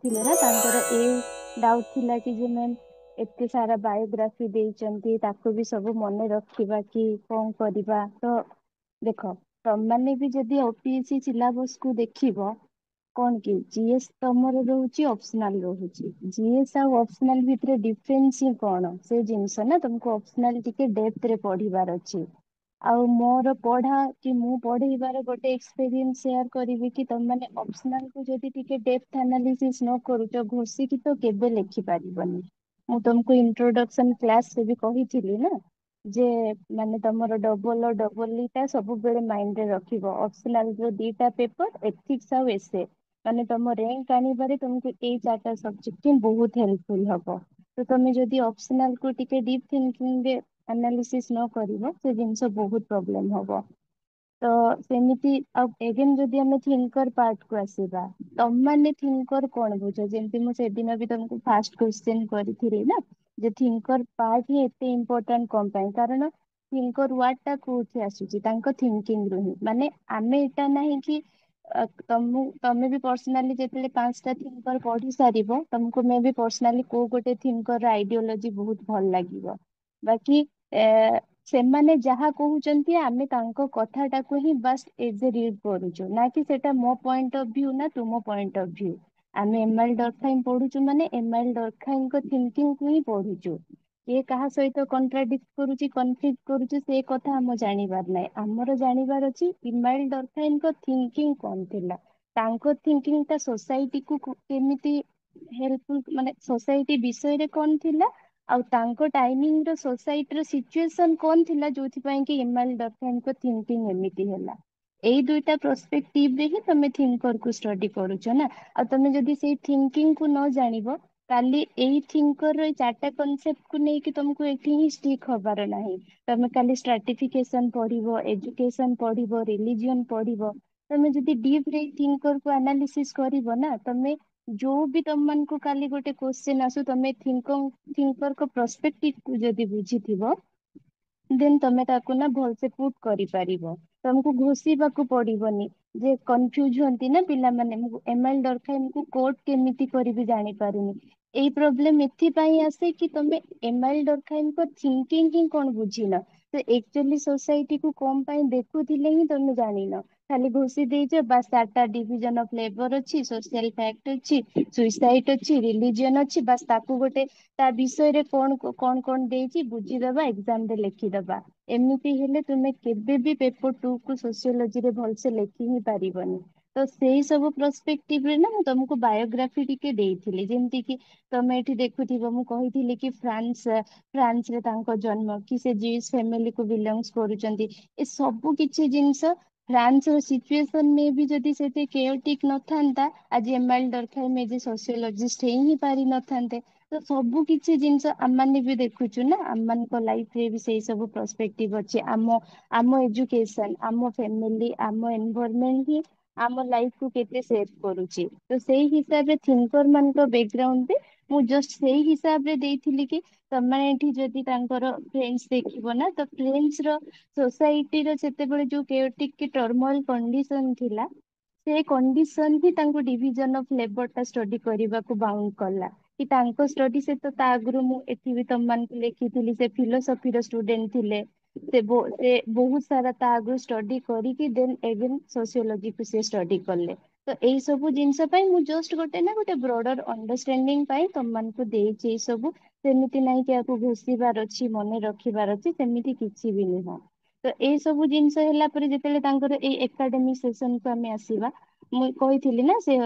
ଥିଲେ ନା ତାଙ୍କର ଏ ଡାଉଟ୍ ଥିଲା କି ଯେ ମ୍ୟାମ୍ ଏତେ ସାରା ବାୟୋଗ୍ରାଫି ଦେଇଛନ୍ତି ତାକୁ ବି ସବୁ ମନେ ରଖିବା କି କଣ କରିବା। ତ ଦେଖ ତମାନେ ବି ଯଦି OPSC ସିଲାବସ କୁ ଦେଖିବ କଣ କି ଜିଏସ୍ ତମର ରହୁଛି ଅପସନାଲ ରହୁଛି। ଜିଏସ୍ ଆଉ ଅପସନାଲ ଭିତରେ ଡିଫରେନ୍ସ ହିଁ କଣ ସେ ଜିନିଷ ନା ତମକୁ ଅପସନାଲ ଟିକେ ଡେପ୍ଥ ରେ ପଢିବାର ଅଛି। ଆଉ ମୋର ପଢା କି ମୁଁ ପଢେଇବାର ଗୋଟେ ଏକ୍ସପେରିଏନ୍ସ ସେୟାର କରିବି କି ତମମାନେ ଅପସନାଲ କୁ ଯଦି ଟିକେ ଡେପ୍ଥ ଆନାଲିସିସ୍ ନ କରୁଛ ଘୋଷିକି ତ କେବେ ଲେଖି ପାରିବନି। ମୁଁ ତମକୁ ଇଣ୍ଟ୍ରୋଡକ୍ସନ କ୍ଲାସ ରେ ବି କହିଥିଲି ନା ଯେ ମାନେ ତମର ଡବଲ ଟା ସବୁବେଳେ ମାଇଣ୍ଡରେ ରଖିବ। ଅପସନାଲ ର ଦିଟା ପେପର ଏଥିକ୍ସ ଆଉ ଏସେ ମାନେ ତମ ରାଙ୍କ ଆଣିବାରେ ତମକୁ ଏଇ ଚାରିଟା ସବଜେକ୍ଟ ହିଁ ବହୁତ ହେଲ୍ପଫୁଲ ହବ। ତ ତମେ ଯଦି ଅପସନାଲ କୁ ଟିକେ ଡିପ୍ ଥିଙ୍କିଙ୍ଗରେ ଆନାଲିସିସ୍ ନ କରିବ ସେ ଜିନିଷ ବହୁତ ପ୍ରୋବ୍ଲେମ ହବ। ତ ସେମିତି ଆଉ ଏଗେନ ଯଦି ଆମେ ଥିଙ୍କର ପାର୍ଟ କୁ ଆସିବା ତମମାନେ ଥିଙ୍କର କଣ ବୁଝ ଯେମିତି ମୁଁ ସେଦିନ ବି ତମକୁ ଫାଷ୍ଟ କ୍ୱେଶ୍ଚନ କରିଥିଲି ନା ଯେ ଥିଙ୍କର ପାର୍ଟ ହିଁ ଏତେ ଇମ୍ପୋର୍ଟାଣ୍ଟ କଣ ପାଇଁ କାରଣ ଥିଙ୍କର ୱାର୍ଡ ଟା କୋଉଠି ଆସୁଛି ତାଙ୍କ ଥିଙ୍କିଙ୍ଗ ରୁ ହିଁ ମାନେ ଆମେ ଏଇଟା ନାହିଁ କି ତମେ ବି ପର୍ସନାଲି ଯେତେବେଳେ ପାଞ୍ଚଟା ଥିଙ୍କର ପଢି ସାରିବ ତମକୁ ମେ ବି ପର୍ସନାଲି କୋଉ ଗୋଟେ ଥିଙ୍କର ଆଇଡିଓଲୋଜି ବହୁତ ଭଲ ଲାଗିବ ବାକି ଏ ସେମାନେ ଯାହା କହୁଛନ୍ତି ଆମେ ତାଙ୍କ କଥାଟାକୁ ହିଁ ବାସ୍ ଏଜ ଏ ରିଡ କରୁଛୁ ନା କି ସେଇଟା ମୋ ପଏଣ୍ଟ ଅଫ ଭ୍ୟୁ ନା ତୁମ ପଏଣ୍ଟ ଅଫ ଭ୍ୟୁ। ଆମେ ଏମାଇଲ ଡରଖାଇମ୍ ପଢୁଛୁ ମାନେ ଏମାଇଲ ଡରଖାଇଙ୍କ ଥିଙ୍କିଙ୍ଗ କୁ ହିଁ ପଢୁଛୁ। କିଏ କାହା ସହିତ କଣ୍ଟ୍ରାଡିକ୍ଟ କରୁଛି କନଫ୍ଲିକ୍ଟ କରୁଛି ସେ କଥା ଆମ ଜାଣିବାର ନାହିଁ। ଆମର ଜାଣିବାର ଅଛି ଇମାଇଲ ଡରଖାଇଙ୍କ ଥିଙ୍କିଙ୍ଗ କଣ ଥିଲା। ତାଙ୍କ ଥିଙ୍କିଙ୍ଗ ଟା ସୋସାଇଟି କୁ କେମିତି ହେଲ୍ପଫୁଲ ମାନେ ସୋସାଇଟି ବିଷୟରେ କଣ ଥିଲା ଆଉ ତାଙ୍କ ଟାଇମିଂ ର ସୋସାଇଟିର ସିଚୁଏସନ କଣ ଥିଲା ଯୋଉଥିପାଇଁ କି ଇମାଇଲ ଡରଖାଇଙ୍କ ଥିଙ୍କିଙ୍ଗ ଏମିତି ହେଲା। ଏଇ ଦୁଇଟା ପ୍ରସ୍ପେକ୍ଟିଭ ରେ ହିଁ ତମେ ଥିଙ୍କର ଷ୍ଟଡି କରୁଛ ନା। ଆଉ ତମେ ଯଦି ସେଇ ଥିଙ୍କିଙ୍ଗ କୁ ନ ଜାଣିବ କାଲି ଏଇ ଥିଙ୍କର ଏଇ ଚାରିଟା କନସେପ୍ଟ କୁ ନେଇକି ତମକୁ ଏଠି ହିଁ ଷ୍ଟିକ୍ ହବାର ନାହିଁ। ତମେ କାଲି ଷ୍ଟ୍ରାଟିଫିକେସନ ପଢିବ ଏଜୁକେସନ ପଢିବ ରିଲିଜିଅନ ପଢିବ ତମେ ଯଦି ଡିପ ରେ ଥିଙ୍କର କୁ ଆନାଲିସିସ୍ କରିବ ନା ତମେ ଯୋଉ ବି ତମ ମାନଙ୍କୁ କାଲି ଗୋଟେ କୋଶ୍ଚେନ ଆସୁ ତମେ ଥିଙ୍କର ପ୍ରସ୍ପେକ୍ଟିଭ କୁ ଯଦି ବୁଝିଥିବ ଦେନ୍ ତମେ ତାକୁ ନା ଭଲସେ ପୁଟ କରିପାରିବ। ତମକୁ ଘୋଷିବାକୁ ପଡିବନି। ଯେ କନଫ୍ୟୁଜ ହୁଅନ୍ତି ନା ପିଲାମାନେ ମୁଁ ଏମାଇଲ ଡରଖାଇମ୍ କୋଟ କେମିତି କରିବି ଜାଣିପାରୁନି। ଏଇ ପ୍ରୋବ୍ଲେମ ଏଥିପାଇଁ ଆସେ କି ତମେ ଏମାଇଲ ଡରଖାଇଙ୍କ ଥିଙ୍କିଙ୍ଗ ହିଁ କଣ ବୁଝିନ। ସେ ଏକଚୁଆଲି ସୋସାଇଟି କୁ କଣ ପାଇଁ ଦେଖୁଥିଲେ ହିଁ ତମେ ଜାଣିନ। ଖାଲି ଘୋଷି ଦେଇଛ ବାସ୍ ଚାରିଟା ଡିଭିଜନ ଅଫ ଲେବର ଅଛି ସୋସିଆଲ ଫାକ୍ଟ ଅଛି ସୁଇସାଇଟ ଅଛି ରିଲିଜିଅନ ଅଛି ବାସ୍ ତାକୁ ଗୋଟେ ତା ବିଷୟରେ କଣ ଦେଇଛି ବୁଝିଦବା ଏକ୍ଜାମ ରେ ଲେଖିଦବା। ଏମିତି ହେଲେ ତୁମେ କେବେ ବି ପେପର 2 କୁ ସୋସିଓଲୋଜି ରେ ଭଲସେ ଲେଖି ହିଁ ପାରିବନି। ତ ସେଇ ସବୁ ପ୍ରସପେକ୍ଟିଭରେ ନା ମୁଁ ତମକୁ ବାୟୋଗ୍ରାଫି ଟିକେ ଦେଇଥିଲି ଯେମିତି କିି ତମେ ଏଠି ଦେଖୁଥିବ ମୁଁ କହିଥିଲି କି ଫ୍ରାନ୍ସରେ ତାଙ୍କ ଜନ୍ମ କି ସେ ଜିସ୍ ଫ୍ୟାମିଲିକୁ ବିଲଙ୍ଗସ କରୁଛନ୍ତି ଏ ସବୁ କିଛି ଜିନିଷ ଫ୍ରାନ୍ସ ର ସିଚୁଏସନ ମେ ବି ଯଦି ସେତେ କେୟଟିକ ନଥାନ୍ତା ଆଜି ଏମାଇଲ ଡରଖାଇମ୍ ଆଜି ସୋସିଓଲୋଜିଷ୍ଟ ହେଇ ହିଁ ପାରିନଥାନ୍ତେ। ତ ସବୁ କିଛି ଜିନିଷ ଆମମାନେ ବି ଦେଖୁଛୁ ନା ଆମମାନଙ୍କ ଲାଇଫରେ ବି ସେଇ ସବୁ ପ୍ରସପେକ୍ଟିଭ ଅଛି ଆମ ଏଜୁକେସନ ଆମ ଫ୍ୟାମିଲି ଆମ ଏନଭାରମେଣ୍ଟ ହିଁ ଆମ ଲାଇଫ କୁ କେତେ ସେଭ କରୁଛି ତ ସେଇ ହିସାବରେ ଥିଙ୍କର ମାନଙ୍କ ବ୍ୟାକଗ୍ରାଉଣ୍ଡରେ ମୁଁ ଜଷ୍ଟ ସେଇ ହିସାବରେ ଦେଇଥିଲି କି ତମେ ଏଠି ଯଦି ତାଙ୍କର ଫ୍ରେଣ୍ଡସ ଦେଖିବ ନା ତ ଫ୍ରେଣ୍ଡସ ର ସୋସାଇଟିର ଯେତେବେଳେ ଯୋଉ କେୟଟିକ କି ଟର୍ମୋଲ କଣ୍ଡିସନ ଥିଲା ସେ କଣ୍ଡିସନ ହିଁ ତାଙ୍କୁ ଡିଭିଜନ ଅଫ ଲେବର ଟା ଷ୍ଟଡି କରିବାକୁ ବାଉଣ୍ଡ କଲା। କି ତାଙ୍କ ଷ୍ଟଡି ସହିତ ତା ଆଗରୁ ମୁଁ ଏଠି ବି ତମ ମାନଙ୍କୁ ଲେଖିଥିଲି ସେ ଫିଲୋସଫିର ଷ୍ଟୁଡେଣ୍ଟ ଥିଲେ। ସେ ବହୁତ ସାରା ତା ଆଗରୁ ଷ୍ଟଡି କରିକି ଦେନ୍ ଏଗେନ ସୋସିଓଲୋଜି ସେ ଷ୍ଟଡି କଲେ। ତ ଏଇ ସବୁ ଜିନିଷ ପାଇଁ ମୁଁ ଜଷ୍ଟ ଗୋଟେ ନା ଗୋଟେ ବ୍ରଡର ଅଣ୍ଡରଷ୍ଟାଣ୍ଡିଙ୍ଗ ପାଇଁ ତମମାନଙ୍କୁ ଦେଇଛି ଏଇ ସବୁ ସେମିତି ନାହିଁ କି ଏହାକୁ ଘୋଷିବାର ଅଛି ମନେ ରଖିବାର ଅଛି ସେମିତି କିଛି ବି ନୁହଁ। ତ ଏଇ ସବୁ ଜିନିଷ ହେଲା ପରେ ଯେତେବେଳେ ତାଙ୍କର ଏଇ ଏକାଡେମିକ ସେସନକୁ ଆମେ ଆସିବା ମୁଁ କହିଥିଲି ନା ସେ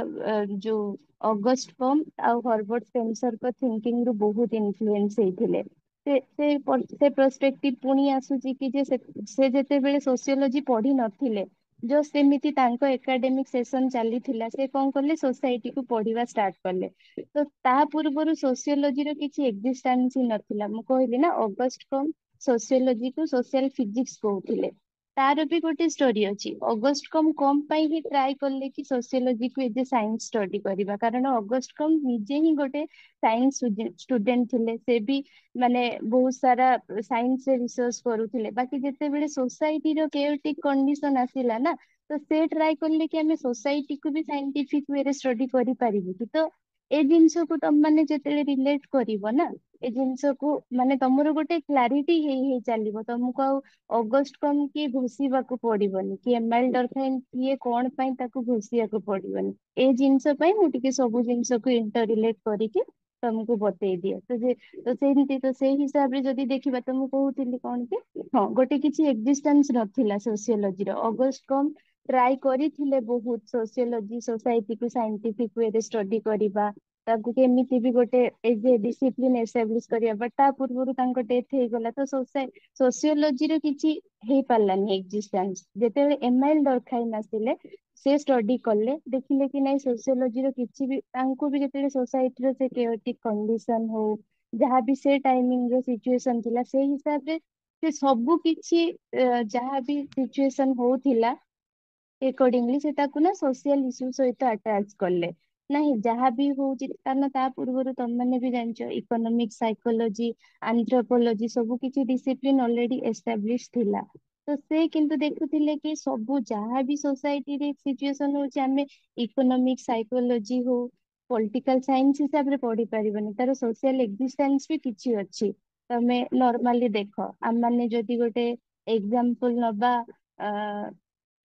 ଯୋଉ ଅଗଷ୍ଟ କମ ଆଉ ହର୍ବଟ ସେନ୍ସରଙ୍କ ଥିଙ୍କିଙ୍ଗ ରୁ ବହୁତ ଇନଫ୍ଲୁଏନ୍ସ ହେଇଥିଲେ। ସେ ପ୍ରସପେକ୍ଟିଭ ପୁଣି ଆସୁଛି କି ଯେ ସେ ଯେତେବେଳେ ସୋସିଓଲୋଜି ପଢି ନଥିଲେ ଜଷ୍ଟ ସେମିତି ତାଙ୍କ ଏକାଡେମିକ ସେସନ ଚାଲିଥିଲା ସେ କଣ କଲେ ସୋସାଇଟି କୁ ପଢିବା ଷ୍ଟାର୍ଟ କଲେ। ତ ତା ପୂର୍ବରୁ ସୋସିଓଲୋଜିର କିଛି ଏକ୍ଜିଷ୍ଟାନ୍ସ ହିଁ ନଥିଲା ମୁଁ କହିଲି ନା ଅଗଷ୍ଟ କମ ସୋସିଓଲୋଜି କୁ ସୋସିଆଲ ଫିଜିକ୍ସ କହୁଥିଲେ। ତାର ବି ଗୋଟେ ଷ୍ଟୋରି ଅଛି ଅଗଷ୍ଟ କମ ପାଇଁ ହିଁ ଟ୍ରାଏ କଲେ କି ସୋସିଓଲୋଜିକୁ ଏଜ ଏ ସାଇନ୍ସ ଷ୍ଟଡି କରିବା କାରଣ ଅଗଷ୍ଟ କମ ନିଜେ ହିଁ ଗୋଟେ ସାଇନ୍ସ ଷ୍ଟୁଡେଣ୍ଟ ଥିଲେ ସେ ବି ମାନେ ବହୁତ ସାରା ସାଇନ୍ସରେ ରିସର୍ଚ୍ଚ କରୁଥିଲେ ବାକି ଯେତେବେଳେ ସୋସାଇଟିର କଣ୍ଡିସନ ଆସିଲା ନା ତ ସେ ଟ୍ରାଏ କଲେ କି ଆମେ ସୋସାଇଟିକୁ ବି ସାଇଣ୍ଟିଫିକ ୱେରେ ଷ୍ଟଡି କରିପାରିବୁ କି ତ ଏ ଜିନିଷକୁ ତମ ମାନେ ଯେତେବେଳେ ରିଲେଟ କରିବ ନା, ଏ ଜିନିଷକୁ ମାନେ ତମର ଗୋଟେ କ୍ଲାରିଟି ହେଇ ହେଇ ଚାଲିବ, ତମକୁ ଆଉ ଅଗଷ୍ଟ କମ୍ କିଏ ଘୋଷିବାକୁ ପଡିବନି, କି ଏମାଇଲ ଡରଫାଇନ କିଏ କଣ ପାଇଁ ତାକୁ ଘୋଷିବାକୁ ପଡିବନି। ଏ ଜିନିଷ ପାଇଁ ମୁଁ ଟିକେ ସବୁ ଜିନିଷକୁ ଇଣ୍ଟର ରିଲେଟ କରିକି ତମକୁ ବତେଇ ଦିଏ। ତ ସେମିତି ତ ସେଇ ହିସାବରେ ଯଦି ଦେଖିବା ତ ମୁଁ କହୁଥିଲି କଣ କି, ହଁ ଗୋଟେ କିଛି ଏକ୍ଜିଷ୍ଟାନ୍ସ ନଥିଲା ସୋସିଓଲୋଜିର। ଅଗଷ୍ଟ କମ୍ ଟ୍ରାଏ କରିଥିଲେ ବହୁତ ସୋସିଓଲୋଜି ସୋସାଇଟିକୁ ସାଇଣ୍ଟିଫିକ ୱେରେ ଷ୍ଟଡି କରିବା, ତାକୁ କେମିତି ବି ଗୋଟେ ଡିସିପ୍ଲିନ ଏଷ୍ଟାବ୍ଲିଶ କରିବା, ବଟ ତା ପୂର୍ବରୁ ତାଙ୍କ ଡେଥ ହେଇଗଲା। ତ ସୋସିଓଲୋଜିର କିଛି ହେଇପାରିଲାନି ଏକ୍ଜିଷ୍ଟାନ୍ସ। ଯେତେବେଳେ ଏମାଇଲ ଡରଖାଇନ ଆସିଲେ ସେ ଷ୍ଟଡି କଲେ, ଦେଖିଲେ କି ନାଇଁ ସୋସିଓଲୋଜିର କିଛି ବି, ତାଙ୍କୁ ବି ଯେତେବେଳେ ସୋସାଇଟିର ସେ କେଓଟିକ କଣ୍ଡିସନ ହଉ, ଯାହାବି ସେ ଟାଇମିଂ ର ସିଚୁଏସନ ଥିଲା, ସେଇ ହିସାବରେ ସେ ସବୁ କିଛି ଯାହାବି ସିଚୁଏସନ ହଉଥିଲା ଏକର୍ଡିଂଲି ସେ ତାକୁ ନା ସୋସିଆଲ ଇସ୍ୟୁ ସହିତ ଆଟାଚ କଲେ। ନାହିଁ ଯାହା ବି ହଉଛି, କାରଣ ତା ପୂର୍ବରୁ ତମମାନେ ବି ଜାଣିଛ ଇକୋନୋମିକ ସାଇକୋଲୋଜି ଆନ୍ଥ୍ରୋପୋଲୋଜି ସବୁ କିଛି ଡିସିପ୍ଲିନ ଅଲରେଡି ଏଷ୍ଟାବ୍ଲିଶ ଥିଲା। ତ ସେ କିନ୍ତୁ ଦେଖୁଥିଲେ କି ସବୁ ଯାହାବି ସୋସାଇଟିରେ ସିଚୁଏସନ ହଉଛି, ଆମେ ଇକୋନୋମିକ ସାଇକୋଲୋଜି ହଉ ପଲିଟିକାଲ ସାଇନ୍ସ ହିସାବରେ ପଢି ପାରିବନି, ତାର ସୋସିଆଲ ଏକ୍ଜିଷ୍ଟାନ୍ସ ବି କିଛି ଅଛି। ତମେ ନର୍ମାଲି ଦେଖ, ଆମମାନେ ଯଦି ଗୋଟେ ଏକ୍ଜାମ୍ପଲ ନବା, ଆ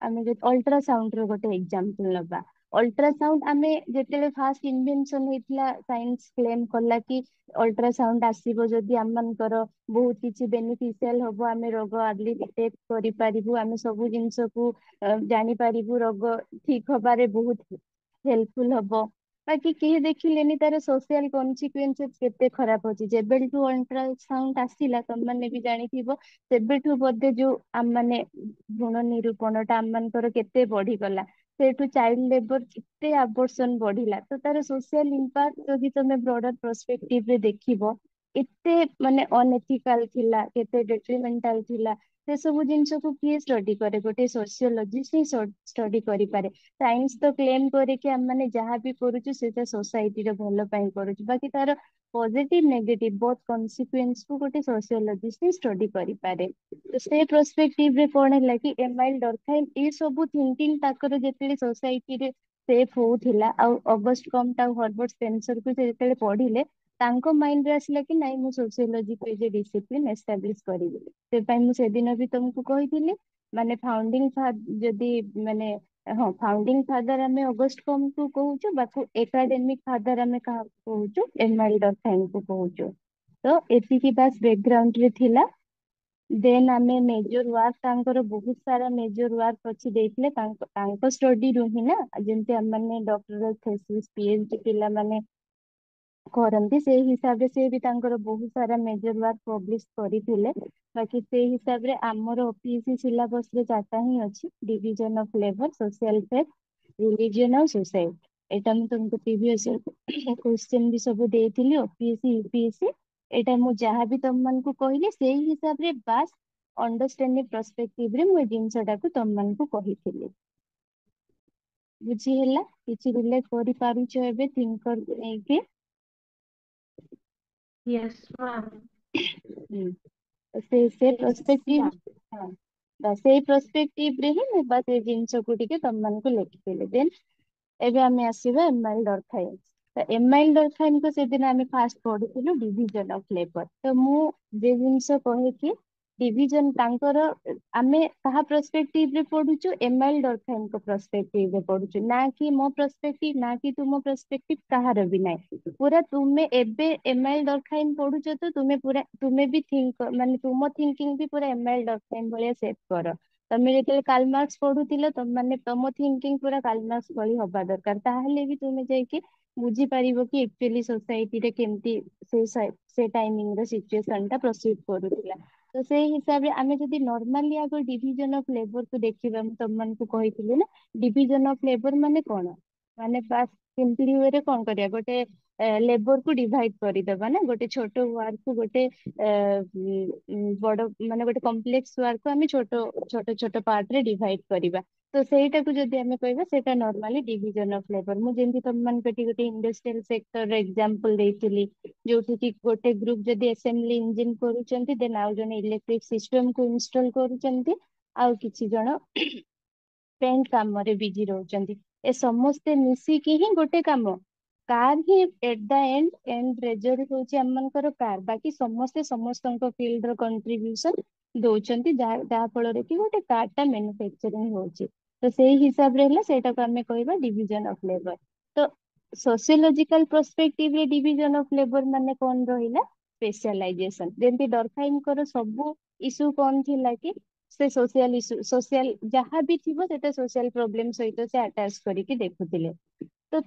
ଆମେ ଯଦି ଅଲଟ୍ରାସାଉଣ୍ଡ ର ଗୋଟେ ଏକ୍ଜାମ୍ପଲ ନବା, ଅଲଟ୍ରାସାଉଣ୍ଡ ଆମେ ଯେତେବେଳେ ଫାଷ୍ଟ ଇନଭେନସନ ହେଇଥିଲା, ସାଇନ୍ସ କ୍ଲେମ କଲା କି ଅଲଟ୍ରାସାଉଣ୍ଡ ଆସିବ ଯଦି ଆମ ମାନଙ୍କର ବହୁତ କିଛି ବେନିଫିସିଆଲ ହବ, ଆମେ ରୋଗ ଆର୍ଲି ଡିଟେକ୍ଟ କରିପାରିବୁ, ଆମେ ସବୁ ଜିନିଷକୁ ଜାଣିପାରିବୁ, ରୋଗ ଠିକ ହବାରେ ବହୁତ ହେଲ୍ପଫୁଲ ହବ। ବାକି କେହି ଦେଖିଲେନି ତାର ସୋସିଆଲ କନସିକୁଏନ୍ସେସ କେତେ ଖରାପ ଅଛି। ଯେବେଠୁ ଅଲଟ୍ରାସାଉଣ୍ଡ ଆସିଲା, ତମମାନେ ବି ଜାଣିଥିବ, ସେବେଠୁ ବୋଧେ ଯୋଉ ଆମ ମାନେ ଭ୍ରୂଣ ନିରୂପଣ ଟା ଆମ ମାନଙ୍କର କେତେ ବଢିଗଲା। ସେଇଠୁ ଚାଇଲ୍ଡ ଲେବର କେତେ ଆବର୍ଷନ ବଢିଲା। ତ ତାର ସୋସିଆଲ ଇମ୍ପାକ୍ଟ ଯଦି ତମେ ବ୍ରଡର ପରସ୍ପେକ୍ଟିଭ ରେ ଦେଖିବ, ଏତେ ମାନେ ଅନଏଥିକାଲ ଥିଲା, କେତେ ଡେଟ୍ରିମେଣ୍ଟାଲ ଥିଲା। ସେ ସବୁ ଜିନିଷକୁ କିଏ ଷ୍ଟଡି କରେ? ଗୋଟେ ସୋସିଓଲୋଜିଷ୍ଟ ହିଁ ଷ୍ଟଡି କରିପାରେ। ସାଇନ୍ସ ତ କ୍ଲେମ କରିକି ଆମେ ମାନେ ଯାହା ବି କରୁଛୁ ସେଇଟା ସୋସାଇଟିର ଭଲ ପାଇଁ କରୁଛୁ, ବାକି ତାର ପଜିଟିଭ ନେଗେଟିଭ ବୋଥ କନସିକୁଏନ୍ସ କୁ ଗୋଟେ ସୋସିଓଲୋଜିଷ୍ଟ ହିଁ ଷ୍ଟଡି କରିପାରେ। ତ ସେ ପରସ୍ପେକ୍ଟିଭ ରେ କଣ ହେଲା କି, ଏମାଇଲ ଡରଖାଇନ ଏ ସବୁ ଥିଙ୍କିଙ୍ଗ ତାଙ୍କର ଯେତେବେଳେ ସୋସାଇଟିରେ ସେଫ ହଉଥିଲା, ଆଉ ଅଗଷ୍ଟ କମ୍ଟ ଆଉ ହରବର୍ଟ ସ୍ପେନ୍ସର କୁ ସେ ଯେତେବେଳେ ପଢିଲେ, ତାଙ୍କ ମାଇଣ୍ଡରେ ଆସିଲା କି ନାଇଁ ମୁଁ ସୋସିଓଲୋଜିକୁ ଏଜ ଏ ଡିସିପ୍ଲିନ ଏଷ୍ଟାବ୍ଲିଶ କରିବି। ସେ ପାଇଁ ମୁଁ ସେଦିନ ବି ତମକୁ କହିଥିଲି, ମାନେ ଫାଉଣ୍ଡିଙ୍ଗ ଯଦି ମାନେ ହଁ ଫାଉଣ୍ଡିଙ୍ଗ ଫାଦର ଆମେ ଅଗଷ୍ଟ କମ୍ଟକୁ କହୁଛୁ, ବାକି ଏକାଡେମିକ ଫାଦର ଆମେ କାହାକୁ କହୁଛୁ? ଏମାଇଲ ଡରଖାଇନକୁ କହୁଛୁ। ତ ଏତିକି ବାସ ବ୍ୟାକଗ୍ରାଉଣ୍ଡ ରେ ଥିଲା। ଦେନ୍ ଆମେ ମେଜର ୱାର୍କ, ତାଙ୍କର ବହୁତ ସାରା ମେଜର ୱାର୍କ ଅଛି ଦେଇଥିଲେ, ତାଙ୍କ ଷ୍ଟଡିରୁ ହିଁ ନା, ଯେମିତି ଆମେ ମାନେ ଡକ୍ଟରାଲ ଥେସିସ ପିଏଚଡି ପିଲାମାନେ କରନ୍ତି, ସେଇ ହିସାବରେ ସେ ବି ତାଙ୍କର ବହୁତ ସାରା ମେଜର ୱାର୍କ ପବ୍ଲିଶ କରିଥିଲେ। ବାକି ସେଇ ହିସାବରେ ଆମର OPEC ସିଲାବସ ରେ 4ଟା ହିଁ ଅଛି, division of labour, social faith, religion ଆଉ ସୋସାଇଟି। ଏଇଟା ମୁଁ ତମକୁ ପ୍ରିଭିୟସ କ୍ୱେଶ୍ଚନ ବି ସବୁ ଦେଇଥିଲି OPSC UPSC। ଏଇଟା ମୁଁ ଯାହାବି ତମ ମାନଙ୍କୁ କହିଲି ସେଇ ହିସାବରେ ବାସ୍ ଅଣ୍ଡରଷ୍ଟାଣ୍ଡିଂ ପରସ୍ପେକ୍ଟିଭ ରେ ମୁଁ ଏ ଜିନିଷଟାକୁ ତମ ମାନଙ୍କୁ କହିଥିଲି। ବୁଝି ହେଲା? କିଛି ରିଲେଟ କରିପାରୁଛ ଏବେ ଥିଙ୍କର ନେଇକି? Yes, ma'am. ହୁଁ। ସେ Yes, ପରସ୍ପେକ୍ଟିଭ, ma'am. ହଁ ବାସ୍ ସେଇ ପରସ୍ପେକ୍ଟିଭ ରେ ହିଁ ମୁଁ ବାସ୍ ଏ ଜିନିଷକୁ ଟିକେ ତମ ମାନଙ୍କୁ ଲେଖିଥିଲି। ଦେନ୍ ଏବେ ଆମେ ଆସିବା ଏମାଇଲ ଡରଖାଇନ। ତ ଏମାଇଲ ଡରଖାଇନକୁ ସେଦିନ ଆମେ ଫାଷ୍ଟ ପଢିଥିଲୁ ଡିଭିଜନ ଅଫ ଲେବର। ତ ମୁଁ ଯେ ଜିନିଷ କହିକି ଡିଭିଜନ ତାଙ୍କର, ଆମେ କାହା ପରସ୍ପେକ୍ଟିଭ ରେ ପଢୁଛୁ? ଏମାଇଲ ଡରଖାଇନଙ୍କ ପରସ୍ପେକ୍ଟିଭ ରେ ପଢୁଛୁ, ନା କି ମୋ ପରସ୍ପେକ୍ଟିଭ, ନା କି ତୁମ ପରସ୍ପେକ୍ଟିଭ, କାହାର ବି ନାହିଁ। ପୁରା ତୁମେ ଏବେ ଏମାଇଲ ଡରଖାଇନ ପଢୁଛ ତ ତୁମେ ପୁରା, ତୁମେ ବି ଥିଙ୍କ ମାନେ ତୁମ ଥିଙ୍କିଙ୍ଗ ବି ପୁରା ଏମାଇଲ ଡରଖାଇନ ଭଳିଆ ସେଟ କର। ତମେ ଯେତେବେଳେ କାର୍ଲମାର୍କ୍ସ ପଢୁଥିଲ, ତମ ମାନେ ତମ ଥିଙ୍କିଙ୍ଗ ପୁରା କାର୍ଲମାର୍କ୍ସ ଭଳି ହବା ଦରକାର, ତାହେଲେ ବି ତୁମେ ଯାଇକି ବୁଝିପାରିବ କି ଆକ୍ଚୁଆଲି ସୋସାଇଟିରେ କେମିତି ସେ ଟାଇମିଂ ର ସିଚୁଏସନ ଟା ପ୍ରସିଡ କରୁଥିଲା। ତ ସେଇ ହିସାବରେ ଆମେ ଯଦି ନର୍ମାଲି ଆଗ ଡିଭିଜନ ଅଫ ଲେବରକୁ ଦେଖିବା, ମୁଁ ତମ ମାନଙ୍କୁ କହିଥିଲି ନା ଡିଭିଜନ ଅଫ ଲେବର ମାନେ କଣ? ମାନେ ବାସ୍ ସିମ୍ପଲି ୱେରେ କଣ କରିବା? ଗୋଟେ ଲେବର କୁ ଡିଭାଇଡ କରିଦବା ନା, ଗୋଟେ ଛୋଟ ୱାର୍କ କୁ ଗୋଟେ ବଡ ମାନେ ଗୋଟେ କମ୍ପ୍ଲେକ୍ସ ୱାର୍କ କୁ ଆମେ ଛୋଟ ଛୋଟ ଛୋଟ ପାର୍ଟ ରେ ଡିଭାଇଡ କରିବା। ତ ସେଇଟାକୁ ଯଦି ଆମେ କହିବା, ସେଇଟା ନର୍ମାଲି ଡିଭିଜନ ଅଫ ଲେବର। ମୁଁ ଯେମିତି ତମ ମାନଙ୍କୁ ଏଠି ଗୋଟେ ଇଣ୍ଡଷ୍ଟ୍ରିଆଲ ସେକ୍ଟର ଏକ୍ସାମ୍ପଲ ଦେଇଥିଲି, ଯୋଉଠି କି ଗୋଟେ ଗ୍ରୁପ ଯଦି ଆସେମ୍ବଲି ଇଞ୍ଜିନ କରୁଛନ୍ତି, ଦେନ୍ ଆଉ ଜଣେ ଇଲେକ୍ଟ୍ରିକ ସିଷ୍ଟମ କୁ ଇନଷ୍ଟଲ କରୁଛନ୍ତି, ଆଉ କିଛି ଜଣ ପେଣ୍ଟ କାମରେ ବିଜି ରହୁଛନ୍ତି। ଏ ସମସ୍ତେ ମିଶିକି ହିଁ ଗୋଟେ କାମ କାର ହିଁ ଏଟ ଦ ଏଣ୍ଡ ରେଜଲ୍ଟ ହଉଛି ଆମ ମାନଙ୍କର କାର, ବାକି ସମସ୍ତେ ସମସ୍ତଙ୍କ ଫିଲ୍ଡ ର କଣ୍ଟ୍ରିବ୍ୟୁସନ ଦଉଛନ୍ତି, ଯାହା ଫଳରେ କି ଗୋଟେ କାର ଟା ମ୍ୟାନୁଫ୍ୟାକ୍ଚରିଂ ହଉଛି। ତ ସେଇ ହିସାବରେ ହେଲା ସେଇଟାକୁ ଆମେ କହିବା ଡିଭିଜନ ଅଫ ଲେବର। ତ ସୋସିଓଲୋଜିକାଲ ପର୍ସପେକ୍ଟିଭରେ ଡିଭିଜନ ଅଫ ଲେବର ମାନେ କଣ ରହିଲା, ସ୍ପେଶାଲାଇଜେସନ। ଯେମିତି ଡରଖାଇମଙ୍କର ସବୁ ଇସ୍ୟୁ କଣ ଥିଲା କି ସେ ସୋସିଆଲ ଇସ୍ୟୁ, ସୋସିଆଲ ଯାହା ବି ଥିବ ସେଟା ସୋସିଆଲ ପ୍ରୋବ୍ଲେମ ସହିତ ସେ ଆଟାଚ କରିକି ଦେଖୁଥିଲେ। ତ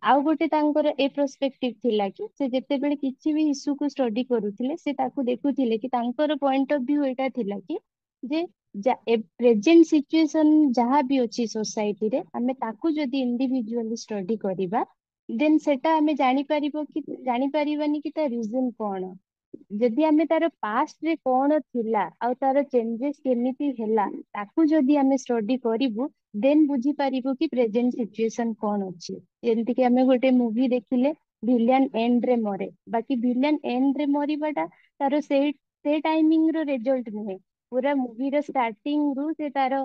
ଆଉ ଗୋଟେ ତାଙ୍କର ଏ ପ୍ରସ୍ପେକ୍ଟିଭ ଥିଲା କି ସେ ଯେତେବେଳେ କିଛି ବି ଇସ୍ୟୁକୁ ଷ୍ଟଡି କରୁଥିଲେ ସେ ତାକୁ ଦେଖୁଥିଲେ କି ତାଙ୍କର ପଏଣ୍ଟ ଅଫ ଭ୍ୟୁ ଏଇଟା ଥିଲା କି ଯେ ପ୍ରେଜେଣ୍ଟ ସିଚୁଏସନ ଯାହା ବି ଅଛି ସୋସାଇଟିରେ ଆମେ ତାକୁ ଯଦି ଇଣ୍ଡିଭିଜୁଆଲି ଷ୍ଟଡି କରିବା ଦେନ୍ ସେଟା ଆମେ ଜାଣିପାରିବାନି କି ତା ରିଜନ କଣ। ଯଦି ଆମେ ତାର ପାଷ୍ଟରେ କଣ ଥିଲା ଆଉ ତାର ଚେଞ୍ଜେସ କେମିତି ହେଲା ତାକୁ ଯଦି ଆମେ ଷ୍ଟଡି କରିବୁ ଦେନ୍ ବୁଝିପାରିବୁ କି ପ୍ରେଜେଣ୍ଟ ସିଚୁଏସନ କଣ ଅଛି। ଯେମିତି କି ଆମେ ଗୋଟେ ମୁଭି ଦେଖିଲେ ଭିଲିଆନ ଏଣ୍ଡ ରେ ମରେ, ବାକି ଭିଲିଆନ ଏଣ୍ଡ ରେ ମରିବାଟା ତାର ସେ ଟାଇମିଂ ର ରେଜଲ୍ଟ ନୁହେଁ। ପୁରା ମୁଭିର ଷ୍ଟାର୍ଟିଂ ରୁ ସେ ତାର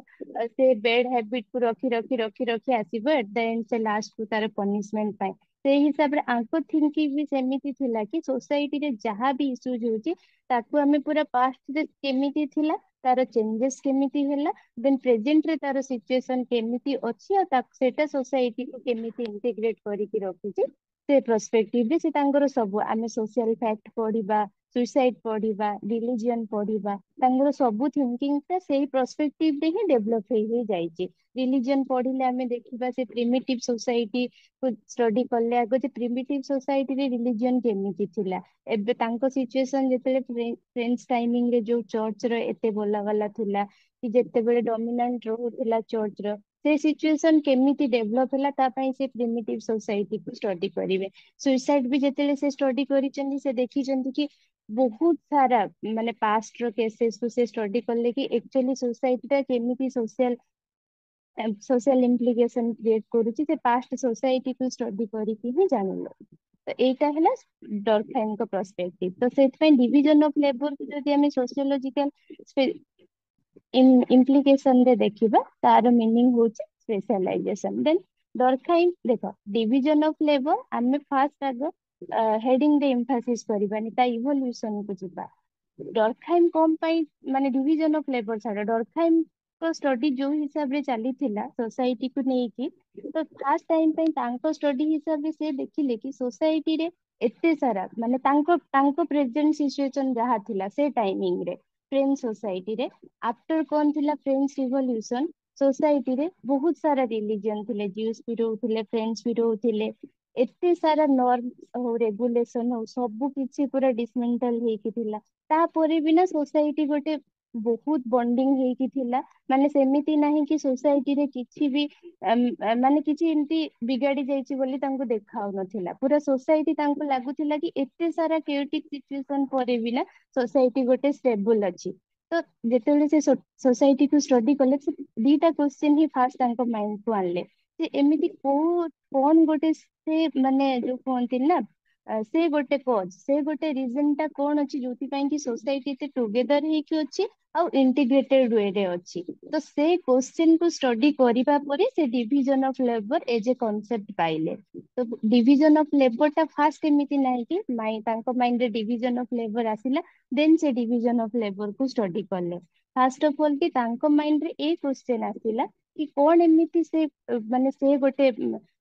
ସେ ବେଡ ହାବିଟ କୁ ରଖି ରଖି ରଖି ରଖି ଆସିବ ଏଟ ଦ ଏଣ୍ଡ ସେ ଲାଷ୍ଟ କୁ ତାର ପନିଶମେଣ୍ଟ ପାଇଁ। ସେଇ ହିସାବରେ ଆଙ୍କ ଥିଙ୍କିଂ ବି ସେମିତି ଥିଲା କି ସୋସାଇଟିରେ ଯାହା ବି ଇସୁଜ ହଉଛି ତାକୁ ଆମେ ପୁରା ପାଷ୍ଟରେ କେମିତି ଥିଲା ତାର ଚେଞ୍ଜେସ କେମିତି ହେଲା ଦେନ୍ ପ୍ରେଜେଣ୍ଟରେ ତାର ସିଚୁଏସନ କେମିତି ଅଛି ଆଉ ସେଇଟା ସୋସାଇଟିକୁ କେମିତି ଇଣ୍ଟିଗ୍ରେଟ କରିକି ରଖୁଛି ସେ ପ୍ରସ୍ପେକ୍ଟିଭରେ ସେ ତାଙ୍କର ସବୁ ଆମେ ସୋସିଆଲ ଫ୍ୟାକ୍ଟ ପଢିବା, ସୁଇସାଇଡ ପଢିବା, ରିଲିଜିଅନ ପଢିବା, ତାଙ୍କର ସବୁ ଥିଙ୍କିଙ୍ଗ ଟା ସେଇ ପ୍ରସ୍ପେକ୍ଟିଭରେ ହିଁ ଡେଭଲପ ହେଇ ହେଇ ଯାଇଛି। ରିଲିଜିଅନ ପଢିଲେ ଆମେ ଦେଖିବା ସେ ପ୍ରିମିଟିଭ ସୋସାଇଟି ଷ୍ଟଡି କଲେ ଆଗ ଯେ ପ୍ରିମିଟିଭ ସୋସାଇଟିରେ ରିଲିଜିଅନ କେମିତି ଥିଲା। ଏବେ ତାଙ୍କ ସିଚୁଏସନ ଯେତେବେଳେ ଫ୍ରେଞ୍ଚ ଟାଇମିଂରେ ଯୋଉ ଚର୍ଚ୍ଚର ଏତେ ବୋଲା ବାଲା ଥିଲା କି ଯେତେବେଳେ ଡମିନାଣ୍ଟ ରହୁଥିଲା ଚର୍ଚ୍ଚର ସେ ସିଚୁଏସନ କେମିତି ଡେଭଲପ ହେଲା ତା ପାଇଁ ସେ ପ୍ରିମିଟିଭ ସୋସାଇଟିକୁ ଷ୍ଟଡି କରିବେ। ସୁଇସାଇଡ ବି ଯେତେବେଳେ ସେ ଷ୍ଟଡି କରିଛନ୍ତି ସେ ଦେଖିଛନ୍ତି କି ବହୁତ ସାରା ମାନେ ପାଷ୍ଟର କେସେସକୁ ସେ ଷ୍ଟଡି କଲେ କି ଆକ୍ଚୁଆଲି ସୋସାଇଟିଟା କେମିତି ସୋସିଆଲ ଇମ୍ପ୍ଲିକେସନ କ୍ରିଏଟ କରୁଛି ସେ ପାଷ୍ଟ ସୋସାଇଟିକୁ ଷ୍ଟଡି କରିକି ହିଁ ଜାଣିଲେ। ତ ଏଇଟା ହେଲା ଡରଖାଇମଙ୍କ ପ୍ରସ୍ପେକ୍ଟିଭ। ତ ସେଥିପାଇଁ ଡିଭିଜନ ଅଫ ଲେବରକୁ ଯଦି ଆମେ ସୋସିଓଲୋଜିକାଲ ଇମ୍ପ୍ଲିକେସନରେ ଦେଖିବା ତାର ମିନିଂ ହଉଛି ସ୍ପେଶାଲାଇଜେସନ। ଦେନ୍ ଡରଖାଇମ ଦେଖ ଡିଭିଜନ ଅଫ ଲେବର ଆମେ ଫାଷ୍ଟ ଆଗ ହେଡିଂରେ ଏମ୍ଫାସିସ କରିବାନି ତା ଇଭଲ୍ୟୁସନକୁ ଯିବା। ଡରଖାଇମ କଣ ପାଇଁ ମାନେ ଡିଭିଜନ ଅଫ ଲେବର ଛାଡ ଡରଖାଇମ ଷ୍ଟଡି ଯୋଉ ହିସାବରେ ଚାଲିଥିଲା ସୋସାଇଟିକୁ ନେଇକି ତ ଫାଷ୍ଟ ଟାଇମ ପାଇଁ ତାଙ୍କ ଷ୍ଟଡି ହିସାବରେ ସେ ଦେଖିଲେ କି ସୋସାଇଟିରେ ଏତେ ସାରା ମାନେ ତାଙ୍କ ପ୍ରେଜେଣ୍ଟ ସିଚୁଏସନ ଯାହା ଥିଲା ସେ ଟାଇମିଂରେ ଫ୍ରେଞ୍ଚ ସୋସାଇଟିରେ ଆଫ୍ଟର କଣ ଥିଲା ଫ୍ରେଞ୍ଚ ରିଭଲ୍ୟୁସନ ସୋସାଇଟିରେ ବହୁତ ସାରା ରିଲିଜିଅନ ଥିଲେ ଜିଉସ ବି ରହୁଥିଲେ ଫ୍ରେଣ୍ଡସ ବି ରହୁଥିଲେ ଏତେ ସାରା ନର୍ମ ହଉ ରେଗୁଲେସନ ହଉ ସବୁ କିଛି ପୁରା ଡିସମେଣ୍ଟାଲ ହେଇକି ଥିଲା। ତାପରେ ବି ନା ସୋସାଇଟି ଗୋଟେ ବହୁତ ବଣ୍ଡିଙ୍ଗ ହେଇକି ଥିଲା। ମାନେ ସେମିତି ନାହିଁ କି ସୋସାଇଟିରେ କିଛି ବି ମାନେ କିଛି ଏମିତି ବିଗାଡି ଯାଇଛି ବୋଲି ତାଙ୍କୁ ଦେଖା ହାଉନଥିଲା ପୁରା ସୋସାଇଟି ତାଙ୍କୁ ଲାଗୁଥିଲା କି ଏତେ ସାରା ସିଚୁଏସନ ପରେ ବି ନା ସୋସାଇଟି ଗୋଟେ ଷ୍ଟେବୁଲ ଅଛି। ତ ଯେତେବେଳେ ସେ ସୋସାଇଟିକୁ ଷ୍ଟଡି କଲେ ସେ ଦିଟା କୋଶ୍ଚିନ୍ ହିଁ ଫାଷ୍ଟ ତାଙ୍କ ମାଇଣ୍ଡକୁ ଆଣିଲେ ଯେ ଏମିତି କୋଉ କଣ ଗୋଟେ ସେ ମାନେ ଯୋଉ କୁହନ୍ତି ନା ସେ ଗୋଟେ କଜ ସେ ଗୋଟେ ରିଜନ ଟା କଣ ଅଛି ଯୋଉଥିପାଇଁ କି ସୋସାଇଟି ଏତେ ଟୁଗେଦର ହେଇକି ଅଛି ଆଉ ଇଣ୍ଟିଗ୍ରେଟେଡ ୱେରେ ଅଛି। ତ ସେ କୋଶ୍ଚିନ୍ କୁ ଷ୍ଟଡି କରିବା ପରେ ସେ division of labour age A concept ପାଇଲେ। ତ ଡିଭିଜନ ଅଫ ଲେବର ଟା ଫାଷ୍ଟ ଏମିତି ନାହିଁ କି ତାଙ୍କ ମାଇଣ୍ଡରେ ଡିଭିଜନ ଅଫ ଲେବର ଆସିଲା ଦେନ୍ ସେ ଡିଭିଜନ ଅଫ ଲେବରକୁ ଷ୍ଟଡି କଲେ। ଫାଷ୍ଟ ଅଫ ଅଲ କି ତାଙ୍କ ମାଇଣ୍ଡରେ ଏଇ କୋଶ୍ଚିନ୍ ଆସିଲା କି କଣ ଏମିତି ସେ ମାନେ ସେ ଗୋଟେ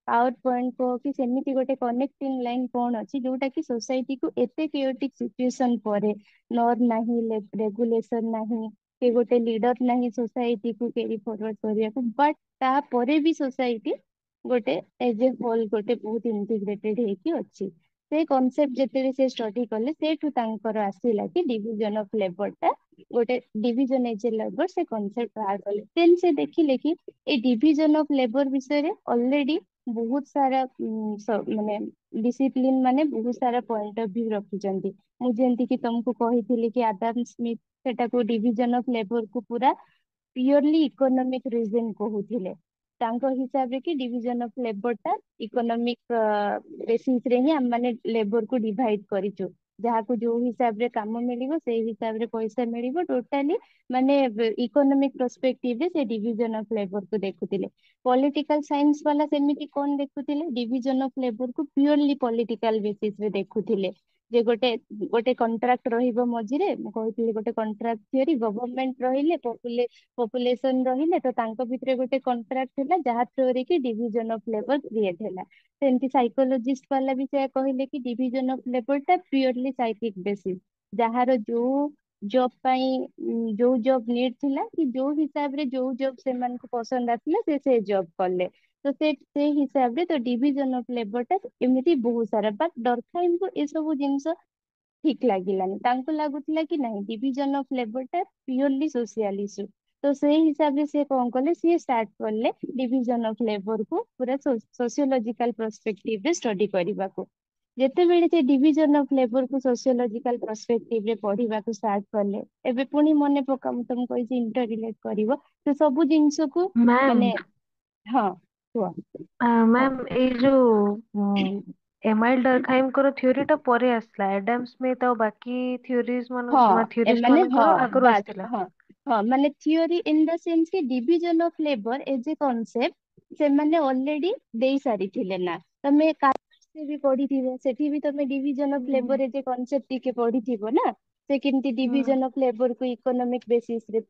ପାୱାର ପଏଣ୍ଟ କହ କି ସେମିତି ଗୋଟେ କନେକ୍ଟିଂ ଲାଇନ କଣ ଅଛି ଯୋଉଟା କି ସୋସାଇଟିକୁ ଏତେ କ୍ରିଏଟିଭ ସିଚୁଏସନ ପରେ ନର୍ମ ନାହିଁ ରେଗୁଲେସନ ନାହିଁ କି ଗୋଟେ ଲିଡର ନାହିଁ ସୋସାଇଟିକୁ କ୍ୟାରି ଫରୱାର୍ଡ କରିବାକୁ ବଟ ତାପରେ ବି ସୋସାଇଟି ଗୋଟେ ଏଜ ଏ ହୋଲ ଗୋଟେ ବହୁତ ଇଣ୍ଟିଗ୍ରେଟେଡ ହେଇକି ଅଛି। ସେ କନସେପ୍ଟ ଯେତେବେଳେ ସେ ଷ୍ଟଡି କଲେ ସେଇଠୁ ତାଙ୍କର ଆସିଲା କି ଡିଭିଜନ ଅଫ ଲେବର ଟା ଗୋଟେ ଡିଭିଜନ ଏଜ ଏ ଲେବର ସେ କନସେପ୍ଟ ବାହାର କଲେ ଦେନ୍ ସେ ଦେଖିଲେ କି ଏଇ ଡିଭିଜନ ଅଫ ଲେବର ବିଷୟରେ ଅଲରେଡି ବହୁତ ସାରା ମାନେ ଡିସିପ୍ଲିନ ମାନେ ବହୁତ ସାରା ପଏଣ୍ଟ ଅଫ ଭ୍ୟୁ ରଖିଛନ୍ତି। ମୁଁ ଯେମିତି କିି ତମକୁ କହିଥିଲି କି ଆଦାମ ସ୍ମିଥ ସେଟାକୁ ଡିଭିଜନ ଅଫ ଲେବରକୁ ପୁରା ପିଓରଲି ଇକୋନୋମିକ ରିଜିନ କହୁଥିଲେ। ତାଙ୍କ ହିସାବରେ କି ଡିଭିଜନ ଅଫ ଲେବର ଟା ଇକୋନୋମିକ ବେସିସ ରେ ହିଁ ଆମେ ମାନେ ଲେବରକୁ ଡିଭାଇଡ କରିଛୁ। ଯାହାକୁ ଯୋଉ ହିସାବରେ କାମ ମିଳିବ ସେଇ ହିସାବରେ ପଇସା ମିଳିବ ଟୋଟାଲି। ମାନେ ଇକୋନୋମିକ ପର୍ସପେକ୍ଟିଭରେ ସେ ଡିଭିଜନ ଅଫ ଲେବର କୁ ଦେଖୁଥିଲେ। ପଲିଟିକାଲ ସାଇନ୍ସ ବାଲା ସେମିତି କଣ ଦେଖୁଥିଲେ, ଡିଭିଜନ ଅଫ ଲେବର କୁ ପିଓରଲି ପଲିଟିକାଲ ବେସିସ ରେ ଦେଖୁଥିଲେ। ଯେ ଗୋଟେ ଗୋଟେ କଣ୍ଟ୍ରାକ୍ଟ ରହିବ ମଝିରେ, ମୁଁ କହିଥିଲି ଗୋଟେ କଣ୍ଟ୍ରାକ୍ଟ ଥିଓରି, ଗଭର୍ଣମେଣ୍ଟ ରହିଲେ ପପୁଲେସନ ରହିଲେ, ତ ତାଙ୍କ ଭିତରେ ଗୋଟେ କଣ୍ଟ୍ରାକ୍ଟ ଥିଲା ଯାହା ଥ୍ରୋରେ କି ଡିଭିଜନ ଅଫ ଲେବର କ୍ରିଏଟ ହେଲା। ସେମିତି ସାଇକୋଲୋଜିଷ୍ଟ ବାଲା ବି ସେୟା କହିଲେ କି ଡିଭିଜନ ଅଫ ଲେବର ଟା ପିଓରଲି ସାଇକିକ ବେସିସ୍। ଯାହାର ଯୋଉ ଜବ ପାଇଁ ଯୋଉ ଜବ ନିଡ ଥିଲା କି ଯୋଉ ହିସାବରେ ଯୋଉ ଜବ ସେମାନଙ୍କୁ ପସନ୍ଦ ଆସିଲା ସେ ଜବ କଲେ। ତ ସେଇ ହିସାବରେ ତ ଡିଭିଜନ ଅଫ ଲେବର ଟା ଏମିତି ବହୁତ ସାରା, ବଟ ଡରଖାଇମଙ୍କୁ ଏସବୁ ଜିନିଷ ଠିକ ଲାଗିଲାନି। ତାଙ୍କୁ ଲାଗୁଥିଲା କି ନାହିଁ ଡିଭିଜନ ଅଫ ଲେବର ଟା ପିଓରଲି ସୋସିଆଲ ଇସ୍ୟୁ। ତ ସେଇ ହିସାବରେ ସେ କଣ କଲେ, ସିଏ ଷ୍ଟାର୍ଟ କଲେ ଡିଭିଜନ ଅଫ ଲେବର କୁ ପୁରା ସୋସିଓଲୋଜିକାଲ ପର୍ସପେକ୍ଟିଭ ରେ ଷ୍ଟଡି କରିବାକୁ। ଯେତେବେଳେ ସେ ଡିଭିଜନ ଅଫ ଲେବର କୁ ସୋସିଓଲୋଜିକାଲ ପର୍ସପେକ୍ଟିଭ ରେ ପଢିବାକୁ ଷ୍ଟାର୍ଟ କଲେ, ଏବେ ପୁଣି ମନେ ପକା ମୁଁ ତମକୁ କହିଛି ଇଣ୍ଟର ରିଲେଟ କରିବ ସେ ସବୁ ଜିନିଷକୁ। ମ୍ୟାମ୍ ମାନେ ହଁ କୁହ। ମ୍ୟାମ୍ ଏଇ ଯୋଉ ଏମାଇଲ ଡରଖାଇମଙ୍କର ଥିଓରି ଟା ପରେ ଆସିଲା, ଆଡାମ ସ୍ମିଥ ଆଉ ବାକି ହଁ ଥିଓରିଷ୍ଟ ଏମାନେ ହଁ ମାନଙ୍କର ଆଗରୁ ବାସ୍ ଆସିଥିଲା। ହଁ ହଁ ମାନେ ଥିଓରି ଇନ ଦ ସେନ୍ସ କି division of labour age A concept ସେମାନେ ଅଲରେଡି ଦେଇ ସାରିଥିଲେ ନା। ତମେ ବି ପଢିଥିବ, ସେଠି ବି ତମେ ଡିଭିଜନ ଅଫ ହୁଁ ଲେବର ଏଜ ଏ କନସେପ୍ଟ ଟିକେ ପଢିଥିବ ନା। ସେ କେମିତି ହୁଁ ଡିଭିଜନ ଅଫ ଲେବର କୁ ଇକୋନୋମିକ ବେସିସ ରେ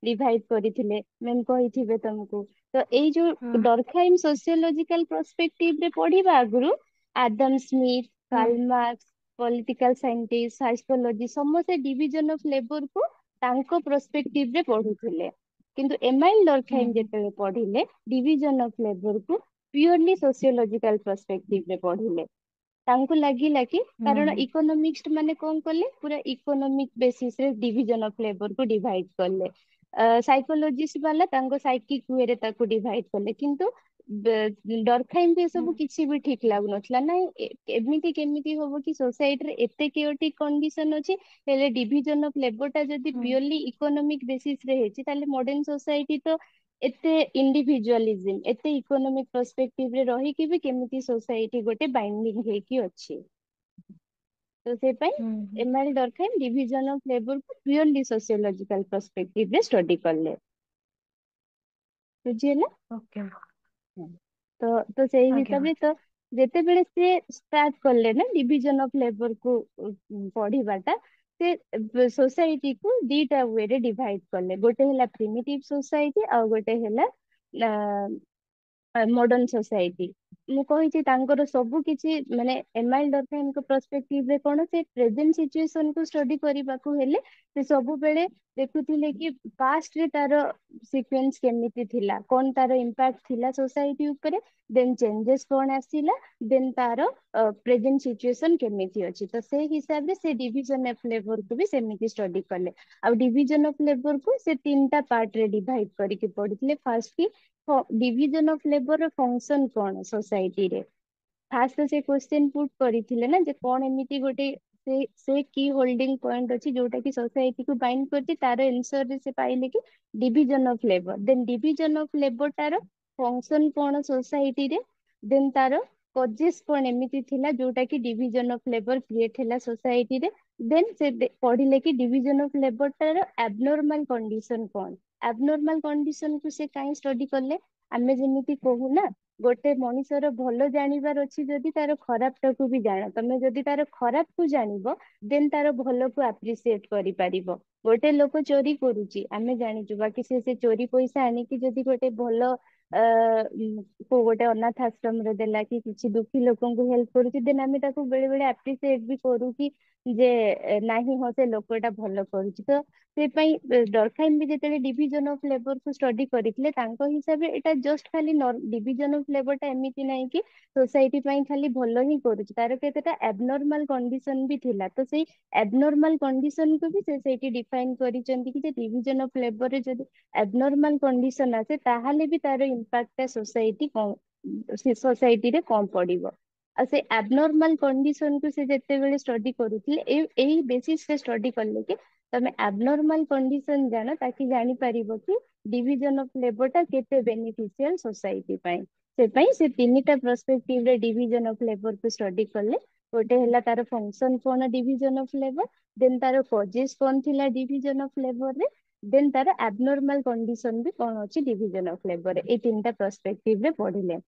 ଡିଭାଇଡ କରିଥିଲେ ମେମ୍ କହିଥିବେ ତମକୁ। ତ ଏଇ ହୁଁ ଯୋଉ ଡରଖାଇମ ସୋସିଓଲୋଜିକାଲ ପର୍ସପେକ୍ଟିଭ ରେ ପଢିବା ଆଗରୁ ଆଦମ ସ୍ମିଥ, ହୁଁ କାର୍ଲମାର୍କ୍ସ, ପଲିଟିକାଲ ସାଇଣ୍ଟିଷ୍ଟ, ସାଇକୋଲୋଜି ସମସ୍ତେ ଡିଭିଜନ ଅଫ ଲେବର କୁ ତାଙ୍କ ପ୍ରସ୍ପେକ୍ଟିଭ ରେ ପଢୁଥିଲେ। କିନ୍ତୁ ଏମାଇଲ ହୁଁ ଡରଖାଇମ ଯେତେବେଳେ ପଢିଲେ ଡିଭିଜନ ଅଫ ଲେବର କୁ ପିଓରଲି ସୋସିଓଲୋଜିକାଲ ପର୍ସପେକ୍ଟିଭରେ ପଢିଲେ। ତାଙ୍କୁ ଲାଗିଲା କି ହୁଁ କାରଣ ଇକୋନୋମିକ୍ସ ମାନେ କଣ କଲେ, ପୁରା ଇକୋନୋମିକ ବେସିସ ରେ ଡିଭିଜନ ଅଫ ଲେବର କୁ ଡିଭାଇଡ କଲେ। ସାଇକୋଲୋଜିଷ୍ଟ ବାଲା ତାଙ୍କ ସାଇକିକ ୱେ ରେ ତାକୁ ଡିଭାଇଡ କଲେ। କିନ୍ତୁ ଡରଖାଇମକୁ ଏ ହୁଁ ସବୁ କିଛି ବି ଠିକ ଲାଗୁନଥିଲା। ନାଇଁ ଏମିତି କେମିତି ହବ କି ସୋସାଇଟିରେ ଏତେ କେଓଟିକ କଣ୍ଡିସନ ଅଛି, ହେଲେ ଡିଭିଜନ ଅଫ ଲେବର ଟା ଯଦି ହୁଁ ପିଓରଲି ଇକୋନୋମିକ ବେସିସ ରେ ହେଇଛି, ତାହେଲେ ମଡର୍ଣ୍ଣ ସୋସାଇଟି ତ ଏତେ ଇଣ୍ଡିଭିଜୁଆଲିଜିମ ଏତେ ଇକୋନୋମିକ ପର୍ସପେକ୍ଟିଭ ରେ ରହିକି ବି କେମିତି ସୋସାଇଟି ଗୋଟେ ବାଇଣ୍ଡିଙ୍ଗ ହେଇକି ଅଛି। ତ ସେ ପାଇଁ ହୁଁ ହୁଁ ଏମାଇଲ ଡରଖାଇମ ଡିଭିଜନ ଅଫ ଲେବର କୁ ପିଓରଲି ସୋସିଓଲୋଜିକାଲ ପର୍ସପେକ୍ଟିଭ ରେ ଷ୍ଟଡି କଲେ। ବୁଝିହେଲା? ଓକେ। ହଁ। ତ ସେଇ ଆଜ୍ଞା ହିସାବରେ ତ ଯେତେବେଳେ ସିଏ ଷ୍ଟାର୍ଟ କଲେ ନା ଡିଭିଜନ ଅଫ ଲେବର କୁ ପଢିବାଟା, ସେ ସୋସାଇଟି କୁ ଦିଟା ୱେରେ ଡିଭାଇଡ କଲେ। ଗୋଟେ ହେଲା ପ୍ରିମିଟିଭ ସୋସାଇଟି ଆଉ ଗୋଟେ ହେଲା ମଡର୍ଣ୍ଣ ସୋସାଇଟି। ମୁଁ କହିଛି ତାଙ୍କର ସବୁ କିଛି ମାନେ ଏମାଇଲ ଡରଖାଇମଙ୍କ ପର୍ସପେକ୍ଟିଭରେ କଣ, ସେ ପ୍ରେଜେଣ୍ଟ ସିଚୁଏସନ କୁ ଷ୍ଟଡି କରିବାକୁ ହେଲେ ସେ ସବୁବେଳେ ଦେଖୁଥିଲେ କି ପାଷ୍ଟରେ ତାର ସିକ୍ୱେନ୍ସ କେମିତି ଥିଲା, କଣ ତାର ଇମ୍ପାକ୍ଟ ଥିଲା ସୋସାଇଟି ଉପରେ, ଦେନ୍ ଚେଞ୍ଜେସ କଣ ଆସିଲା, ଦେନ୍ ତାର ପ୍ରେଜେଣ୍ଟ ସିଚୁଏସନ କେମିତି ଅଛି। ତ ସେଇ ହିସାବରେ ସେ ଡିଭିଜନ ଅଫ ଲେବରକୁ ବି ସେମିତି ଷ୍ଟଡି କଲେ। ଆଉ ଡିଭିଜନ ଅଫ ଲେବରକୁ ସେ ତିନିଟା ପାର୍ଟରେ ଡିଭାଇଡ କରିକି ପଢିଥିଲେ। ଫାଷ୍ଟ କି ଡିଭିଜନ ଅଫ ଲେବର ର ଫଙ୍କସନ କଣ ସୋସାଇଟିରେ। ଫାଷ୍ଟ ସେ କ୍ୱେଶ୍ଚନ ପୁଟ କରିଥିଲେ ନା, ଯେ କଣ ଏମିତି ଗୋଟେ ସେ କି ହୋଲ୍ଡିଂ ପଏଣ୍ଟ ଅଛି ଯୋଉଟା କି ସୋସାଇଟିକୁ ବାଇଣ୍ଡ କରିଛି, ତାର ଏନ୍ସରରେ ସେ ପାଇଲେ କି division of labour. Then division of ଲେବରଟାର ଫଙ୍କସନ କଣ ସୋସାଇଟିରେ, ଦେନ୍ ତାର କଜେସ୍ କଣ ଏମିତି ଥିଲା ଯୋଉଟା କି ଡିଭିଜନ ଅଫ ଲେବର କ୍ରିଏଟ ହେଲା ସୋସାଇଟିରେ। ଦେନ୍ ସେ ପଢିଲେ କି ଡିଭିଜନ ଅଫ ଲେବରଟାର ଆବନର୍ମାଲ କଣ୍ଡିସନ କଣ। ଆବନର୍ମାଲ କଣ୍ଡିସନ କୁ ସେ କାଇଁ ଷ୍ଟଡି କଲେ, ଆମେ ଯେମିତି କହୁନା ଗୋଟେ ମଣିଷର ଭଲ ଜାଣିବାର ଅଛି ଯଦି ତାର ଖରାପ ଟାକୁ ବି ଜାଣ। ତମେ ଯଦି ତାର ଖରାପ କୁ ଜାଣିବ ଦେନ୍ ତାର ଭଲକୁ ଆପ୍ରିସିଏଟ କରିପାରିବ। ଗୋଟେ ଲୋକ ଚୋରି କରୁଛି ଆମେ ଜାଣିଛୁ, ବାକି ସେ ଚୋରି ପଇସା ଆଣିକି ଯଦି ଗୋଟେ ଭଲ କୋଉ ଗୋଟେ ଅନାଥ ଆଶ୍ରମରେ ଦେଲା କି କିଛି ଦୁଃଖୀ ଲୋକଙ୍କୁ ହେଲ୍ପ କରୁଛି, ଦେନ୍ ଆମେ ତାକୁ ବେଳେ ବେଳେ ଆପ୍ରିସିଏଟ ବି କରୁ କି ଯେ ନାହିଁ ହଁ ସେ ଲୋକଟା ଭଲ କରୁଛି। ତ ସେ ପାଇଁ ଡରଖାଇମ ବି ଯେତେବେଳେ ଡିଭିଜନ ଅଫ ଲେବର କୁ ଷ୍ଟଡି କରିଥିଲେ, ତାଙ୍କ ହିସାବରେ ଏଇଟା ଜଷ୍ଟ ଖାଲି ଡିଭିଜନ ଅଫ ଲେବର ଟା ଏମିତି ନାହିଁ କି ସୋସାଇଟି ପାଇଁ ଖାଲି ଭଲ ହିଁ କରୁଛି, ତାର କେତେଟା ଆବନର୍ମାଲ କଣ୍ଡିସନ ବି ଥିଲା। ତ ସେଇ ଆବନର୍ମାଲ କଣ୍ଡିସନକୁ ବି ସେ ସେଇଠି ଡିଫାଇନ କରିଛନ୍ତି କି ଯେ ଡିଭିଜନ ଅଫ ଲେବରରେ ଯଦି ଆବନର୍ମାଲ କଣ୍ଡିସନ ଆସେ ତାହେଲେ ବି ତାର ଇମ୍ପାକ୍ଟ ଟା ସୋସାଇଟିରେ କମ ପଡିବ। ଆଉ ସେ ଆବନର୍ମାଲ କଣ୍ଡିସନକୁ ସେ ଯେତେବେଳେ ଷ୍ଟଡି କରୁଥିଲେ, ଏଇ ବେସିସରେ ଷ୍ଟଡି କଲେ କି ତମେ ଆବନର୍ମାଲ କଣ୍ଡିସନ ଜାଣ ତାକି ଜାଣିପାରିବ କି ଡିଭିଜନ ଅଫ ଲେବର ଟା କେତେ ବେନିଫିସିଆଲ ସୋସାଇଟି ପାଇଁ। ସେ ପାଇଁ ସେ ତିନିଟା ପର୍ସପେକ୍ଟିଭରେ ଡିଭିଜନ ଅଫ ଲେବରକୁ ଷ୍ଟଡି କଲେ। ଗୋଟେ ହେଲା ତାର ଫଙ୍କସନ କଣ ଡିଭିଜନ ଅଫ ଲେବର, ଦେନ୍ ତାର କଜେସ୍ କଣ ଥିଲା ଡିଭିଜନ ଅଫ ଲେବରରେ, ଦେନ୍ ତାର ଆବନର୍ମାଲ କଣ୍ଡିସନ ବି କଣ ଅଛି ଡିଭିଜନ ଅଫ ଲେବର। ଏଇ ତିନିଟା ପର୍ସପେକ୍ଟିଭ ରେ ପଢିଲେ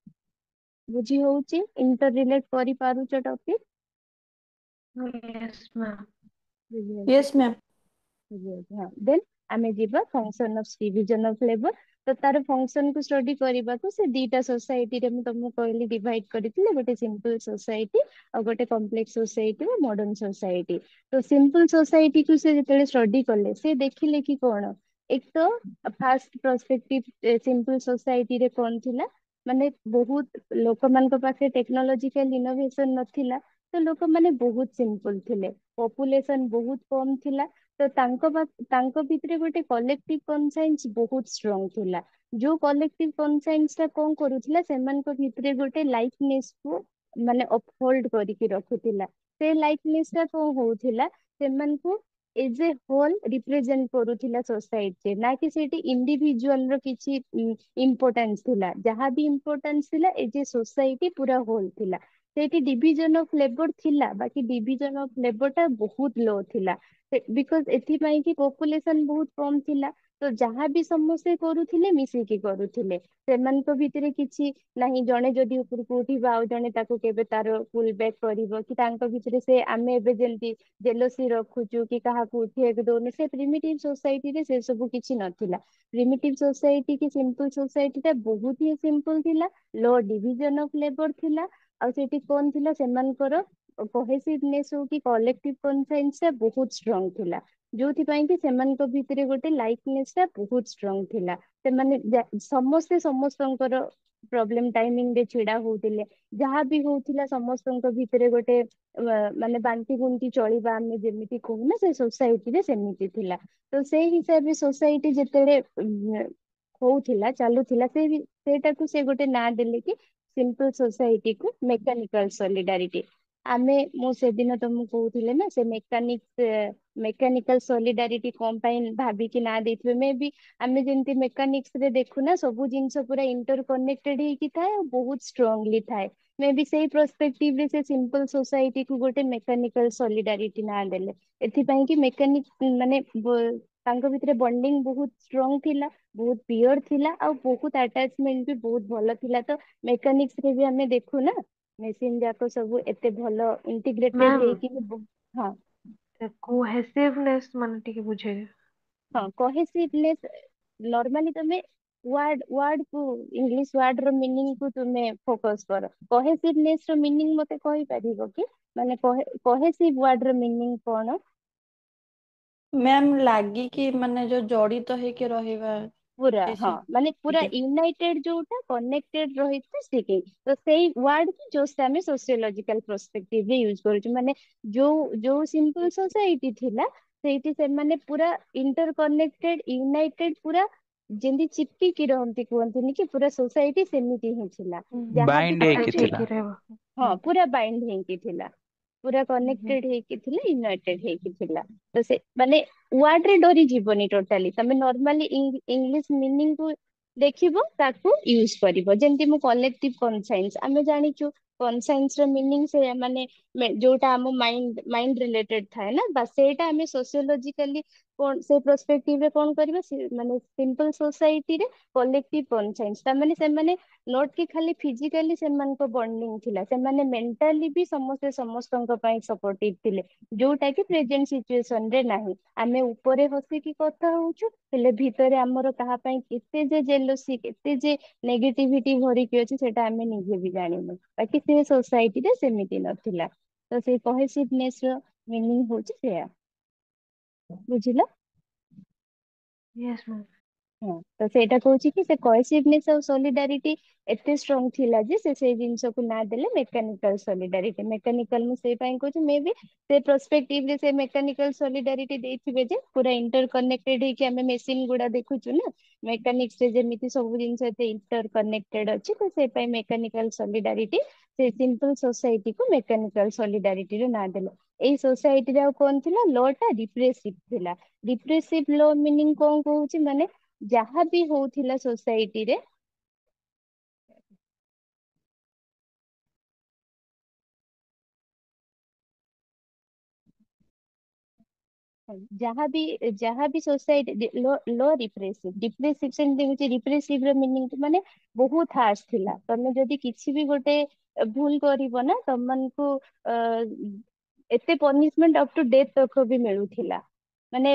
ବୁଝି ହଉଛି, ଇଣ୍ଟର ରିଲେଟ କରିପାରୁଛ ଟପିକ? Yes ma'am. ବୁଝିହଉଛି। Yes ma'am. ହଁ ଦେନ୍ ଆମେ ଯିବା function of division of labour. ତ ତାର ଫଙ୍କସନ କୁ ଷ୍ଟଡି କରିବାକୁ ସେ ଦିଟା ସୋସାଇଟିରେ ମୁଁ ତମକୁ କହିଲି ଡିଭାଇଡ କରିଥିଲି, ଗୋଟେ ସିମ୍ପଲ ସୋସାଇଟି ଆଉ ଗୋଟେ କମ୍ପ୍ଲେକ୍ସ ସୋସାଇଟି ବା ମଡର୍ଣ୍ଣ ସୋସାଇଟି। ତ ସିମ୍ପଲ ସୋସାଇଟି କୁ ସେ ଯେତେବେଳେ ଷ୍ଟଡି କଲେ ସେ ଦେଖିଲେ କି କଣ, ଏକ ତ ଫାଷ୍ଟ ପର୍ସପେକ୍ଟିଭ ସିମ୍ପଲ ସୋସାଇଟିରେ କଣ ଥିଲା, ମାନେ ବହୁତ ଲୋକମାନଙ୍କ ପାଖରେ ଟେକ୍ନୋଲୋଜିକାଲ ଇନୋଭେସନ ନଥିଲା, ତ ଲୋକମାନେ ବହୁତ ସିମ୍ପଲ ଥିଲେ, ପପୁଲେସନ ବହୁତ କମ ଥିଲା। ତ ତାଙ୍କ ଭିତରେ ଗୋଟେ କଲେକ୍ଟିଭ କନସାଇନ୍ସ ବହୁତ ଷ୍ଟ୍ରଙ୍ଗ ଥିଲା। ଯୋଉ କଲେକ୍ଟିଭ କନସାଇନ୍ସ ଟା କଣ କରୁଥିଲା, ସେମାନଙ୍କ ଭିତରେ ଗୋଟେ ଲାଇଫନେସ କୁ ମାନେ ଅପହୋଲ୍ଡ କରିକି ରଖୁଥିଲା। ସେ ଲାଇଫନେସ ଟା କଣ ହଉଥିଲା, ସେମାନଙ୍କୁ ଏଜ ଏ ହୋଲ ରିପ୍ରେଜେଣ୍ଟ କରୁଥିଲା ସୋସାଇଟିରେ, ନା କି ସେଇଠି ଇଣ୍ଡିଭିଜୁଆଲ ର କିଛି ଇମ୍ପୋର୍ଟାନ୍ସ ଥିଲା। ଯାହାବି ଇମ୍ପୋର୍ଟାନ୍ସ ଥିଲା ଏଜ ଏ ସୋସାଇଟି ପୁରା ହୋଲ ଥିଲା। ସେଇଠି ଡିଭିଜନ ଅଫ ଲେବର ଥିଲା, ବାକି ଡିଭିଜନ ଅଫ ଲେବର ଟା ବହୁତ ଲୋ ଥିଲା। ବିକଜ ଏଥିପାଇଁ କି ପପୁଲେସନ ବହୁତ କମ ଥିଲା। ତ ଯାହାବି ସମସ୍ତେ କରୁଥିଲେ ମିଶିକି କରୁଥିଲେ, ସେମାନଙ୍କ ଭିତରେ କିଛି ନାହିଁ ଜଣେ ଯଦି ଉପରକୁ ଉଠିବ ଆଉ ଜଣେ ତାକୁ କେବେ ତାର ପୁଲ ବ୍ୟାକ୍ କରିବ, କି ତାଙ୍କ ଭିତରେ ସେ ଆମେ ଏବେ ଯେମିତି ଜେଲସି ରଖୁଛୁ କି କାହାକୁ ଉଠିବାକୁ ଦଉନି, ସେ ପ୍ରିମିଟିଭ ସୋସାଇଟିରେ ସେ ସବୁ କିଛି ନଥିଲା। ପ୍ରିମିଟିଭ ସୋସାଇଟି କି ସିମ୍ପଲ ସୋସାଇଟି ଟା ବହୁତ ହି ସିମ୍ପଲ ଥିଲା। ଲୋ ଡିଭିଜନ ଅଫ ଲେବର ଥିଲା, ଆଉ ସେଠି କଣ ଥିଲା ସେମାନଙ୍କର କୋହେସିଭନେସ ହଉ କି କଲେକ୍ଟିଭ କନସାଇନ୍ସ ଟା ବହୁତ ଷ୍ଟ୍ରଙ୍ଗ ଥିଲା। ଯୋଉଥିପାଇଁ କି ସେମାନଙ୍କ ଭିତରେ ଗୋଟେ ଲାଇଫନେସ ଟା ବହୁତ ଷ୍ଟ୍ରଙ୍ଗ ଥିଲା। ସେମାନେ ସମସ୍ତେ ସମସ୍ତଙ୍କର ପ୍ରୋବ୍ଲେମ ଟାଇମିଂ ରେ ଛିଡା ହଉଥିଲେ। ଯାହା ବି ହଉଥିଲା ସମସ୍ତଙ୍କ ଭିତରେ ଗୋଟେ ମାନେ ବାଣ୍ଟି କୁଣ୍ଟି ଚଳିବା ଆମେ ଯେମିତି କହୁନା, ସେ ସୋସାଇଟିରେ ସେମିତି ଥିଲା। ତ ସେଇ ହିସାବରେ ସୋସାଇଟି ଯେତେବେଳେ ହଉଥିଲା ଚାଲୁଥିଲା, ସେଇଟାକୁ ସେ ଗୋଟେ ନାଁ ଦେଲେ କି ସିମ୍ପଲ ସୋସାଇଟି କୁ ମେକାନିକାଲ ସଲିଡାରିଟି। ମୁଁ ସେଦିନ ତମକୁ କହୁଥିଲେ ନା, ସେ ମେକାନିକାଲ ସଲିଡାରିଟି କଣ ପାଇଁ ଭାବିକି ନା ଦେଇଥିବେ, ମେ ବି ଆମେ ଯେମିତି ମେକାନିକ୍ସ ରେ ଦେଖୁନା ସବୁ ଜିନିଷ ପୁରା ଇଣ୍ଟର କନେକ୍ଟେଡ ହେଇକି ଥାଏ ଆଉ ବହୁତ ଷ୍ଟ୍ରଙ୍ଗଲି ଥାଏ। ମେ ବି ସେଇ ପର୍ସପେକ୍ଟିଭ ରେ ସେ ସିମ୍ପଲ ସୋସାଇଟି କୁ ଗୋଟେ ମେକାନିକାଲ ସଲିଡାରିଟି ନାଁ ଦେଲେ। ଏଥିପାଇଁ କି ମେକାନିକ ମାନେ ତାଙ୍କ ଭିତରେ ବଣ୍ଡିଙ୍ଗ ବହୁତ ଷ୍ଟ୍ରଙ୍ଗ ଥିଲା, ବହୁତ ପିଓର ଥିଲା, ଆଉ ବହୁତ ଆଟାଚମେଣ୍ଟ ବି ବହୁତ ଭଲ ଥିଲା। ତ ମେକାନିକ୍ସ ରେ ବି ଆମେ ଦେଖୁ ନା, ମେସିନ ଯାକ ସବୁ ଏତେ ଭଲ ଇଣ୍ଟିଗ୍ରେଟେଡ मैम ହେଇକି ହଁ कोहेसिवनेस ମାନେ ଟିକେ ବୁଝେଇବେ। ହଁ କହେସିଭନେସ ନର୍ମାଲି ତମେ ୱାର୍ଡ କୁ ଇଂଲିଶ ୱାର୍ଡ ର ମିନିଂ କୁ ତୁମେ ଫୋକସ କର। କହେସିଭନେସ ର ମିନିଂ ମତେ କହିପାରିବ କି? ମାନେ କହେସିଭ ୱାର୍ଡ ର ମିନିଂ କଣ? ମ୍ୟାମ ଲାଗିକି ମାନେ ଯୋଉ ଜଡିତ ହେଇକି ରହିବା। ପୁରା ହଁ, ମାନେ ପୁରା ସେତିକି। ୟୁନାଇଟେଡ ଯୋଉଟା କନେକ୍ଟେଡ ରହିଛି ସେତିକି। ତ ସେଇ ୱାର୍ଡ କୁ ଜଷ୍ଟ ଆମେ ସୋସିଓଲୋଜିକାଲ ପର୍ସପେକ୍ଟିଭ ରେ ୟୁଜ କରୁଛୁ। ମାନେ ଯୋଉ ସିମ୍ପଲ ସୋସାଇଟି ଥିଲା ସେଇଠି ସେମାନେ ପୁରା ଇଣ୍ଟର କନେକ୍ଟେଡ ୟୁନାଇଟେଡ ପୁରା ଯେମିତି ଚିପିକି ରହନ୍ତି କୁହନ୍ତିନି କି, ପୁରା ସୋସାଇଟି ସେମିତି ହିଁ ଥିଲା। ଯାହାବି ବାଇଣ୍ଡ ହେଇକି ଆଟାଚ କରୁଥିଲେ ଥିଲା। ହେଇକି ରହିବ। ହଁ ହୁଁ ପୁରା ବାଇଣ୍ଡ ହେଇକି ଥିଲା, ପୁରା ହୁଁ କନେକ୍ଟେଡ ହେଇକି ଥିଲା, ୟୁନାଇଟେଡ ହେଇକି ଥିଲା। ତ ସେ ମାନେ ୱାର୍ଡ ରେ ଡରି ଯିବନି ଟୋଟାଲି, ତମେ ନର୍ମାଲି ଇଂଲିଶ ମିନିଂ କୁ ଦେଖିବ ତାକୁ ୟୁଜ କରିବ। ଯେମିତି ମୁଁ କଲେକ୍ଟିଭ କନସାଇନ୍ସ ଆମେ ଜାଣିଛୁ, କନସାଇନ୍ସ ର ମିନିଂ ସେ ମାନେ ଯୋଉଟା ଆମ ମାଇଣ୍ଡ ରିଲେଟେଡ ଥାଏ ନା, ବା ସେଇଟା ଆମେ ସୋସିଓଲୋଜିକାଲି କଣ ସେ ପର୍ସପେକ୍ଟିଭରେ କଣ କରିବା, ମାନେ ସିମ୍ପଲ ସୋସାଇଟିରେ କଲେକ୍ଟିଭ କନସାଇନ୍ସ ତା ମାନେ ସେମାନେ ନଟ କି ଖାଲି ଫିଜିକାଲି ସେମାନଙ୍କ ବଣ୍ଡିଙ୍ଗ ଥିଲା, ସେମାନେ ମେଣ୍ଟାଲି ବି ସମସ୍ତେ ସମସ୍ତଙ୍କ ପାଇଁ ସପୋର୍ଟିଭ ଥିଲେ। ଯୋଉଟା କି ପ୍ରେଜେଣ୍ଟ ସିଚୁଏସନ ରେ ନାହିଁ। ଆମେ ଉପରେ ହସିକି କଥା ହଉଛୁ, ହେଲେ ଭିତରେ ଆମର କାହା ପାଇଁ କେତେ ଯେ ଜେଲସି କେତେ ଯେ ନେଗେଟିଭିଟି ଭରିକି ଅଛି ସେଇଟା ଆମେ ନିଜେ ବି ଜାଣିନୁ। ବାକି ସେ ସୋସାଇଟିରେ ସେମିତି ନଥିଲା। ତ ସେଇ କହେସିଭନେସ ର ମିନିଂ ହଉଛି ସେୟା, ବୁଝିଲ? Yes ma'am. ହଁ ତ ସେଇଟା କହୁଛି କି ସେ କହେସିଭନେସ ଆଉ ସୋଲିଡାରିଟି ଏତେ ଷ୍ଟ୍ରଙ୍ଗ ଥିଲା ଯେ ସେଇ ଜିନିଷକୁ ନାଁ ଦେଲେ ମେକାନିକାଲ ସଲିଡାରିଟି। ମେକାନିକାଲ ମୁଁ ସେଇ ପାଇଁ କହୁଛି, ମେ ବି ସେ ପର୍ସପେକ୍ଟିଭରେ ସେ ମେକାନିକାଲ ସଲିଡାରିଟି ଦେଇଥିବେ ଯେ ପୁରା ଇଣ୍ଟର କନେକ୍ଟେଡ ହେଇକି ଆମେ ମେସିନ ଗୁଡା ଦେଖୁଛୁ ନା, ମେକାନିକ୍ସ ରେ ଯେମିତି ସବୁ ଜିନିଷ ଏତେ ଇଣ୍ଟର କନେକ୍ଟେଡ ଅଛି, ତ ସେ ପାଇଁ ମେକାନିକାଲ ସଲିଡାରିଟି ସେ ସିମ୍ପଲ ସୋସାଇଟି କୁ ମେକାନିକାଲ ସଲିଡାରିଟି ର ନାଁ ଦେଲେ। ଏଇ ସୋସାଇଟିରେ ଆଉ କଣ ଥିଲା, ଲ ଟା ରିପ୍ରେସିଭ ଥିଲା। ରିପ୍ରେସିଭ ଲ ମିନିଂ କଣ କହୁଛି, ମାନେ ଯାହା ବି ହଉଥିଲା ସୋସାଇଟିରେ ଯାହାବି ଯାହାବି ସୋସାଇଟି ଲ ରିପ୍ରେସିଭ ଡିପ୍ରେସିଭ ସେମିତି ହଉଛି ରିପ୍ରେସିଭ ର ମିନିଂ ମାନେ ବହୁତ ହାର୍ସ ଥିଲା। ତମେ ଯଦି କିଛି ବି ଗୋଟେ ଭୁଲ କରିବ ନା ତମମାନଙ୍କୁ ଅ, ଏତେ ପନିଶମେଣ୍ଟ ଅପ ଟୁ ଡେଥ ତକ ବି ମିଳୁଥିଲା। ମାନେ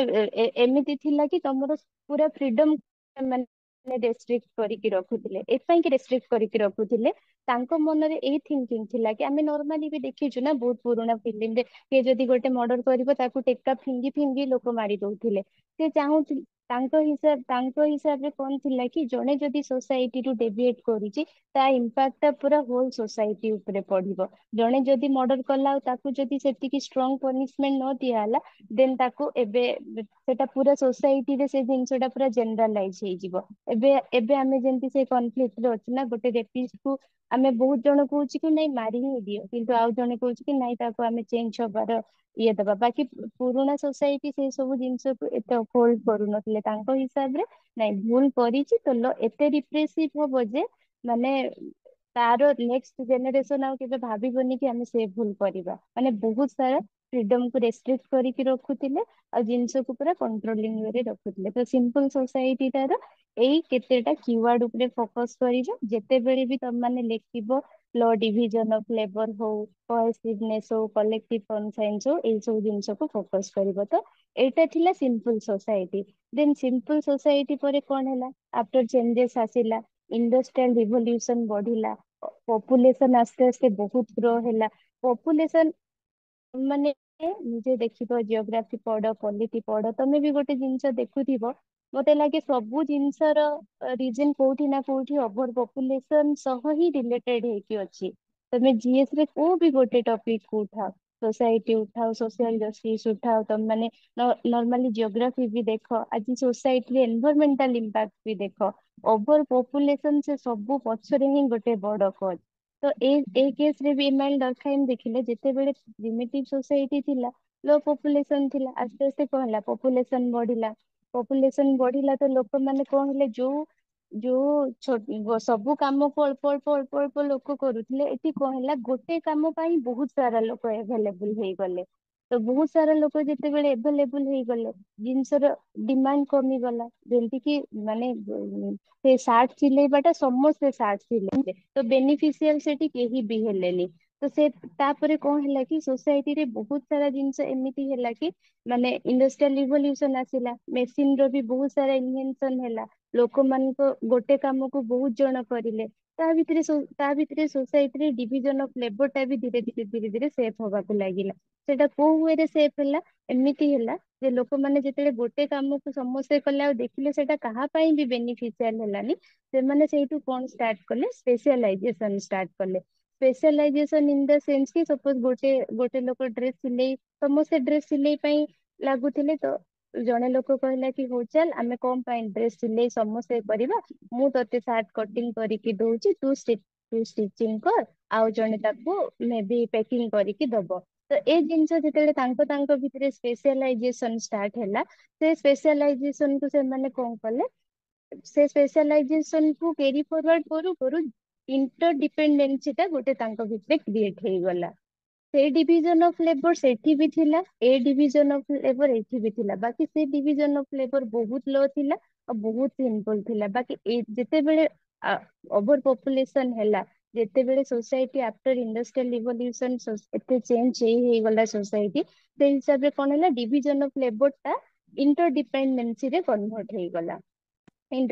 ଏମିତି ଥିଲା କି ତମର ପୁରା ଫ୍ରିଡମ ମାନେ ରେଷ୍ଟ୍ରିକ୍ଟ କରିକି ରଖୁଥିଲେ। ଏଥିପାଇଁ ରେଷ୍ଟ୍ରିକ୍ଟ କରିକି ରଖୁଥିଲେ ତାଙ୍କ ମନରେ ଏଇ ଥିଙ୍କିଙ୍ଗ ଥିଲା କି ଆମେ ନର୍ମାଲି ବି ଦେଖିଛୁ ନା ବହୁତ ପୁରୁଣା ଫିଲ୍ମରେ କିଏ ଯଦି ଗୋଟେ ମର୍ଡର କରିବ ତାକୁ ଟେକା ଫିଙ୍ଗି ଫିଙ୍ଗି ଲୋକ ମାରି ଦଉଥିଲେ। ସେ ଚାହୁଁଥିଲେ ତାଙ୍କ ହିସାବରେ କଣ ଥିଲା କି ଜଣେ ଯଦି ସୋସାଇଟିରୁ ଡେଭିଏଟ କରୁଛି ତା ଇମ୍ପାକ୍ଟ ଟା ପୁରା ହୋଲ ସୋସାଇଟି ଉପରେ ପଡିବ। ଜଣେ ଯଦି ମର୍ଡର କଲା ଆଉ ତାକୁ ଯଦି ସେତିକି ଷ୍ଟ୍ରଙ୍ଗ ପନିଶମେଣ୍ଟ ନ ଦିଆହେଲା ଦେନ୍ ତାକୁ ଏବେ ସେଟା ପୁରା ସୋସାଇଟିରେ ସେ ଜିନିଷ ଟା ପୁରା ଜେନେରାଲାଇଜ ହେଇଯିବ। ଏବେ ଏବେ ଆମେ ଯେମିତି ସେ କନଫ୍ଲିକ୍ଟରେ ଅଛୁ ନା ଗୋଟେ ରେପିଷ୍ଟ କୁ ଆମେ ବହୁତ ଜଣ କହୁଛି କି ନାଇଁ ମାରି ହିଁ ଦିଅ କିନ୍ତୁ ଆଉ ଜଣେ କହୁଛି କି ନାଇଁ ତାକୁ ଆମେ ଚେଞ୍ଜ ହବାର ଇଏ ଦବା। ବାକି ପୁରୁଣା ସୋସାଇଟି ସେ ସବୁ ଜିନିଷକୁ ଏତେ ଅପୋଲ୍ଡ କରୁନଥିଲେ। ତାଙ୍କ ହିସାବରେ ନାଇଁ ଭୁଲ କରିଛି ତ ଏତେ ରିପ୍ରେସିଭ ହବ ଯେ ମାନେ ତାର ନେକ୍ସଟ ଜେନେରେସନ ଆଉ କେବେ ଭାବିବନି କି ଆମେ ସେ ଭୁଲ କରିବା। ମାନେ ବହୁତ ସାରା ଫ୍ରିଡମ କୁ ରେଷ୍ଟ୍ରିକ୍ଟ କରିକି ରଖୁଥିଲେ ଆଉ ଜିନିଷକୁ ପୁରା କଣ୍ଟ୍ରୋଲିଂ ରେ ରଖୁଥିଲେ। ତ ସିମ୍ପଲ ସୋସାଇଟିଟାର ଏଇ କେତେଟା କିୱାର୍ଡ ଉପରେ ଫୋକସ କରିବ। ଯେତେବେଳେ ବି ତମେ ମାନେ ଲେଖିବ ଲ ଡିଭିଜନ ଅଫ ଲେବର ହଉ କୋହେସିଭନେସ ହଉ କଲେକ୍ଟିଭ କନସାଇନ୍ସ ହଉ ଏଇ ସବୁ ଜିନିଷକୁ ଫୋକସ କରିବ। ତ ଏଇଟା ଥିଲା ସିମ୍ପଲ ସୋସାଇଟି। ଦେନ୍ ସିମ୍ପଲ ସୋସାଇଟି ପରେ କଣ ହେଲା ଆଫ୍ଟର ଚେଞ୍ଜେସ ଆସିଲା ଇଣ୍ଡଷ୍ଟ୍ରିଆଲ ରିଭଲ୍ୟୁସନ ବଢିଲା ପପୁଲେସନ ଆସ୍ତେ ଆସ୍ତେ ବହୁତ ଗ୍ରୋ ହେଲା। ପପୁଲେସନ ମାନେ ନିଜେ ଦେଖିବ ଜିଓଗ୍ରାଫି ପଢ ପଲିଟି ପଢ ତମେ ବି ଗୋଟେ ଜିନିଷ ଦେଖୁଥିବ ମତେ ଲାଗେ ସବୁ ଜିନିଷର ରିଜନ କୋଉଠି ନା କୋଉଠି ଓଭର ପପୁଲେସନ ସହ ହିଁ ରିଲେଟେଡ ହେଇକି ଅଛି। ତମେ ଜିଏସ ରେ କୋଉ ବି ଗୋଟେ ଟପିକ କୁ ଉଠାଅ ସୋସାଇଟି ଉଠାଅ ସୋସିଆଲ ଜଷ୍ଟିସ ଉଠାଅ ତମେ ମାନେ ନର୍ମାଲି ଜିଓଗ୍ରାଫି ବି ଦେଖ ଆଜି ସୋସାଇଟିରେ ଏନଭାରମେଣ୍ଟାଲ ଇମ୍ପାକ୍ଟ ବି ଦେଖ ଓଭର ପପୁଲେସନ ସେ ସବୁ ପଛରେ ହିଁ ଗୋଟେ ବଡ କଜ। ତ ଏଇ କେସ ରେ ବି ଇମାଇଲ ଡରଖାଇମ ଦେଖିଲେ ଯେତେବେଳେ ପ୍ରିମିଟିଭ ସୋସାଇଟି ଥିଲା ଲୋ ପପୁଲେସନ ଥିଲା ଆସ୍ତେ ଆସ୍ତେ କଣ ହେଲା ପପୁଲେସନ ବଢିଲା। ପପୁଲେସନ ବଢିଲା ତ ଲୋକମାନେ କଣ ହେଲେ ଯୋଉ ସବୁ କାମକୁ ଅଳ୍ପ ଅଳ୍ପ ଅଳ୍ପ ଅଳ୍ପ ଲୋକ କରୁଥିଲେ ଏଠି କଣ ହେଲା ଗୋଟେ କାମ ପାଇଁ ବହୁତ ସାରା ଲୋକ ଏଭେଲେବୁଲ ହେଇଗଲେ। ତ ବହୁତ ସାରା ଲୋକ ଯେତେବେଳେ ଏଭେଲେବୁଲ ହେଇଗଲେ ଜିନିଷର ଡିମାଣ୍ଡ କମିଗଲା ଯେମିତି କି ମାନେ ସେ ସାର୍ଟ ସିଲେଇବାଟା ସମସ୍ତେ ସାର୍ଟ ସିଲେଇଲେ ତ ବେନିଫିସିଆଲ ସେଠି କେହି ବି ହେଲେନି। ତ ସେ ତାପରେ କଣ ହେଲା କି ସୋସାଇଟିରେ ବହୁତ ସାରା ଜିନିଷ ଏମିତି ହେଲା କି ମାନେ ଇଣ୍ଡଷ୍ଟ୍ରିଆଲ ରିଭଲ୍ୟୁସନ ଆସିଲା ମେସିନ ର ବି ବହୁତ ସାରା ଇନଭେନସନ ହେଲା। ଲୋକମାନଙ୍କ ଗୋଟେ କାମକୁ ବହୁତ ଜଣ କରିଲେ। ତା ଭିତରେ ସୋସାଇଟିରେ ଡିଭିଜନ ଅଫ ଲେବର ଟା ବି ଧୀରେ ଧୀରେ ସେଫ ହବାକୁ ଲାଗିଲା। ସେଇଟା କୋଉ ୱେରେ ସେଫ ହେଲା ଏମିତି ହେଲା ଯେ ଲୋକମାନେ ଯେତେବେଳେ ଗୋଟେ କାମକୁ ସମସ୍ତେ କଲେ ଆଉ ଦେଖିଲେ ସେଇଟା କାହା ପାଇଁ ବି ବେନିଫିସିଆଲ ହେଲାନି ସେମାନେ ସେଇଠୁ କଣ ଷ୍ଟାର୍ଟ କଲେ ସ୍ପେସିଆଲାଇଜେସନ ଷ୍ଟାର୍ଟ କଲେ। ସ୍ପେଶାଲାଇଜେସନ ଇନ ଦ ସେନ୍ସ କି ସପୋଜ ଗୋଟେ ଲୋକ ଡ୍ରେସ ସିଲେଇ ସମସ୍ତେ ଡ୍ରେସ ସିଲେଇ ପାଇଁ ଲାଗୁଥିଲେ ତ ଜଣେ ଲୋକ କହିଲା କି ହଉ ଚାଲ ଆମେ କଣ ପାଇଁ ଡ୍ରେସ ସିଲେଇ ସମସ୍ତେ କରିବା ମୁଁ ତତେ ସାର୍ଟ କଟିଂ କରିକି ଦଉଛି ତୁ ଷ୍ଟିଚିଂ କର ଆଉ ଜଣେ ତାକୁ ମେ ବି ପ୍ୟାକିଂ କରିକି ଦବ। ତ ଏ ଜିନିଷ ଯେତେବେଳେ ତାଙ୍କ ଭିତରେ ସ୍ପେଶାଲାଇଜେସନ ଷ୍ଟାର୍ଟ ହେଲା ସେ ସ୍ପେଶାଲାଇଜେସନ କୁ ସେମାନେ କଣ କଲେ ସେ ସ୍ପେଶାଲାଇଜେସନ କୁ କ୍ୟାରି ଫରୱାର୍ଡ କରୁ କରୁ ଇଣ୍ଟର ଡିପେଣ୍ଡେନ୍ସି ଟା ଗୋଟେ ତାଙ୍କ ଭିତରେ କ୍ରିଏଟ ହେଇଗଲା। ସେ ଡିଭିଜନ ଅଫ ଲେବର ସେଠି ବି ଥିଲା ଏ ଡିଭିଜନ ଅଫ ଲେବର ଏଠି ବି ଥିଲା ବାକି ସେ ଡିଭିଜନ ଅଫ ଲେବର ବହୁତ ଲୋ ଥିଲା ଆଉ ବହୁତ ସିମ୍ପଲ ଥିଲା। ବାକି ଯେତେବେଳେ ଓଭର ପପୁଲେସନ ହେଲା ଯେତେବେଳେ ସୋସାଇଟି ଆଫ୍ଟର ଇଣ୍ଡଷ୍ଟ୍ରିଆଲ ରିଭଲ୍ୟୁସନ ଏତେ ଚେଞ୍ଜ ହେଇଗଲା ସୋସାଇଟି ସେଇ ହିସାବରେ କଣ ହେଲା ଡିଭିଜନ ଅଫ ଲେବର ଟା ଇଣ୍ଟର ଡିପେଣ୍ଡେନ୍ସିରେ କନଭର୍ଟ ହେଇଗଲା।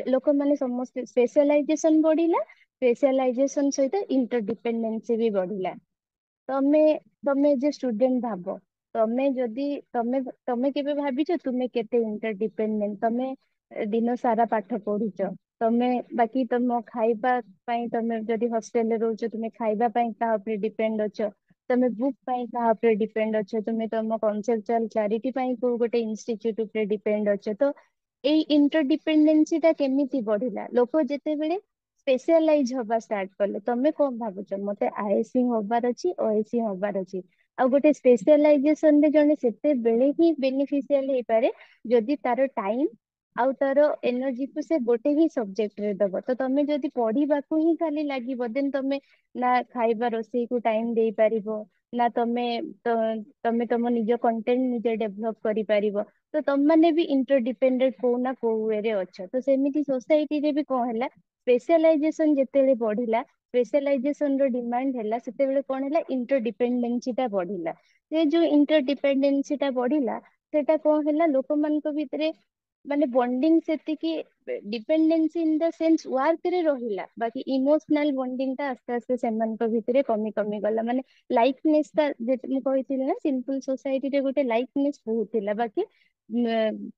ଲୋକମାନେ ସମସ୍ତେ ସ୍ପେଶାଲାଇଜେସନ ବଢିଲା ସ୍ପେଶାଲାଇଜେସନ ସହିତ ଇଣ୍ଟର ଡିପେଣ୍ଡେନ୍ସି ବି ବଢିଲା। ତମେ ତମେ ଯେ ଷ୍ଟୁଡେଣ୍ଟ ଭାବ ତମେ ଯଦି ତମେ କେବେ ଭାବିଛ ତୁମେ କେତେ ଇଣ୍ଟର ଡିପେଣ୍ଡେଣ୍ଟ ତମେ ଦିନ ସାରା ପାଠ ପଢୁଛ ତମେ ବାକି ତମ ଖାଇବା ପାଇଁ ତମେ ଯଦି ହଷ୍ଟେଲରେ ରହୁଛ ତୁମେ ଖାଇବା ପାଇଁ କାହା ଉପରେ ଡିପେଣ୍ଡ ଅଛ। ତମେ ବୁକ୍ ପାଇଁ କାହା ଉପରେ ଡିପେଣ୍ଡ ଅଛ ତୁମେ ତମ କନସେପଚୁଆଲ କ୍ଲାରିଟି ପାଇଁ କୋଉ ଗୋଟେ ଇନଷ୍ଟିଚ୍ୟୁଟ ଉପରେ ଡିପେଣ୍ଡ ଅଛ। ତ ଏଇ ଇଣ୍ଟର ଡିପେଣ୍ଡେନ୍ସି ଟା କେମିତି ବଢିଲା ଲୋକ ଯେତେବେଳେ ସ୍ପେଶାଲାଇଜ ହବା ଷ୍ଟାର୍ଟ କଲେ ତମେ କଣ ଭାବୁଛ ମତେ ଆଇଏସ୍ ହବାର ଅଛି ଓଏସି ହବାର ଅଛି ଆଉ ଗୋଟେ ସ୍ପେଶାଲାଇଜେସନ ରେ ଜଣେ ସେତେବେଳେ ହିଁ ବେନିଫିସିଆଲ ହେଇପାରେ ଯଦି ତାର ଟାଇମ ଆଉ ତାର ଏନର୍ଜିକୁ ସେ ଗୋଟେ ହିଁ ସବଜେକ୍ଟରେ ଦବ। ତ ତମେ ଯଦି ପଢିବାକୁ ହିଁ ଖାଲି ଲାଗିବ ଦେନ ତମେ ନା ଖାଇବା ରୋଷେଇକୁ ଟାଇମ ଦେଇପାରିବ ନା ତ, ତମେ ତମ ନିଜ କଣ୍ଟେଣ୍ଟ ନିଜେ ଡେଭଲପ କରିପାରିବ। ତ ତମମାନେ ବି ଇଣ୍ଟରଡିପେଣ୍ଡେଣ୍ଟ କୋଉ ନା କୋଉ ୱେରେ ଅଛ। ତ ସେମିତି ସୋସାଇଟିରେ ବି କଣ ହେଲା, ସ୍ପେଶାଲାଇଜେସନ ଯେତେବେଳେ ବଢିଲା, ସ୍ପେଶାଲାଇଜେସନ ର ଡିମାଣ୍ଡ ହେଲା, ସେତେବେଳେ କଣ ହେଲା, ଇଣ୍ଟରଡିପେଣ୍ଡେନ୍ସି ଟା ବଢିଲା। ସେ ଯୋଉ ଇଣ୍ଟରଡିପେଣ୍ଡେନ୍ସି ଟା ବଢିଲା, ସେଟା କଣ ହେଲା, ଲୋକମାନଙ୍କ ଭିତରେ ମାନେ ବଣ୍ଡିଙ୍ଗ ସେତିକି, dependency in the sense work ରେ ରହିଲା, ବାକି ଇମୋସନାଲ ବଣ୍ଡିଙ୍ଗ ଟା ଆସ୍ତେ ଆସ୍ତେ ସେମାନଙ୍କ ଭିତରେ କମି କମି ଗଲା। ମାନେ ଲାଇକନେସ୍ ଟା, ଯେମିତି ମୁଁ କହିଥିଲି ନା, ସିମ୍ପଲ ସୋସାଇଟିରେ ଗୋଟେ ଲାଇକନେସ୍ ବହୁତ ଥିଲା, ବାକି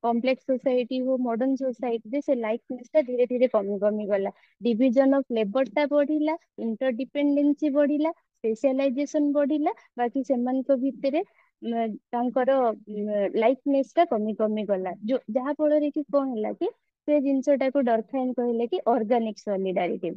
କମ୍ପ୍ଲେକ୍ସ ସୋସାଇଟି ହଉ, ମଡର୍ଣ୍ଣ ସୋସାଇଟିରେ ସେ ଲାଇକନେସ୍ ଟା ଧୀରେ ଧୀରେ କମି କମି ଗଲା। ଡିଭିଜନ ଅଫ ଲେବର ଟା ବଢିଲା, ଇଣ୍ଟରଡିପେଣ୍ଡେନ୍ସି ବଢିଲା, ସ୍ପେଶାଲାଇଜେସନ ବଢିଲା, ବାକି ସେମାନଙ୍କ ଭିତରେ ତାଙ୍କର ଲାଇଫନେସ୍ ଟା କମି କମି ଗଲା। ଯାହା ଫଳରେ କି କଣ ହେଲା କି, ସେ ଜିନିଷଟାକୁ ଡରଖାଇମ୍ କହିଲେ କି ଅର୍ଗାନିକ ସଲିଡାରିଟି।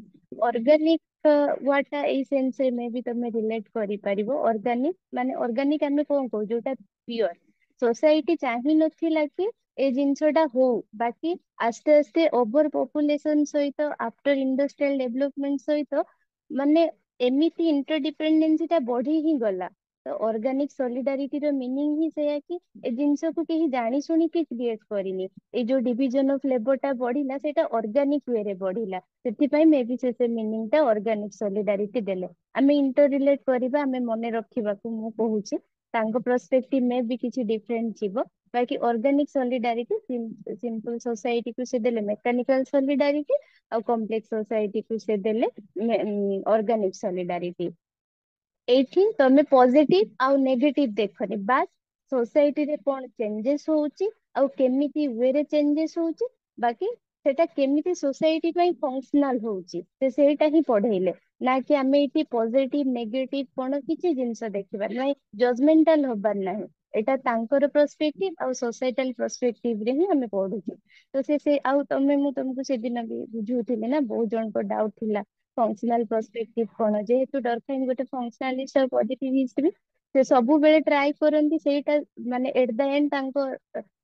ଅର୍ଗାନିକ ୱାର୍ଡ ଟା ଏଇ ସେନ୍ସ ରେ ମେ ବି ତମେ ରିଲେଟ କରିପାରିବ। ଅର୍ଗାନିକ ମାନେ, ଅର୍ଗାନିକ ଆମେ କଣ କହୁ, ଯୋଉଟା ପିଓର। ସୋସାଇଟି ଚାହିଁ ନଥିଲା କି ଏ ଜିନିଷ ଟା ହଉ, ବାକି ଆସ୍ତେ ଆସ୍ତେ ଓଭର ପପୁଲେସନ ସହିତ, ଆଫ୍ଟର ଇଣ୍ଡଷ୍ଟ୍ରିଆଲ ଡେଭଲପମେଣ୍ଟ ସହିତ, ମାନେ ଏମିତି ଇଣ୍ଟରଡିପେଣ୍ଡେନ୍ସି ଟା ବଢି ହିଁ ଗଲା। ତ ଅର୍ଗାନିକ ସଲିଡାରିଟିର ମିନିଂ ହିଁ ସେଇଆ କି ଏ ଜିନିଷକୁ କେହି ଜାଣି ଶୁଣିକି କ୍ରିଏଟ କରିନି। ଏଇ ଯୋଉ ଡିଭିଜନ ଅଫ ଲେବର ଟା ବଢିଲା, ସେଇଟା ଅର୍ଗାନିକ ୱେରେ ବଢିଲା। ସେଥିପାଇଁ ମେ ବି ସେ ମିନିଂ ଟା ଅର୍ଗାନିକ ସଲିଡାରିଟି ଦେଲେ। ଆମେ ଇଣ୍ଟର ରିଲେଟ କରିବା, ଆମେ ମନେ ରଖିବାକୁ ମୁଁ କହୁଛି। ତାଙ୍କ ପରସ୍ପେକ୍ଟିଭ ମେ ବି କିଛି ଡିଫରେଣ୍ଟ ଥିବ। ବାକି ଅର୍ଗାନିକ ସଲିଡାରିଟି ସିମ୍ପଲ ସୋସାଇଟି କୁ ସେ ଦେଲେ ମେକାନିକାଲ ସଲିଡାରିଟି, ଆଉ କମ୍ପ୍ଲେକ୍ସ ସୋସାଇଟି କୁ ସେ ଦେଲେ ଅର୍ଗାନିକ ସଲିଡାରିଟି। ଏଇଠି ତମେ ପଜିଟିଭ ଆଉ ନେଗେଟିଭ ଦେଖନି, ବାସ୍ ସୋସାଇଟିରେ କଣ ଚେଞ୍ଜେସ ହଉଛି, ଆଉ କେମିତି ୱେରେ ଚେଞ୍ଜେସ ହଉଛି, ବାକି ସେଟା କେମିତି ସୋସାଇଟି ପାଇଁ ଫଙ୍କସନାଲ ହଉଛି, ସେ ସେଇଟା ହିଁ ପଢେଇଲେ। ନା କି ଆମେ ଏଇଠି ପଜିଟିଭ ନେଗେଟିଭ କଣ କିଛି ଜିନିଷ ଦେଖିବା ନାଇଁ, ଜଜମେଣ୍ଟାଲ ହବାର ନାହିଁ। ଏଇଟା ତାଙ୍କର ପରସ୍ପେକ୍ଟିଭ ଆଉ ସୋସାଇଟାଲ ପରସ୍ପେକ୍ଟିଭ ରେ ହିଁ ଆମେ ପଢୁଛୁ। ତ ସେ ଆଉ ମୁଁ ତମକୁ ସେଦିନ ବି ବୁଝୁଥିଲି ନା, ବହୁତ ଜଣଙ୍କ ଡାଉଟ ଥିଲା ଫଙ୍କସନାଲ ପରସ୍ପେକ୍ଟିଭ କଣ। ଯେହେତୁ ଡରଖାଇମ୍ ଗୋଟେ ଫଙ୍କସନାଲିଷ୍ଟ ଆଉ ପଜିଟିଭିଷ୍ଟ ବି, ସେ ସବୁବେଳେ ଟ୍ରାଏ କରନ୍ତି ସେଇଟା, ମାନେ ଏଟ ଦ ଏଣ୍ଡ ତାଙ୍କ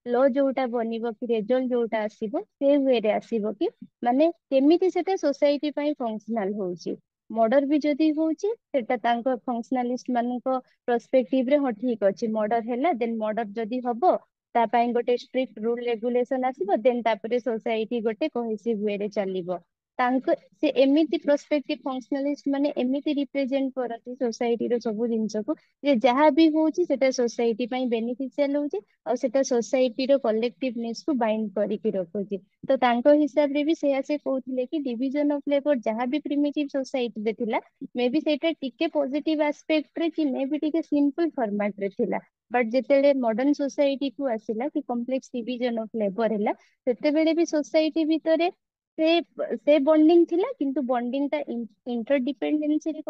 ଲ ଯୋଉଟା ବନିବ କି ରେଜଲ୍ଟ ଯୋଉଟା ଆସିବ, ସେ ୱେରେ ଆସିବ କି ମାନେ କେମିତି ସେଟା ସୋସାଇଟି ପାଇଁ ଫଙ୍କସନାଲ ହଉଛି। ମର୍ଡର ବି ଯଦି ହଉଛି, ସେଟା ତାଙ୍କ ଫଙ୍କସନାଲିଷ୍ଟ ମାନଙ୍କ ପରସ୍ପେକ୍ଟିଭ ରେ, ହଁ ଠିକ ଅଛି ମର୍ଡର ହେଲା, ଦେନ୍ ମର୍ଡର ଯଦି ହବ ତା ପାଇଁ ଗୋଟେ ଷ୍ଟ୍ରିକ୍ଟ ରୁଲ ରେଗୁଲେସନ ଆସିବ, ଦେନ୍ ତାପରେ ସୋସାଇଟି ଗୋଟେ କୋହେସିଭ ୱେରେ ଚାଲିବ। ତାଙ୍କ ସେ ଏମିତି ପରସ୍ପେକ୍ଟିଭ ଫଙ୍କସନାଲିଷ୍ଟ ମାନେ ଏମିତି ରିପ୍ରେଜେଣ୍ଟ କରନ୍ତି ସୋସାଇଟିର ସବୁ ଜିନିଷକୁ, ଯେ ଯାହା ବି ହଉଛି ସେଟା ସୋସାଇଟି ପାଇଁ ବେନିଫିସିଆଲ ହଉଛି, ଆଉ ସେଟା ସୋସାଇଟିର କଲେକ୍ଟିଭନେସ କୁ ବାଇଣ୍ଡ କରିକି ରଖୁଛି। ତ ତାଙ୍କ ହିସାବରେ ବି ସେଇଆ ସେ କହୁଥିଲେ କି ଡିଭିଜନ ଅଫ ଲେବର ଯାହା ବି ପ୍ରିମିଟିଭ ସୋସାଇଟିରେ ଥିଲା, ମେ ବି ସେଇଟା ଟିକେ ପଜିଟିଭ ଆସ୍ପେକ୍ଟରେ କି ମେ ବି ଟିକେ ସିମ୍ପଲ ଫର୍ମାଟ ରେ ଥିଲା। ବଟ ଯେତେବେଳେ ମଡର୍ଣ୍ଣ ସୋସାଇଟି କୁ ଆସିଲା, କି କମ୍ପ୍ଲେକ୍ସ ଡିଭିଜନ ଅଫ ଲେବର ହେଲା, ସେତେବେଳେ ବି ସୋସାଇଟି ଭିତରେ ସେ ସେ ବଣ୍ଡିଙ୍ଗ ଥିଲା, କିନ୍ତୁ ବଣ୍ଡିଙ୍ଗ ଟା ଇଣ୍ଟରଡିପେଣ୍ଡେନ୍ସିରେ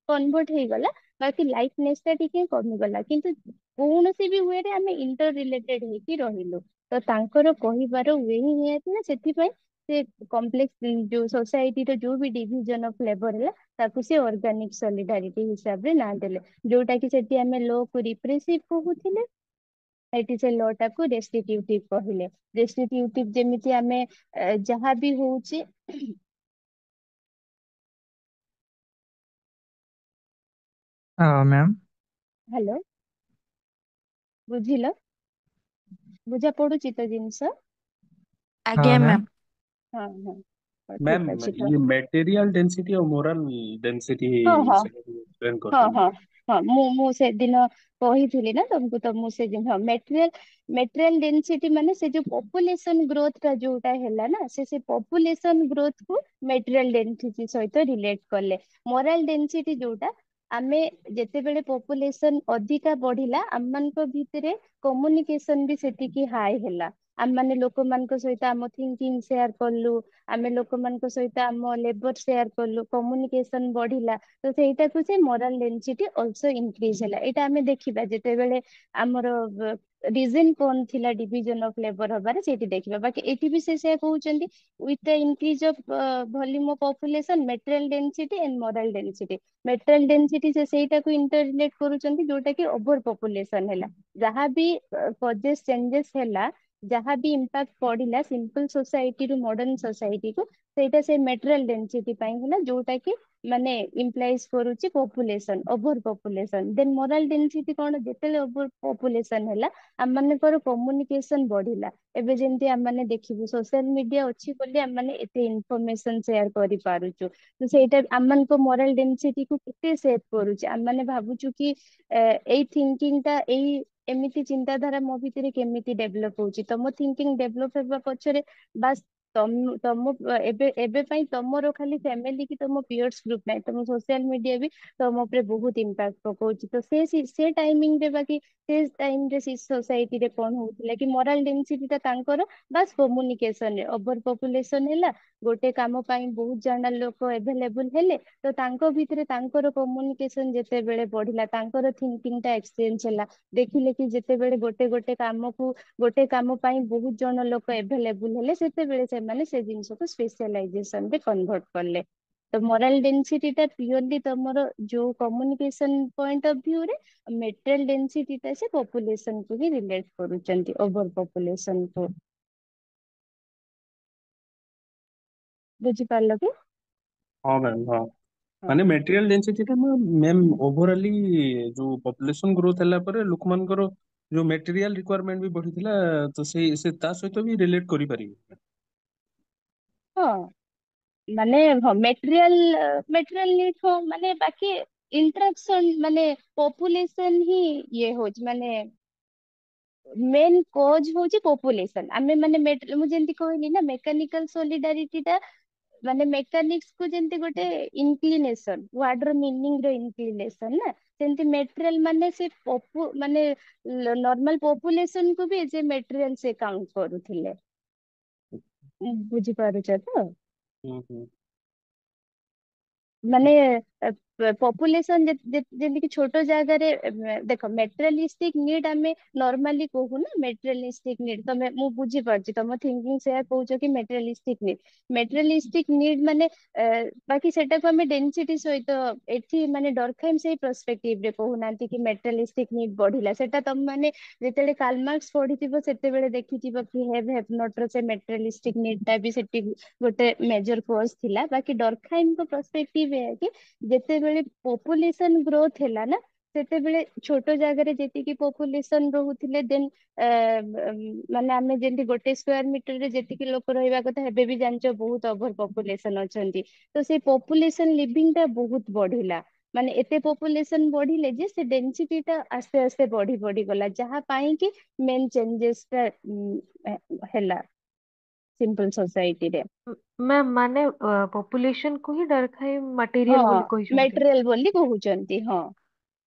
କନଭର୍ଟ ହେଇଗଲା। ବାକି ଲାଇଫନେସ ଟା ଟିକେ କମିଗଲା, କିନ୍ତୁ କୌଣସି ବି ୱେରେ ଆମେ ଇଣ୍ଟର ରିଲେଟେଡ ହେଇକି ରହିଲୁ। ତ ତାଙ୍କର କହିବାର ୱେ ହିଁ ଏଇଆ ଥିଲା, ସେଥିପାଇଁ ସେ କମ୍ପ୍ଲେକ୍ସ ଯୋଉ ସୋସାଇଟିର ଯୋଉ ବି ଡିଭିଜନ ଅଫ ଲେବର ହେଲା, ତାକୁ ସେ ଅର୍ଗାନିକ ସଲିଡାରିଟି ହିସାବରେ ନାଁ ଦେଲେ। ଯୋଉଟା କି ସେଠି ଆମେ ଲୋ କୁ ରିପ୍ରେସିଭ କହୁଥିଲେ, ଏଠି ସେ ଲ ଟାକୁ ରେଷ୍ଟ୍ରିକ୍ୟୁଟିଭ କହିଲେ। ରେଷ୍ଟ୍ରିକ୍ୟୁଟିଭ ଯେମିତି ଆମେ ଯାହା ବି ହଉଛି, हाँ मैम। ହ୍ୟାଲୋ, ବୁଝିଲ, ବୁଝା ପଡୁଛି ତ ଜିନିଷ। हाँ ଆଜ୍ଞା मैम। ମ୍ୟାମ୍। ହଁ ହଁ, ହଉ मैम ଠିକ ଅଛି ତ। ये मटेरियल डेंसिटी और मोरल डेंसिटी ହଁ ହଁ से एक्सप्लेन ହଁ करते ହଁ हैं। ହଁ, ମୁଁ ସେଦିନ କହିଥିଲି ନା ତମକୁ, ତ ମୁଁ ସେଦିନ, ହଁ, ମେଟେରିଆଲ ଡେନ୍ସିଟି ମାନେ ସେ ଯୋଉ ପପୁଲେସନ ଗ୍ରୋଥ ଟା ଯୋଉଟା ହେଲା ନା, ସେ ପପୁଲେସନ ଗ୍ରୋଥ କୁ ମେଟେରିଆଲ ଡେନ୍ସିଟି ସହିତ ରିଲେଟ କଲେ। ମୋରାଲ ଡେନ୍ସିଟି ଯୋଉଟା, ଆମେ ଯେତେବେଳେ ପପୁଲେସନ ଅଧିକା ବଢିଲା, ଆମମାନଙ୍କ ଭିତରେ କମ୍ୟୁନିକେସନ ବି ସେତିକି ହାଇ ହେଲା। ଆମେ ମାନେ ଲୋକମାନଙ୍କ ସହିତ ଆମ ଥିଙ୍କିଙ୍ଗ ସେୟାର କଲୁ, ଆମେ ଲୋକମାନଙ୍କ ସହିତ ଆମ ଲେବର ସେୟାର କଲୁ, କମ୍ୟୁନିକେସନ ବଢିଲା। ତ ସେଇଟାକୁ ସେ ମୋରାଲ ଡେନ୍ସିଟି ଅଲସୋ ଇନକ୍ରିଜ ହେଲା। ଏଇଟା ଆମେ ଦେଖିବା ଯେତେବେଳେ ଆମର ରିଜନ କଣ ଥିଲା ଡିଭିଜନ ଅଫ ଲେବର ହବାରେ, ସେଇଠି ଦେଖିବା। ବାକି ଏଠି ବି ସେ ସେଇଆ କହୁଛନ୍ତି, with the increase of volume of population, material density and moral density. Material density ସେ ସେଇଟାକୁ ଇଣ୍ଟର ରିଲେଟ କରୁଛନ୍ତି, ଯୋଉଟା କି ଓଭର ପପୁଲେସନ ହେଲା। ଯାହା ବି କଜେସ ଚେଞ୍ଜେସ ହେଲା, जहाँ भी इम्पैक्ट पड़िला सिंपल सोसाइटी रु मॉडर्न सोसाइटी को ସେଇଟା ସେ ମେଟେରିଆଲ ଡେନ୍ସିଟି ପାଇଁ ହେଲା ଯୋଉଟା କି ମାନେ ଇମ୍ପ୍ଲାଇଜ କରୁଛି ପପୁଲେସନ ଓଭର ପପୁଲେସନ ଦେନ୍ ମୋରାଲ ଡେନ୍ସିଟି କଣ ଯେତେବେଳେ ଓଭର ପପୁଲେସନ ହେଲା ଆମମାନଙ୍କର କମ୍ୟୁନିକେସନ ବଢିଲା ଏବେ ଯେମିତି ଆମମାନେ ଦେଖିବୁ ସୋସିଆଲ ମିଡିଆ ଅଛି ବୋଲି ଆମମାନେ ଏତେ ଇନଫର୍ମେସନ ସେୟାର କରିପାରୁଛୁ ତ ସେଇଟା ଆମମାନଙ୍କ ମୋରାଲ ଡେନ୍ସିଟି କୁ କେତେ ସେଭ କରୁଛି ଆମମାନେ ଭାବୁଛୁ କି ଏଇ ଥିଙ୍କିଂ ଟା ଏଇ ଏମିତି ଚିନ୍ତାଧାରା ମୋ ଭିତରେ କେମିତି ଡେଭଲପ ହଉଛି ତମ ଥିଙ୍କିଂ ଡେଭଲପ ହେବା ପଛରେ ବାସ୍ ତମ ଏବେ ଏବେ ପାଇଁ ତମର ଖାଲି ଫ୍ୟାମିଲି କି ତମ ପିୟର୍ସ ଗ୍ରୁପ ନାହିଁ ତମ ସୋସିଆଲ ମିଡିଆ ବି ତମ ଉପରେ ବହୁତ ଇମ୍ପାକ୍ଟ ପକଉଛି ତ ସେ ଟାଇମିଂ ରେ ବାକି ସେ ଟାଇମ ରେ ସେ ସୋସାଇଟି ରେ କଣ ହଉଥିଲା କି ମୋରାଲ ଡେନ୍ସିଟି ଟା ତାଙ୍କର ବାସ୍ କମ୍ୟୁନିକେସନ ରେ ଓଭର ପପୁଲେସନ ହେଲା ଗୋଟେ କାମ ପାଇଁ ବହୁତ ଜଣ ଲୋକ ଏଭେଲେବୁଲ ହେଲେ ତ ତାଙ୍କ ଭିତରେ ତାଙ୍କର କମ୍ୟୁନିକେସନ ଯେତେବେଳେ ବଢିଲା ତାଙ୍କର ଥିଙ୍କିଂ ଟା ଏକ୍ସଚେଞ୍ଜ ହେଲା ଦେଖିଲେ କି ଯେତେବେଳେ ଗୋଟେ ଗୋଟେ କାମକୁ ଗୋଟେ କାମ ପାଇଁ ବହୁତ ଜଣ ଲୋକ ଏଭେଲେବୁଲ ହେଲେ ସେତେବେଳେ ସେମାନେ ସେ ଜିନିଷକୁ ସ୍ପେଶାଲାଇଜେସନ ରେ କନଭର୍ଟ କଲେ ତ ମୋରାଲ ଡେନ୍ସିଟି ଟା ପିଓରଲି ତମର ଯୋଉ କମ୍ୟୁନିକେସନ ପଏଣ୍ଟ ଅଫ ଭ୍ୟୁ ରେ ମେଟେରିଆଲ ଡେନ୍ସିଟି ଟା ସେ ପପୁଲେସନ କୁ ହିଁ ରିଲେଟ କରୁଛନ୍ତି ଓଭର ପପୁଲେସନ କୁ ବୁଝିପାରିଲ କି? ହଁ ମ୍ୟାମ୍ ହଁ ହଁ ମାନେ ମେଟେରିଆଲ ଡେନ୍ସିଟି ଟା ମ୍ୟାମ୍ ଓଭରାଲି ଯୋଉ ପପୁଲେସନ ଗ୍ରୋଥ ହେଲା ପରେ ଲୋକମାନଙ୍କର ଯୋଉ ମେଟେରିଆଲ ରିକ୍ୱାରମେଣ୍ଟ ବି ବଢିଥିଲା ତ ସେ ତା ସହିତ ବି ରିଲେଟ କରିପାରିବେ। ହଁ ମାନେ ହଁ ମେଟେରିଆଲ ନିଡ୍ ହଁ ମାନେ ବାକି ଇଣ୍ଟରାକ୍ସନ ମାନେ ପପୁଲେସନ ହିଁ ଇଏ ହଉଛି ମାନେ ମେନ୍ କଜ ହଉଛି ପପୁଲେସନ ଆମେ ମାନେ ମୁଁ ଯେମିତି କହିଲି ନା ମେକାନିକାଲ ସୋଲିଡାରିଟି ଟା ମାନେ ମେକାନିକ୍ସ କୁ ଯେମିତି ଗୋଟେ ଇନକ୍ଲିନେସନ ୱାର୍ଡ ର ମିନିଂ ର ଇନକ୍ଲିନେସନ ନା ସେମିତି ମେଟେରିଆଲ ମାନେ ସେ ମାନେ ନର୍ମାଲ ପପୁଲେସନ କୁ ବି ଯେ ମେଟେରିଆଲ ସେ କାଉଣ୍ଟ କରୁଥିଲେ ବୁଝିପାରୁଛ ତ? ହୁଁ ହୁଁ ମାନେ ପପୁଲେସନ ଯେମିତିକି ଛୋଟ ଜାଗାରେ ଦେଖ ମେଟେରିଆଲିସ୍ଟିକ ନିଡ୍ ଆମେ ନର୍ମାଲି କହୁନା ମେଟେରିଆଲିସ୍ଟିକ ନିଡ୍ ତମେ ମୁଁ ବୁଝିପାରୁଛି ତମ ଥିଙ୍କିଂ ସେୟା କହୁଛ କି ମେଟେରିଆଲିସ୍ଟିକ ନିଡ୍ ମାନେ ବାକି ସେଟାକୁ ଆମେ ଡେନ୍ସିଟି ସହିତ ଏଠି ମାନେ ଡରଖାଇମ୍ ସେଇ ପର୍ସପେକ୍ଟିଭ ରେ କହୁନାହାନ୍ତି କି ମେଟେରିଆଲିସ୍ଟିକ ନିଡ୍ ବଢିଲା ସେଟା ତମ ମାନେ ଯେତେବେଳେ କାଲମାର୍କସ ପଢିଥିବ ସେତେବେଳେ ଦେଖିଥିବ କି ହେଭ୍ ନଟ୍ ର ସେ ମେଟେରିଆଲିସ୍ଟିକ ନିଡ୍ ଟା ବି ସେଠି ଗୋଟେ ମେଜର କୋର୍ସ ଥିଲା ବାକି ଡରଖାଇମଙ୍କ ପର୍ସପେକ୍ଟିଭ ଏଇଆ କି ଯେତେବେଳେ ପପୁଲେସନ ଗ୍ରୋଥ ହେଲା ନା ସେତେବେଳେ ଛୋଟ ଜାଗାରେ ଯେତିକି ପପୁଲେସନ ରହୁଥିଲେ ଦେନ୍ ମାନେ ଆମେ ଯେମିତି ଗୋଟେ ସ୍କ୍ୱାର ମିଟରରେ ଯେତିକି ଲୋକ ରହିବା କଥା ଏବେ ବି ଜାଣିଛ ବହୁତ ଓଭର ପପୁଲେସନ ଅଛନ୍ତି ତ ସେଇ ପପୁଲେସନ ଲିଭିଂ ଟା ବହୁତ ବଢିଲା ମାନେ ଏତେ ପପୁଲେସନ ବଢିଲେ ଯେ ସେ ଡେନ୍ସିଟି ଟା ଆସ୍ତେ ଆସ୍ତେ ବଢି ବଢି ଗଲା ଯାହା ପାଇଁ କି ମେନ୍ ଚେଞ୍ଜେସ ଟା ହେଲା ସିମ୍ପଲ ସୋସାଇଟିରେ ମ୍ୟାମ୍ ମାନେ ପପୁଲେସନ କୁ ହିଁ ଡରଖାଇ ହଁ ମଟେରିଆଲ ବୋଲି କହିଛନ୍ତି। ମେଟେରିଆଲ ବୋଲି କହୁଛନ୍ତି ହଁ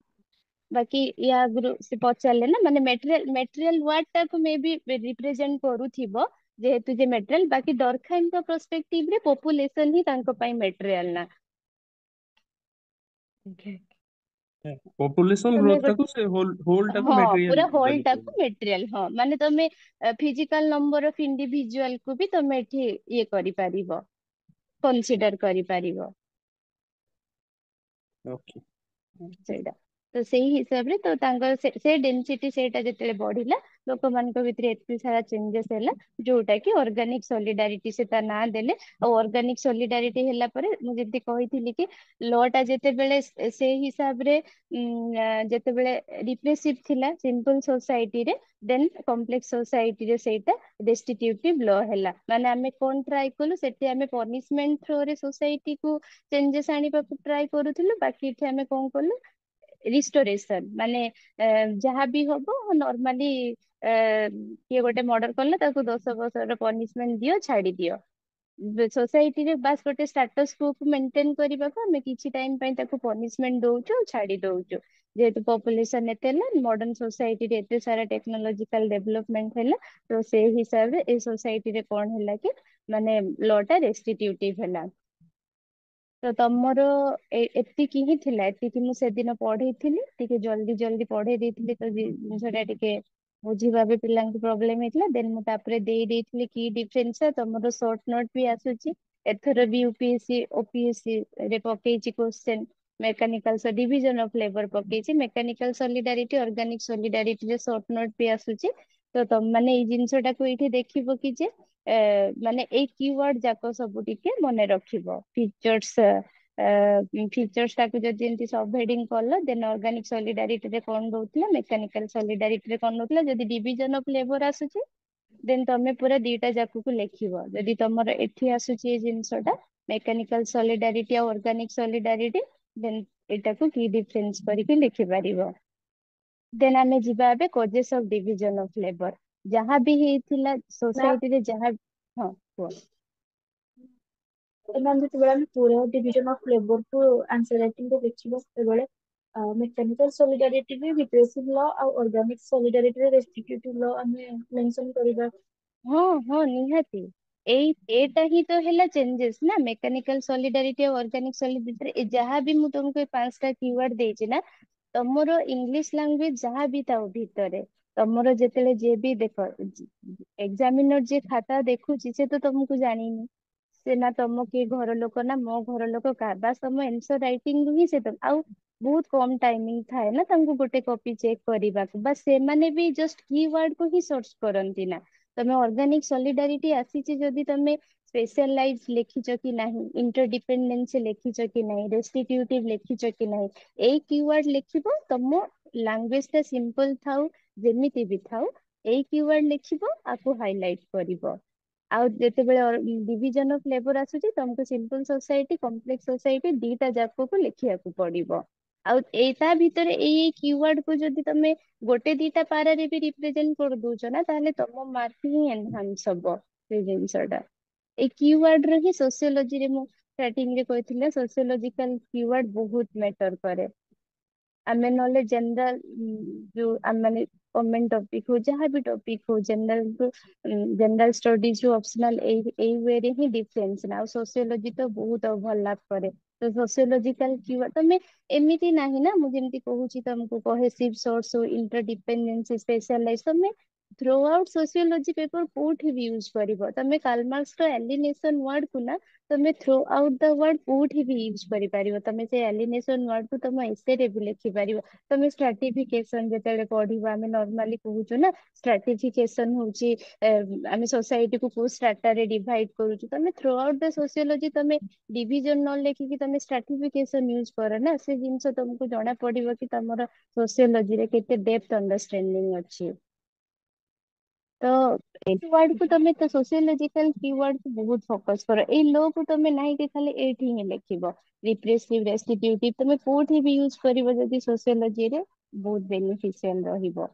ବାକି ୟା ଆଗରୁ ସେ ପଚାରିଲେ ନା ମାନେ ମେଟେରିଆଲ ୱାର୍ଡ ଟାକୁ ମେ ବି ରିପ୍ରେଜେଣ୍ଟ କରୁଥିବ ଯେହେତୁ ଯେ ମେଟେରିଆଲ ବାକି ଡରଖାଇଙ୍କ ପର୍ସପେକ୍ଟିଭ ରେ ପପୁଲେସନ ହିଁ ତାଙ୍କ ପାଇଁ ମେଟେରିଆଲ ନା Okay. ପପୁଲେସନ ତମେ ଗ୍ରୋଥ ଟାକୁ ସେ ହୋଲ ଟାକୁ ହଁ ମେଟେରିଆଲ ପୁରା ହୋଲ ବୋଲି ଟାକୁ କହିବେ। ମେଟେରିଆଲ ହଁ ମାନେ ତମେ ଫିଜିକାଲ ନମ୍ବର ଅଫ ଇଣ୍ଡିଭିଜୁଆଲ କୁ ବି ତମେ ଏଠି ଇଏ କରିପାରିବ କନସିଡର କରିପାରିବ ଓକେ ସେଇଟା ତ ସେଇ ହିସାବରେ ତ ତାଙ୍କର ସେ ଡେନ୍ସିଟି ସେଇଟା ଯେତେବେଳେ ବଢିଲା ଲୋକମାନଙ୍କ ଭିତରେ ଏତେ ସାରା ଚେଞ୍ଜେସ ହେଲା ଯୋଉଟା କି ଅର୍ଗାନିକ ସଲିଡାରିଟି ସେ ତା ନାଁ ଦେଲେ ଆଉ ଅର୍ଗାନିକ ସଲିଡାରିଟି ହେଲା ପରେ ମୁଁ ଯେମିତି କହିଥିଲି କି ଲ ଟା ଯେତେବେଳେ ସେଇ ହିସାବରେ ଯେତେବେଳେ ରିପ୍ରେସିଭ ଥିଲା ସିମ୍ପଲ ସୋସାଇଟିରେ ଦେନ୍ କମ୍ପ୍ଲେକ୍ସ ସୋସାଇଟିରେ ସେଇଟା ରେଷ୍ଟିଟ୍ୟୁଟିଭ ଲ ହେଲା ମାନେ ଆମେ କଣ ଟ୍ରାଏ କଲୁ ସେଠି ଆମେ ପନିଶମେଣ୍ଟ ଥ୍ରୋରେ ସୋସାଇଟିକୁ ଚେଞ୍ଜେସ ଆଣିବାକୁ ଟ୍ରାଏ କରୁଥିଲୁ ବାକି ଏଠି ଆମେ କଣ କଲୁ ରିଷ୍ଟୋରେସନ ମାନେ ଯାହା ବି ହବ ନର୍ମାଲି କିଏ ଗୋଟେ ମର୍ଡର କଲା ତାକୁ 10 ବର୍ଷର ପନିଶମେଣ୍ଟ ଦିଅ ଛାଡି ଦିଅ ସୋସାଇଟିରେ ବାସ୍ ଗୋଟେ ଷ୍ଟାଟସ୍ କୁ ମେଣ୍ଟେନ କରିବାକୁ ଆମେ କିଛି ଟାଇମ ପାଇଁ ତାକୁ ପନିଶମେଣ୍ଟ ଦଉଛୁ ଆଉ ଛାଡି ଦଉଛୁ ଯେହେତୁ ପପୁଲେସନ ଏତେ ହେଲା ମଡର୍ନ ସୋସାଇଟିରେ ଏତେ ସାରା ଟେକ୍ନୋଲୋଜିକାଲ ଡେଭଲପମେଣ୍ଟ ହେଲା ତ ସେଇ ହିସାବରେ ଏଇ ସୋସାଇଟିରେ କଣ ହେଲା କି ମାନେ ଲ ଟା ରେଷ୍ଟିଟ୍ୟୁଟିଭ ହେଲା ତ ତମର ଏତିକି ହିଁ ଥିଲା ଏତିକି ମୁଁ ସେଦିନ ପଢେଇଥିଲି ଟିକେ ଜଲ୍ଦି ଜଲ୍ଦି ପଢେଇ ଦେଇଥିଲି ତ ଜିନିଷ ଟା ଟିକେ ବୁଝିବା ବି ପିଲାଙ୍କୁ ପ୍ରୋବ୍ଲେମ ହେଇଥିଲା ଦେନ୍ ମୁଁ ତାପରେ ଦେଇଥିଲି କି ଡିଫରେନ୍ସ ତମର ସର୍ଟ ନୋଟ ବି ଆସୁଛି ଏଥର ବି ୟୁପିଏସସି ଓପିଏସସି ରେ ପକେଇଛି question mechanical division of labour ପକେଇଛି ମେକାନିକାଲ ସଲିଡାରିଟି ଅର୍ଗାନିକ ସଲିଡାରିଟି ରେ ସର୍ଟ ନୋଟ ବି ଆସୁଛି ତ ତମ ମାନେ ଏଇ ଜିନିଷଟାକୁ ଏଇଠି ଦେଖିବ କି ଯେ ମାନେ ଏଇ କିୱାର୍ଡ ଯାକ ସବୁ ଟିକେ ମନେ ରଖିବ। ଫିଚର୍ସ ଟାକୁ ଯଦି ଏମିତି ସବ ହେଡିଙ୍ଗ କଲ ଦେନ୍ ଅର୍ଗାନିକ ସଲିଡାରିଟିରେ କଣ ଦଉଥିଲା, ମେକାନିକାଲ ସଲିଡାରିଟିରେ କଣ ଦଉଥିଲା, ଯଦି ଡିଭିଜନ ଅଫ ଲେବର ଆସୁଛି ଦେନ୍ ତମେ ପୁରା ଦିଟା ଯାକକୁ ଲେଖିବ। ଯଦି ତମର ଏଠି ଆସୁଛି ଏ ଜିନିଷଟା ମେକାନିକାଲ ସଲିଡାରିଟି ଆଉ ଅର୍ଗାନିକ ସଲିଡାରିଟି ଦେନ୍ ଏଟାକୁ କି ଡିଫରେନ୍ସ କରିକି ଲିଖିପାରିବ। ଦେନ୍ ଆମେ ଯିବା ଏବେ causes of division of labour. ଯାହା ବି ହେଇଥିଲା ସୋସାଇଟିରେ ଯାହା, ହଁ କୁହ। ମ୍ୟାମ୍ ଯେତେବେଳେ ଆମେ ପୁରା ଡିଭିଜନ ଅଫ ଲେବରକୁ ଆନ୍ସର ରାଇଟିଂରେ ଦେଖିବା ସେତେବେଳେ ମେକାନିକାଲ ସଲିଡାରିଟିରେ ରିଗ୍ରେସିଭ ଲ ଆଉ ଅର୍ଗାନିକ ସଲିଡାରିଟିରେ ରେଷ୍ଟ୍ରିକ୍ଟିଭ ଲ ଆମେ ମେନସନ କରିବା। ହଁ ହଁ ନିହାତି। ଏଇଟା ହିଁ ତ ହେଲା ଚେଞ୍ଜେସ୍ ନା ମେକାନିକାଲ ସଲିଡାରିଟି ଆଉ ଅର୍ଗାନିକ ସଲିଡାରିଟି। ଯାହା ବି ମୁଁ ତମକୁ ଏ 5ଟା କିୱାର୍ଡ ଦେଇଛି ନା, ତମର ଇଂଲିଶ ଲାଙ୍ଗୁଏଜ ଯାହା ବି ଥାଉ ଭିତରେ, ତମର ଯେତେବେଳେ ଯିଏ ବି ଦେଖ ଏକ୍ସାମିନର ଯିଏ ଖାତା ଦେଖୁଛି ସେ ତ ତମକୁ ଜାଣିନି, ସେ ନା ତମ କିଏ ଘର ଲୋକ ନା ମୋ ଘର ଲୋକ କାହା, ବାସ୍ ତମ ଆନ୍ସର ରାଇଟିଂ ରୁ ହିଁ ସେ ଆଉ ବହୁତ କମ ଟାଇମିଂ ଥାଏ ନା ତାଙ୍କୁ ଗୋଟେ କପି ଚେକ୍ କରିବାକୁ, ବାସ୍ ସେମାନେ ବି ଜଷ୍ଟ କିୱାର୍ଡ କୁ ହିଁ ସର୍ଚ୍ଚ କରନ୍ତି ନା। ତମେ ଅର୍ଗାନିକ ସଲିଡାରିଟି ଆସିଛି ଯଦି ତମେ ସ୍ପେଶାଲାଇଜ ଲେଖିଛ କି ନାହିଁ, ଇଣ୍ଟରଡିପେଣ୍ଡେନ୍ସି ଲେଖିଛ କି ନାହିଁ, ରେଷ୍ଟିଟ୍ୟୁଟିଭ ଲେଖିଛ କି ନାହିଁ, ଏଇ କିୱାର୍ଡ ଲେଖିବ। ତମ ଲାଙ୍ଗୁଏଜ ଟା ସିମ୍ପଲ ଥାଉ ଯେମିତି ବି ଥାଉ, ଏଇ କିୱାର୍ଡ ଲେଖିବ, ଆକୁ ହାଇଲାଇଟ କରିବ। ଆଉ ଯେତେବେଳେ ଡିଭିଜନ ଅଫ ଲେବର ଆସୁଛି ତମକୁ ସିମ୍ପଲ ସୋସାଇଟି, କମ୍ପ୍ଲେକ୍ସ ସୋସାଇଟି ଦିଟା ଯାକକୁ ଲେଖିବାକୁ ପଡିବ। ଆଉ ତା ଭିତରେ ଏଇ କିୱାର୍ଡ କୁ ଯଦି ତମେ ଗୋଟେ ଦିଟା ପାରାରେ ବି ରିପ୍ରେଜେଣ୍ଟ କରିଦଉଛ ନା, ତାହେଲେ ତମ ମାର୍କ ହିଁ ଏନହାନ୍ସ ହବ ସେଇ ଜିନିଷଟା। ଏଇ କିୱାର୍ଡ ରେ ହିଁ ସୋସିଓଲୋଜିରେ ମୁଁ ଷ୍ଟାର୍ଟିଂ ରେ କହିଥିଲି ସୋସିଓଲୋଜିକାଲ କିୱାର୍ଡ ବହୁତ ମ୍ୟାଟର କରେ। ଆମେ ନହେଲେ ଜେନେରାଲ ଯୋଉ ଆମେ ମାନେ ଗଭର୍ଣ୍ଣମେଣ୍ଟ ଟପିକ ହଉ ଯାହା ବି ଟପିକ ହଉ, ଜେନେରାଲ ଷ୍ଟଡିଜ ରୁ ଅପସନାଲ ଏଇ ୱେରେ ହିଁ ଡିଫରେନ୍ସ ନା। ଆଉ ସୋସିଓଲୋଜି ତ ବହୁତ ଓଭରଲାପ କରେ। ତ ସୋସିଓଲୋଜିକାଲ କିୱାର୍ଡ ତମେ ଏମିତି ନାହିଁ ନା, ମୁଁ ଯେମିତି କହୁଛି ତମକୁ କହେସିଭ ସୋର୍ସ, ଇଣ୍ଟରଡିପେଣ୍ଡେନ୍ସି, ସ୍ପେଶାଲାଇଜ, ତମେ ଥ୍ରୋ ଆଉଟ ସୋସିଓଲୋଜି ପେପର କୋଉଠି ବି ୟୁଜ କରିବ। ତମେ କାର୍ଲମାର୍କ୍ସର ଆଲିନେସନ ୱାର୍ଡ କୁ ନା ତମେ ଥ୍ରୋ ଆଉଟ ଦ ୱାର୍ଡ କୋଉଠି ବି ୟୁଜ କରିପାରିବ। ତମେ ସେ ଆଲିନେସନ ୱାର୍ଡ କୁ ତମ ଏସେରେ ବି ଲେଖିପାରିବ। ତମେ ଷ୍ଟ୍ରାଟିଫିକେସନ ଯେତେବେଳେ ପଢିବ, ଆମେ ନର୍ମାଲି କହୁଛୁ ନା ଷ୍ଟ୍ରାଟିଫିକେସନ ହଉଛି ଆମେ ସୋସାଇଟିକୁ କୋଉ ଷ୍ଟ୍ରାଟାରେ ଡିଭାଇଡ କରୁଛୁ। ତମେ ଥ୍ରୋ ଆଉଟ ଦ ସୋସିଓଲୋଜି ତମେ ଡିଭିଜନ ନ ଲେଖିକି ତମେ ଷ୍ଟ୍ରାଟିଫିକେସନ ୟୁଜ କର ନା, ସେ ଜିନିଷ ତମକୁ ଜଣା ପଡିବ କି ତମର ସୋସିଓଲୋଜିରେ କେତେ ଡେପ୍ଥ ଅଣ୍ଡରଷ୍ଟାଣ୍ଡିଂ ଅଛି। ତ ଏଇ ୱାର୍ଡ କୁ ତମେ ତ ସୋସିଓଲୋଜିକାଲ କିୱାର୍ଡ କୁ ବହୁତ ଫୋକସ କର। ଏଇ ଲ କୁ ତମେ ନାହିଁ କି ଖାଲି ଏଇଠି ହିଁ ଲେଖିବ। ରିପ୍ରେସିଭ, ରେଷ୍ଟିଟ୍ୟୁଟିଭ ତମେ କୋଉଠି ବି ୟୁଜ କରିବ ଯଦି ସୋସିଓଲୋଜିରେ ବହୁତ ବେନିଫିସିଆଲ ରହିବ।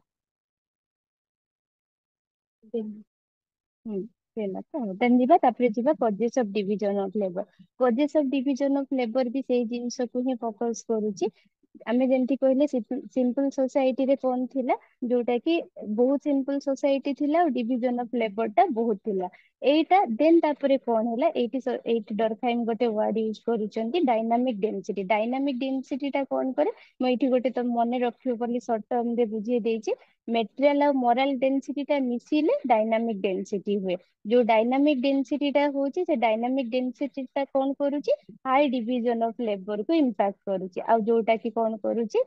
ହୁଁ ହେଲା ତ, ଦେନ୍ ଯିବା ତାପରେ ଯିବା causes of division of labour. Causes of division of labour ବି ସେଇ ଜିନିଷକୁ ହିଁ ଫୋକସ କରୁଛି। ଆମେ ଯେମିତି କହିଲେ ସିମ୍ପଲ ସୋସାଇଟିରେ କଣ ଥିଲା, ଯୋଉଟା କି ବହୁତ ସିମ୍ପଲ ସୋସାଇଟି ଥିଲା ଆଉ ଡିଭିଜନ ଅଫ ଲେବର ଟା ବହୁତ ଥିଲା। ଏଇଟା ଦେନ୍ ତାପରେ କଣ ହେଲା, ଏଇଠି ଡରଖାଇମ ଗୋଟେ ୱାର୍ଡ ୟୁଜ କରୁଛନ୍ତି ଡାଇନାମିକ ଡେନ୍ସିଟି। ଡାଇନାମିକ ଡେନ୍ସିଟି ଟା କଣ କରେ, ମୁଁ ଏଇଠି ଗୋଟେ ତମେ ମନେ ରଖିବ ବୋଲି ସର୍ଟ ଟର୍ମ ରେ ବୁଝେଇ ଦେଇଛି। ମେଟେରିଆଲ ଆଉ ମୋରାଲ ଡେନ୍ସିଟି ଟା ମିଶିଲେ ଡାଇନାମିକ ଡେନ୍ସିଟି ହୁଏ। ଯୋଉ ଡାଇନାମିକ ଡେନ୍ସିଟି ଟା ହଉଛି, ସେ ଡାଇନାମିକ ଡେନ୍ସିଟି ଟା କଣ କରୁଛି, ହାଇ ଡିଭିଜନ ଅଫ ଲେବର କୁ ଇମ୍ପାକ୍ଟ କରୁଛି। ଆଉ ଯୋଉଟା କି କଣ କରୁଛି,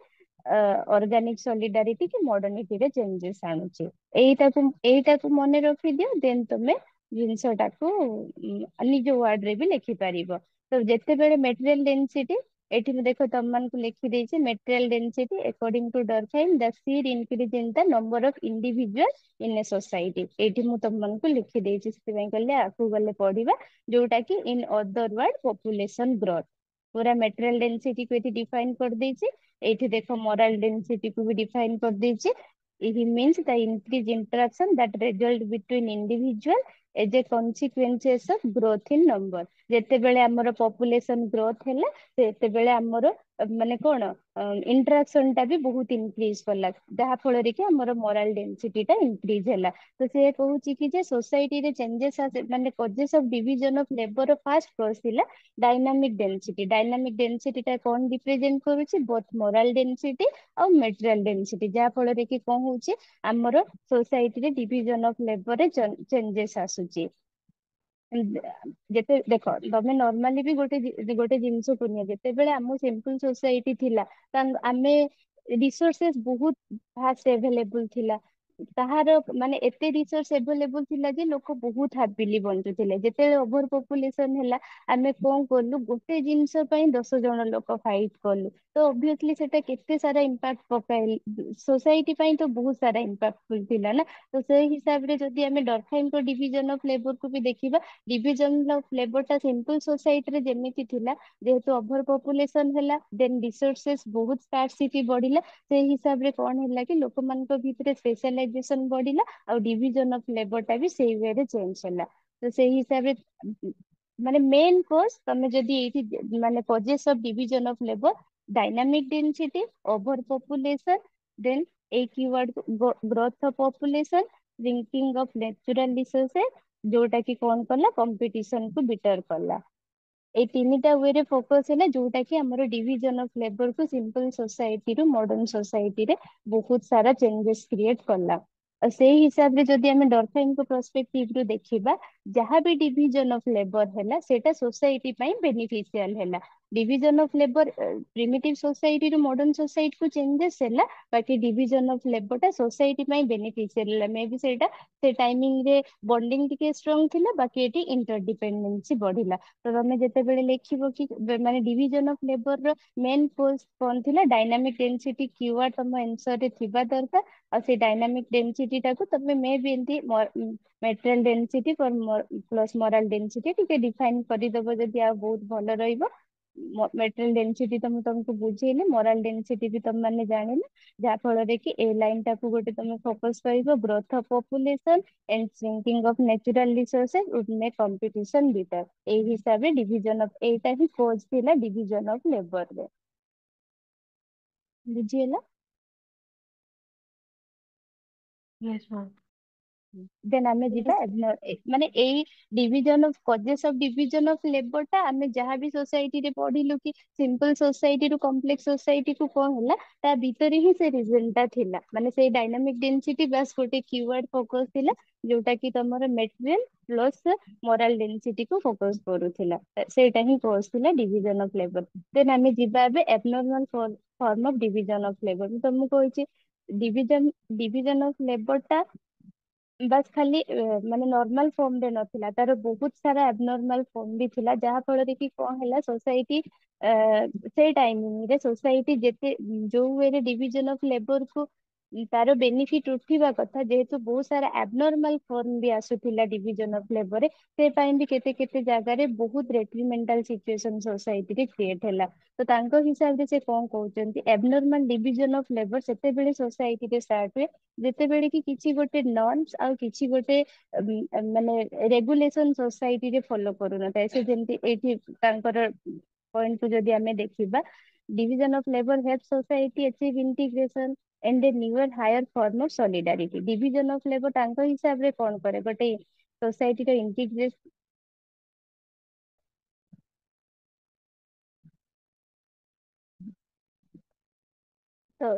ଅର୍ଗାନିକ ସଲିଡାରିଟି କି ମଡର୍ଣ୍ଣିଟିରେ ଚେଞ୍ଜେସ ଆଣୁଛି। ଏଇଟାକୁ ମନେ ରଖିଦିଅ, ଦେନ୍ ତମେ ଜିନିଷଟାକୁ ନିଜ ୱାର୍ଡ ରେ ବି ଲେଖିପାରିବ। ତ ଯେତେବେଳେ ମେଟେରିଆଲ ଡେନ୍ସିଟି, ଏଠି ମୁଁ ଦେଖ ତମମାନଙ୍କୁ ଲେଖିଦେଇଛି material density according to Durkheim the sheer increase in the number of individual in a society. ଏଇଠି ମୁଁ ତମମାନଙ୍କୁ ଲେଖିଦେଇଛି, ସେଥିପାଇଁ କହିଲେ ଆଗକୁ ଗଲେ ପଢିବା। ଯୋଉଟା କି ଇନ ଅଦର ୱାର୍ଡ ପପୁଲେସନ ଗ୍ରୋଥ। ପୁରା ମେଟେରିଆଲ ଡେନ୍ସିଟି କୁ ଏଠି ଡିଫାଇନ କରିଦେଇଛି। ଏଇଠି ଦେଖ ମୋରାଲ ଡେନ୍ସିଟି କୁ ବି ଡିଫାଇନ କରିଦେଇଛି। It means the increased interaction that result between individual as a consequences of growth in number। ଯେତେବେଳେ ଆମର population growth ହେଲା, ସେତେବେଳେ ଆମର ମାନେ କଣ ଇଣ୍ଟରାକ୍ସନ ଟା ବି ବହୁତ ଇନକ୍ରିଜ କଲା, ଯାହା ଫଳରେ କି ଆମର ମୋରାଲ ଡେନ୍ସିଟି ଟା ଇନକ୍ରିଜ ହେଲା। ତ ସେ କହୁଛି କି ଯେ ସୋସାଇଟିରେ ଚେଞ୍ଜେସ ମାନେ causes of division of labour first cause ଥିଲା ଡାଇନାମିକ ଡେନ୍ସିଟି। ଡାଇନାମିକ ଡେନ୍ସିଟି ଟା କଣ ରିପ୍ରେଜେଣ୍ଟ କରୁଛି, ବୋଥ ମୋରାଲ ଡେନ୍ସିଟି ଆଉ ମେଟେରିଆଲ ଡେନ୍ସିଟି, ଯାହା ଫଳରେ କି କଣ ହଉଛି, ଆମର ସୋସାଇଟିରେ ଡିଭିଜନ ଅଫ ଲେବରରେ ଚେଞ୍ଜେସ ଆସୁଛି। ଯେତେ ଦେଖ ତମେ ନର୍ମାଲି ବି ଗୋଟେ ଜିନିଷକୁ ନିଅ, ଯେତେବେଳେ ଆମ ସିମ୍ପଲ ସୋସାଇଟି ଥିଲା, ଆମେ ରିସୋର୍ସେସ ବହୁତ ଫାଷ୍ଟ ଆଭେଲେବୁଲ ଥିଲା। ତାହାର ମାନେ ଏତେ ରିସୋର୍ସ ଏଭେଲେବୁଲ ଥିଲା ଯେ ଲୋକ ବହୁତ ହାପିଲି ବଞ୍ଚୁଥିଲେ। ଯେତେବେଳେ ଓଭର ପପୁଲେସନ ହେଲା ଆମେ କଣ କଲୁ, ଗୋଟେ ଜିନିଷ ପାଇଁ 10 ଜଣ ଲୋକ ଫାଇଟ କଲୁ। ତ ଅବଭିୟସଲି ସେଟା କେତେ ସାରା ଇମ୍ପାକ୍ଟ ପକାଇଲି, ସୋସାଇଟି ପାଇଁ ତ ବହୁତ ସାରା ଇମ୍ପାକ୍ଟଫୁଲ ଥିଲା ନା। ତ ସେଇ ହିସାବରେ ଯଦି ଆମେ ଡରଖାଇମଙ୍କ ଡିଭିଜନ ଅଫ ଲେବରକୁ ବି ଦେଖିବା, ଡିଭିଜନ ଅଫ ଲେବରଟା ସିମ୍ପଲ ସୋସାଇଟିରେ ଯେମିତି ଥିଲା, ଯେହେତୁ ଓଭର ପପୁଲେସନ ହେଲା ଦେନ୍ ରିସୋର୍ସେସ୍ ବହୁତ ସ୍କାର୍ସିଟି ବଢିଲା, ସେଇ ହିସାବରେ କଣ ହେଲା କି ଲୋକମାନଙ୍କ ଭିତରେ ସ୍ପେଶାଲାଇଜେସନ ବଢିଲା ଆଉ ଡିଭିଜନ ଅଫ ଲେବରଟା ବି ସେଇ ୱେରେ ଚେଞ୍ଜ ହେଲା। ତ ସେଇ ହିସାବରେ ମାନେ ମେନ୍ କୋର୍ସ ତମେ ଯଦି ଏଇଠି ମାନେ causes of division of labour, dynamic density, over population, then ଏଇ keyword growth of population, shrinking of natural resources, ଯୋଉଟା କି କଣ କଲା କମ୍ପିଟିସନ କୁ ବିଟର କଲା। ଏଇ ତିନିଟା ୱେରେ ଫୋକସ ହେଲା ଯୋଉଟା କି ଆମର ଡିଭିଜନ ଅଫ ଲେବର କୁ ସିମ୍ପଲ ସୋସାଇଟିରୁ ମଡର୍ଣ୍ଣ ସୋସାଇଟିରେ ବହୁତ ସାରା ଚେଞ୍ଜେସ୍ କ୍ରିଏଟ କଲା। ଆଉ ସେଇ ହିସାବରେ ଯଦି ଆମେ ଡରଖାଇମଙ୍କ ପର୍ସପେକ୍ଟିଭରୁ ଦେଖିବା, ଯାହା ବି ଡିଭିଜନ ଅଫ ଲେବର ହେଲା ସେଇଟା ସୋସାଇଟି ପାଇଁ ବେନିଫିସିଆଲ ହେଲା। ଡିଭିଜନ ଅଫ ଲେବର ପ୍ରିମିଟିଭ ସୋସାଇଟିରୁ ମଡର୍ଣ୍ଣ ସୋସାଇଟିକୁ ଚେଞ୍ଜେସ୍ ହେଲା, ବାକି ଡିଭିଜନ ଅଫ ଲେବରଟା ସୋସାଇଟି ପାଇଁ ବେନିଫିସିଆଲ ହେଲା। ମେ ବି ସେଇଟା ସେ ଟାଇମିଂରେ ବଣ୍ଡିଂ ଟିକେ ଷ୍ଟ୍ରଙ୍ଗ ଥିଲା, ବାକି ଏଠି ଇଣ୍ଟରଡିପେଣ୍ଡେନ୍ସି ବଢିଲା। ତ ତମେ ଯେତେବେଳେ ଲେଖିବ କି ମାନେ division of labour main course କଣ ଥିଲା, ଡାଇନାମିକ ଡେନ୍ସିଟି କିୱାର୍ଡ ତମ ଆନ୍ସରରେ ଥିବା ଦରକାର। ଆଉ ସେଇ ଡାଇନାମିକ ଡେନ୍ସିଟି ଟାକୁ ତମେ ମେ ବି ଏମତି ମେଟେରିଆଲ ଡେନ୍ସିଟି ପ୍ଲସ ମରାଲ ଡେନ୍ସିଟି ଟିକେ ଡିଫାଇନ କରିଦବ ଯଦି ଆଉ ବହୁତ ଭଲ ରହିବ। ମେଟେରିଆଲ ଡେନ୍ସିଟି ତ ମୁଁ ତମକୁ ବୁଝେଇଲି, ମରାଲ ଡେନ୍ସିଟି ବି ତମ ମାନେ ଜାଣିଲେ, ଯାହା ଫଳରେ କି ଏ ଲାଇନ ଟାକୁ ଗୋଟେ ତମେ ଫୋକସ କରିବ, growth of population and shrinking of natural resources would make competition bitter। ଏଇ ହିସାବରେ ଡିଭିଜନ ଅଫ, ଏଇଟା ହିଁ କୋଜ ଥିଲା ଡିଭିଜନ ଅଫ ଲେବରରେ। ବୁଝିହେଲା? Yes, ma'am. ଦେନ୍ ଆମେ ଯିବା Yes, ମାନେ ଏଇ division of causes of division of ଲେବରଟା ଆମେ ଯାହାବି ସୋସାଇଟିରେ ପଢିଲୁ କି ସିମ୍ପଲ ସୋସାଇଟିରୁ କମ୍ପ୍ଲେକ୍ସ ସୋସାଇଟିକୁ କଣ ହେଲା, ତା ଭିତରେ ହିଁ ସେ ରିଜନଟା ଥିଲା। ମାନେ ସେଇ ଡାଇନାମିକ ଡେନ୍ସିଟି ବାସ୍ ଗୋଟେ କିୱାର୍ଡ ଫୋକସ ଥିଲା, ଯୋଉଟା କି ତମର ମେଟେରିଆଲ ପ୍ଲସ ମୋରାଲ ଡେନ୍ସିଟିକୁ ଫୋକସ କରୁଥିଲା। ସେଇଟା ହିଁ କୋର୍ସ ଥିଲା ଡିଭିଜନ ଅଫ ଲେବର। ଦେନ୍ ଆମେ ଯିବା ଏବେ abnormal form of division of labour. ମୁଁ ତମକୁ କହିଛି ଡିଭିଜନ ଅଫ ଲେବରଟା ବାସ୍ ଖାଲି ମାନେ ନର୍ମାଲ ଫର୍ମରେ ନଥିଲା, ତାର ବହୁତ ସାରା ଆବନର୍ମାଲ ଫର୍ମ ବି ଥିଲା, ଯାହା ଫଳରେ କି କଣ ହେଲା, ସୋସାଇଟି ସେଇ ଟାଇମିଂରେ ସୋସାଇଟି ଯେତେ ଯୋଉ ୱେରେ ଡିଭିଜନ ଅଫ ଲେବରକୁ ତାର ବେନିଫିଟ ଉଠିବା କଥା, ଯେହେତୁ ବହୁତ ସାରା ଆବନର୍ମାଲ ଫର୍ମ ବି ଆସୁଥିଲା ଡିଭିଜନ ଅଫ ଲେବରରେ, ସେ ପାଇଁ ବି କେତେ କେତେ ଜାଗାରେ ବହୁତ ଡେଟ୍ରିମେଣ୍ଟାଲ ସିଚୁଏସନ ସୋସାଇଟିରେ କ୍ରିଏଟ ହେଲା। ତ ତାଙ୍କ ହିସାବରେ ସେ କଣ କହୁଛନ୍ତି, ଏବନର୍ମାଲ ଡିଭିଜନ ଅଫ ଲେବର ସେତେବେଳେ ସୋସାଇଟିରେ ଷ୍ଟାର୍ଟ ହୁଏ ଯେତେବେଳେ କି କିଛି ଗୋଟେ ନର୍ମସ ଆଉ କିଛି ଗୋଟେ ମାନେ ରେଗୁଲେସନ ସୋସାଇଟିରେ ଫଲୋ କରୁନଥାଏ। ସେ ଯେମିତି ଏଇଠି ତାଙ୍କର ପଏଣ୍ଟକୁ ଯଦି ଆମେ ଦେଖିବା, division of labour help society achieve integration and a newer higher form of solidarity। division of labor ତାଙ୍କ ହିସାବରେ କଣ କରେ, ଗୋଟେ ସୋସାଇଟିର ଇଣ୍ଟିଗ୍ରେସନ। ତ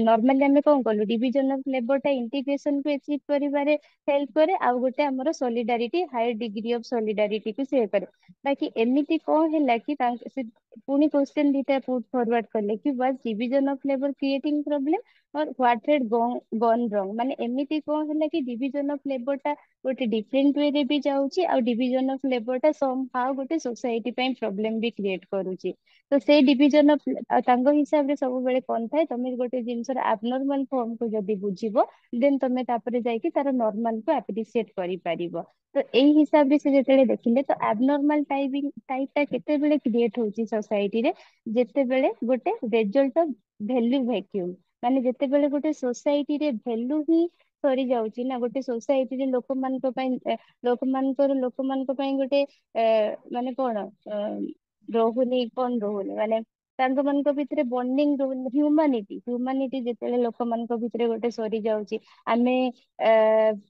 ନର୍ମାଲି ଆମେ କଣ କଲୁ, ଡିଭିଜନ ଅଫ ଲେବରଟା ଇଣ୍ଟିଗ୍ରେସନକୁ ଆଚିଭ୍ କରିବାରେ ହେଲ୍ପ କରେ, ଆଉ ଗୋଟେ ଆମର ସଲିଡାରିଟି, ହାୟର ଡିଗ୍ରୀ ଅଫ ସଲିଡାରିଟିକୁ ସେ କରେ। ବାକି ଏମିତି କଣ ହେଲା କି ସେ ପୁଣି କ୍ୱେଶ୍ଚନ ଦିଟା ପୁଟ୍ ଫରୱାର୍ଡ କଲେ କି was division of labour creating problem or what had gone wrong. ମାନେ ଏମିତି କଣ ହେଲା କି ଡିଭିଜନ ଅଫ ଲେବରଟା ଗୋଟେ ଡିଫରେଣ୍ଟ ୱେରେ ବି ଯାଉଛି, ଆଉ ଡିଭିଜନ ଅଫ ଲେବରଟା ସମ୍ ହାଉ ଗୋଟେ ସୋସାଇଟି ପାଇଁ ପ୍ରୋବ୍ଲେମ ବି କ୍ରିଏଟ କରୁଛି। ତ ସେଇ ଡିଭିଜନ ଅଫ, ତାଙ୍କ ହିସାବରେ ସବୁବେଳେ କଣ ଥାଏ, ତମେ ଗୋଟେ ଜିନିଷର ଆବନର୍ମାଲ ଫର୍ମକୁ ଯଦି ବୁଝିବ ଦେନ୍ ତମେ ତାପରେ ଯାଇକି ତାର ନର୍ମାଲକୁ ଆପ୍ରିସିଏଟ କରିପାରିବ। ତ ଏଇ ହିସାବରେ ସେ ଯେତେବେଳେ ଦେଖିଲେ, ତ ଆବନର୍ମାଲ ଟାଇପଟା କେତେବେଳେ କ୍ରିଏଟ ହଉଛି ସୋସାଇଟିରେ, ଯେତେବେଳେ ଗୋଟେ ରେଜଲ୍ଟ ଅଫ ଭ୍ୟାଲ୍ୟୁ ଭ୍ୟାକ୍ୟୁମ, ମାନେ ଯେତେବେଳେ ଗୋଟେ ସୋସାଇଟିରେ ଭ୍ୟାଲ୍ୟୁ ହିଁ ସରିଯାଉଛି ନା, ଗୋଟେ ସୋସାଇଟିରେ ଲୋକମାନଙ୍କ ପାଇଁ ଗୋଟେ ମାନେ କଣ ରହୁନି, କଣ ରହୁନି, ମାନେ ତାଙ୍କ ମାନଙ୍କ ଭିତରେ ବଣ୍ଡିଙ୍ଗ ରହୁନି, ହ୍ୟୁମାନିଟି ଯେତେବେଳେ ଲୋକମାନଙ୍କ ଭିତରେ ଗୋଟେ ସରିଯାଉଛି, ଆମେ ଆ,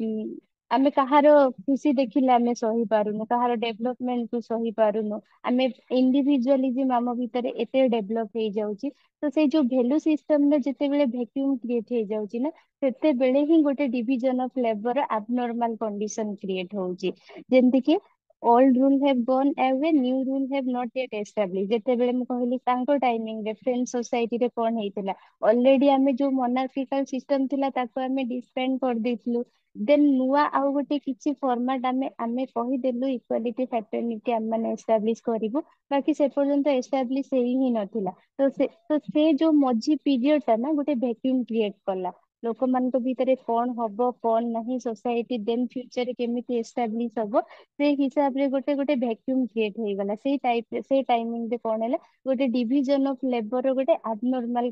ଉଁ, ଆମେ କାହାର ଖୁସି ଦେଖିଲେ ଆମେ ସହି ପାରୁନୁ, କାହାର ଡେଭଲପମେଣ୍ଟ କୁ ସହି ପାରୁନୁ, ଆମେ ଇଣ୍ଡିଭିଜୁଆଲିଜିମ ଆମ ଭିତରେ ଏତେ ଡେଭଲପ ହେଇଯାଉଛି। ତ ସେଇ ଯୋଉ ଭ୍ୟାଲୁ ସିଷ୍ଟମରେ ଯେତେବେଳେ ଭ୍ୟାକ୍ୟୁମ କ୍ରିଏଟ ହେଇଯାଉଛି ନା, ସେତେବେଳେ ହିଁ ଗୋଟେ division of labour abnormal condition create ହଉଛି। ଯେମିତି କି old rule have gone away, new rule have not yet established। ଯେତେବେଳେ ମୁଁ କହିଲି ତାଙ୍କ ଟାଇମିଂ ରେ ଫ୍ରେଞ୍ଚ ସୋସାଇଟି ରେ କଣ ହେଇଥିଲା, ଅଲରେଡି ଆମେ ଯୋଉ ମୋନାର୍କିକାଲ ସିଷ୍ଟମ ଥିଲା ତାକୁ ଆମେ ଡିସପେଣ୍ଡ କରିଦେଇଥିଲୁ। ଦେନ୍ ନୂଆ ଆଉ ଗୋଟେ କିଛି ଫର୍ମାଟ ଆମେ ଆମେ କହିଦେଲୁ ଇକ୍ୱାଲିଟି ଫ୍ରାଟର୍ନିଟି ଆମେ ମାନେ ଏଷ୍ଟାବ୍ଲିଶ କରିବୁ, ବାକି ସେ ପର୍ଯ୍ୟନ୍ତ ଏଷ୍ଟାବ୍ଲିଶ ହେଇ ହିଁ ନଥିଲା। ତ ସେ ଯୋଉ ମଝି ପିରିୟଡ ଟା ନା ଗୋଟେ ଭ୍ୟାକ୍ୟୁମ କ୍ରିଏଟ କଲା ଲୋକମାନଙ୍କ ଭିତରେ, କଣ ହବ କଣ ନାହିଁ ସୋସାଇଟି ଦେନ୍ ଫ୍ୟୁଚରରେ କେମିତି ଏଷ୍ଟାବ୍ଲିଶ ହବ ସେଇ ହିସାବରେ ଗୋଟେ ଗୋଟେ ଭ୍ୟାକ୍ୟୁମ କ୍ରିଏଟ ହେଇଗଲା। ସେଇ ଟାଇପ ସେଇ ଟାଇମିଂ ରେ କଣ ହେଲା, ଗୋଟେ ଡିଭିଜନ ଅଫ ଲେବର ଗୋଟେ ଆବନର୍ମାଲ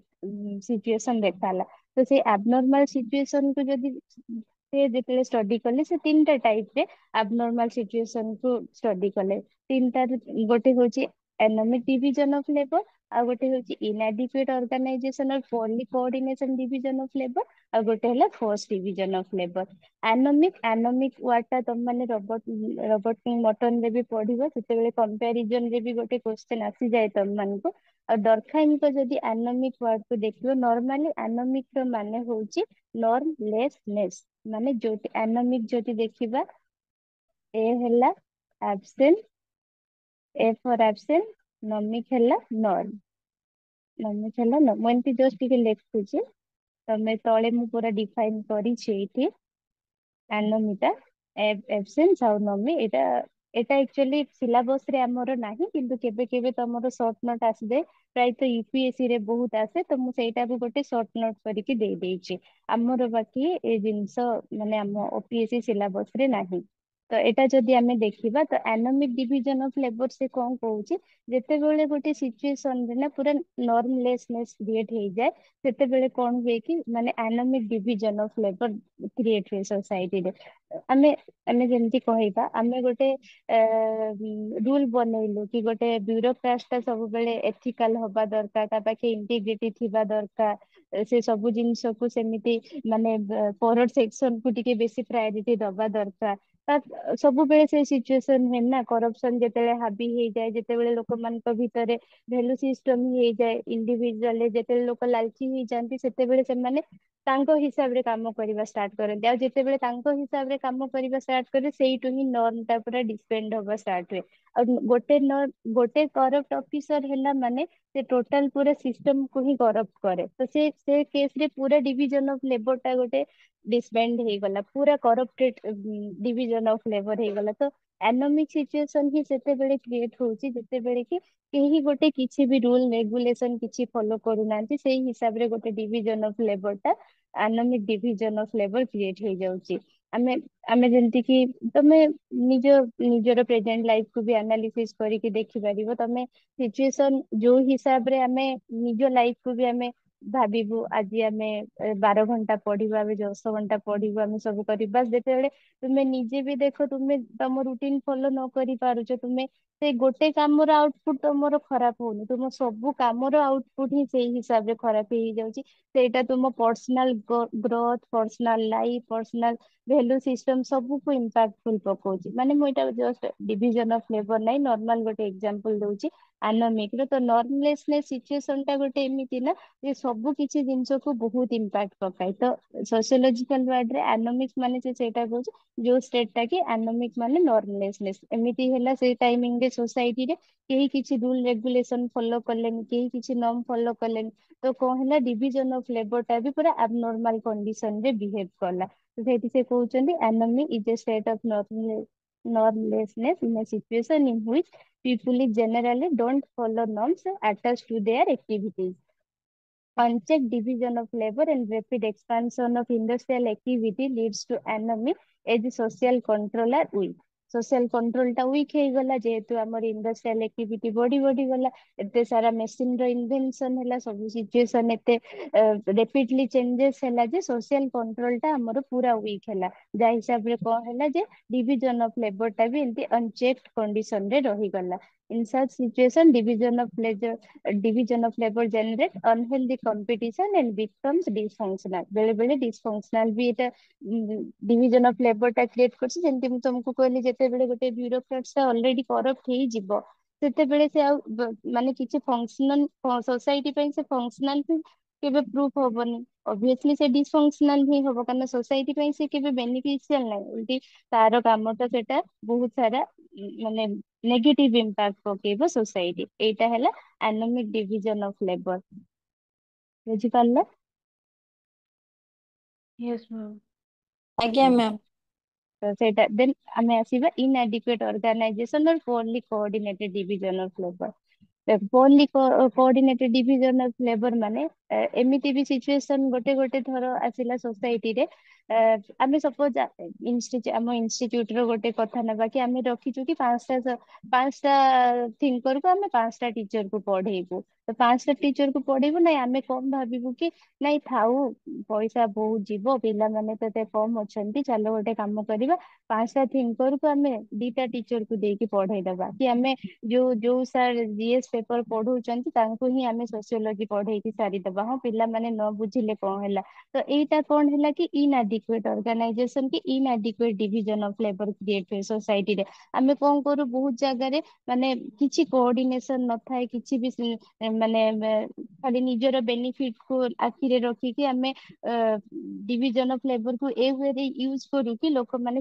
ସିଚୁଏସନ ଦେଖା ହେଲା। ତ ସେଇ ଆବନର୍ମାଲ ସିଚୁଏସନ କୁ ଯଦି ସେ ଯେତେବେଳେ ଷ୍ଟଡି କଲେ, ସେ ତିନିଟା ଟାଇପ ରେ ଆବନର୍ମାଲ ସିଚୁଏସନ କୁ ଷ୍ଟଡି କଲେ। ତିନିଟାରୁ ଗୋଟେ ହଉଛି ଏନୋମିକ ଡିଭିଜନ ଅଫ ଲେବର, ଆଉ ଗୋଟେ ହଉଛି inadequate organisation coordination division of labour, ଆଉ ଗୋଟେ ହେଲା force division of labour. Anomic word ଟା ତମ ମାନେ ରବର୍ଟ ମଟନ ରେ ବି ପଢିବ, ସେତେବେଳେ କମ୍ପାରିଜନ ରେ ବି ଗୋଟେ କ୍ୱେଶ୍ଚନ ଆସିଯାଏ ତମ ମାନଙ୍କୁ। ଆଉ ଡରଖାଇମଙ୍କ ଯଦି ଆନୋମିକ ୱାର୍ଡ କୁ ଦେଖିବ, ନର୍ମାଲି ଆନୋମିକ ର ମାନେ ହଉଛି ନର୍ମଲେସନେସ। ମାନେ ଯୋଉଠି ଆନୋମିକ ଯଦି ଦେଖିବା, ଏ ହେଲା ଆବସେଣ୍ଟ, ଏ ଫର ଆବସେଣ୍ଟ, ନମିକ ହେଲା ନର୍ମ। ନମିକ ହେଲା ନର୍ମ। ମୁଁ ଏମିତି ଜଷ୍ଟ ଟିକେ ଲେଖୁଛି, ତମେ ତଳେ ମୁଁ ପୁରା ଡିଫାଇନ କରିଛି ଏଇଠି। ଆନୋମିଟା ଏବସେନ୍ସ ଆଉ ନମି, ଏଇଟା ଏଇଟା ଆକ୍ଚୁଆଲି ସିଲାବସ ରେ ଆମର ନାହିଁ, କିନ୍ତୁ କେବେ କେବେ ତମର ସର୍ଟ ନୋଟ ଆସିଯାଏ। ପ୍ରାୟତଃ ୟୁପିଏସସି ରେ ବହୁତ ଆସେ, ତ ମୁଁ ସେଇଟାକୁ ଗୋଟେ ସର୍ଟ ନୋଟ କରିକି ଦେଇ ଦେଇଛି। ଆମର ବାକି ଏ ଜିନିଷ ମାନେ ଆମ ଓପିଏସସି ସିଲାବସ ରେ ନାହିଁ। ତ ଏଇଟା ଯଦି ଆମେ ଦେଖିବା, ତ ଆନୋମିକ ଡିଭିଜନ ଅଫ ଲେବର ସେ କଣ କହୁଛି, ଯେତେବେଳେ ଗୋଟେ ସିଚୁଏସନ ରେ ନା ପୁରା ନର୍ମଲେସନେସ କ୍ରିଏଟ ହେଇଯାଏ, ସେତେବେଳେ କଣ ହୁଏ କି ମାନେ ଆନୋମିକ ଡିଭିଜନ ଅଫ ଲେବର କ୍ରିଏଟ ହୁଏ ସୋସାଇଟିରେ। ଆମେ ଆମେ ଯେମିତି କହିବା, ଆମେ ଗୋଟେ ରୁଲ ବନେଇଲୁ କି ଗୋଟେ ବ୍ୟୁରୋକ୍ରାଟ ଟା ସବୁବେଳେ ଏଥିକାଲ ହବା ଦରକାର, ତା ପାଖେ ଇଣ୍ଟିଗ୍ରିଟି ଥିବା ଦରକାର, ସେ ସବୁ ଜିନିଷକୁ ସେମିତି ମାନେ ପରର ସେକ୍ସନ କୁ ଟିକେ ବେଶୀ ପ୍ରାୟୋରିଟି ଦବା ଦରକାର। ତା ସବୁବେଳେ ସେ ସିଚୁଏସନ ହୁଏ ନା, କରପସନ ଯେତେବେଳେ ହାବି ହେଇଯାଏ, ଯେତେବେଳେ ଲୋକମାନଙ୍କ ଭିତରେ ଭ୍ୟାଲୁ ସିଷ୍ଟମ ହେଇଯାଏ, ଇଣ୍ଡିଭିଜୁଆଲ ଯେତେବେଳେ ଲୋକ ଲାଲଚି ହେଇଯାନ୍ତି, ସେତେବେଳେ ସେମାନେ ତାଙ୍କ ହିସାବରେ କାମ କରିବା ଷ୍ଟାର୍ଟ କରନ୍ତି। ଆଉ ଯେତେବେଳେ ତାଙ୍କ ହିସାବରେ କାମ କରିବା ଷ୍ଟାର୍ଟ କରେ, ସେଇଠୁ ହିଁ ନର୍ମ ଟା ପୁରା ଡିପେଣ୍ଡ ହବା ଷ୍ଟାର୍ଟ ହୁଏ। ଆଉ ଗୋଟେ କରପ୍ଟ ଅଫିସର ହେଲା ମାନେ ସେ ଟୋଟାଲ ପୁରା ସିଷ୍ଟମ କୁ ହିଁ କରପ୍ଟ କରେ। ତ ସେ କେସ ରେ ପୁରା ଡିଭିଜନ ଅଫ ଲେବର ଟା ଗୋଟେ ଡିସବାଣ୍ଡ ହେଇଗଲା, ପୁରା କରପ୍ଟେଡ ଡିଭିଜନ ଅଫ ଲେବର ହେଇଗଲା। ତ ଆନୋମିକ ସିଚୁଏସନ ହିଁ ସେତେବେଳେ କ୍ରିଏଟ ହଉଛି, ଯେତେବେଳେ କି କେହି ଗୋଟେ କିଛି ବି ରୁଲ ରେଗୁଲେସନ କିଛି ଫଲୋ କରୁନାହାନ୍ତି, ସେଇ ହିସାବରେ ଗୋଟେ ଡିଭିଜନ ଅଫ ଲେବର ଟା ଆନୋମିକ ଡିଭିଜନ ଅଫ ଲେବର କ୍ରିଏଟ ହେଇଯାଉଛି। ଆମେ ଆମେ ଯେମିତି କି ତମେ ନିଜର ପ୍ରେଜେଣ୍ଟ ଲାଇଫ କୁ ବି ଆନାଲିସିସ୍ କରିକି ଦେଖିପାରିବ। ତମେ ସିଚୁଏସନ ଯୋଉ ହିସାବରେ ଆମେ ନିଜ ଲାଇଫ କୁ ବି ଆମେ ଭାବିବୁ, ଆଜି ଆମେ 12 ଘଣ୍ଟା ପଢିବୁ, ଆମେ 10 ଘଣ୍ଟା ପଢିବୁ, ଆମେ ସବୁ କରିବା, ଯେତେବେଳେ ତୁମେ ନିଜେ ବି ଦେଖ, ତୁମେ ତମ ରୁଟିନ ଫଲୋ ନ କରି ପାରୁଛ, ତୁମେ ସେଇ ଗୋଟେ କାମର ଆଉଟପୁଟ ତମର ଖରାପ ହଉନି, ତୁମ ସବୁ କାମର ଆଉଟପୁଟ ହିଁ ସେଇ ହିସାବରେ ଖରାପ ହେଇଯାଉଛି। ସେଇଟା ତୁମ personal growth, personal life, personal value system ସବୁକୁ ଇମ୍ପାକ୍ଟଫୁଲ ପକଉଛି। ମାନେ ମୁଁ ଏଇଟା ଜଷ୍ଟ ଡିଭିଜନ ଅଫ ଲେବର ନାହିଁ, ନର୍ମାଲ ଗୋଟେ ଏକ୍ସାମ୍ପଲ ଦଉଛି ଆନୋମିକ ର। ତ ନର୍ମଲେସନେସ ସିଚୁଏସନ ଟା ଗୋଟେ ଏମିତି ନା ଯେ ସବୁ କିଛି ଜିନିଷକୁ ବହୁତ ଇମ୍ପାକ୍ଟ ପକାଏ। ତ ସୋସିଓଲୋଜିକାଲ ୱାର୍ଡରେ ଆନୋମିକ ମାନେ ସେ ସେଇଟା କହୁଛି, ଯୋଉ ଷ୍ଟେଟ ଟା କି ଆନୋମିକ ମାନେ ନର୍ମଲେସନେସ। ଏମିତି ହେଲା ସେଇ ଟାଇମିଂ ରେ ସୋସାଇଟିରେ କେହି କିଛି ରୁଲ ରେଗୁଲେସନ ଫଲୋ କଲେନି, କେହି କିଛି ନର୍ମ ଫଲୋ କଲେନି, ତ କଣ ହେଲା, ଡିଭିଜନ ଅଫ ଲେବର ଟା ବି ପୁରା ଆବନର୍ମାଲ କଣ୍ଡିସନ ରେ ବିହେଭ କଲା। ତ ସେଇଠି ସେ କହୁଛନ୍ତି anomie is a state of normlessness in a situation in which people generally don't follow norms attached to their activities. Unchecked division of labor and rapid expansion of industrial activity leads to anomie as social control are weak. social control ଟା weak ହେଇଗଲା, ଯେହେତୁ ଆମର industrial activity ବଢି ବଢି ଗଲା, ଏତେ ସାରା machine ର invention ହେଲା, ସବୁ ସିଚୁଏସନ ଏତେ ରେପିଡଲି ଚେଞ୍ଜେସ ହେଲା ଯେ ସୋସିଆଲ କଣ୍ଟ୍ରୋଲ ଟା ଆମର ପୁରା ୱିକ୍ ହେଲା। ଯାହା ହିସାବରେ କଣ ହେଲା ଯେ ଡିଭିଜନ ଅଫ ଲେବର ଟା ବି ଏମିତି ଅନଚେକ୍ଡ କଣ୍ଡିସନ ରେ ରହିଗଲା। In such situation, division of labor generate unhealthy competition and becomes dysfunctional। ବେଳେ ବେଳେ dysfunctional ବି ଏଟା ଡିଭିଜନ ଅଫ ଲେବର ଟା କ୍ରିଏଟ କରୁଛି। ଯେମିତି ମୁଁ ତମକୁ କହିଲି, ଯେତେବେଳେ ଗୋଟେ ବ୍ୟୁରୋକ୍ରାଟ ଟା ଅଲରେଡି କରପ୍ଟ ହେଇଯିବ, ସେତେବେଳେ ସେ ଆଉ ମାନେ କିଛି ଫଙ୍କସନାଲ ସୋସାଇଟି ପାଇଁ ସେ ଫଙ୍କସନାଲ କେବେ ପ୍ରୁଫ ହବନି। obviously ସେ dysfunctional ହିଁ ହବ, କାରଣ society ପାଇଁ ସେ କେବେ beneficial ନାହିଁ, ଉଲ୍ଟି ତାର କାମଟା ସେଟା ବହୁତ ସାରା ମାନେ ନେଗେଟିଭ ଇମ୍ପାକ୍ଟ ପକେଇବ society। ଏଇଟା ହେଲା anomic division of labor। ବୁଝିପାରିଲ? Yes, ma'am. ଆଜ୍ଞା ମ୍ୟାମ୍। ତ ସେଇଟା ଦେନ୍ ଆମେ ଆସିବା inadequate organization or poorly coordinated division of labor। poorly coordinated division of labor ମାନେ ଏମିତି ବି ସିଚୁଏସନ ଗୋଟେ ଗୋଟେ ଥର ଆସିଲା ସୋସାଇଟିରେ। ଆମେ ସପୋଜ ଆମ ଇନଷ୍ଟିଚ୍ୟୁଟ ର ଗୋଟେ କଥା ନେବା କି ଆମେ ରଖିଛୁ କି ପାଞ୍ଚଟା ଥିଙ୍କରକୁ ଆମେ ପାଞ୍ଚଟା ଟିଚରକୁ ପଢେଇବୁ। ତ ପାଞ୍ଚଟା ଟିଚରକୁ ପଢେଇବୁ ନାଇଁ, ଆମେ କଣ ଭାବିବୁ କି ନାଇଁ ଥାଉ, ପଇସା ବହୁତ ଯିବ, ପିଲାମାନେ ତ ଏତେ କମ ଅଛନ୍ତି, ଚାଲ ଗୋଟେ କାମ କରିବା, ପାଞ୍ଚଟା ଥିଙ୍କରକୁ ଆମେ ଦିଟା ଟିଚରକୁ ଦେଇକି ପଢେଇଦବା। କି ଆମେ ଯୋଉ ଯୋଉ ସାର୍ ଜିଏସ୍ ପେପର ପଢଉଛନ୍ତି ତାଙ୍କୁ ହିଁ ଆମେ ସୋସିଓଲୋଜି ପଢେଇକି ସାରିଦବା, ହଁ ପିଲାମାନେ ନ ବୁଝିଲେ କଣ ହେଲା। ତ ଏଇଟା କଣ ହେଲା କି inadequate organization କି inadequate division of labor create ହୁଏ ସୋସାଇଟିରେ। ଆମେ କଣ କରୁ ବହୁତ ଜାଗାରେ ମାନେ କିଛି କୋଅର୍ଡିନେସନ ନଥାଏ, କିଛି ବି ମାନେ ଖାଲି ନିଜର ବେନିଫିଟ କୁ ଆଖିରେ ରଖିକି ଆମେ ଡିଭିଜନ ଅଫ ଲେବର କୁ ଏ ୱେରେ ୟୁଜ କରୁ କି ଲୋକମାନେ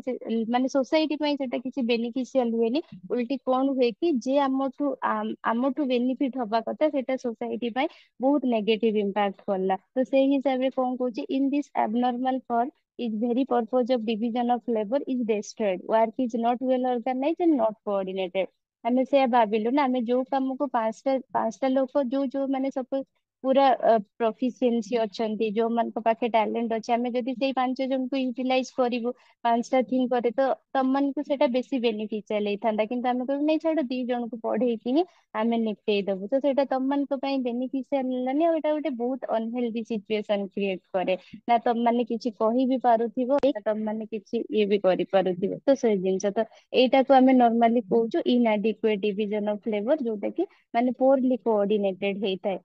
ମାନେ ସୋସାଇଟି ପାଇଁ ସେଟା କିଛି ବେନିଫିସିଆଲ ହୁଏନି। ଉଲ୍ଟି କଣ ହୁଏ କି ଯେ ଆମଠୁ ବେନିଫିଟ ହବା କଥା ସେଟା ସୋସାଇଟି ପାଇଁ ବହୁତ ନେଗେଟିଭ ଇମ୍ପାକ୍ଟ କଲା। ତ ସେଇ ହିସାବରେ କଣ କହୁଛି, ଇନ this abnormal form is very purpose of division of labor is destroyed, work is not well organized and not coordinated। ଆମେ ସେୟା ଭାବିଲୁ ନା, ଆମେ ଯୋଉ କାମକୁ ପାଞ୍ଚଟା ଲୋକ ଯୋଉ ମାନେ ସପୋଜ ପୁରା ପ୍ରଫିସିଏନ୍ସି ଅଛନ୍ତି, ଯୋଉମାନଙ୍କ ପାଖେ ଟ୍ୟାଲେଣ୍ଟ ଅଛି, ଆମେ ଯଦି ସେଇ 5 ଜଣଙ୍କୁ ୟୁଟିଲାଇଜ କରିବୁ ପାଞ୍ଚଟା ଥିଙ୍କ୍ କରେ, ତ ତମମାନଙ୍କୁ ସେଇଟା ବେଶୀ ବେନିଫିସିଆଲ ହେଇଥାନ୍ତା। କିନ୍ତୁ ଆମେ କହିବୁ ନାଇଁ ଛାଡ, 2 ଜଣଙ୍କୁ ପଢେଇକି ହିଁ ଆମେ ନିପଟେଇ ଦବୁ, ତ ସେଇଟା ତମମାନଙ୍କ ପାଇଁ ବେନିଫିସିଆଲ ହେଲାନି। ଆଉ ଏଇଟା ଗୋଟେ ବହୁତ ଅନହେଲ୍ଦି ସିଚୁଏସନ କ୍ରିଏଟ କରେ। ନା ତମମାନେ କିଛି କହି ବି ପାରୁଥିବ, ନା ତମମାନେ କିଛି ଇଏ ବି କରିପାରୁଥିବ। ତ ସେଇ ଜିନିଷ ତ ଏଇଟାକୁ ଆମେ ନର୍ମାଲି କହୁଛୁ inadequate division of labor, ଯୋଉଟା କି ମାନେ poorly coordinated ହେଇଥାଏ।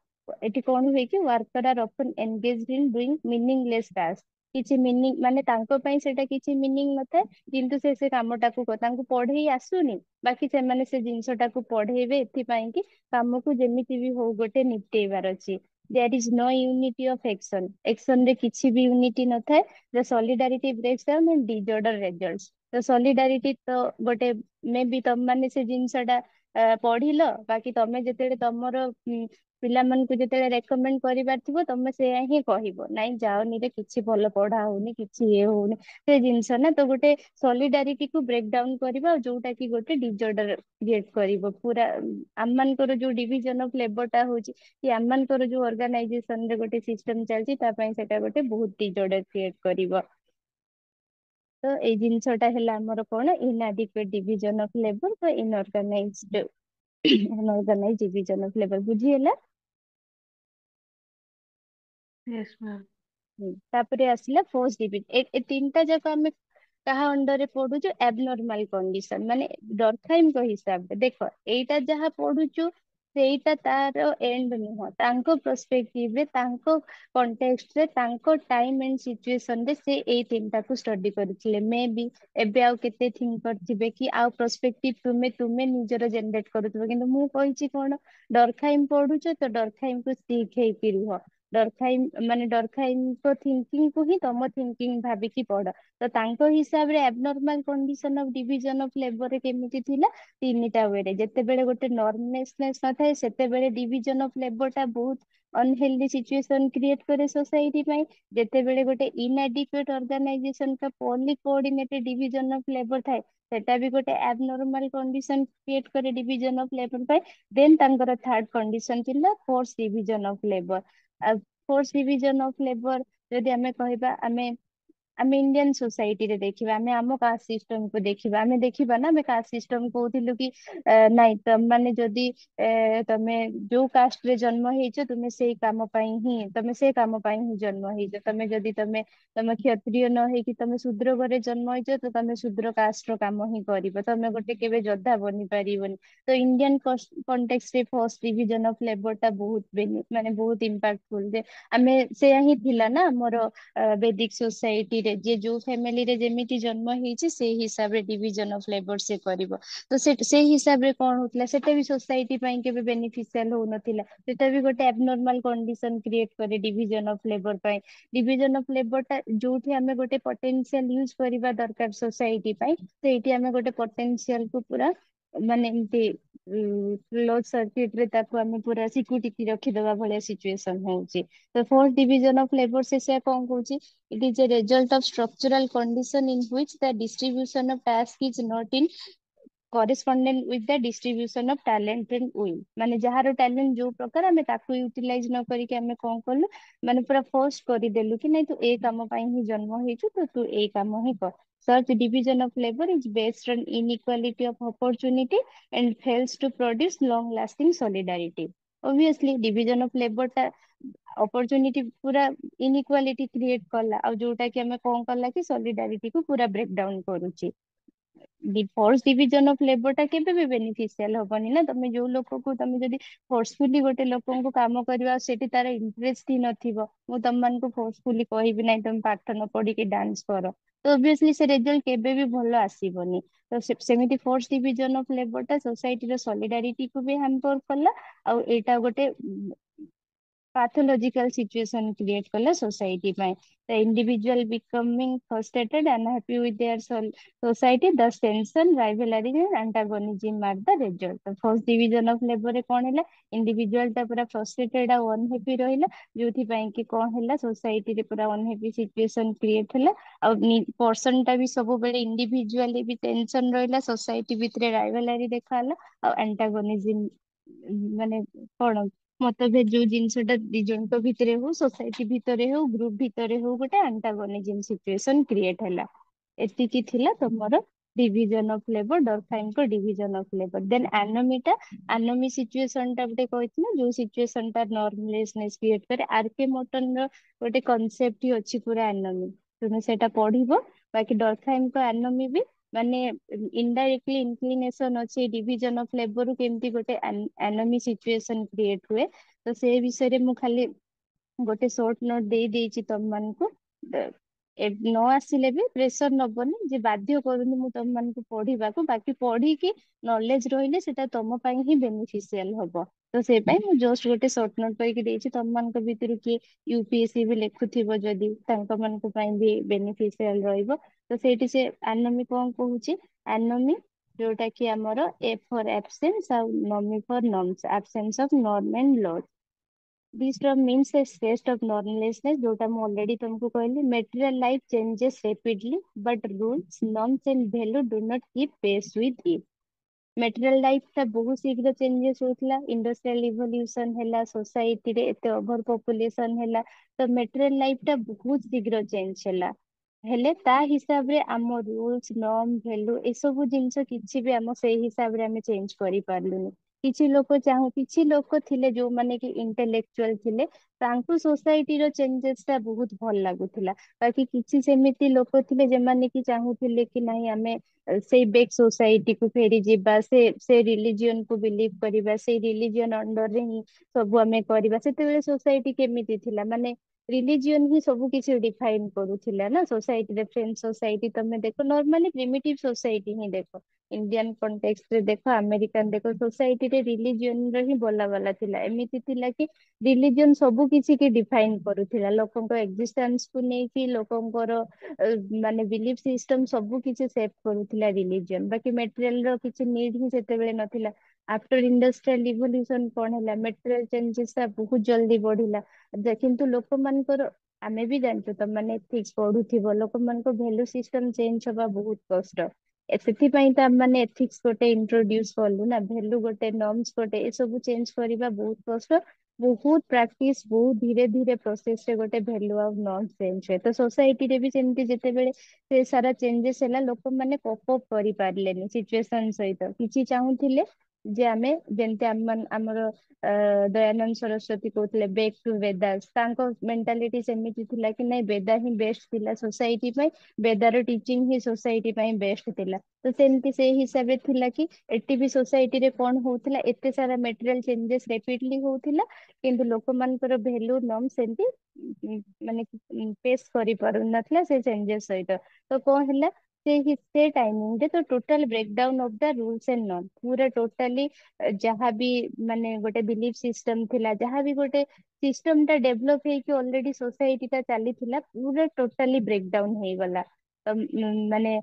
ଏଠି କଣ ହୁଏ କି worker are often engaged in doing meaningless tasks। କିଛି ମିନିଂ ମାନେ ତାଙ୍କ ପାଇଁ ସେଇଟା କିଛି ମିନିଂ ନଥାଏ, କିନ୍ତୁ ସେ କାମଟାକୁ ତାଙ୍କୁ ପଢେଇ ଆସୁନି, ବାକି ସେମାନେ ସେ ଜିନିଷଟାକୁ ପଢେଇବେ ଏଥିପାଇଁ କି କାମକୁ ଯେମିତି ବି ହଉ ଗୋଟେ ନିପଟେଇବାର ଅଛି। there is no unity of action ରେ କିଛି ବି ୟୁନିଟି ନଥାଏ। the solidarity breaks down and disorder results। ତ solidarity ତ ଗୋଟେ ମେ ବି ତମମାନେ ସେ ଜିନିଷଟା ପଢିଲ, ବାକି ତମେ ଯେତେବେଳେ ତମର ପିଲାମାନଙ୍କୁ ଯେତେବେଳେ ରେକମେଣ୍ଡ କରିବାର ଥିବ, ତମେ ସେଇଆ ହିଁ କହିବ, ନାଇଁ ଯାଅନିରେ କିଛି ଭଲ ପଢା ହଉନି, କିଛି ଇଏ ହଉନି। ସେ ଜିନିଷ ନା, ତ ଗୋଟେ ସଲିଡାରିଟି କୁ ବ୍ରେକ୍ ଡାଉନ କରିବା, ଆଉ ଯୋଉଟା କି ଗୋଟେ ଡିଜର୍ଡର କ୍ରିଏଟ କରିବ। ପୁରା ଆମମାନଙ୍କର ଯୋଉ ଡିଭିଜନ ଅଫ ଲେବର ଟା ହଉଛି କି ଆମମାନଙ୍କର ଯୋଉ ଅର୍ଗାନାଇଜେସନ ରେ ଗୋଟେ ସିଷ୍ଟମ ଚାଲିଛି, ତା ପାଇଁ ସେଟା ଗୋଟେ ବହୁତ ଡିଜର୍ଡର କ୍ରିଏଟ କରିବ। ତ ଏଇ ଜିନିଷଟା ହେଲା ଆମର କଣ, inadequate division of labor ବା unorganized division of labor। ବୁଝି ହେଲା? Yes, ma'am. ତାପରେ ଆସିଲା ଫୋର୍ସ ଡିଭିଜନ। ଏ ତିନିଟା ଯାକ ଆମେ କାହା ଅଣ୍ଡରରେ ପଢୁଛୁ, abnormal condition ମାନେ ଡରଖାଇମଙ୍କ ହିସାବରେ। ଦେଖ ଏଇଟା ଯାହା ପଢୁଛୁ ସେଇଟା ତାର ଏଣ୍ଡ ନୁହଁ, ତାଙ୍କ ପର୍ସପେକ୍ଟିଭ ରେ, ତାଙ୍କ କଣ୍ଟେକ୍ସଟ ରେ, ତାଙ୍କ ଟାଇମ ଆଣ୍ଡ ସିଚୁଏସନ ରେ ସେ ଏଇ ତିନିଟାକୁ ଷ୍ଟଡି କରିଥିଲେ। ମେ ବି ଏବେ ଆଉ କେତେ ଥିଙ୍କର ଥିବେ କି ଆଉ ପର୍ସପେକ୍ଟିଭ ତୁମେ ନିଜର ଜେନେରେଟ କରୁଥିବ। କିନ୍ତୁ ମୁଁ କହିଛି କଣ, ଡରଖାଇମ ପଢୁଛ ତ ଡରଖାଇମକୁ ଷ୍ଟିକ ହେଇକି ରୁହ। ଡରଖାଇମଙ୍କ ଥିଙ୍କିଙ୍ଗ କୁ ହିଁ ତମ ଥିଙ୍କିଙ୍ଗ ଭାବିକି ପଢ। ତ ତାଙ୍କ ହିସାବରେ abnormal condition of division of labor ରେ କେମିତି ଥିଲା, ତିନିଟା ୱେରେ। ଯେତେବେଳେ ଗୋଟେ ନର୍ମନେସନେସ ନଥାଏ, ସେତେବେଳେ ଡିଭିଜନ ଅଫ ଲେବର ଟା ବହୁତ ଅନହେଲ୍ଦି ସିଚୁଏସନ କ୍ରିଏଟ କରେ ସୋସାଇଟି ପାଇଁ। ଯେତେବେଳେ ଗୋଟେ inadequate organization କା poorly coordinated division of labor ଥାଏ, ସେଟା ବି ଗୋଟେ abnormal condition କ୍ରିଏଟ କରେ division of labor ପାଇଁ। ଦେନ୍ ତାଙ୍କର ଥାର୍ଡ କଣ୍ଡିସନ ଥିଲା ଫୋର୍ସ division of labor। ଆଉ ଫୋର୍ସ division of labor ଯଦି ଆମେ କହିବା, ଆମେ ଇଣ୍ଡିଆନ ସୋସାଇଟିରେ ଦେଖିବା, ଆମେ ଆମ କାଷ୍ଟ ସିଷ୍ଟମକୁ ଦେଖିବା, ଆମେ ଦେଖିବା ନା, ଆମେ କାଷ୍ଟ ସିଷ୍ଟମ କହୁଥିଲୁ କି ନାଇଁ ତମମାନେ ଯଦି ତମେ ଯୋଉ କାଷ୍ଟରେ ଜନ୍ମ ହେଇଛ, ତୁମେ ସେଇ କାମ ପାଇଁ ହିଁ, ତମେ ସେ କାମ ପାଇଁ ହିଁ ଜନ୍ମ ହେଇଛ। ତମେ କ୍ଷତ୍ରିୟ ନ ହେଇକି ତମେ ଶୂଦ୍ର ଘରେ ଜନ୍ମ ହେଇଛ, ତ ତମେ ଶୂଦ୍ର କାଷ୍ଟର କାମ ହିଁ କରିବ, ତମେ ଗୋଟେ କେବେ ଯୋଦ୍ଧା ବନି ପାରିବନି। ତ ଇଣ୍ଡିଆନ କଣ୍ଟେକ୍ସଟ ରେ ଫର୍ଷ୍ଟ ଡିଭିଜନ ଅଫ ଲେବର ଟା ବହୁତ ମାନେ ବହୁତ ଇମ୍ପାକ୍ଟଫୁଲ। ଯେ ଆମେ ସେୟା ହିଁ ଥିଲା ନା ଆମର ବେଦିକ ସୋସାଇଟିରେ ରେ जे जो फैमिली रे जेमिति जन्म ହେଇଛି ସେଇ ହିସାବରେ डिवीजन ऑफ लेबर से କରିବ ତ ସେଇ ହିସାବରେ କଣ ହଉଥିଲା ସେଟା ବି सोसाइटी ପାଇଁ କେବେ बेनिफिशियल ହଉନଥିଲା ସେଟା ବି ଗୋଟେ abnormal कंडीशन क्रिएट करे डिवीजन ऑफ लेबर ପାଇଁ डिवीजन ऑफ लेबर ଟା ଯୋଉଠି ଆମେ ଗୋଟେ ପୋଟେନସିଆଲ ୟୁଜ କରିବା ଦରକାର सोसाइटी ପାଇଁ ସେଇଠି ଆମେ ଗୋଟେ ପୋଟେନସିଆଲ କୁ ପୁରା ମାନେ ଏମତି କ୍ଲୋଜ सर्किट ରେ ତାକୁ ଆମେ ପୁରା ସିକ୍ୟୁରିଟି ରଖିଦବା ଭଳିଆ ସିଚୁଏସନ ହଉଛି ତ फोर्थ डिवीजन ऑफ लेबर से ସେ କଣ କହୁଛି it is a result of structural condition in which the distribution of task is not in correspondent with the distribution of talent and will ମାନେ ଯାହାର ଟ୍ୟାଲେଣ୍ଟ ଯୋଉ ପ୍ରକାର ଆମେ ତାକୁ ୟୁଟିଲାଇଜ ନ କରିକି ଆମେ କଣ କଲୁ ମାନେ ପୁରା ଫୋର୍ସ କରିଦେଲୁ କି ନାଇଁ ତୁ ଏଇ କାମ ପାଇଁ ହିଁ ଜନ୍ମ ହେଇଛୁ ତ ତୁ ଏଇ କାମ ହିଁ କର such division of labor is based on inequality of opportunity and fails to produce long lasting solidarity obviously division of labor ଟା opportunity ପୁରା inequality create କଲା ଆଉ ଯୋଉଟା କି ଆମେ କଣ କଲା କି solidarity କୁ ପୁରା break down କରୁଛି ଫୋର୍ସ ଡିଭିଜନ ଅଫ ଲେବର ଟା କେବେ ବି ବେନିଫିସିଆଲ ହବନି ନା ତମେ ଯୋଉ ଲୋକକୁ ତମେ ଯଦି ଫୋର୍ସଫୁଲି ଗୋଟେ ଲୋକଙ୍କୁ କାମ କରିବା ଆଉ ସେଠି ତାର ଇଣ୍ଟରେଷ୍ଟ ହିଁ ନଥିବ ମୁଁ ତମମାନଙ୍କୁ ଫୋର୍ସଫୁଲି କହିବି ନାହିଁ ତମେ ପାଠ ନ ପଢିକି ଡାନ୍ସ କର ତ ଅବଭିୟସଲି ସେ ରେଜଲ୍ଟ କେବେ ବି ଭଲ ଆସିବନି ତ ସେମିତି ଫୋର୍ସ ଡିଭିଜନ ଅଫ ଲେବର ଟା ସୋସାଇଟିର ସଲିଡାରିଟି କୁ ବି ହ୍ୟାମ୍ପର କଲା ଆଉ ଏଇଟା ଗୋଟେ pathological situation create kala society ପାଇଁ the individual becoming frustrated and unhappy with their society thus tension rivalry and antagonism are the result the first division of labor ରେ କଣ ହେଲା individual ଟା ପୁରା frustrated ଆଉ unhappy ରହିଲା ଯୋଉଥି ପାଇଁ କି କଣ ହେଲା society ରେ ପୁରା unhappy situation create ହେଲା ଆଉ person ଟା ବି ସବୁବେଳେ individually ବି tension ରହିଲା society ଭିତରେ rivalry ଦେଖାହେଲା ଆଉ antagonism ମାନେ କଣ ମତଭେଦ ଯୋଉ ଜିନିଷଟା ଦି ଜଣଙ୍କ ଭିତରେ ହଉ ସୋସାଇଟି ଭିତରେ ହଉ ଗ୍ରୁପ ଭିତରେ ହଉ ଗୋଟେ ଆଣ୍ଟାଗୋନିଜିମ ସିଚୁଏସନ କ୍ରିଏଟ ହେଲା ଏତିକି ଥିଲା ତମର ଡିଭିଜନ ଅଫ ଲେବର ଡରଫାଇମଙ୍କ ଡିଭିଜନ ଅଫ ଲେବର ଦେନ ଆନୋମିଟା ଆନୋମି ସିଚୁଏସନ ଟା ଗୋଟେ କହିଥିଲା ଯୋଉ ସିଚୁଏସନ ଟା ନର୍ମଲେସନେସ କ୍ରିଏଟ କରେ ଆରକେ ମଟନ ର ଗୋଟେ କନସେପ୍ଟ ହିଁ ଅଛି ପୁରା ଆନୋମି ତୁମେ ସେଇଟା ପଢିବ ବାକି ଡରଫାଇମଙ୍କ ଆନୋମି ବି ମାନେ ଇନଡାଇରେକ୍ଟଲି ଇନକ୍ଲିନେସନ ଅଛି ଡିଭିଜନ ଅଫ ଲେବର କେମିତି ଗୋଟେ ଆନୋମି ସିଚୁଏସନ କ୍ରିଏଟ ହୁଏ ତ ସେ ବିଷୟରେ ମୁଁ ଖାଲି ଗୋଟେ ସର୍ଟ ନୋଟ ଦେଇ ଦେଇଛି ତମମାନଙ୍କୁ ନ ଆସିଲେ ବି ପ୍ରେସର ନବନି ଯେ ବାଧ୍ୟ କରୁନି ମୁଁ ତମମାନଙ୍କୁ ପଢିବାକୁ ବାକି ପଢିକି ନଲେଜ ରହିଲେ ସେଟା ତମ ପାଇଁ ହିଁ ବେନିଫିସିଆଲ ହବ ତ ସେଇ ପାଇଁ ମୁଁ ଜଷ୍ଟ ଗୋଟେ ସର୍ଟ ନୋଟ କରିକି ଦେଇଛି ତମମାନଙ୍କ ଭିତରୁ କିଏ ୟୁପିଏସସି ବି ଲେଖୁଥିବ ଯଦି ତାଙ୍କ ମାନଙ୍କ ପାଇଁ ବି ବେନିଫିସିଆଲ ରହିବ ତ ସେଇଠି ସେ ଆନୋମି କଣ କହୁଛି ଆନୋମି ଯୋଉଟା କି ଆମର ଏ ଫର absence ଆଉ ନମି ଫର ନର୍ମସ absence of norm and laws this term means a state of normlessness ଯୋଉଟା ମୁଁ already ତମକୁ କହିଲି material life changes rapidly but rules norms and value do not keep pace with it material life ଟା ବହୁତ ଶୀଘ୍ର changes ହଉଥିଲା industrial revolution ହେଲା ସୋସାଇଟିରେ ଏତେ ଓଭର ପପୁଲେସନ ହେଲା ତ material life ଟା ବହୁତ ଶୀଘ୍ର ଚେଞ୍ଜ ହେଲା ହେଲେ ତା ହିସାବରେ ଆମ ରୁଲସ ନର୍ମ ଭ୍ୟାଲୁ ଏସବୁ ଜିନିଷ କିଛି ବି ଆମ ସେଇ ହିସାବରେ ଆମେ ଚେଞ୍ଜ କରିପାରିଲୁନି କିଛି ଲୋକ ଥିଲେ ଯୋଉମାନେ କି ଇଣ୍ଟେଲେକ୍ଚୁଆଲ ଥିଲେ ତାଙ୍କୁ ସୋସାଇଟିର ଚେଞ୍ଜେସ ଟା ବହୁତ ଭଲ ଲାଗୁଥିଲା ବାକି କିଛି ସେମିତି ଲୋକ ଥିଲେ ଯେମାନେ କି ଚାହୁଁଥିଲେ କି ନାଇଁ ଆମେ ସେଇ ବେକ୍ ସୋସାଇଟି କୁ ଫେରି ଯିବା ସେ ରିଲିଜିଅନ କୁ ବିଲିଭ କରିବା ସେଇ ରିଲିଜିଅନ ଅଣ୍ଡରରେ ହିଁ ସବୁ ଆମେ କରିବା ସେତେବେଳେ ସୋସାଇଟି କେମିତି ଥିଲା ମାନେ ରିଲିଜିଅନ ହିଁ ସବୁ କିଛି ଡିଫାଇନ କରୁଥିଲା ନା ସୋସାଇଟିରେ ଫ୍ରେଣ୍ଡ ସୋସାଇଟି ତମେ ଦେଖ ନର୍ମାଲି ପ୍ରିମିଟିଭ ସୋସାଇଟି ହିଁ ଦେଖ ଇଣ୍ଡିଆନ କଣ୍ଟେକ୍ସଟ ରେ ଦେଖ ଆମେରିକାନ ଦେଖ ସୋସାଇଟିରେ ରିଲିଜିଅନ ର ହିଁ ବୋଲାବାଲା ଥିଲା ଏମିତି ଥିଲା କି ରିଲିଜିଅନ ସବୁ କିଛି କି ଡିଫାଇନ କରୁଥିଲା ଲୋକଙ୍କ ଏକ୍ଜିଷ୍ଟାନ୍ସ କୁ ନେଇକି ଲୋକଙ୍କର ମାନେ ବିଲିଫ ସିଷ୍ଟମ ସବୁ କିଛି ସେଭ କରୁଥିଲା ରିଲିଜିଅନ ବାକି ମେଟେରିଆଲ ର କିଛି ନିଡ ହିଁ ସେତେବେଳେ ନଥିଲା ଆଫ୍ଟର ଇଣ୍ଡଷ୍ଟ୍ରିଆଲ ରିଭଲ୍ୟୁସନ କଣ ହେଲା ମେଟେରିଆଲ ଚେଞ୍ଜେସ ଟା ବହୁତ ଜଲଦି ବଢିଲା କିନ୍ତୁ ଲୋକମାନଙ୍କର ଆମେ ବି ଜାଣିଛୁ ତମାନେ ଏଥିକ୍ସ ପଢୁଥିବ ଲୋକମାନଙ୍କ ଭ୍ୟାଲୁ ସିଷ୍ଟମ ଚେଞ୍ଜ ହବା ବହୁତ କଷ୍ଟ ସେଥିପାଇଁ ତ ଆମେମାନେ ଏଥିକ୍ସ ଗୋଟେ ଇଣ୍ଟ୍ରୋଡ୍ୟୁସ କଲୁ ନା ଭ୍ୟାଲୁ ଗୋଟେ ନର୍ମସ ଗୋଟେ ଏସବୁ ଚେଞ୍ଜ କରିବା ବହୁତ କଷ୍ଟ ବହୁତ ପ୍ରାକ୍ଟିସ ବହୁତ ଧୀରେ ଧୀରେ ପ୍ରୋସେସ ରେ ଗୋଟେ ଭ୍ୟାଲୁ ଆଉ ନର୍ମ ଚେଞ୍ଜ ହୁଏ ତ ସୋସାଇଟିରେ ବି ସେମିତି ଯେତେବେଳେ ସେ ସାରା ଚେଞ୍ଜେସ ହେଲା ଲୋକମାନେ କୋପ ଅପ୍ କରିପାରିଲେନି ସିଚୁଏସନ ସହିତ କିଛି ଚାହୁଁଥିଲେ ଯେ ଆମେ ଯେମିତି ଆମର ଦୟାନନ୍ଦ ସରସ୍ୱତୀ କହୁଥିଲେ ବେକ୍ ଟୁ ବେଦାସ, ତାଙ୍କ ମେଣ୍ଟାଲିଟି ସେମିତି ଥିଲା କି ନାଇଁ ବେଦା ହିଁ ବେଷ୍ଟ ଥିଲା ସୋସାଇଟି ପାଇଁ, ବେଦାର ଟିଚିଂ ହିଁ ସୋସାଇଟି ପାଇଁ ବେଷ୍ଟ ଥିଲା। ତ ସେମିତି ସେଇ ହିସାବରେ ଥିଲା କି ଏଠି ବି ସୋସାଇଟିରେ କଣ ହଉଥିଲା, ଏତେ ସାରା ମେଟେରିଆଲ ଚେଞ୍ଜେସ ରେପିଡଲି ହଉଥିଲା କିନ୍ତୁ ଲୋକମାନଙ୍କର ଭ୍ୟାଲୁ ନର୍ମ ସେମିତି ମାନେ ପେସ୍ କରିପାରୁନଥିଲା ସେ ଚେଞ୍ଜେସ ସହିତ। ତ କଣ ହେଲା, ସେ ଟାଇମିଂରେ ତ total breakdown of the rules and norm, ପୁରା ଟୋଟାଲି ଯାହାବି ମାନେ ଗୋଟେ ବିଲିଫ ସିଷ୍ଟମ ଥିଲା, ଯାହାବି ଗୋଟେ ସିଷ୍ଟମ ଟା ଡେଭଲପ ହେଇକି ଅଲରେଡି ସୋସାଇଟି ଟା ଚାଲିଥିଲା ପୁରା ଟୋଟାଲି ବ୍ରେକଡାଉନ ହେଇଗଲା। ତ ମାନେ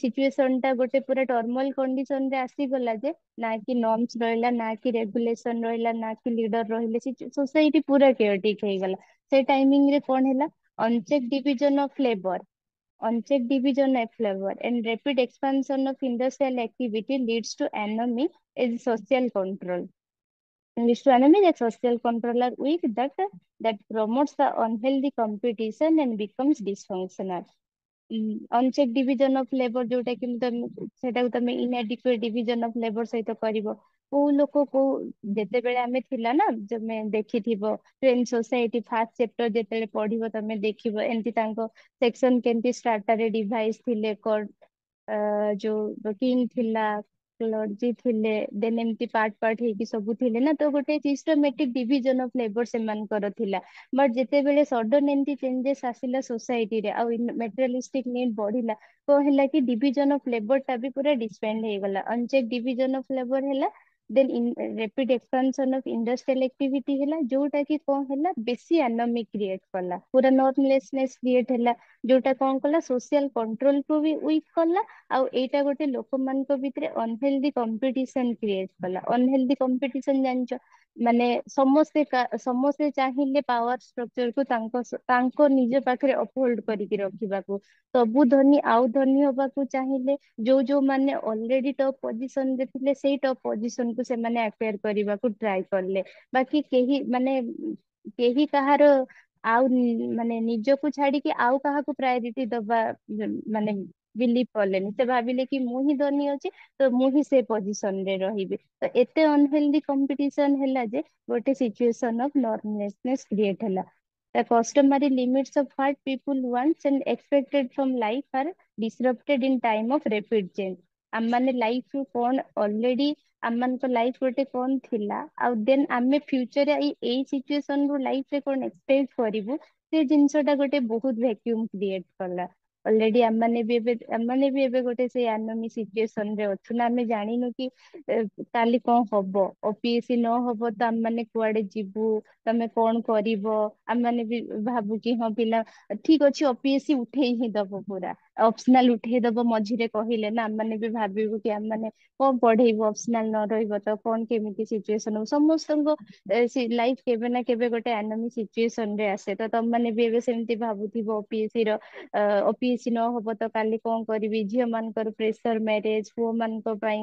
ସିଚୁଏସନ ଟା ଗୋଟେ ପୁରା ଟର୍ମୋଲ କଣ୍ଡିସନ ରେ ଆସିଗଲା ଯେ ନା କି ନର୍ମସ ରହିଲା, ନା କି ରେଗୁଲେସନ ରହିଲା, ନା କି ଲିଡର ରହିଲେ, ସୋସାଇଟି ପୁରା କେୟଟିକ ହେଇଗଲା। ସେ ଟାଇମିଂ ରେ କଣ ହେଲା, unchecked division of labour, unchecked division of labor and rapid expansion of industrial activity leads to anarchy as social control. Leads to anarchy that social control are weak, that promotes the unhealthy competition and becomes dysfunctional. Unchecked division of labour ଯୋଉଟା କି ସେଟାକୁ ତମେ ଇନଏଡିକୁଏଟ division of labour ସହିତ କରିବ। କୋଉ ଲୋକ କୋଉ, ଯେତେବେଳେ ଆମେ ଥିଲା ନା ତମେ ଦେଖିଥିବ ଫ୍ରେଣ୍ଡ ସୋସାଇଟି ଫାର୍ଷ୍ଟ ଚାପ୍ଟର ଯେତେବେଳେ ପଢିବ ତମେ ଦେଖିବ ଏମିତି ତାଙ୍କ ସେକ୍ସନ କେମିତି ଷ୍ଟାର୍ଟାରେ ଡିଭାଇସ ଥିଲେ, ଯୋଉ କିଙ୍ଗ ଥିଲା, କ୍ଲର୍ଜି ଥିଲେ, ଦେନ୍ ଏମିତି ପାର୍ଟ ପାର୍ଟ ହେଇକି ସବୁ ଥିଲେ ନା, ତ ଗୋଟେ ସିଷ୍ଟମେଟିକ ଡିଭିଜନ ଅଫ ଲେବର ସେମାନଙ୍କର ଥିଲା। ବଟ ଯେତେବେଳେ ସଡନ ଏମିତି ଚେଞ୍ଜେସ ଆସିଲା ସୋସାଇଟିରେ ଆଉ ମେଟେରିଆଲିଷ୍ଟିକ ନିଡ ବଢିଲା, କଣ ହେଲା କି ଡିଭିଜନ ଅଫ ଲେବର ଟା ବି ପୁରା ଡିସବାଣ୍ଡ ହେଇଗଲା, ଅନଚେକ୍ ଡିଭିଜନ ଅଫ ଲେବର ହେଲା। ଦେନ୍ rapid expansion of industrial activity ହେଲା, ଯୋଉଟା କି କଣ ହେଲା ବେଶୀ ଆନୋମି କ୍ରିଏଟ କଲା, ପୁରା ନର୍ମଲେସନେସ କ୍ରିଏଟ ହେଲା, ଯୋଉଟା କଣ କଲା ସୋସିଆଲ କଣ୍ଟ୍ରୋଲ କୁ ବି ୱିକ୍ କଲା। ଆଉ ଏଇଟା ଗୋଟେ ଲୋକମାନଙ୍କ ଭିତରେ ଅନହେଲ୍ଦି କମ୍ପିଟିସନ କ୍ରିଏଟ କଲା। ଅନହେଲ୍ଦି କମ୍ପିଟିସନ ଜାଣିଛ ମାନେ ସମସ୍ତେ ଚାହିଁଲେ ପାୱାର ଷ୍ଟ୍ରକ୍ଚର କୁ ତାଙ୍କ ନିଜ ପାଖରେ ଅପହୋଲ୍ଡ କରିକି ରଖିବାକୁ, ସବୁ ଧନୀ ଆଉ ଧନୀ ହବାକୁ ଚାହିଁଲେ, ଯୋଉ ମାନେ ଅଲରେଡି ଟପ୍ ପୋଜିସନ ରେ ଥିଲେ ସେଇ ଟପ୍ ପୋଜିସନ କୁ ସେମାନେ ଆକ୍ୱାର କରିବାକୁ ଟ୍ରାଏ କଲେ। ବାକି କେହି କାହାର ଆଉ ମାନେ ନିଜକୁ ଛାଡିକି ଆଉ କାହାକୁ ପ୍ରାୟୋରିଟି ଦବା ମାନେ ବିଲିଭ କଲେନି। ସେ ଭାବିଲେ କି ମୁଁ ହିଁ ଧନୀ ଅଛି ତ ମୁଁ ହିଁ ସେ ପୋଜିସନ ରେ ରହିବି। ତ ଏତେ ଅନହେଲ୍ଦି କମ୍ପିଟିସନ ହେଲା ଯେ ଗୋଟେ ସିଚୁଏସନ ଅଫ ନର୍ମଲେସନେସ କ୍ରିଏଟ ହେଲା। The customary limits of what people want and expected from life are disrupted in time of rapid change. ଆମମାନେ ଲାଇଫ ରୁ କଣ ଅଲରେଡି ଆମମାନଙ୍କ ଲାଇଫ ଗୋଟେ କଣ ଥିଲା, ଆଉ ଦେନ୍ ଆମେ ଫ୍ୟୁଚରରେ ଏଇ ସିଚୁଏସନ ରୁ ଲାଇଫ ରେ କଣ ଏକ୍ସପେକ୍ଟ କରିବୁ, ସେ ଜିନିଷ ଟା ଗୋଟେ ବହୁତ ଭ୍ୟାକ୍ୟୁମ କ୍ରିଏଟ କଲା। ଅଲରେଡି ଆମମାନେ ବି ଏବେ ଗୋଟେ ସେଇ ଆନୋମି ସିଚୁଏସନ ରେ ଅଛୁ ନା, ଆମେ ଜାଣିନୁ କି କାଲି କଣ ହବ, ଓପିଏସସି ନ ହବ ତ ଆମମାନେ କୁଆଡେ ଯିବୁ, ତମେ କଣ କରିବ। ଆମମାନେ ବି ଭାବୁ କି ହଁ ପିଲା ଠିକ ଅଛି ଓପିଏସସି ଉଠେଇ ହିଁ ଦବ, ପୁରା ଅପସନାଲ ଉଠେଇ ଦବ ମଝିରେ କହିଲେ ନା, ଆମମାନେ ବି ଭାବିବୁ କି ଆମମାନେ କଣ ପଢେଇବୁ, ଅପସନାଲ ନ ରହିବ ତ କଣ କେମିତି ସିଚୁଏସନ ହବ। ସମସ୍ତଙ୍କ ଲାଇଫ କେବେ ନା କେବେ ଗୋଟେ ଆନୋମି ସିଚୁଏସନ ରେ ଆସେ। ତ ତମମାନେ ବି ଏବେ ସେମିତି ଭାବୁଥିବ ଓପିଏସସି ର ଓପିଏସସି ନ ହବ ତ କାଲି କଣ କରିବି, ଝିଅ ମାନଙ୍କର ପ୍ରେସର ମ୍ୟାରେଜ, ପୁଅ ମାନଙ୍କ ପାଇଁ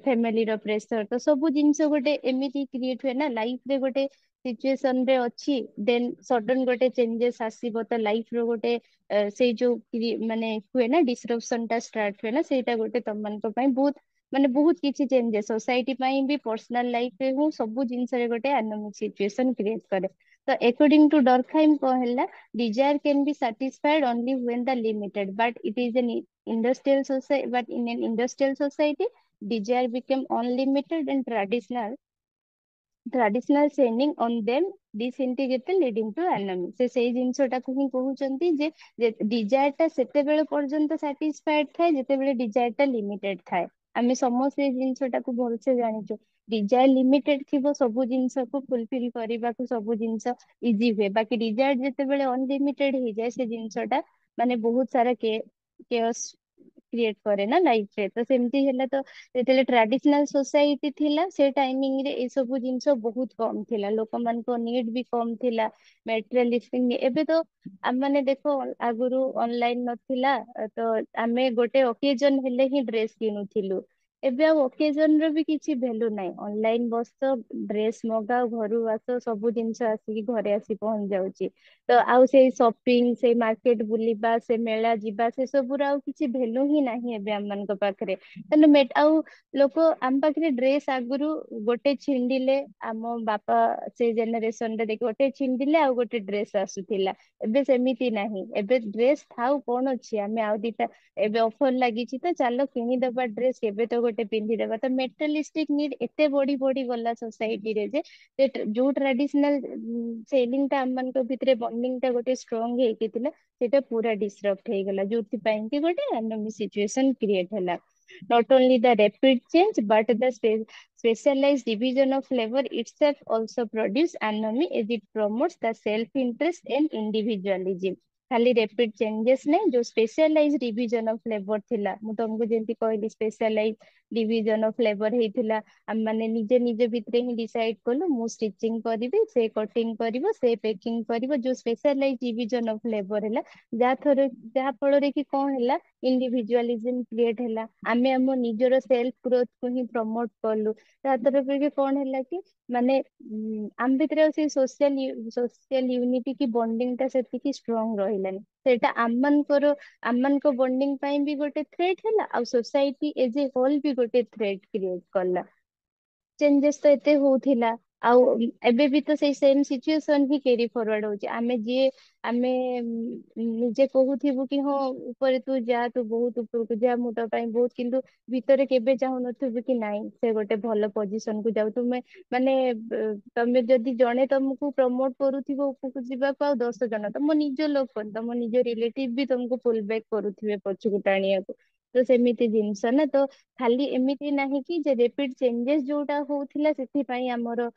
ଫ୍ୟାମିଲିର ପ୍ରେସର, ତ ସବୁ ଜିନିଷ ଗୋଟେ ଏମିତି କ୍ରିଏଟ ହୁଏ ନା ଲାଇଫ ରେ ଗୋଟେ ସିଚୁଏସନ ରେ ଅଛି, ଦେନ୍ ସଡନ ଗୋଟେ ଚେଞ୍ଜେସ ଆସିବ ତ ଲାଇଫ ର ଗୋଟେ ସେଇ ଯୋଉ ମାନେ ହୁଏ ନା ଡିସରପସନ ଟା ଷ୍ଟାର୍ଟ ହୁଏ ନା, ସେଇଟା ଗୋଟେ ତମମାନଙ୍କ ପାଇଁ ବହୁତ କିଛି ଚେଞ୍ଜେସ ସୋସାଇଟି ପାଇଁ ବି, ପର୍ସନାଲ ଲାଇଫ ରେ ହଉ, ସବୁ ଜିନିଷରେ ଗୋଟେ ଆନୋମିକ ସିଚୁଏସନ କ୍ରିଏଟ କରେ। ତ ଏକର୍ଡିଙ୍ଗ ଟୁ ଡରଖାଇମ କଣ ହେଲା, desire can be satisfied only when the limited, but it is an industrial society, but in an industrial society desire became unlimited and traditional training on them disintegrated leading to anomie। ସେ ସେଇ ଜିନିଷଟାକୁ ହିଁ କହୁଛନ୍ତି ଯେ desire ଟା ସେତେବେଳେ ପର୍ଯ୍ୟନ୍ତ ସାଟିସ୍ଫାଏଡ ଥାଏ ଯେତେବେଳେ ଡିଜାୟାର ଟା ଲିମିଟେଡ ଥାଏ। ଆମେ ସମସ୍ତେ ଏଇ ଜିନିଷଟାକୁ ଭଲସେ ଜାଣିଛୁ। ଡିଜାୟାର ଲିମିଟେଡ ଥିବ ସବୁ ଜିନିଷକୁ ଫୁଲଫିଲ କରିବାକୁ, ସବୁ ଜିନିଷ ଇଜି ହୁଏ। ବାକି ଡିଜାୟାର ଯେତେବେଳେ ଅନଲିମିଟେଡ ହେଇଯାଏ ସେ ଜିନିଷଟା ମାନେ ବହୁତ ସାରା କେୟସ କ୍ରିଏଟ କରେ ନା ଲାଇଫ ରେ। ତ ସେମିତି ହେଲା, ତ ଯେତେବେଳେ ଟ୍ରାଡିସନାଲ ସୋସାଇଟି ଥିଲା ସେ ଟାଇମିଂ ରେ ଏ ସବୁ ଜିନିଷ ବହୁତ କମ ଥିଲା, ଲୋକମାନଙ୍କ ନିଡ ବି କମ ଥିଲା, ମେଟେରିଆଲିସ୍ଟିକ। ଏବେ ତ ଆମମାନେ ଦେଖ ଆଗରୁ ଅନଲାଇନ ନଥିଲା ତ ଆମେ ଗୋଟେ ଅକେଜନ ହେଲେ ହିଁ ଡ୍ରେସ କିଣୁଥିଲୁ। ଏବେ ଆଉ ଓକେଜନ ର ବି କିଛି ଭ୍ୟାଲୁ ନାହିଁ। ଅନଲାଇନ ବସ, ଡ୍ରେସ ମଗାଅ, ଘରୁ ଆସ, ସବୁ ଜିନିଷ ଆସିକି ଘରେ ଆସି ପହଞ୍ଚି ଯାଉଛି। ତ ଆଉ ସେଇ ସପିଙ୍ଗ, ସେଇ ମାର୍କେଟ ବୁଲିବା, ସେ ମେଳା ଯିବା, ସେ ସବୁର ଆଉ କିଛି ଭ୍ୟାଲୁ ହିଁ ନାହିଁ ଏବେ ଆମ ମାନଙ୍କ ପାଖରେ। ଆଉ ଲୋକ ଆମ ପାଖରେ ଡ୍ରେସ ଆଗରୁ ଗୋଟେ ଛିଣ୍ଡିଲେ, ଆମ ବାପା ସେ ଜେନେରେସନ ରେ ଦେଖି ଗୋଟେ ଛିଣ୍ଡିଲେ ଆଉ ଗୋଟେ ଡ୍ରେସ ଆସୁଥିଲା। ଏବେ ସେମିତି ନାହିଁ। ଏବେ ଡ୍ରେସ ଥାଉ କଣ ଅଛି, ଆମେ ଆଉ ଦିଟା ଏବେ ଅଫର ଲାଗିଛି ତ ଚାଲ କିଣିଦବା ଡ୍ରେସ, କେବେ ତ ଗୋଟେ ପିନ୍ଧିଦବା। ତ ମେଟେରିଆଲିସ୍ଟିକ ନିଡ ଏତେ ବଢି ବଢି ଗଲା ସୋସାଇଟିରେ ଯେ ଯୋଉ ଟ୍ରାଡିସନାଲ ସେଲିଂ ଟା ଆମ ମାନଙ୍କ ଭିତରେ ବଣ୍ଡିଙ୍ଗ ଟା ଗୋଟେ ଷ୍ଟ୍ରଙ୍ଗ ହେଇକି ଥିଲା, ସେଇଟା ପୁରା ଡିସରପ୍ଟ ହେଇଗଲା, ଯୋଉଥିପାଇଁ କି ଗୋଟେ ଏନୋମି ସିଚୁଏସନ କ୍ରିଏଟ ହେଲା। Not only the rapid change, but the specialized division of labor itself also produce anomie as it promotes the self-interest and individualism. खाली rapid changes नहीं, जो specialized division of labor थिला, ମୁଁ ତମକୁ ଯେମିତି କହିଲି specialized division of labor ହେଇଥିଲା। ଆମେ ମାନେ ନିଜେ ନିଜେ ଭିତରେ ହିଁ decide କଲୁ, ମୁଁ stitching କରିବି, ସେ cutting କରିବ, ସେ packing କରିବ, ଯୋଉ specialized division of labor ହେଲା, ଯାହା ଫଳରେ କି କଣ ହେଲା, ଇଣ୍ଡିଭିଜୁଆଲିଜିମ କ୍ରିଏଟ ହେଲା। ଆମେ ଆମ ନିଜର ସେଲ୍ଫ ଗ୍ରୋଥ କୁ ହିଁ ପ୍ରମୋଟ କଲୁ। ତା ତରଫରୁ କି କଣ ହେଲା କି ମାନେ ଆମ ଭିତରେ ଆଉ ସେଇ ସୋସିଆଲ ୟୁନିଟି କି ବଣ୍ଡିଙ୍ଗ ଟା ସେତିକି ଷ୍ଟ୍ରଙ୍ଗ ରହିଲାନି। ସେଇଟା ଆମମାନଙ୍କ ବଣ୍ଡିଙ୍ଗ ପାଇଁ ବି ଗୋଟେ ଥ୍ରେଟ ହେଲା, ଆଉ ସୋସାଇଟି ଏଜ ଏ ହୋଲ ବି ଗୋଟେ ଥ୍ରେଟ କ୍ରିଏଟ କଲା। ଚେଞ୍ଜେସ୍ ତ ଏତେ ହଉଥିଲା, ଆଉ ଏବେ ବି ତ ସେଇ ସେମ ସିଚୁଏସନ ହିଁ କ୍ୟାରି ଫରୱାର୍ଡ ହଉଛି। ଆମେ ନିଜେ କହୁଥିବୁ କି ହଁ ଉପରେ ତୁ ଯା, ତୁ ବହୁତ ଉପରକୁ ଯା, ମୁଁ ତୋ ପାଇଁ ବହୁତ, କିନ୍ତୁ ଭିତରେ କେବେ ଚାହୁଁନଥିବୁ କି ନାଇଁ ସେ ଗୋଟେ ଭଲ ପୋଜିସନ କୁ ଯାଉ। ମାନେ ତମେ ଯଦି ଜଣେ ତମକୁ ପ୍ରମୋଟ କରୁଥିବ ଉପରକୁ ଯିବାକୁ, ଆଉ 10 ଜଣ ତମ ନିଜ ଲୋକ, ତମ ନିଜ ରିଲେଟିଭ ବି ତମକୁ ପୁଲ ବ୍ୟାକ୍ କରୁଥିବେ ପଛକୁ ଟାଣିବାକୁ। ତ ସେମିତି ଜିନିଷ ନା, ତ ଖାଲି ଏମିତି ନାହିଁ କି ଯେ ରେପିଡ ଚେଞ୍ଜେସ୍ ଯୋଉଟା ହଉଥିଲା ସେଥିପାଇଁ ଆମର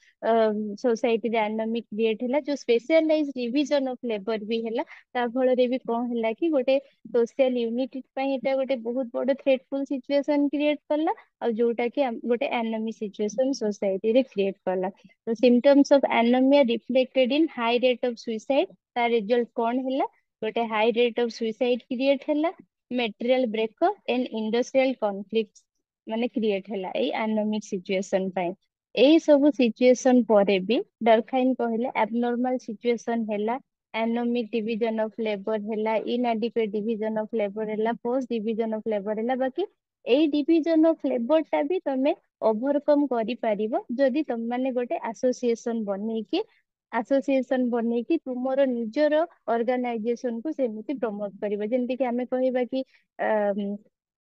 ସୋସାଇଟିରେ ଆନୋମି କ୍ରିଏଟ ହେଲା। ଯୋଉ ସ୍ପେଶାଲାଇଜ ଡିଭିଜନ ଅଫ ଲେବର ବି ହେଲା, ତା ଫଳରେ ବି କଣ ହେଲା କି ଗୋଟେ ସୋସିଆଲ ୟୁନିଟି ପାଇଁ ଏଟା ଗୋଟେ ବହୁତ ବଡ ଥ୍ରେଟଫୁଲ ସିଚୁଏସନ କ୍ରିଏଟ କଲା, ଆଉ ଯୋଉଟା କି ଗୋଟେ ଆନୋମି ସିଚୁଏସନ ସୋସାଇଟିରେ କ୍ରିଏଟ କଲା। ତ symptoms of anomia reflected in high rate of suicide. ତା ରେଜଲ୍ଟ କଣ ହେଲା, ଗୋଟେ high rate of suicide create ହେଲା। Material breakup and industrial conflict ମାନେ କ୍ରିଏଟ ହେଲା ଏଇ ଆନୋମିକ ସିଚୁଏସନ ପାଇଁ। ଏଇ ସବୁ ସିଚୁଏସନ ପରେ ବି ଡରଖାଇନ କହିଲେ abnormal ସିଚୁଏସନ ହେଲା, anomic division of labor ହେଲା, inadequate division of labor ହେଲା, post division of labor ହେଲା। ବାକି ଏଇ division of labor ଟା ବି ତମେ ଓଭରକମ କରିପାରିବ ଯଦି ତମେ ମାନେ ଗୋଟେ ଆସୋସିଏସନ ବନେଇକି ତୁମର ନିଜର ଅର୍ଗାନାଇଜେସନ କୁ ସେମିତି ପ୍ରମୋଟ କରିବ। ଯେମିତି କି ଆମେ କହିବା କି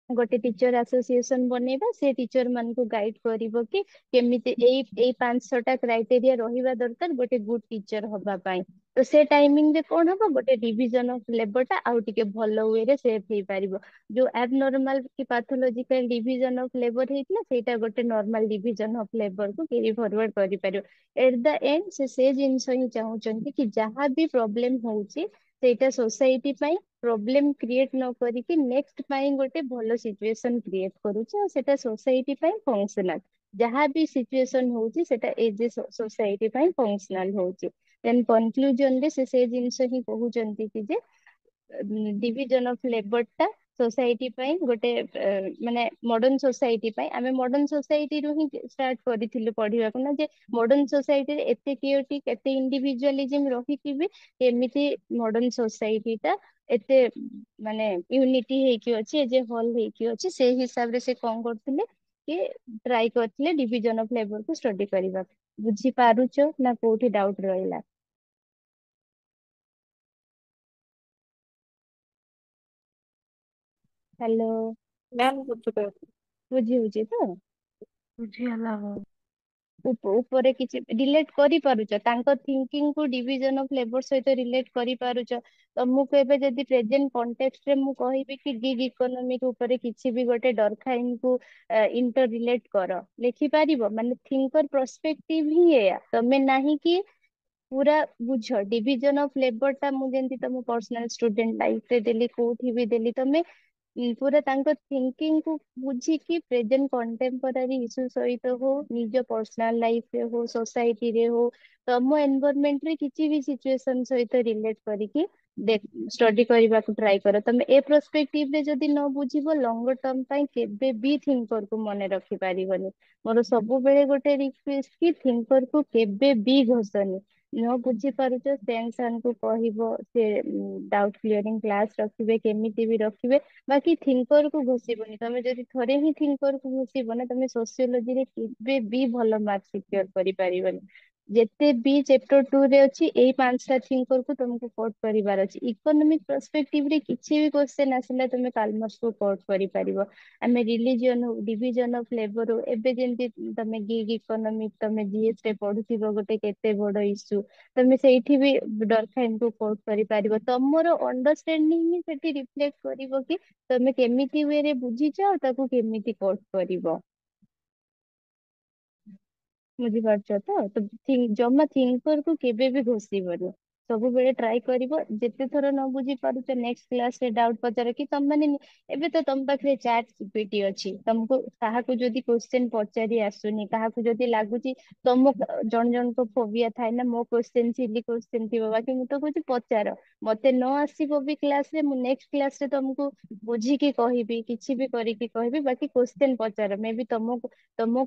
ଗୋଟେ ଟିଚର ଆସୋସିଏସନ ବନେଇବା, ସେ ଟିଚର ମାନଙ୍କୁ ଗାଇଡ କରିବ କି କେମିତି ଏଇ 5-6ଟା କ୍ରାଇଟେରିଆ ରହିବା ଦରକାର ଗୋଟେ ଗୁଡ ଟିଚର ହବା ପାଇଁ। ତ ସେ ଟାଇମିଂ ରେ କଣ ହବ, ଗୋଟେ ଡିଭିଜନ ଅଫ ଲେବର ଟା ଆଉ ଟିକେ ଭଲ ୱେରେ ସେଫ୍ ହେଇପାରିବ। ଯୋଉ ଆବନର୍ମାଲ କି ପାଥୋଲୋଜିକାଲ ଡିଭିଜନ ଅଫ ଲେବର ହେଇଥିଲା, ସେଇଟା ଗୋଟେ ନର୍ମାଲ ଡିଭିଜନ ଅଫ ଲେବର କୁ କ୍ୟାରି ଫରୱାର୍ଡ କରିପାରିବ। ଏଟ ଦ ଏଣ୍ଡ ସେ ଜିନିଷ ହିଁ ଚାହୁଁଛନ୍ତି କି ଯାହା ବି ପ୍ରୋବ୍ଲେମ ହଉଛି ସେଇଟା ସୋସାଇଟି ପାଇଁ ପ୍ରୋବ୍ଲେମ କ୍ରିଏଟ ନ କରିକି ନେକ୍ସଟ ପାଇଁ ଗୋଟେ ଭଲ ସିଚୁଏସନ କ୍ରିଏଟ କରୁଛି, ଆଉ ସେଟା ସୋସାଇଟି ପାଇଁ ଫଙ୍କସନାଲ। ଯାହା ବି ସିଚୁଏସନ ହଉଛି ସେଟା ଏଜ ଏ ସୋସାଇଟି ପାଇଁ ଫଙ୍କସନାଲ ହଉଛି। ଦେନ୍ କନକ୍ଲୁଜନ ରେ ସେ ଜିନିଷ ହିଁ କହୁଛନ୍ତି କି ଯେ ଡିଭିଜନ ଅଫ ଲେବର ଟା ସୋସାଇଟି ପାଇଁ ଗୋଟେ ମାନେ ମଡର୍ଣ୍ଣ ସୋସାଇଟି ପାଇଁ, ଆମେ ମଡର୍ଣ୍ଣ ସୋସାଇଟିରୁ ହିଁ ଷ୍ଟାର୍ଟ କରିଥିଲୁ ପଢିବାକୁ ନା, ଯେ ମଡର୍ଣ୍ଣ ସୋସାଇଟିରେ ଏତେ କିଓଟିକ ଏତେ ଇଣ୍ଡିଭିଜୁଆଲିଜିମ ରହିକି ବି କେମିତି ମଡର୍ଣ୍ଣ ସୋସାଇଟି ଟା ଏତେ ମାନେ ୟୁନିଟି ହେଇକି ଅଛି, ଏ ଯେ ହଲ ହେଇକି ଅଛି। ସେଇ ହିସାବରେ ସେ କଣ କରୁଥିଲେ କି ଟ୍ରାଏ କରିଥିଲେ ଡିଭିଜନ ଅଫ ଲେବର କୁ ଷ୍ଟଡି କରିବାକୁ। ବୁଝି ପାରୁଛ ନା କୋଉଠି ଡାଉଟ ରହିଲା? ହ୍ୟାଲୋ, ମ୍ୟାମ ବୁଝିପାରୁଛି। ବୁଝି ହଉଛି ତ? ବୁଝିଗଲା ହଁ। ଉପରେ କିଛି ରିଲେଟ କରିପାରୁଛ, ତାଙ୍କ ଥିଙ୍କିଙ୍ଗ କୁ ଡିଭିଜନ ଅଫ ଲେବର ସହିତ ରିଲେଟ କରିପାରୁଛ? ତମକୁ ଏବେ ଯଦି ପ୍ରେଜେଣ୍ଟ କଣ୍ଟେକ୍ସଟ ରେ ମୁଁ କହିବି କି ଗିଗ ଇକୋନୋମିକ ଉପରେ କିଛି ବି ଗୋଟେ ଡରଖାଇନକୁ ଇଣ୍ଟର ରିଲେଟ କର, ଲେଖିପାରିବ? ମାନେ ଥିଙ୍କର ପର୍ସପେକ୍ଟିଭ ହିଁ ଏଇଆ। ତମେ ନାହିଁ କି ପୁରା ବୁଝ ଡିଭିଜନ ଅଫ ଲେବର ଟା, ମୁଁ ଯେମିତି ତମ ପର୍ସନାଲ ଷ୍ଟୁଡେଣ୍ଟ ଲାଇଫ ରେ ଦେଲି, କୋଉଠି ବି ଦେଲି, ତମେ ପୁରା ତାଙ୍କ ଥିଙ୍କିଙ୍ଗ କୁ ବୁଝିକି ପ୍ରେଜେଣ୍ଟ କଣ୍ଟେମ୍ପୋରାରୀ ଇସ୍ୟୁ ସହିତ ହଉ, ନିଜ ପର୍ସନାଲ ଲାଇଫ ରେ ହଉ, ସୋସାଇଟିରେ ହଉ, ତମ ଏନଭାରମେଣ୍ଟ ରେ କିଛି ବି ସିଚୁଏସନ ସହିତ ରିଲେଟ କରିକି ଷ୍ଟଡି କରିବାକୁ ଟ୍ରାଏ କର। ତମେ ଏ ପର୍ସପେକ୍ଟିଭ ରେ ଯଦି ନ ବୁଝିବ ଲଙ୍ଗର ଟର୍ମ ପାଇଁ କେବେ ବି ଥିଙ୍କର କୁ ମନେ ରଖି ପାରିବନି। ମୋର ସବୁବେଳେ ଗୋଟେ ରିକ୍ୱେଷ୍ଟ କି ଥିଙ୍କର କୁ କେବେ ବି ଘୋଷନି। ନ ବୁଝି ପାରୁଛ ସେନ୍ସ ସାର୍ ଙ୍କୁ କହିବ, ସେ ଡାଉଟ କ୍ଲିୟରିଂ କ୍ଲାସ ରଖିବେ, କେମିତି ବି ରଖିବେ। ବାକି ଥିଙ୍କର କୁ ଘୋଷିବନି। ତମେ ଯଦି ଥରେ ହିଁ ଥିଙ୍କର କୁ ଘୋଷିବ ନା, ତମେ ସୋସିଓଲୋଜିରେ କେବେ ବି ଭଲ ମାର୍କ ସିକ୍ୟର କରିପାରିବନି। ଯେତେ ବି ଚ୍ୟାପ୍ଟର 2 ରେ ଅଛି ଏଇ 5ଟା ଥିଙ୍କର କୁ ତମକୁ କୋଟ କରିବାର ଅଛି। ଇକୋନୋମିକ ପର୍ସପେକ୍ଟିଭ ରେ କିଛି ବି କ୍ୱେଶ୍ଚନ ଆସିଲା ତମେ କାଲମର୍ସ କୁ କୋଟ କରିପାରିବ। ଆମେ ରିଲିଜିଅନ ହଉ, ଡିଭିଜନ ଅଫ ଲେବର ହଉ, ଏବେ ଯେମିତି ତମେ ଗିଗ ଇକୋନୋମିକ ତମେ ଜିଏସ ରେ ପଢୁଥିବ ଗୋଟେ କେତେ ବଡ ଇସ୍ୟୁ, ତମେ ସେଇଠି ବି ଡରଖାଇମ କୁ କୋଟ କରିପାରିବ। ତମର ଅଣ୍ଡରଷ୍ଟାଣ୍ଡିଂ ହିଁ ସେଠି ରିଫ୍ଲେକ୍ଟ କରିବ କି ତମେ କେମିତି ୱେ ରେ ବୁଝିଛ ଆଉ ତାକୁ କେମିତି କୋଟ କରିବ। ବୁଝିପାରୁଛ ତ? ଜମା ଥିଙ୍କର କୁ କେବେ ବି ଘୋଷିବନି। ସବୁବେଳେ ଟ୍ରାଏ କରିବ। ଯେତେ ଥର ନ ବୁଝି ପାରୁଛ ନେକ୍ସଟ କ୍ଲାସ ରେ ଡାଉଟ ପଚାର। କି ତମମାନେ ଏବେ ତ ତମ ପାଖରେ ଚାଟ ଜିପିଟି ଅଛି। ତମକୁ କାହାକୁ ଯଦି କ୍ୱେଶ୍ଚନ ପଚାରି ଆସୁନି, କାହାକୁ ଯଦି ଲାଗୁଛି ତମ ଜଣ ଜଣଙ୍କ ଫୋବିଆ ଥାଏ ନା ମୋ କ୍ୱେଶ୍ଚନ ସିଲି କ୍ୱେଶ୍ଚନ ଥିବ, ବାକି ମୁଁ ତ କହୁଛି ପଚାର। ମତେ ନ ଆସିବ ବି କ୍ଲାସ ରେ, ମୁଁ ନେକ୍ସଟ କ୍ଲାସ ରେ ତମକୁ ବୁଝିକି କହିବି, କିଛି ବି କରିକି କହିବି, ବାକି କ୍ୱେଶ୍ଚନ ପଚାର। ମେ ବି ତମ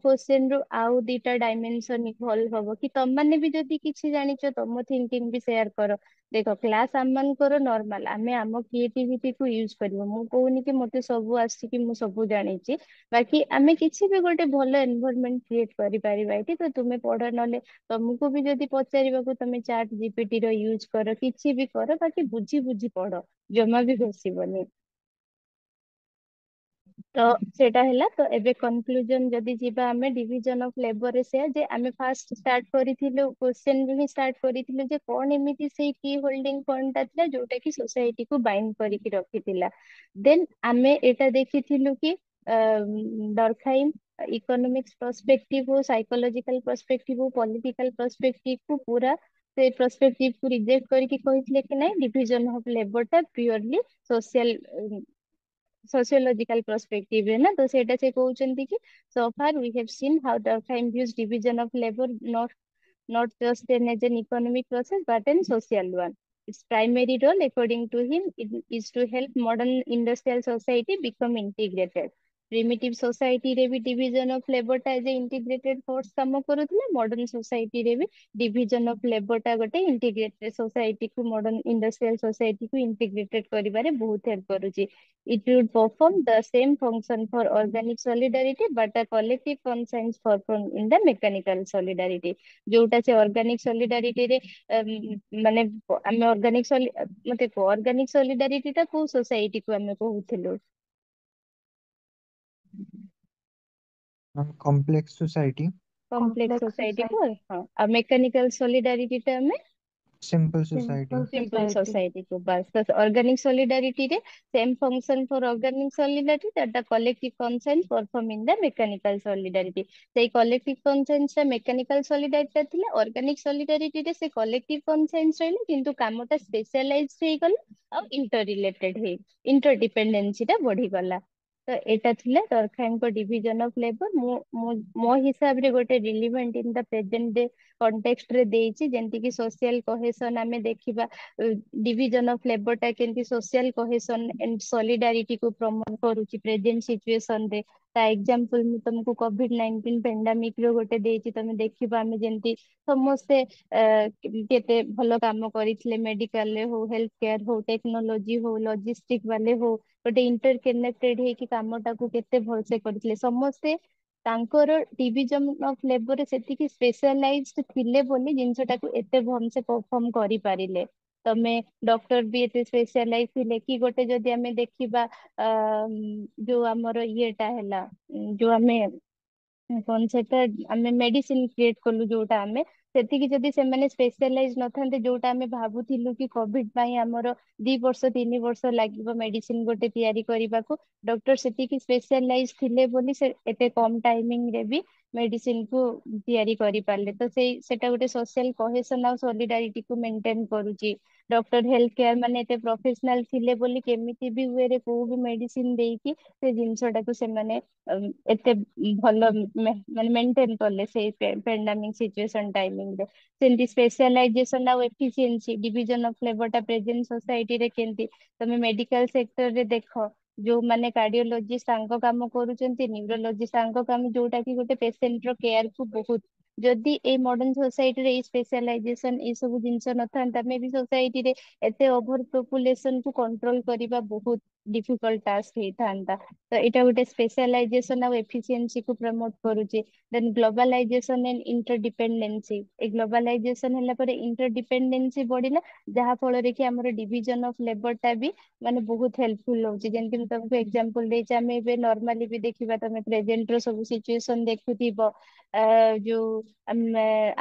କ୍ୱେଶ୍ଚନ ରୁ ଆଉ ଦିଟା ଡାଇମେନସନ ଇଭଲ୍ଭ ହବ। କି ତମମାନେ ବି ଯଦି କିଛି ଜାଣିଛ ତମ ଥିଙ୍କିଙ୍ଗ ବି ସେୟାର କର। ଦେଖ କ୍ଲାସ ଆମ ମାନଙ୍କର ନର୍ମାଲ, ଆମେ ଆମ କ୍ରିଏଟିଭିଟି କୁ ୟୁଜ କରିବ। ମୁଁ କହୁନି କି ମତେ ସବୁ ଆସିକି ମୁଁ ସବୁ ଜାଣିଛି, ବାକି ଆମେ କିଛି ବି ଗୋଟେ ଭଲ ଏନଭାରନମେଣ୍ଟ କ୍ରିଏଟ କରିପାରିବା ଏଠି। ତ ତୁମେ ପଢ, ନହେଲେ ତମକୁ ବି ଯଦି ପଚାରିବାକୁ ତମେ ଚାଟ ଜିପିଟି ର ୟୁଜ କର, କିଛି ବି କର, ବାକି ବୁଝି ବୁଝି ପଢ, ଜମା ବି ଘୋଷିବନି। ତ ସେଇଟା ହେଲା। ତ ଏବେ କନକ୍ଲୁଜନ ଯଦି ଯିବା ଆମେ ଡିଭିଜନ ଅଫ ଲେବର ସେୟା ଯେ ଆମେ ଫାଷ୍ଟ ଷ୍ଟାର୍ଟ କରିଥିଲୁ କ୍ୱେଶ୍ଚନ ରୁ ହିଁ ଷ୍ଟାର୍ଟ କରିଥିଲୁ ଯେ କଣ ଏମିତି ସେଇ କି ହୋଲ୍ଡିଂ ଫଣ୍ଡ ଟା ଥିଲା ଯୋଉଟା କି ସୋସାଇଟି କୁ ବାଇଣ୍ଡ କରିକି ରଖିଥିଲା। ଦେନ୍ ଆମେ ଏଇଟା ଦେଖିଥିଲୁ କି ଡରଖାଇମ ଇକୋନୋମିକ୍ସ ପର୍ସପେକ୍ଟିଭ ହଉ, ସାଇकोलॉजिकल ପର୍ସପେକ୍ଟିଭ ହଉ, ପଲିଟିକାଲ ପର୍ସପେକ୍ଟିଭ କୁ ପୁରା ସେ ପର୍ସପେକ୍ଟିଭ କୁ ରିଜେକ୍ଟ କରିକି କହିଥିଲେ କି ନାଇଁ ଡିଭିଜନ ଅଫ ଲେବର ଟା ପିଓରଲି ସୋସିଆଲ sociological perspective ରେ ନା। ତ ସେଇଟା ସେ କହୁଛନ୍ତି କି so far we have seen how Durkheim views division of labor not just as an economic process but an social one. Its primary role, according to him, is to help modern industrial society become integrated. Primitive society ରେ ବି division of labor ଟା as a integrated force କାମ କରୁଥିଲା, modern society ରେ ବି division of labor ଟା ଗୋଟେ integrated society କୁ, modern industrial society କୁ integrated କରିବାରେ ବହୁତ help କରୁଛି। It would perform the same function for organic solidarity but a collective conscience perform in the mechanical solidarity। ଯୋଉଟା ସେ organic solidarity ରେ ମାନେ ଆମେ ମତେ organic solidarity ଟା କୋଉ society କୁ ଆମେ କହୁଥିଲୁ? complex society, complex complex society କୁ। society, ହଁ, ଆଉ ମେକାନିକାଲ ସୋଲିଡାରିଟି ଟା ଆମେ simple society, simple simple society। Society को। बस तो ऑर्गेनिक सॉलिडारिटी रे same function for organic solidarity that the collective conscience perform in the mechanical solidarity. सेई कलेक्टिव कंसेंस ता मैकेनिकल सॉलिडारिटी थिला, ऑर्गेनिक सॉलिडारिटी रे से कलेक्टिव कंसेंस रहले किंतु कामटा स्पेशलाइज हे गला और इंटर रिलेटेड हे, इंटरडिपेंडेंसी ता बढ़ी गला। तो एटा थिला डरखाइम को डिवीजन ऑफ लेबर। मो हिसाब रे गोटे relevant in the present day context रे देइछि, जेंति कि सोशल कोहेशन आमे देखिबा डिवीजन ऑफ लेबर टा केंति सोशल कोहेशन एंड सॉलिडारिटी को प्रमोट करूची प्रेजेंट सिचुएशन रे। ता एग्जांपल मु तुमको कोविड-19 पेंडेमिक रो गोटे देइछि, तमे देखिबा आमे जेंति समस्ते केते भलो काम करिथिले, मेडिकल रे हो, हेल्थ केयर हो, टेक्नोलॉजी हो, लॉजिस्टिक वाले हो, गोटे इंटर कनेक्टेड हे कि कामटा को केते भल से करथिले समस्ते। ତାଙ୍କର ଡିଭିଜନ ଅଫ ଲେବର ସେତିକି ସ୍ପେଶାଲାଇଜ୍ଡ ଥିଲେ ବୋଲି ଜିନିଷଟାକୁ ଏତେ ଭଲସେ ପରଫର୍ମ କରିପାରିଲେ। ତମେ ଡକ୍ଟର ବି ଏତେ ସ୍ପେଶାଲାଇଜ ଥିଲେ କି ଗୋଟେ ଯଦି ଆମେ ଦେଖିବା ଯୋଉ ଆମର ଇଏଟା ହେଲା, ଯୋଉ ଆମେ କଣ ସେଟା ଆମେ ମେଡିସିନ କ୍ରିଏଟ କଲୁ ଯୋଉଟା ଆମେ, ସେତିକି ଯଦି ସେମାନେ ସ୍ପେଶାଲାଇଜ ନଥାନ୍ତେ, ଯୋଉଟା ଆମେ ଭାବୁଥିଲୁ କି କୋଭିଡ ପାଇଁ ଆମର 2 ବର୍ଷ 3 ବର୍ଷ ଲାଗିବ ମେଡିସିନ ଗୋଟେ ତିଆରି କରିବାକୁ, ଡକ୍ଟର ସେତିକି ସ୍ପେଶାଲାଇଜ ଥିଲେ ବୋଲି ସେ ଏତେ କମ ଟାଇମିଂ ରେ ବି ମେଡିସିନ କୁ ତିଆରି କରିପାରିଲେ। ତ ସେଟା ଗୋଟେ ସୋସିଆଲ କୋହେସନ ଆଉ ସୋଲିଡାରିଟି କୁ ମେଣ୍ଟେନ କରୁଛି। ଡକ୍ଟର ହେଲ୍ଥ କେୟାର ମାନେ ଏତେ ପ୍ରୋଫେସନାଲ ଥିଲେ ବୋଲି କେମିତି ବି ୱେରେ କୋଉ ବି ମେଡିସିନ ଦେଇକି ସେ ଜିନିଷଟାକୁ ସେମାନେ ଏତେ ଭଲ ମାନେ ମେଣ୍ଟେନ କଲେ ସେଇ ପେଣ୍ଡାମିକ ସିଚୁଏସନ ଟାଇମିଂରେ। ସେମିତି ସ୍ପେଶାଲାଇଜେସନ ଆଉ ଏଫିସିଏନ୍ସି ଡିଭିଜନ ଅଫ ଲେବରଟା ପ୍ରେଜେଣ୍ଟ ସୋସାଇଟିରେ କେମିତି ତମେ ମେଡିକାଲ ସେକ୍ଟରରେ ଦେଖ ଯୋଉମାନେ କାର୍ଡିଓଲୋଜିଷ୍ଟ ତାଙ୍କ କାମ କରୁଛନ୍ତି, ନ୍ୟୁରୋଲୋଜିଷ୍ଟ ତାଙ୍କ କାମ, ଯୋଉଟା କି ଗୋଟେ ପେସେଣ୍ଟର କେୟାରକୁ ବହୁତ ଯଦି ଏଇ ମଡର୍ଣ୍ଣ ସୋସାଇଟିରେ ଏଇ ସ୍ପେଶାଲାଇଜେସନ ଏଇ ସବୁ ଜିନିଷ ନଥାନ୍ତା ଆମେ ବି ସୋସାଇଟିରେ ଏତେ ଓଭର ପପୁଲେସନ କୁ କଣ୍ଟ୍ରୋଲ କରିବା ବହୁତ ଡିଫିକଲ୍ଟ ଟାସ୍କ ହେଇଥାନ୍ତା। ତ ଏଇଟା ଗୋଟେ ସ୍ପେଶାଲାଇଜେସନ ଆଉ ଏଫିସିଏନ୍ସି କୁ ପ୍ରମୋଟ କରୁଛି। ଦେନ୍ ଗ୍ଲୋବାଲାଇଜେସନ ଏଣ୍ଡ ଇଣ୍ଟରଡିପେଣ୍ଡେନ୍ସି, ଏ ଗ୍ଲୋବାଲାଇଜେସନ ହେଲା ପରେ ଇଣ୍ଟରଡିପେଣ୍ଡେନ୍ସି ବଢିଲା ଯାହା ଫଳରେ କି ଆମର ଡିଭିଜନ ଅଫ ଲେବର ଟା ବି ମାନେ ବହୁତ ହେଲ୍ପଫୁଲ ହଉଛି। ଯେମିତି ମୁଁ ତମକୁ ଏକ୍ସାମ୍ପଲ ଦେଇଛି, ଆମେ ଏବେ ନର୍ମାଲି ବି ଦେଖିବା ତମେ ପ୍ରେଜେଣ୍ଟ ର ସବୁ ସିଚୁଏସନ ଦେଖୁଥିବ ଯୋଉ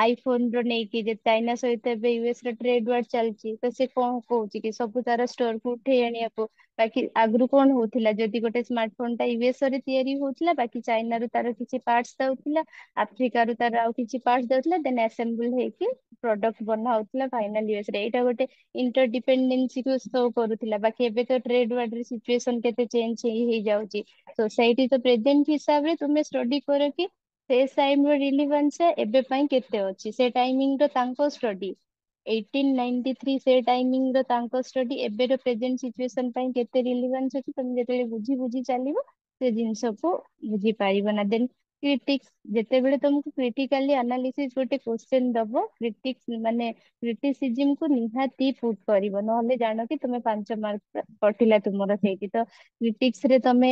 ଆଇଫୋନ ର ନେଇକି ଯେ ଚାଇନା ସହିତ ଏବେ ୟୁଏସ ର ଟ୍ରେଡ ୱାର ଚାଲିଛି ତ ସେ କଣ କହୁଛି କି ସବୁ ତାର ଷ୍ଟୋରକୁ ଉଠେଇ ଆଣିବାକୁ। ବାକି ଆଗରୁ କଣ ହଉଥିଲା ଯଦି ଗୋଟେ ସ୍ମାର୍ଟଫୋନ ଟା ୟୁଏସ ରେ ତିଆରି ହଉଥିଲା ବାକି ଚାଇନାରୁ ତାର କିଛି ପାର୍ଟସ ଯାଉଥିଲା, ଆଫ୍ରିକାରୁ ତାର ଆଉ କିଛି ପାର୍ଟସ ଯାଉଥିଲା, ଦେନ୍ ଆସେମ୍ବଲ ହେଇକି ପ୍ରଡକ୍ଟ ବନା ହଉଥିଲା ଫାଇନାଲ ୟୁଏସ ରେ। ଏଇଟା ଗୋଟେ ଇଣ୍ଟରଡିପେଣ୍ଡେନ୍ସି କୁ ଶୋ କରୁଥିଲା। ବାକି ଏବେ ତ ଟ୍ରେଡ ୱାର୍ଡ ସିଚୁଏସନ କେତେ ଚେଞ୍ଜ ହେଇଯାଉଛି। ସୋସାଇଟି ତ ପ୍ରେଜେଣ୍ଟ ହିସାବରେ ତୁମେ ଷ୍ଟଡି କର କି ସେ ଟାଇମ ର ରିଲିଭାନ୍ସ ଏବେ ପାଇଁ କେତେ ଅଛି, ସେ ଟାଇମିଂ ର ତାଙ୍କ ଷ୍ଟଡି 1893 ସେ ଟାଇମିଂ ର ତାଙ୍କ ଷ୍ଟଡି ଏବେର ପ୍ରେଜେଣ୍ଟ ସିଚୁଏସନ ପାଇଁ କେତେ ରିଲିଭାନ୍ସ ଅଛି ତମେ ଯେତେବେଳେ ବୁଝି ବୁଝି ଚାଲିବ ସେ ଜିନିଷକୁ ବୁଝିପାରିବ ନା। ଦେନ୍ କ୍ରିଟିକ୍ସ, ଯେତେବେଳେ ତମକୁ କ୍ରିଟିକାଲି ଆନାଲିସିସ୍ ଗୋଟେ କ୍ୱେଶ୍ଚନ ଦବ କ୍ରିଟିକ୍ସ ମାନେ କ୍ରିଟିସିଜିମ୍ କୁ ନିହାତି ପୁଟ୍ କରିବ, ନହେଲେ ଜାଣ କି ତମେ 5 ମାର୍କ କଟିଲା ତୁମର ସେଇଠି। ତ କ୍ରିଟିକ୍ସ ରେ ତମେ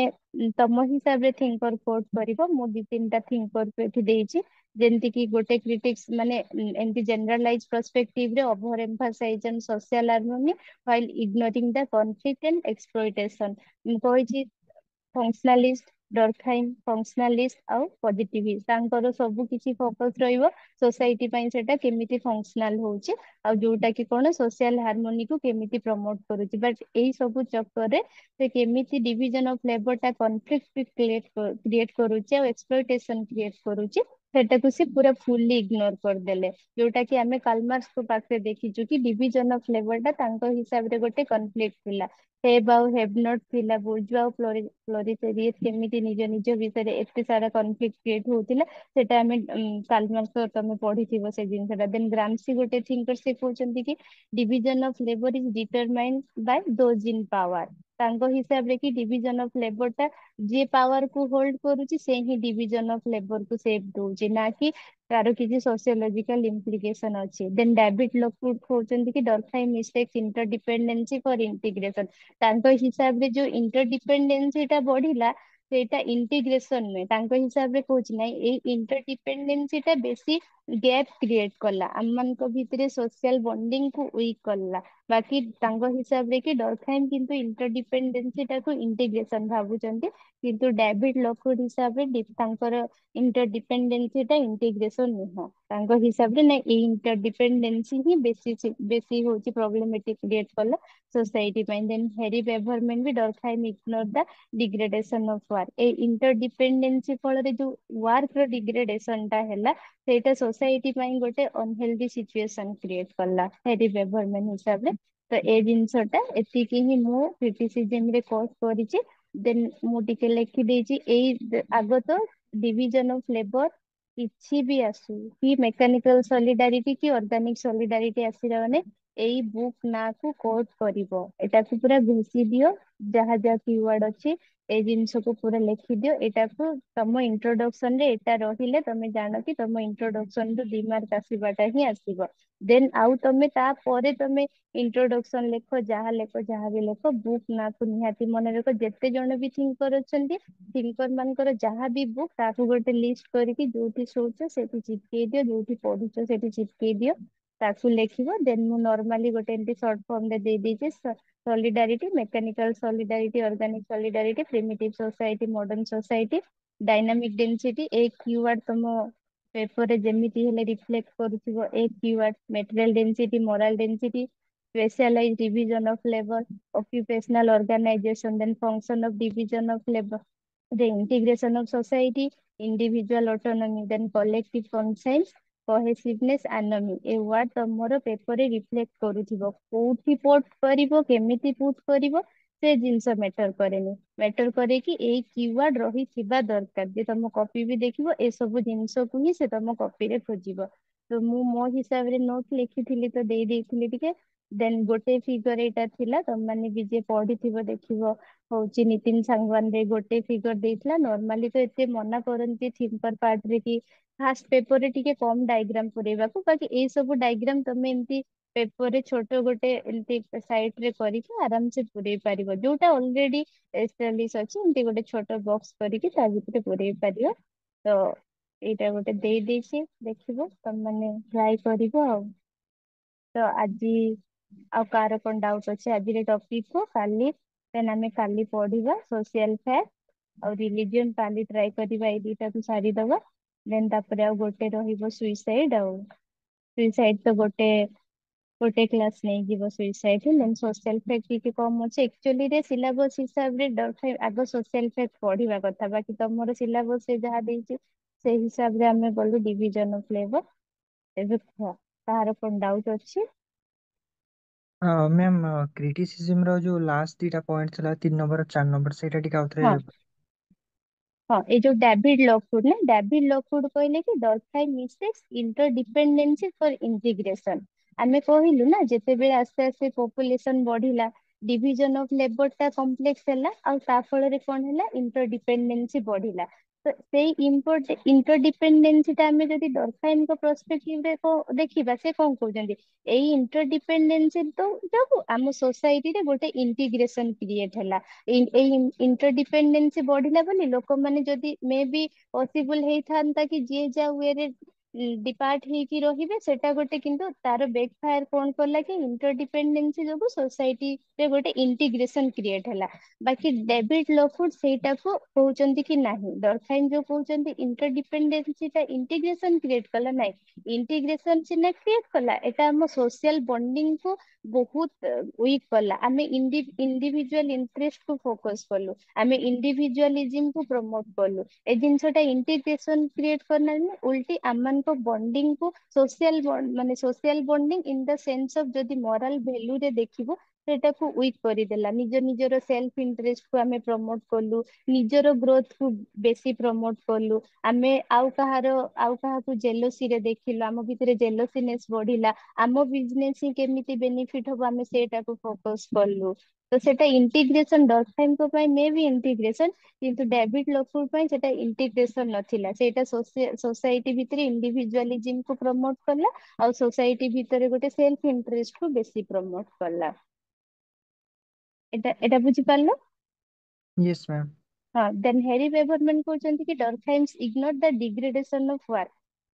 ତମ ହିସାବରେ ଥିଙ୍କର କୋଟ କରିବ। ମୁଁ 2-3ଟା ଥିଙ୍କର ଏଠି ଦେଇଛି ଯେମିତି କି ଗୋଟେ କ୍ରିଟିକ୍ସ ମାନେ ଏମିତି ଜେନେରାଲାଇଜ ପର୍ସପେକ୍ଟିଭ ରେ overemphasise on social harmony while ignoring the conflict and exploitation। ମୁଁ କହିଛି ଫଙ୍କସନାଲିଷ୍ଟ, ଡରଖାଇମ୍, ଫଙ୍କସନାଲିଷ୍ଟ ଆଉ ପଜିଟିଭିଷ୍ଟ ତାଙ୍କର ସବୁ କିଛି ଫୋକସ ରହିବ ସୋସାଇଟି ପାଇଁ ସେଟା କେମିତି ଫଙ୍କସନାଲ ହଉଛି ଆଉ ଯୋଉଟା କି କଣ ସୋସିଆଲ ହାରମୋନିକୁ କେମିତି ପ୍ରମୋଟ କରୁଛି। ବଟ ଏଇ ସବୁ ଚକ୍କରରେ ସେ କେମିତି ଡିଭିଜନ ଅଫ ଲେବର ଟା କନଫ୍ଲିକ୍ଟ କ୍ରିଏଟ କରୁଛି ଆଉ ଏକ୍ସପ୍ଲୟଟେସନ କ୍ରିଏଟ କରୁଛି ସେଟାକୁ ସେ ପୁରା ଫୁଲି ଇଗ୍ନୋର କରିଦେଲେ। ଯୋଉଟା କି ଆମେ କାଲମାର୍ସଙ୍କ ପାଖରେ ଦେଖିଛୁ କି ଡିଭିଜନ ଅଫ ଲେବର ଟା ତାଙ୍କ ହିସାବରେ ଗୋଟେ କନଫ୍ଲିକ୍ଟ ଥିଲା। ହେବ୍ ଆଉ ହେଭ୍ ନଟ୍ ଥିଲା, ବୁର୍ଜୁଆ ଆଉ ପ୍ଲୋରିଟେରିଏଟ କେମିତି ନିଜ ନିଜ ଭିତରେ ଏତେ ସାରା କନଫ୍ଲିକ୍ଟ କ୍ରିଏଟ ହଉଥିଲା ସେଟା ଆମେ କାଲମାର୍ସ ତମେ ପଢିଥିବ ସେ ଜିନିଷଟା। ଦେନ୍ ଗ୍ରାମସି ଗୋଟେ ଥିଙ୍କର ସେ କହୁଛନ୍ତି କି division of labor is determined by those in power। ତାଙ୍କ ହିସାବରେ କି ଡିଭିଜନ ଅଫ ଲେବର ଟା ଯିଏ ପାୱାର କୁ ହୋଲ୍ଡ କରୁଛି ସେ ହିଁ ଡିଭିଜନ ଅଫ ଲେବର କୁ ସେଭ ଦଉଛି, ନା କି ତାର କିଛି ସୋସିଓଲୋଜିକାଲ ଇମ୍ପ୍ଲିକେସନ ଅଛି। ଦେନ୍ ଡାଭିଡ ଲକଉଡ୍ କହୁଛନ୍ତି କି ଡରଖାଇମ୍ ମିଷ୍ଟେକ୍ସ ଇଣ୍ଟରଡିପେଣ୍ଡେନ୍ସି ଫର ଇଣ୍ଟିଗ୍ରେସନ। ତାଙ୍କ ହିସାବରେ ଯୋଉ ଇଣ୍ଟରଡିପେଣ୍ଡେନ୍ସି ଟା ବଢିଲା ସେଇଟା ଇଣ୍ଟିଗ୍ରେସନ ନୁହେଁ। ତାଙ୍କ ହିସାବରେ କହୁଛି ନାଇଁ ଏଇ ଇଣ୍ଟରଡିପେଣ୍ଡେନ୍ସି ଟା ବେଶୀ ଗ୍ୟାପ୍ କ୍ରିଏଟ କଲା, ଆମମାନଙ୍କ ଭିତରେ ସୋସିଆଲ ବଣ୍ଡିଙ୍ଗ କୁ ୱିକ୍ କଲା। ବାକି ତାଙ୍କ ହିସାବରେ କି ଡରଖାଇମ୍ କିନ୍ତୁ ଇଣ୍ଟରଡିପେଣ୍ଡେନ୍ସି ଟାକୁ ଇଣ୍ଟିଗ୍ରେସନ ଭାବୁଛନ୍ତି, କିନ୍ତୁ ଡାଭିଡ ଲକଉଡ୍ ହିସାବରେ ତାଙ୍କର ଇଣ୍ଟରଡିପେଣ୍ଡେନ୍ସି ଟା ଇଣ୍ଟିଗ୍ରେସନ ନୁହଁ। ତାଙ୍କ ହିସାବରେ ନା ଏଇ ଇଣ୍ଟରଡିପେଣ୍ଡେନ୍ସି ହିଁ ବେଶୀ ହଉଛି ପ୍ରୋବ୍ଲେମେଟିକ କ୍ରିଏଟ କଲା ସୋସାଇଟି ପାଇଁ। ଦେନ୍ ହେରି ବେଭରମ୍ୟାନ ବି ଡରଖାଇମ୍ ଇଗ୍ନୋର ଦ ଡିଗ୍ରେଡେସନ ଅଫ ୱାର୍କ, ଏଇ ଇଣ୍ଟରଡିପେଣ୍ଡେନ୍ସି ଫଳରେ ଯୋଉ ୱାର୍କ ର ଡିଗ୍ରେଡେସନ ଟା ହେଲା ସେଇଟା ସୋସାଇଟି ପାଇଁ ଗୋଟେ ଅନହେଲ୍ଦି ସିଚୁଏସନ କ୍ରିଏଟ କଲା ହେରି ବେଭରମ୍ୟାନ ହିସାବରେ। ତ ଏ ଜିନିଷ ଟା ଏତିକି ହିଁ ମୁଁ କ୍ରିଟିସିଜିମ ରେ କୋଟ କରିଛି। ଦେନ୍ ମୁଁ ଟିକେ ଲେଖିଦେଇଛି ଏଇ ଆଗ ତ ଡିଭିଜନ ଅଫ ଲେବର କିଛି ବି ଆସୁ କି ମେକାନିକାଲ ସଲିଡାରିଟି କି ଅର୍ଗାନିକ ସଲିଡାରିଟି ଆସିଲା ମାନେ ଏଇ ବୁକ୍ ନାଁ କୁ କୋଟ କରିବ, ଏଟାକୁ ପୁରା ଘୋଷି ଦିଅ ଯାହା ଯାହା କିୱାର୍ଡ ଅଛି ଏଇ ଜିନିଷକୁ ପୁରା ଲେଖିଦିଅ। ଏଇଟାକୁ ତମ ଇଣ୍ଟ୍ରୋଡକ୍ସନ ରେ ଏଇଟା ରହିଲେ ତମେ ଜାଣ କି ତମ ଇଣ୍ଟ୍ରୋଡକ୍ସନ ରୁ 2 ମାର୍କ ଆସିବାଟା ହିଁ ଆସିବ। ଦେନ୍ ଆଉ ତମେ ତାପରେ ତମେ ଇଣ୍ଟ୍ରୋଡକ୍ସନ ଲେଖ ଯାହା ବି ଲେଖ ବୁକ୍ ନାଁ କୁ ନିହାତି ମନେ ରଖ। ଯେତେ ଜଣ ବି ଥିଙ୍କର ଅଛନ୍ତି ଥିଙ୍କର ମାନଙ୍କର ଯାହା ବି ବୁକ୍ ତାକୁ ଗୋଟେ ଲିଷ୍ଟ କରିକି ଯୋଉଠି ଶୋଉଛ ସେଠି ଚିପକେଇ ଦିଅ, ଯୋଉଠି ପଢୁଛ ସେଠି ଚିପକେଇ ଦିଅ, ତାକୁ ଲେଖିବ। ଦେନ୍ ମୁଁ ନର୍ମାଲି ଗୋଟେ ଏମତି ସର୍ଟ ଫର୍ମ ରେ ଦେଇଦେଇଛି solidarity, mechanical solidarity, organic solidarity, primitive society, modern society, dynamic density. ଏ କିୱାର୍ଡ ତମ ପେପରରେ ଯେମିତି ହେଲେ ରିଫ୍ଲେକ୍ଟ କରୁଥିବ ଏ keyword. Material density, moral density, specialized division of labor, occupational organization, then function of division of labor, the integration of society, individual autonomy, then collective conscience, cohesiveness anomie A ward ତମର ପେପରରେ reflect କରୁଥିବ କୋଉଠି ପୋଟ କରିବ କେମିତି ପୁଟ କରିବ ସେ ଜିନିଷ matter କରେନି ମ୍ୟାଟର କରେ କି ଏଇ କିୱାର୍ଡ ରହିଥିବା ଦରକାର ଯେ ତମ କପି ବି ଦେଖିବ ଏସବୁ ଜିନିଷକୁ ହିଁ ସେ ତମ କପିରେ ଖୋଜିବ ତ ମୁଁ ମୋ ହିସାବରେ ନୋଟ ଲେଖିଥିଲି ତ ଦେଇ ଦେଇଥିଲି ଟିକେ ଦେନ୍ ଗୋଟେ ଫିଗର ଏଇଟା ଥିଲା ତମମାନେ ବି ଯିଏ ପଢିଥିବ ଦେଖିବ ହଉଛି ନିତିନ ସାଙ୍ଗୱାନରେ ଗୋଟେ ଫିଗର ଦେଇଥିଲା ନର୍ମାଲି ତ ଏତେ ମନା କରନ୍ତି ଥିଙ୍କର ପାର୍ଟରେ କି ଫାଷ୍ଟ ପେପରରେ ଟିକେ କମ ଡାଇଗ୍ରାମ ପୁରେଇବାକୁ ବାକି ଏଇ ସବୁ ଡାଇଗ୍ରାମ ତମେ ଏମିତି ପେପରରେ ଛୋଟ ଗୋଟେ ଏମିତି ସାଇଡ ରେ କରିକି ଆରାମସେ ପୁରେଇ ପାରିବ ଯୋଉଟା ଅଲରେଡି ଏସ୍ଟାବ୍ଲିଶ ଅଛି ଏମିତି ଗୋଟେ ଛୋଟ ବକ୍ସ କରିକି ତା ଭିତରେ ପୁରେଇ ପାରିବ ତ ଏଇଟା ଗୋଟେ ଦେଇ ଦେଇଛି ଦେଖିବ ତମମାନେ ଟ୍ରାଏ କରିବ ଆଉ ତ ଆଜି ଆଉ କାହାର କଣ ଡାଉଟ ଅଛି ଆଜିର ଟପିକ କୁ କାଲି ଦେନ୍ ଆମେ କାଲି ପଢିବା ସୋସିଆଲ ଫ୍ୟାକ୍ଟ ଆଉ ରିଲିଜିୟନ କାଲି ଟ୍ରାଏ କରିବା ଏଇ ଦିଟାକୁ ସାରିଦବା ଦେନ୍ ତାପରେ ଆଉ ଗୋଟେ ରହିବ ସୁଇସାଇଡ ଆଉ ସୁଇସାଇଡ ତ ଗୋଟେ କ୍ଲାସ ନେଇଯିବ ସୁଇସାଇଡ ଦେନ୍ ସୋସିଆଲ ଫ୍ୟାକ୍ଟ ଟିକେ କମ ଅଛି ଆକ୍ଚୁଆଲିରେ ସିଲାବସ ହିସାବରେ ଆଗ ସୋସିଆଲ ଫ୍ୟାକ୍ଟ ପଢିବା କଥା ବାକି ତମର ସିଲାବସ ରେ ଯାହା ଦେଇଛି ସେଇ ହିସାବରେ ଆମେ ଗଲୁ ଡିଭିଜନ ଅଫ ଲେବର ଏବେ କୁହ କାହାର କଣ ଡାଉଟ ଅଛି ମ୍ୟାମ୍ କ୍ରିଟିସିଜିମ୍ ର ଯୋଉ ଲାଷ୍ଟ ଦିଟା ପଏଣ୍ଟ ଥିଲା 3 ନମ୍ବର 4 ନମ୍ବର ସେଇଟା ଟିକେ ଆଉଥରେ ହଁ ହଁ ଏଇ ଯୋଉ ଡାଭିଡ ଲକଉଡ୍ ନା ଡାଭିଡ ଲକଉଡ୍ କହିଲେ କି ଡରଫାଇ ମିସେକ୍ସ ଇଣ୍ଟରଡିପେଣ୍ଡେନ୍ସି ଫର ଇଣ୍ଟିଗ୍ରେସନ ଆମେ କହିଲୁ ନା ଯେତେବେଳେ ଆସ୍ତେ ଆସ୍ତେ ପପୁଲେସନ ବଢିଲା ଡିଭିଜନ ଅଫ ଲେବର ଟା କମ୍ପ୍ଲେକ୍ସ ହେଲା ଆଉ ତା ଫଳରେ କଣ ହେଲା ଇଣ୍ଟରଡିପେଣ୍ଡେନ୍ସି ବଢିଲା ତ ସେଇ ଇଣ୍ଟରଡିପେଣ୍ଡେନ୍ସି ଟା ଆମେ ଯଦି ଡରଫାଇନଙ୍କ ପର୍ସପେକ୍ଟିଭରେ ଦେଖିବା ସେ କଣ କହୁଛନ୍ତି ଏଇ ଇଣ୍ଟରଡିପେଣ୍ଡେନ୍ସି ତ ଯୋଗୁ ଆମ ସୋସାଇଟିରେ ଗୋଟେ ଇଣ୍ଟିଗ୍ରେସନ କ୍ରିଏଟ ହେଲା ଏଇ ଇଣ୍ଟରଡିପେଣ୍ଡେନ୍ସି ବଢିଲା ବୋଲି ଲୋକମାନେ ଯଦି ମେ ବି ପସିବଲ ହେଇଥାନ୍ତା କି ଯିଏ ଯାହା ୱେରେ ଡିପାର୍ଟ ହେଇକି ରହିବେ ସେଟା ଗୋଟେ କିନ୍ତୁ ତାର ବେକ୍ ଫାୟାର କଣ କଲା କି ଇଣ୍ଟରଡିପେଣ୍ଡେନ୍ସି ଯୋଗୁ ସୋସାଇଟିରେ ଗୋଟେ ଇଣ୍ଟିଗ୍ରେସନ କ୍ରିଏଟ ହେଲା ବାକି ଡେଭିଡ ଲକଉଡ୍ ସେଇଟାକୁ କହୁଛନ୍ତି କି ନାହିଁ ଡରଫାଇନ ଯୋଉ କହୁଛନ୍ତି ଇଣ୍ଟରଡିପେଣ୍ଡେନ୍ସି ଟା ଇଣ୍ଟିଗ୍ରେସନ କ୍ରିଏଟ କଲା ନାହିଁ ଇଣ୍ଟିଗ୍ରେସନ ସିନା କ୍ରିଏଟ କଲା ଏଟା ଆମ ସୋସିଆଲ ବଣ୍ଡିଙ୍ଗ କୁ ବହୁତ ୱିକ୍ କଲା ଆମେ ଇଣ୍ଡିଭିଜୁଆଲ ଇଣ୍ଟରେଷ୍ଟ କୁ ଫୋକସ କଲୁ ଆମେ ଇଣ୍ଡିଭିଜୁଆଲିଜିମ କୁ ପ୍ରମୋଟ କଲୁ ଏ ଜିନିଷଟା ଇଣ୍ଟିଗ୍ରେସନ କ୍ରିଏଟ କରିନାହିଁ ଉଲ୍ଟି ଆମମାନଙ୍କ ବଣ୍ଡିଙ୍ଗ କୁ social bonding in the sense of ଯଦି ମରାଲ ଭ୍ୟାଲୁରେ ଦେଖିବୁ ସେଟାକୁ ୱିକ୍ କରିଦେଲା ନିଜ ନିଜର ସେଲ୍ଫ ଇଣ୍ଟରେଷ୍ଟ କୁ ଆମେ ପ୍ରମୋଟ କଲୁ ନିଜର ଗ୍ରୋଥ କୁ ବେଶୀ ପ୍ରମୋଟ କଲୁ ଆମେ ଆଉ କାହାକୁ ଜେଲୋସିରେ ଦେଖିଲୁ ଆମ ଭିତରେ ଜେଲୋସିନେସ ବଢିଲା ଆମ ବିଜନେସ ହିଁ କେମିତି ବେନିଫିଟ ହବ ଆମେ ସେଇଟାକୁ ଫୋକସ କଲୁ ତ ସେଟା ଇଣ୍ଟିଗ୍ରେସନ ଡରଫାଇନଙ୍କ ପାଇଁ ମେ ବି ଇଣ୍ଟିଗ୍ରେସନ କିନ୍ତୁ ଡେଭିଡ ଲକଉଡ୍ ପାଇଁ ସେଟା ଇଣ୍ଟିଗ୍ରେସନ ନଥିଲା ସେଇଟା ସୋସାଇଟି ଭିତରେ ଇଣ୍ଡିଭିଜୁଆଲିଜିମ କୁ ପ୍ରମୋଟ କଲା ଆଉ ସୋସାଇଟି ଭିତରେ ଗୋଟେ ସେଲ୍ଫ ଇଣ୍ଟରେଷ୍ଟ କୁ ବେଶୀ ପ୍ରମୋଟ କଲା ଏଟା ବୁଝିପାରିଲ ୟେସ୍ ମ୍ୟାମ୍ ହଁ ଦେନ୍ ହେରି ବେଭରମ୍ୟାନ କହୁଛନ୍ତି କି ଡରଫାଇନ୍ସ ଇଗ୍ନୋର ଦ ଡିଗ୍ରେଡେସନ ଅଫ ୱାର୍କ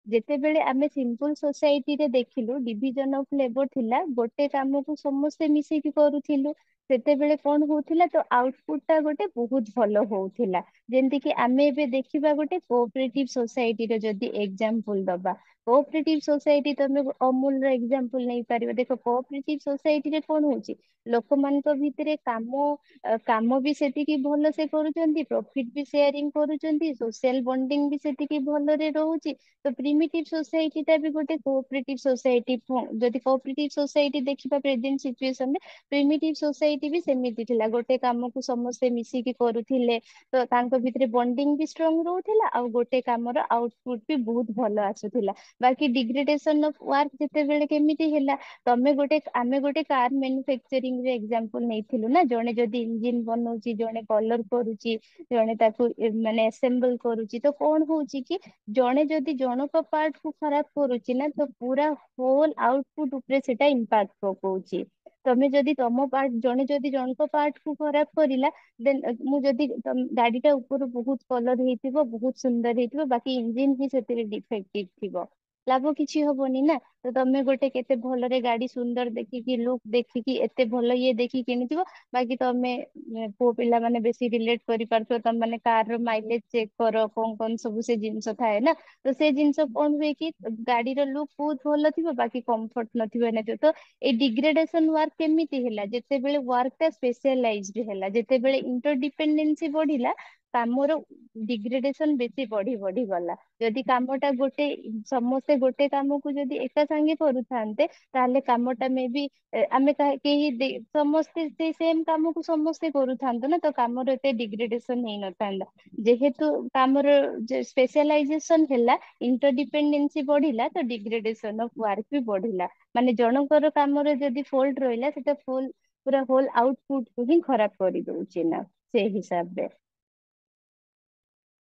ଯେତେବେଳେ ଆମେ ସିମ୍ପଲ ସୋସାଇଟିରେ ଦେଖିଲୁ ଡିଭିଜନ ଅଫ ଲେବର ଥିଲା ଗୋଟେ କାମକୁ ସମସ୍ତେ ମିଶିକି କରୁଥିଲୁ ସେତେବେଳେ କଣ ହଉଥିଲା ତ ଆଉଟପୁଟ ଟା ଗୋଟେ ବହୁତ ଭଲ ହଉଥିଲା ଯେମିତି କି ଆମେ ଏବେ ଦେଖିବା ଗୋଟେ କୋଅପରେଟିଭ ସୋସାଇଟିର ଯଦି ଏକ୍ଜାମ୍ପଲ ଦବା କୋଅପରେଟିଭ ସୋସାଇଟି ତମେ ଅମୁଲର ଏକ୍ଜାମ୍ପଲ ନେଇପାରିବ ଦେଖ କୋଅପରେଟିଭ ସୋସାଇଟିରେ କଣ ହଉଛି ଲୋକମାନଙ୍କ ଭିତରେ କାମ ବି ସେତିକି ଭଲ ସେ କରୁଛନ୍ତି ପ୍ରଫିଟ ବି ସେୟାରିଂ କରୁଛନ୍ତି ସୋସିଆଲ ବଣ୍ଡିଙ୍ଗ ବି ସେତିକି ଭଲରେ ରହୁଛି ତ ପ୍ରିମିଟିଭ ସୋସାଇଟି ଟା ବି ଗୋଟେ କୋଅପରେଟିଭ ସୋସାଇଟି ଯଦି କୋଅପରେଟିଭ ସୋସାଇଟି ଦେଖିବା ପ୍ରେଜେଣ୍ଟ ସିଚୁଏସନରେ ପ୍ରିମିଟିଭ ସୋସାଇଟି ବି ସେମିତି ଥିଲା ଗୋଟେ କାମକୁ ସମସ୍ତେ ମିଶିକି କରୁଥିଲେ ତ ତାଙ୍କ ଭିତରେ ବଣ୍ଡିଙ୍ଗ ବି ଷ୍ଟ୍ରଙ୍ଗ ରହୁଥିଲା ଆଉ ଗୋଟେ କାମର ଆଉଟପୁଟ ବି ବହୁତ ଭଲ ଆସୁଥିଲା ବାକି ଡିଗ୍ରେଡେସନ ଅଫ ୱାର୍କ ଯେତେବେଳେ କେମିତି ହେଲା ଆମେ ଗୋଟେ କାର ମାନୁଫାକ୍ଚରିଂ ରେ ଏକ୍ଜାମ୍ପଲ ନେଇଥିଲୁ ନା ଜଣେ ଯଦି ଇଞ୍ଜିନ ବନଉଛି ଜଣେ କଲର କରୁଛି ଜଣେ ତାକୁ ମାନେ ଆସେମ୍ବଲ କରୁଛି ତ କଣ ହଉଛି କି ଜଣେ ଯଦି ଜଣଙ୍କ ପାର୍ଟ କୁ ଖରାପ କରୁଛି ନା ତ ପୁରା ହୋଲ ଆଉଟପୁଟ ଉପରେ ସେଟା ଇମ୍ପାକ୍ଟ ପକଉଛି ତମେ ଯଦି ତମ ପାର୍ଟ ଜଣେ ଯଦି ଜଣଙ୍କ ପାର୍ଟ କୁ ଖରାପ କରିଲା ଦେନ ମୁଁ ଯଦି ଗାଡି ଟା ଉପରୁ ବହୁତ କଲର ହେଇଥିବ ବହୁତ ସୁନ୍ଦର ହେଇଥିବ ବାକି ଇଞ୍ଜିନ ହିଁ ସେଥିରେ ଡିଫେକ୍ଟିଭ ଥିବ ଲାଭ କିଛି ହବନି ନା ତ ତମେ ଗୋଟେ କେତେ ଭଲରେ ଗାଡି ସୁନ୍ଦର ଦେଖିକି ଲୁକ୍ ଦେଖିକି ଏତେ ଭଲ ଇଏ ଦେଖିକି କିଣିଥିବ ବାକି ତମେ ପୁଅ ପିଲାମାନେ ବେଶୀ ରିଲେଟ କରିପାରୁଥିବ ତମେ ମାନେ କାର ର ମାଇଲେଜ ଚେକ୍ କର କଣ ସବୁ ସେ ଜିନିଷ ଥାଏ ନା ତ ସେ ଜିନିଷ କଣ ହୁଏ କି ଗାଡିର ଲୁକ୍ ବହୁତ ଭଲ ଥିବ ବାକି କମ୍ଫର୍ଟ ନଥିବ ନଥିବ ତ ଏଇ ଡିଗ୍ରେଡେସନ ୱାର୍କ କେମିତି ହେଲା ଯେତେବେଳେ ୱାର୍କ ଟା ସ୍ପେଶାଲାଇଜଡ ହେଲା ଯେତେବେଳେ ଇଣ୍ଟରଡିପେଣ୍ଡେନ୍ସି ବଢିଲା କାମର ଡିଗ୍ରେଡେସନ ବେଶୀ ବଢି ବଢି ଗଲା। ଯଦି କାମଟା ସମସ୍ତେ ଗୋଟେ କାମକୁ ଯଦି ଏକା ସାଙ୍ଗେ କରୁଥାନ୍ତେ ତାହେଲେ କାମଟା ମେ ବି ଆମେ ସମସ୍ତେ ସେ ସେମ କାମକୁ ସମସ୍ତେ କରୁଥାନ୍ତୁ ନା, ତ କାମର ଏତେ ଡିଗ୍ରେଡେସନ ହେଇନଥାନ୍ତା। ଯେହେତୁ କାମର ସ୍ପେଶାଲାଇଜେସନ ହେଲା, ଇଣ୍ଟରଡିପେଣ୍ଡେନ୍ସି ବଢିଲା, ତ ଡିଗ୍ରେଡେସନ ଅଫ ୱାର୍କ ବି ବଢିଲା। ମାନେ ଜଣଙ୍କର କାମରେ ଯଦି ଫଲ୍ଟ ରହିଲା ସେଟା ପୁରା ହୋଲ ଆଉଟପୁଟ କୁ ହିଁ ଖରାପ କରିଦଉଛି ନା, ସେଇ ହିସାବରେ।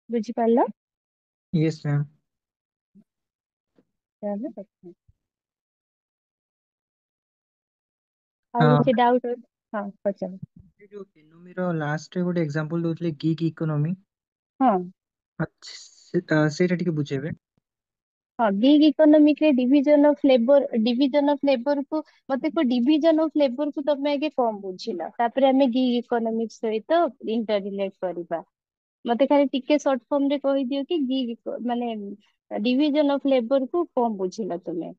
ବୁଝିପାରିଲ? Yes ma'am. ତାହେଲେ ଦେଖ। ଆଉ हाँ, କିଛି ଡାଉଟ? ହଁ ପଚାର। ये जो एनोमीର ଲାଷ୍ଟ ରେ ଗୋଟେ एग्जांपल ଦଉଥିଲେ ଗିଗ ଇକୋନୋମି, ହଁ ସେଇଟା ଟିକେ ବୁଝେଇବେ। ହଁ, ଗିଗ ଇକୋନୋମିକ ରେ ଡିଭିଜନ ଅଫ ଲେବର କୁ ମତେ କୁହ, ଡିଭିଜନ ଅଫ ଲେବର କୁ ତମେ ଆଗେ କଣ ବୁଝିଲ, ତାପରେ ଆମେ ଗିଗ ଇକୋନୋମିକ ସହିତ ଇଣ୍ଟରରିଲେଟ କରିବା। ମତେ ଖାଲି ଟିକେ ସର୍ଟ ଫର୍ମ ରେ କହିଦିଅ କି ମାନେ ଡିଭିଜନ ଅଫ ଲେବର କୁ କଣ ବୁଝିଲ ତୁମେ?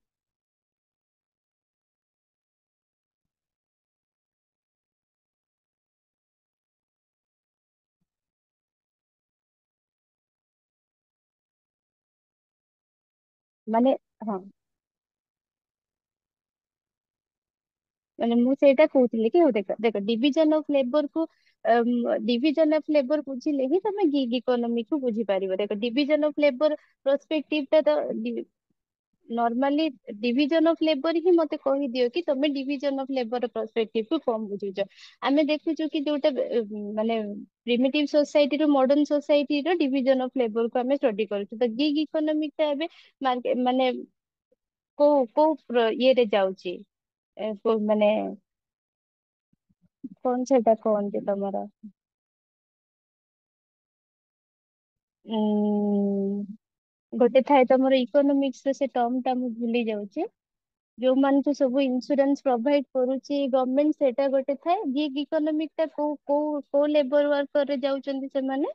ମାନେ ହଁ, ମାନେ ମୁଁ ସେଇଟା କହୁଥିଲି କି, ହଉ ଦେଖ ଦେଖ ଡିଭିଜନ ଅଫ ଲେବର ବୁଝିଲେ ହିଁ ତମେ ଗିଗ ଇକୋନୋମି କୁ ବୁଝିପାରିବ। ଦେଖ ଡିଭିଜନ ଅଫ ଲେବର ପର୍ସପେକ୍ଟିଭ ଟା ତ ନର୍ମାଲି ଡିଭିଜନ ଅଫ ଲେବର ହିଁ ମତେ କହିଦିଅ କି ତମେ ଡିଭିଜନ ଅଫ ଲେବର ପର୍ସପେକ୍ଟିଭ କୁ କଣ ବୁଝୁଛ। ଆମେ ଦେଖୁଛୁ କି ଯୋଉଟା ମାନେ ପ୍ରିମିଟିଭ ସୋସାଇଟିରୁ ମଡର୍ଣ୍ଣ ସୋସାଇଟିର ଡିଭିଜନ ଅଫ ଲେବର କୁ ଆମେ ଷ୍ଟଡି କରୁଛୁ। ତ ଗିଗ ଇକୋନୋମିକ ଟା ଏବେ ମାନେ କୋଉ କୋଉ ଇଏରେ ଯାଉଛି, ମାନେ କଣ ସେଟା କୁହନ୍ତି ତମର, ଗୋଟେ ଥାଏ ତମର ଇକୋନୋମିକ୍ସ ର ସେ ଟର୍ମ ଟା ମୁଁ ଭୁଲି ଯାଉଛି। ଯୋଉମାନଙ୍କୁ ସବୁ ଇନ୍ସୁରାନ୍ସ ପ୍ରୋଭାଇଡ କରୁଛି ଗଭର୍ଣମେଣ୍ଟ, ସେଇଟା ଗୋଟେ ଥାଏ। ଗିଗ ଇକୋନୋମିକ ଟା କୋଉ କୋଉ କୋଉ ଲେବର ୱାର୍କର ରେ ଯାଉଛନ୍ତି ସେମାନେ?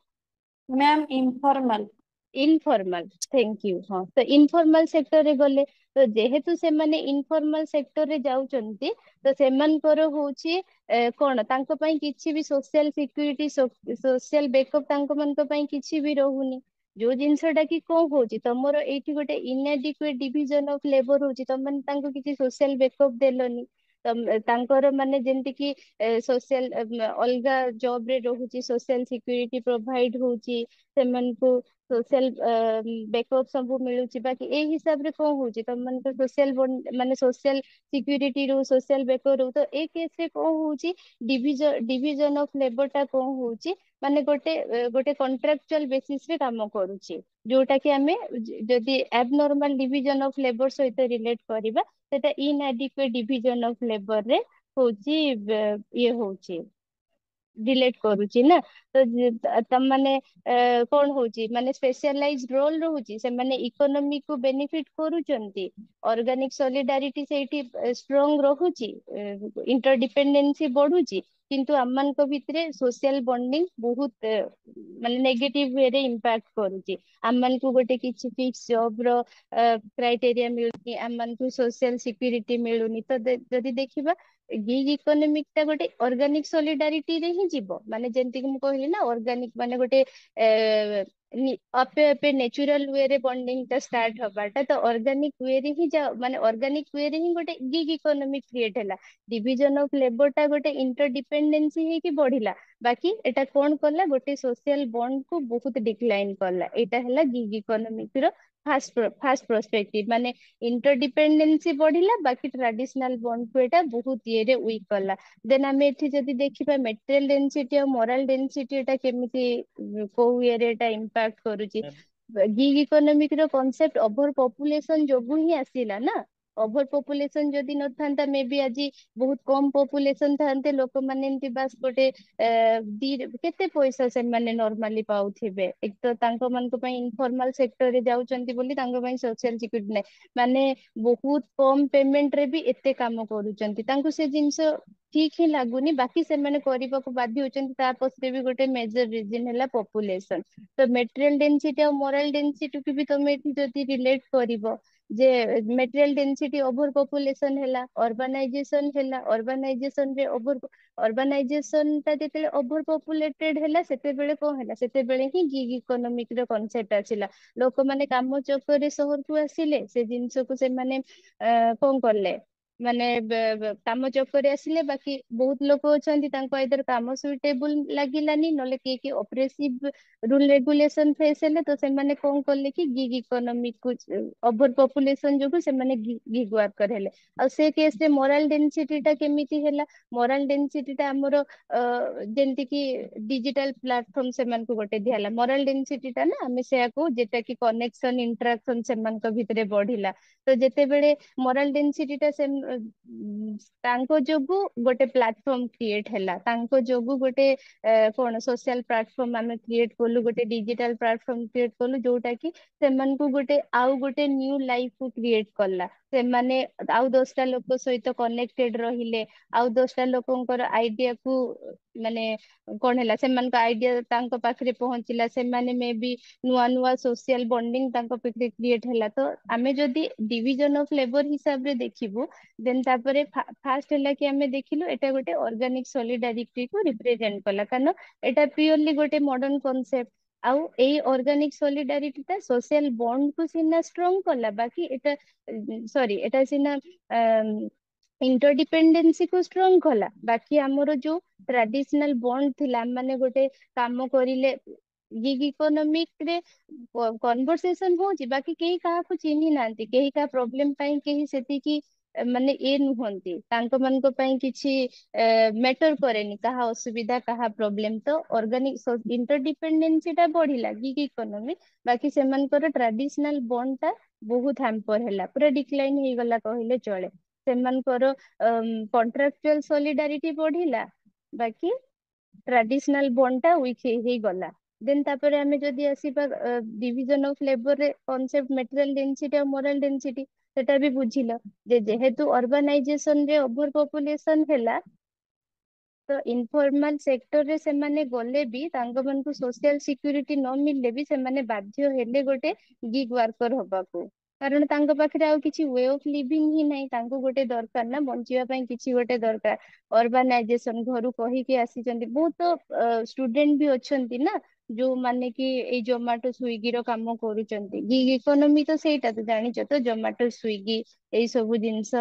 Ma'am informal. Informal, thank you. ହଁ, ତ ଇନଫର୍ମାଲ ସେକ୍ଟରରେ ଗଲେ, ତ ଯେହେତୁ ସେମାନେ ଇନଫର୍ମାଲ ସେକ୍ଟରରେ ଯାଉଛନ୍ତି, ତ ସେମାନଙ୍କର ହଉଛି କଣ, ତାଙ୍କ ପାଇଁ କିଛି ବି ସୋସିଆଲ ସିକ୍ୟୁରିଟି, ସୋସିଆଲ ବେକଅପ୍ ତାଙ୍କ ମାନଙ୍କ ପାଇଁ କିଛି ବି ରହୁନି। ଯୋଉ ଜିନିଷଟା କି କଣ ହଉଛି, ତମର ଏଇଠି ଗୋଟେ ଇନଏଡିକୁଏଟ ଡିଭିଜନ ଅଫ ଲେବର ହଉଛି, ତମେ ତାଙ୍କୁ କିଛି ସୋସିଆଲ ବେକଅପ୍ ଦେଲନି। ତାଙ୍କର ମାନେ ଯେମିତି କି ସୋସିଆଲ ଅଲଗା ଜବ ରେ ରହୁଛି, ସୋସିଆଲ ସିକ୍ୟୁରିଟି ପ୍ରୋଭାଇଡ ହଉଛି ସେମାନଙ୍କୁ, ସୋସିଆଲ ବେକଅପ୍ ସବୁ ମିଳୁଛି। ବାକି ଏଇ ହିସାବରେ କଣ ହଉଛି, ତମମାନଙ୍କ ସୋସିଆଲ ମାନେ ସୋସିଆଲ ସିକ୍ୟୁରିଟି ରୁ, ସୋସିଆଲ ବେକଅପ୍ ରୁ, ତ ଏ କେସ ରେ କଣ ହଉଛି, ଡିଭିଜନ ଅଫ ଲେବର ଟା କଣ ହଉଛି, ମାନେ ଗୋଟେ କଣ୍ଟ୍ରାକ୍ଚୁଆଲ ବେସିସ ରେ କାମ କରୁଛି। ଯୋଉଟା କି ଆମେ ଯଦି ଆବନର୍ମାଲ ଡିଭିଜନ ଅଫ ଲେବର ସହିତ ରିଲେଟ କରିବା, ସେଟା ଇନଆଡିକୁଏଟ ଡିଭିଜନ ଅଫ ଲେବର ରେ ହଉଛି ଇଏ ହଉଛି, ରିଲେଟ କରୁଛି ନା। ତ ତମାନେ କଣ ହଉଛି, ମାନେ ସ୍ପେଶାଲାଇଜ ରୋଲ ରହୁଛି, ସେମାନେ ଇକୋନୋମି କୁ ବେନିଫିଟ କରୁଛନ୍ତି, ଅର୍ଗାନିକ ସଲିଡାରିଟି ସେଇଠି ଷ୍ଟ୍ରଙ୍ଗ ରହୁଛି, ଇଣ୍ଟରଡିପେଣ୍ଡେନ୍ସି ବଢୁଛି, କିନ୍ତୁ ଆମମାନଙ୍କ ଭିତରେ ସୋସିଆଲ ବଣ୍ଡିଙ୍ଗ ବହୁତ ମାନେ ନେଗେଟିଭ ୱେରେ ଇମ୍ପାକ୍ଟ କରୁଛି। ଆମମାନଙ୍କୁ ଗୋଟେ କିଛି ଫିକ୍ସ ଜବ ର କ୍ରାଇଟେରିଆ ମିଳୁନି, ଆମମାନଙ୍କୁ ସୋସିଆଲ ସିକ୍ୟୁରିଟି ମିଳୁନି। ତ ଯଦି ଦେଖିବା, ଗିଗ ଇକୋନୋମିକ ଟା ଗୋଟେ ଅର୍ଗାନିକ ସଲିଡାରିଟିରେ ହିଁ ଯିବ। ମାନେ ଯେମିତିକି ମୁଁ କହିଲି ନା, ଅର୍ଗାନିକ ମାନେ ଗୋଟେ ଆପେ ଆପେ ନେଚୁରାଲ ୱେରେ ବଣ୍ଡିଙ୍ଗ ଟା ଷ୍ଟାର୍ଟ ହବାଟା, ତ ଅର୍ଗାନିକ ୱେରେ ହିଁ ମାନେ ଅର୍ଗାନିକ ୱେରେ ହିଁ ଗୋଟେ ଗିଗ ଇକୋନୋମିକ କ୍ରିଏଟ ହେଲା। ଡିଭିଜନ ଅଫ ଲେବର ଟା ଗୋଟେ ଇଣ୍ଟରଡିପେଣ୍ଡେନ୍ସି ହେଇକି ବଢିଲା, ବାକି ଏଟା କଣ କଲା, ଗୋଟେ ସୋସିଆଲ ବଣ୍ଡ କୁ ବହୁତ ଡିକ୍ଲାଇନ କଲା। ଏଇଟା ହେଲା ଗିଗ ଇକୋନୋମିକ ର ଫାଷ୍ଟ ପର୍ସପେକ୍ଟିଭ। ମାନେ ଇଣ୍ଟରଡିପେଣ୍ଡେନ୍ସି ବଢିଲା, ବାକି ଟ୍ରାଡିସନାଲ ବଣ୍ଡ କୁ ଏଟା ବହୁତ ଇଏରେ ୱିକ୍ କଲା। ଦେନ ଆମେ ଏଠି ଯଦି ଦେଖିବା, ମେଟେରିଆଲ ଡେନସିଟି ଆଉ ମୋରାଲ ଡେନସିଟି ଏଟା କେମିତି କୋଉ ଇଏରେ ଏଟା ଇମ୍ପାକ୍ଟ କରୁଛି। ଗିଗ ଇକୋନୋମିକ ର କନସେପ୍ଟ ଓଭର ପପୁଲେସନ ଯୋଗୁ ହିଁ ଆସିଲା ନା। ଓଭର ପପୁଲେସନ ଯଦି ନଥାନ୍ତା, ମେ ବି ଆଜି ବହୁତ କମ ପପୁଲେସନ ଥାନ୍ତେ, ଲୋକମାନେ ଏମତି ବାସ୍ ଗୋଟେ କେତେ ପଇସା ସେମାନେ ନର୍ମାଲି ପାଉଥିବେ। ଏକ ତ ତାଙ୍କ ମାନଙ୍କ ପାଇଁ ଇନଫର୍ମାଲ ସେକ୍ଟରରେ ଯାଉଛନ୍ତି ବୋଲି ତାଙ୍କ ପାଇଁ ସୋସିଆଲ ସିକ୍ୟୁରିଟି ନାହିଁ। ମାନେ ବହୁତ କମ ପେମେଣ୍ଟ ରେ ବି ଏତେ କାମ କରୁଛନ୍ତି, ତାଙ୍କୁ ସେ ଜିନିଷ ଠିକ ହିଁ ଲାଗୁନି, ବାକି ସେମାନେ କରିବାକୁ ବାଧ୍ୟ ହଉଛନ୍ତି। ତା ପଛରେ ବି ଗୋଟେ ମେଜର ରିଜନ ହେଲା ପପୁଲେସନ। ତ ମେଟେରିଆଲ ଡେନସିଟି ଆଉ ମୋରାଲ ଡେନସିଟି କୁ ବି ତମେ ଏଠି ଯଦି ରିଲେଟ କରିବ, ଯେ ମେଟେରିଆଲ ଡେନ୍ସିଟି ଓଭର ପପୁଲେସନ ହେଲା, ଅର୍ବାନାଇଜେସନ ହେଲା, ଅର୍ବାନାଇଜେସନ ରେ ଅର୍ବାନାଇଜେସନ ଟା ଯେତେବେଳେ ଓଭର ପପୁଲେଟେଡ ହେଲା ସେତେବେଳେ କଣ ହେଲା, ସେତେବେଳେ ହିଁ ଗିଗ ଇକୋନୋମିକ ର କନସେପ୍ଟ ଆସିଲା। ଲୋକମାନେ କାମ ଚକ୍କରରେ ସହରକୁ ଆସିଲେ, ସେ ଜିନିଷକୁ ସେମାନେ କଣ କଲେ, ମାନେ କାମ ଚକ୍କରରେ ଆସିଲେ। ବାକି ବହୁତ ଲୋକ ଅଛନ୍ତି ତାଙ୍କୁ ଆଇଦର କାମ ସୁଇଟେବୁଲ ଲାଗିଲାନି, ନହେଲେ କିଏ କିଏ ଅପ୍ରେସିଭ ରୁଲ ରେଗୁଲେସନ ଫେସ୍ ହେଲେ, ତ ସେମାନେ କଣ କଲେ କି ଗିଗ ଇକୋନୋମିକ କୁ, ଓଭର ପପୁଲେସନ ଯୋଗୁ ସେମାନେ ଗିଗ ୱାର୍କର ହେଲେ। ଆଉ ସେ କେସରେ ମୋରାଲ ଡେନ୍ସିଟି ଟା କେମିତି ହେଲା, ମୋରାଲ ଡେନ୍ସିଟି ଟା ଆମର ଯେମିତି କି ଡିଜିଟାଲ ପ୍ଲାଟଫର୍ମ ସେମାନଙ୍କୁ ଗୋଟେ ଦିଆହେଲା ମୋରାଲ ଡେନ୍ସିଟି ଟା ନା, ଆମେ ସେୟାକୁ ଯେଟା କି କନେକ୍ସନ ଇଣ୍ଟରାକ୍ସନ ସେମାନଙ୍କ ଭିତରେ ବଢିଲା। ତ ଯେତେବେଳେ ମୋରାଲ ଡେନ୍ସିଟି ଟା ତାଙ୍କ ଯୋଗୁ ଗୋଟେ ପ୍ଲାଟଫର୍ମ କ୍ରିଏଟ ହେଲା, ତାଙ୍କ ଯୋଗୁ ଗୋଟେ କଣ ସୋସିଆଲ ପ୍ଲାଟଫର୍ମ ଆମେ କ୍ରିଏଟ କଲୁ, ଗୋଟେ ଡିଜିଟାଲ ପ୍ଲାଟଫର୍ମ କ୍ରିଏଟ କଲୁ, ଯୋଉଟା କି ସେମାନଙ୍କୁ ଗୋଟେ ଆଉ ଗୋଟେ ନ୍ୟୁ ଲାଇଫ କୁ କ୍ରିଏଟ କଲା। ସେମାନେ ଆଉ 10ଟା ଲୋକ ସହିତ କନେକ୍ଟେଡ ରହିଲେ, ଆଉ 10ଟା ଲୋକଙ୍କର ଆଇଡିଆ କୁ ମାନେ କଣ ହେଲା, ସେମାନଙ୍କ ଆଇଡିଆ ତାଙ୍କ ପାଖରେ ପହଞ୍ଚିଲା, ସେମାନେ ମେ ବି ନୂଆ ନୂଆ ସୋସିଆଲ ବଣ୍ଡିଙ୍ଗ ତାଙ୍କ ପାଖରେ କ୍ରିଏଟ ହେଲା। ତ ଆମେ ଯଦି ଡିଭିଜନ ଅଫ ଲେବର ହିସାବରେ ଦେଖିବୁ, ଦେନ୍ ତାପରେ ଫାଷ୍ଟ ହେଲା କି ଆମେ ଦେଖିଲୁ ଏଟା ଗୋଟେ ଅର୍ଗାନିକ ସଲିଡାରିଟି କୁ ରିପ୍ରେଜେଣ୍ଟ କଲା, କାରଣ ଏଟା ପିଓରଲି ଗୋଟେ ମଡର୍ନ କନସେପ୍ଟ। ଆଉ ଏଇ ଅର୍ଗାନିକ ସଲିଡାରିଟି ଟା ସୋସିଆଲ ବଣ୍ଡ କୁ ସିନା ଷ୍ଟ୍ରଙ୍ଗ କଲା, ବାକି ଏଟା ସରି ଏଟା ସିନା ଇଣ୍ଟରଡିପେଣ୍ଡେନ୍ସି କୁ ଷ୍ଟ୍ରଙ୍ଗ କଲା, ବାକି ଆମର ଯୋଉ ଟ୍ରାଡିସନାଲ ବଣ୍ଡ ଥିଲା, ମାନେ ଗୋଟେ କାମ କରିଲେ ଗିଗ ଇକୋନୋମିକ ରେ କନଭରସେସନ ହଉଛି, ବାକି କେହି କାହାକୁ ଚିହ୍ନି ନାହାନ୍ତି, କେହି କାହା ପ୍ରୋବ୍ଲେମ ପାଇଁ କେହି ସେତିକି ମାନେ ଏ ନୁହନ୍ତି, ତାଙ୍କ ମାନଙ୍କ ପାଇଁ କିଛି ମେଟର କରେନି କାହା ଅସୁବିଧା କାହା ପ୍ରୋବ୍ଲେମ। ତ ଅର୍ଗାନିକ ଇଣ୍ଟରଡିପେଣ୍ଡେନ୍ସି ଟା ବଢିଲା ଗିଗ ଇକୋନୋମି, ବାକି ସେମାନଙ୍କର ଟ୍ରାଡିସନାଲ ବଣ୍ଡ ଟା ବହୁତ ହ୍ୟାମ୍ପର ହେଲା, ପୁରା ଡିକ୍ଲାଇନ ହେଇଗଲା କହିଲେ ଚଳେ। ସେମାନଙ୍କର କଣ୍ଟ୍ରାକ୍ଚୁଆଲ ସଲିଡାରିଟି ବଢିଲା, ବାକି ଟ୍ରାଡିସନାଲ ବଣ୍ଡ ଟା ୱିକ୍ ହେଇଗଲା। ଦେନ୍ ତାପରେ ଆମେ ଯଦି ଆସିବା ଡିଭିଜନ ଅଫ ଲେବରରେ କନସେପ୍ଟ ମେଟେରିଆଲ ଡେନ୍ସିଟି ଆଉ ମୋରାଲ ଡେନ୍ସିଟି, ସେଟା ବି ବୁଝିଲ ଯେ ଯେହେତୁ ଅର୍ବାନାଇଜେସନ ରେ ଓଭର ପପୁଲେସନ ହେଲା, ତ ଇନଫର୍ମାଲ ସେକ୍ଟରରେ ସେମାନେ ଗଲେ ବି ତାଙ୍କ ମାନଙ୍କୁ ସୋସିଆଲ ସିକ୍ୟୁରିଟି ନ ମିଳିଲେ ବି ସେମାନେ ବାଧ୍ୟ ହେଲେ ଗୋଟେ ଗିଗ ୱାର୍କର ହବାକୁ, କାରଣ ତାଙ୍କ ପାଖରେ ଆଉ କିଛି ୱେ ଅଫ ଲିଭିଂ ହିଁ ନାହିଁ, ତାଙ୍କୁ ଗୋଟେ ଦରକାର ନା ବଞ୍ଚିବା ପାଇଁ କିଛି ଗୋଟେ ଦରକାର। ଅର୍ବାନାଇଜେସନ ଘରୁ କହିକି ଆସିଛନ୍ତି, ବହୁତ ଷ୍ଟୁଡେଣ୍ଟ ବି ଅଛନ୍ତି ନା ଯୋଉମାନେ କି ଏଇ ଜୋମାଟୋ ସ୍ଵିଗି ର କାମ କରୁଛନ୍ତି। ଗିଗ ଇକୋନୋମି ତ ସେଇଟା ତ ଜାଣିଛ ତ, ଜୋମାଟୋ ସ୍ଵିଗି ଏଇ ସବୁ ଜିନିଷ।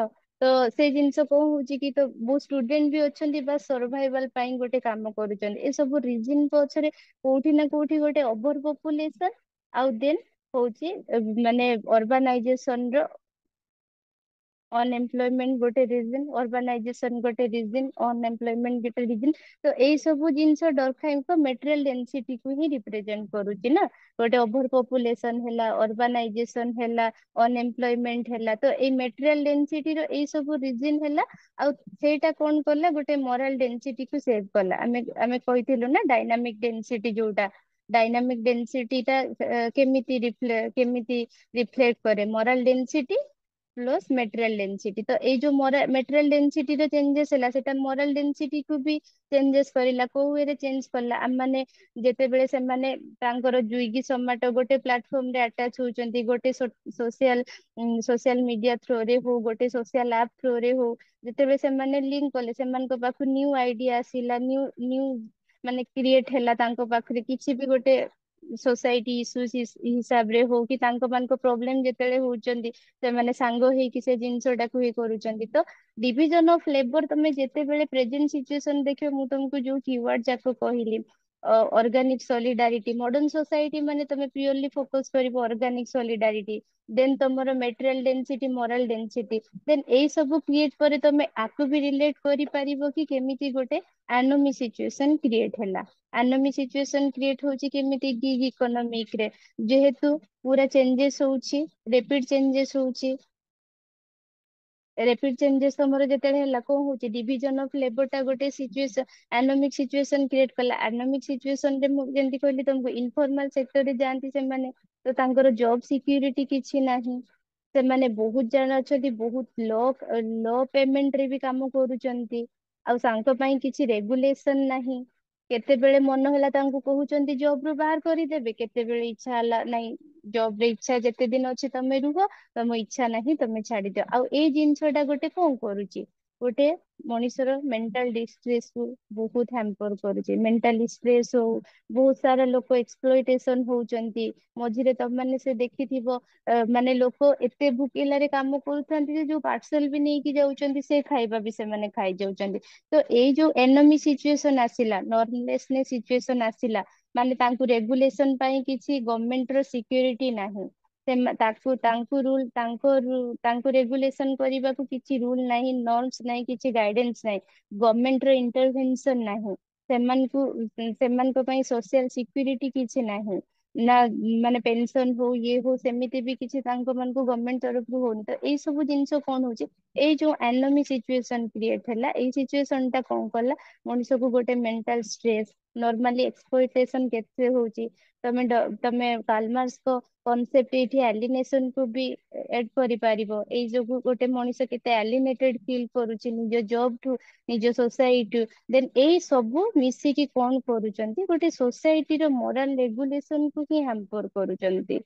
ତ ସେଇ ଜିନିଷ କଣ ହଉଛି କି, ତ ବହୁତ ଷ୍ଟୁଡେଣ୍ଟ ବି ଅଛନ୍ତି ବା ସର୍ଭାଇଭାଲ ପାଇଁ ଗୋଟେ କାମ କରୁଛନ୍ତି। ଏସବୁ ରିଜିନ ପଛରେ କୋଉଠି ନା କୋଉଠି ଗୋଟେ ଓଭର ପପୁଲେସନ ଆଉ ଦେନ୍ ହଉଛି ମାନେ ଅର୍ବାନାଇଜେସନ ର ଅନଏମ୍ପ୍ଲୟମେଣ୍ଟ ଗୋଟେ ରିଜନ, ଅର୍ବାନାଇଜେସନ ଗୋଟେ ରିଜନ, ଅନଏମ୍ପ୍ଲୟମେଣ୍ଟ ଗୋଟେ ରିଜନ। ତ ଏଇ ସବୁ ଜିନିଷ ଡରଖାଇଙ୍କ ମେଟେରିଆଲ ଡେନ୍ସିଟି କୁ ହିଁ ରିପ୍ରେଜେଣ୍ଟ କରୁଛି ନା, ଗୋଟେ ଓଭର ପପୁଲେସନ ହେଲା, ଅର୍ବାନାଇଜେସନ ହେଲା, ଅନଏମ୍ପ୍ଲୟମେଣ୍ଟ ହେଲା, ତ ଏଇ ମେଟେରିଆଲ ଡେନ୍ସିଟି ର ଏଇ ସବୁ ରିଜିନ ହେଲା। ଆଉ ସେଇଟା କଣ କଲା, ଗୋଟେ ମୋରାଲ ଡେନ୍ସିଟି କୁ ସେଭ୍ କଲା। ଆମେ କହିଥିଲୁ ନା ଡାଇନାମିକ ଡେନ୍ସିଟି ଯୋଉଟା, ଡାଇନାମିକ ଡେନ୍ସିଟି ଟା କେମିତି ରିଫ୍ଲେକ୍ଟ କରେ, moral density plus material density. ତ ଏଇ ଯୋଉ ମେଟେରିଆଲ ଡେନ୍ସିଟି ର ଚେଞ୍ଜେସ ହେଲା, ସେଟା ମୋରାଲ ଡେନ୍ସିଟି କୁ ବି ଚେଞ୍ଜେସ କରିଲା। କୋଉ ୱେ ରେ ଚେଞ୍ଜ କଲା, ଆମ ମାନେ ଯେତେବେଳେ ସେମାନେ ତାଙ୍କର ଜୁଇଗି ସମାଟୋ ଗୋଟେ ପ୍ଲାଟଫର୍ମ ରେ ଆଟାଚ ହଉଛନ୍ତି, ଗୋଟେ ସୋସିଆଲ ମିଡିଆ ଥ୍ରୋରେ ହଉ, ଗୋଟେ ସୋସିଆଲ ଆପ୍ ଥ୍ରୋରେ ହଉ, ଯେତେବେଳେ ସେମାନେ ଲିଙ୍କ କଲେ ସେମାନଙ୍କ ପାଖକୁ ନ୍ୟୁ ଆଇଡିଆ ଆସିଲା, ନ୍ୟୁ ମାନେ କ୍ରିଏଟ ହେଲା ତାଙ୍କ ପାଖରେ କିଛି ବି ଗୋଟେ ସୋସାଇଟି ଇସୁ ହିସାବରେ ହଉ କି ତାଙ୍କ ମାନଙ୍କ ପ୍ରୋବ୍ଲେମ ଯେତେବେଳେ ହଉଛନ୍ତି, ସେମାନେ ସାଙ୍ଗ ହେଇକି ସେ ଜିନିଷ ଟାକୁ ଇଏ କରୁଛନ୍ତି। ତ ଡିଭିଜନ ଅଫ ଲେବର ତମେ ଯେତେବେଳେ ପ୍ରେଜେଣ୍ଟ ସିଚୁଏସନ ଦେଖିବ, ମୁଁ ତମକୁ ଯୋଉ କିୱାର୍ଡ ଯାକ କହିଲି, ଅର୍ଗାନିକ ସଲିଡାରିଟି, ମଡର୍ନ ସୋସାଇଟି ମାନେ ତମେ ପିଓରଲି ଫୋକସ କରିବ ଅର୍ଗାନିକ ସଲିଡାରିଟି, ଦେନ୍ ତମର ମେଟେରିଆଲ ଡେନ୍ସିଟି, ମୋରାଲ ଡେନ୍ସିଟି, ଦେନ୍ ଏଇ ସବୁ କ୍ରିଏଟ ପରେ ତମେ ଆକୁ ବି ରିଲେଟ କରିପାରିବ କି କେମିତି ଗୋଟେ ଆନୋମି ସିଚୁଏସନ କ୍ରିଏଟ ହେଲା। ଆନୋମି ସିଚୁଏସନ କ୍ରିଏଟ ହଉଛି କେମିତି, ଗିଗ ଇକୋନୋମିକ ରେ ଯେହେତୁ ପୁରା ଚେଞ୍ଜେସ ହଉଛି, ରେପିଡ ଚେଞ୍ଜେସ ହଉଛି, ରେପିଡ ଚେଞ୍ଜେସ ତମର ଯେତେବେଳେ ହେଲା, କଣ ହଉଛି, ଡିଭିଜନ ଅଫ ଲେବର ଟା ଗୋଟେ ସିଚୁଏସନ ଆନୋମିକ ସିଚୁଏସନ କ୍ରିଏଟ କଲା। ଆନୋମିକ ସିଚୁଏସନ ରେ ମୁଁ ଯେମିତି କହିଲି ତମକୁ, ଇନଫର୍ମାଲ ସେକ୍ଟରରେ ଯାଆନ୍ତି ସେମାନେ, ତ ତାଙ୍କର ଜବ ସିକ୍ୟୁରିଟି କିଛି ନାହିଁ। ସେମାନେ ବହୁତ ଜଣ ଅଛନ୍ତି ବହୁତ ଲ ପେମେଣ୍ଟ ରେ ବି କାମ କରୁଛନ୍ତି, ଆଉ ତାଙ୍କ ପାଇଁ କିଛି ରେଗୁଲେସନ ନାହିଁ। କେତେବେଳେ ମନ ହେଲା ତାଙ୍କୁ କହୁଛନ୍ତି ଜବ ରୁ ବାହାର କରିଦେବେ, କେତେବେଳେ ଇଚ୍ଛା ହେଲା ନାଇଁ ଜବ ରେ ଇଚ୍ଛା ଯେତେ ଦିନ ଅଛି ତମେ ରୁହ, ତମ ଇଚ୍ଛା ନାହିଁ ତମେ ଛାଡିଦିଅ। ଆଉ ଏଇ ଜିନିଷଟା ଗୋଟେ କଣ କରୁଛି, ଗୋଟେ ମଣିଷର ମେଣ୍ଟାଲ ଡିଷ୍ଟ୍ରେସ କୁ ବହୁତ ହ୍ୟାମ୍ପର କରୁଛି। ମେଣ୍ଟାଲି ଷ୍ଟ୍ରେସ ହଉ, ବହୁତ ସାରା ଲୋକ ଏକ୍ସପ୍ଲୋଇଟେସନ ହଉଛନ୍ତି। ମଝିରେ ତମମାନେ ସେ ଦେଖିଥିବ ମାନେ ଲୋକ ଏତେ ଭୋକିଲାରେ କାମ କରୁଥାନ୍ତି ଯେ ଯୋଉ ପାର୍ସଲ ବି ନେଇକି ଯାଉଛନ୍ତି ସେ ଖାଇବା ବି ସେମାନେ ଖାଇଯାଉଛନ୍ତି। ତ ଏଇ ଯୋଉ ଏନୋମି ସିଚୁଏସନ ଆସିଲା, ନର୍ମଲେସନେସ ସିଚୁଏସନ ଆସିଲା, ମାନେ ତାଙ୍କୁ ରେଗୁଲେସନ ପାଇଁ କିଛି ଗଭର୍ଣମେଣ୍ଟ ର ସିକ୍ୟୁରିଟି ନାହିଁ। ତାକୁ ତାଙ୍କୁ ରେଗୁଲେସନ କରିବାକୁ କିଛି ରୁଲ ନାହିଁ, ନର୍ମସ ନାହିଁ, କିଛି ଗାଇଡେନ୍ସ ନାହିଁ, ଗଭର୍ଣମେଣ୍ଟ ର ଇଣ୍ଟରଭେନସନ ନାହିଁ। ସେମାନଙ୍କୁ ସେମାନଙ୍କ ପାଇଁ ସୋସିଆଲ ସିକ୍ୟୁରିଟି କିଛି ନାହିଁ ନା, ମାନେ ପେନସନ ହଉ ଇଏ ହଉ ସେମିତି ବି କିଛି ତାଙ୍କ ମାନଙ୍କୁ ଗଭର୍ଣମେଣ୍ଟ ତରଫରୁ ହଉନି। ତ ଏଇ ସବୁ ଜିନିଷ କଣ ହଉଛି, ଏଇ ଯୋଉ ଆନୋମି ସିଚୁଏସନ କ୍ରିଏଟ ହେଲା, ଏଇ ସିଚୁଏସନ ଟା କଣ କଲା, ମଣିଷକୁ ଗୋଟେ ମେଣ୍ଟାଲ ଷ୍ଟ୍ରେସ, ନର୍ମାଲି ଏକ୍ସପ୍ଲୋଇଟେସନ କେତେ ହଉଛି। ତମେ କାଲମାର୍ସଙ୍କ କନସେପ୍ଟ ଏଇଠି ଆଲିନେସନ କୁ ବି ଏଡ କରିପାରିବ। ଏଇ ଯୋଗୁ ଗୋଟେ ମଣିଷ କେତେ ଆଲିନେଟେଡ ଫିଲ୍ କରୁଛି ନିଜ ଜବ ଠୁ, ନିଜ ସୋସାଇଟି। ଦେନ୍ ଏଇ ସବୁ ମିଶିକି କଣ କରୁଛନ୍ତି, ଗୋଟେ ସୋସାଇଟିର ମୋରାଲ ରେଗୁଲେସନ କୁ ହିଁ ହ୍ୟାମ୍ପର କରୁଛନ୍ତି।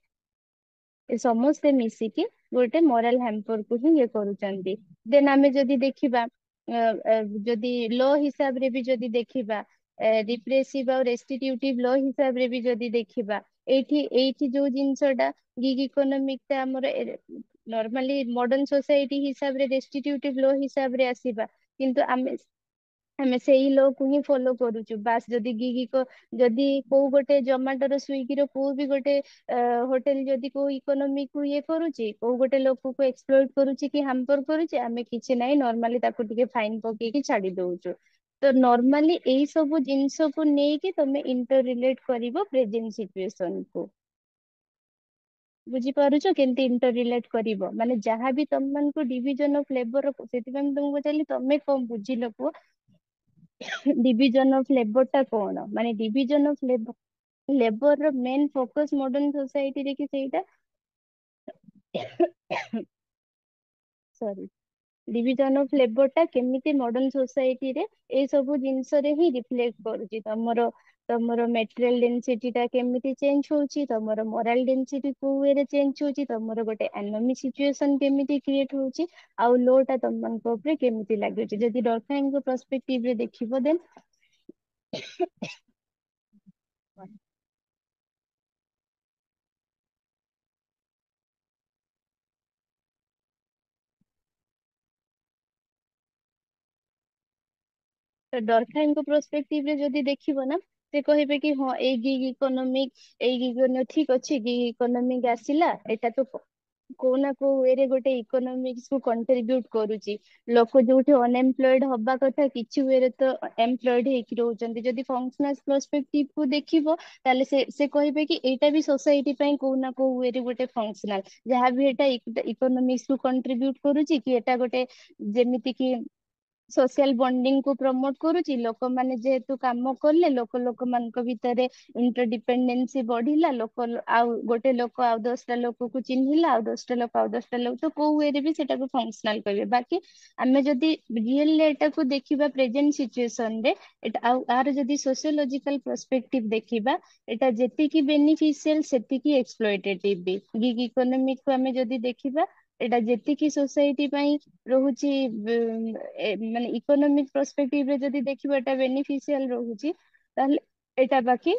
ଏ ସମସ୍ତେ ମିଶିକି ଗୋଟେ ମୋରାଲ ହ୍ୟାମ୍ପର କୁ ହିଁ ଇଏ କରୁଛନ୍ତି। ଦେନ୍ ଆମେ ଯଦି ଦେଖିବା ଯଦି ଲ ହିସାବରେ ବି ଯଦି ଦେଖିବା, ରିପ୍ରେସିଭ ଆଉ ରେଷ୍ଟିଟ୍ୟୁଟିଭ ଲ ହିସାବରେ ବି ଯଦି ଦେଖିବା, ଏଇଠି ଯୋଉ ଜିନିଷଟା ଗିଗ ଇକୋନୋମିକ ଟା ଆମର ନର୍ମାଲି ମଡର୍ନ ସୋସାଇଟି ହିସାବରେ ରେଷ୍ଟିଟ୍ୟୁଟିଭ ଲ ହିସାବରେ ଆସିବା, କିନ୍ତୁ ଆମେ ସେଇ ଲ କୁ ହିଁ ଫଲୋ କରୁଛୁ। ବାସ୍ ଯଦି କୋଉ ଗୋଟେ ଜମାଟୋର ସ୍ଵିଗିର କୋଉ ବି ଗୋଟେ ହୋଟେଲ ଯଦି କୋଉ ଇକୋନୋମି କୁ ଇଏ କରୁଛି, କୋଉ ଗୋଟେ ଲୋକକୁ ଏକ୍ସପ୍ଲୋଇଟ କରୁଛି କି ହ୍ୟାମ୍ପର କରୁଛି, ଆମେ କିଛି ନାହିଁ ନର୍ମାଲି ତାକୁ ଟିକେ ଫାଇନ ପକେଇକି ଛାଡି ଦଉଛୁ। ତ ନର୍ମାଲି ଏଇ ସବୁ ଜିନିଷକୁ ନେଇକି ତମେ ଇଣ୍ଟର ରିଲେଟ କରିବ ପ୍ରେଜେଣ୍ଟ ସିଚୁଏସନ କୁ। ବୁଝିପାରୁଛ କେମିତି ଇଣ୍ଟର ରିଲେଟ କରିବ, ମାନେ ଯାହାବି ତମ ମାନଙ୍କୁ ଡିଭିଜନ ଅଫ ଲେବର, ସେଥିପାଇଁ ମୁଁ ତମକୁ ପଚାରିଲି ତମେ କଣ ବୁଝିଲ କୁହ। ଡିଭିଜନ ଅଫ ଲେବର ଟା କଣ, ମାନେ ଡିଭିଜନ ଅଫ ଲେବର ର ମେନ୍ ଫୋକସ ମଡର୍ନ ସୋସାଇଟିରେ କି ସେଇଟା ସରି, ଡିଭିଜନ ଅଫ ଲେବର ଟା କେମିତି ମଡର୍ନ ସୋସାଇଟିରେ ଏଇ ସବୁ ଜିନିଷରେ ହିଁ ରିଫ୍ଲେକ୍ଟ କରୁଛି। ତମର ମେଟେରିଆଲ ଡେନସିଟି ଟା କେମିତି ଚେଞ୍ଜ ହଉଛି, ତମର ମୋରାଲ ଡେନସିଟି କୋଉ ୱେରେ ଚେଞ୍ଜ ହଉଛି, ତମର ଗୋଟେ ଆନୋମି ସିଚୁଏସନ କେମିତି କ୍ରିଏଟ ହଉଛି, ଆଉ ଲୋ ଟା ତମମାନଙ୍କ ଉପରେ କେମିତି ଲାଗୁଛି। ଯଦି ଡରଖାଇଙ୍କ ପର୍ସପେକ୍ଟିଭ ରେ ଦେଖିବ, ଦେନ୍ ତ ଡରଖାଇଙ୍କ ପର୍ସପେକ୍ଟିଭ ରେ ଯଦି ଦେଖିବ ନା, ସେ କହିବେ କି ହଁ ଏଇ ଗିଗ ଇକୋନୋମିକ, ଠିକ ଅଛି ଗିଗ ଇକୋନୋମିକ ଆସିଲା, ଏଇଟା ତ କୋଉ ନା କୋଉ ୱେରେ ଗୋଟେ ଇକୋନୋମିକ୍ସ କୁ କଣ୍ଟ୍ରିବ୍ୟୁଟ କରୁଛି। ଲୋକ ଯୋଉଠି ଅନଏମ୍ପ୍ଲଏଡ ହବା କଥା କିଛି ୱେରେ ତ ଏମ୍ପ୍ଲଏଡ ହେଇକି ରହୁଛନ୍ତି। ଯଦି ଫଙ୍କସନାଲ ପର୍ସପେକ୍ଟିଭ କୁ ଦେଖିବ, ତାହେଲେ ସେ କହିବେ କି ଏଇଟା ବି ସୋସାଇଟି ପାଇଁ କୋଉ ନା କୋଉ ୱେରେ ଗୋଟେ ଫଙ୍କସନାଲ, ଯାହାବି ଏଇଟା ଇକୋନୋମିକ୍ସ କୁ କଣ୍ଟ୍ରିବ୍ୟୁଟ କରୁଛି କି ଏଟା ଗୋଟେ ଯେମିତି କି ସୋସିଆଲ ବଣ୍ଡିଙ୍ଗ କୁ ପ୍ରମୋଟ କରୁଛି। ଲୋକମାନେ ଯେହେତୁ କାମ କଲେ, ଲୋକମାନଙ୍କ ଭିତରେ ଇଣ୍ଟରଡିପେଣ୍ଡେନ୍ସି ବଢିଲା, ଆଉ ଗୋଟେ ଲୋକ ଆଉ 10ଟା ଲୋକକୁ ଚିହ୍ନିଲା, ଆଉ 10ଟା ଲୋକ ଆଉ 10ଟା ଲୋକ, ତ କୋଉ ୱେରେ ବି ସେଟାକୁ ଫଙ୍କସନାଲ କହିବେ। ବାକି ଆମେ ଯଦି ରିଏଲ ଏଟାକୁ ଦେଖିବା ପ୍ରେଜେଣ୍ଟ ସିଚୁଏସନ ରେ, ଆଉ ଆର ଯଦି ସୋସିଓଲୋଜିକାଲ ପର୍ସପେକ୍ଟିଭ ଦେଖିବା, ଏଟା ଯେତିକି ବେନିଫିସିଆଲ ସେତିକି ଏକ୍ସପ୍ଲଏଟେଟିଭ ବି। ଗିଗ ଇକୋନୋମିକ କୁ ଆମେ ଯଦି ଦେଖିବା, ଏଟା ଯେତିକି ସୋସାଇଟି ପାଇଁ ରହୁଛି, ମାନେ ଇକୋନୋମିକ ପର୍ସପେକ୍ଟିଭ ରେ ଯଦି ଦେଖିବା ଏଟା ବେନିଫିସିଆଲ ରହୁଛି, ତାହେଲେ ଏଇଟା ବାକି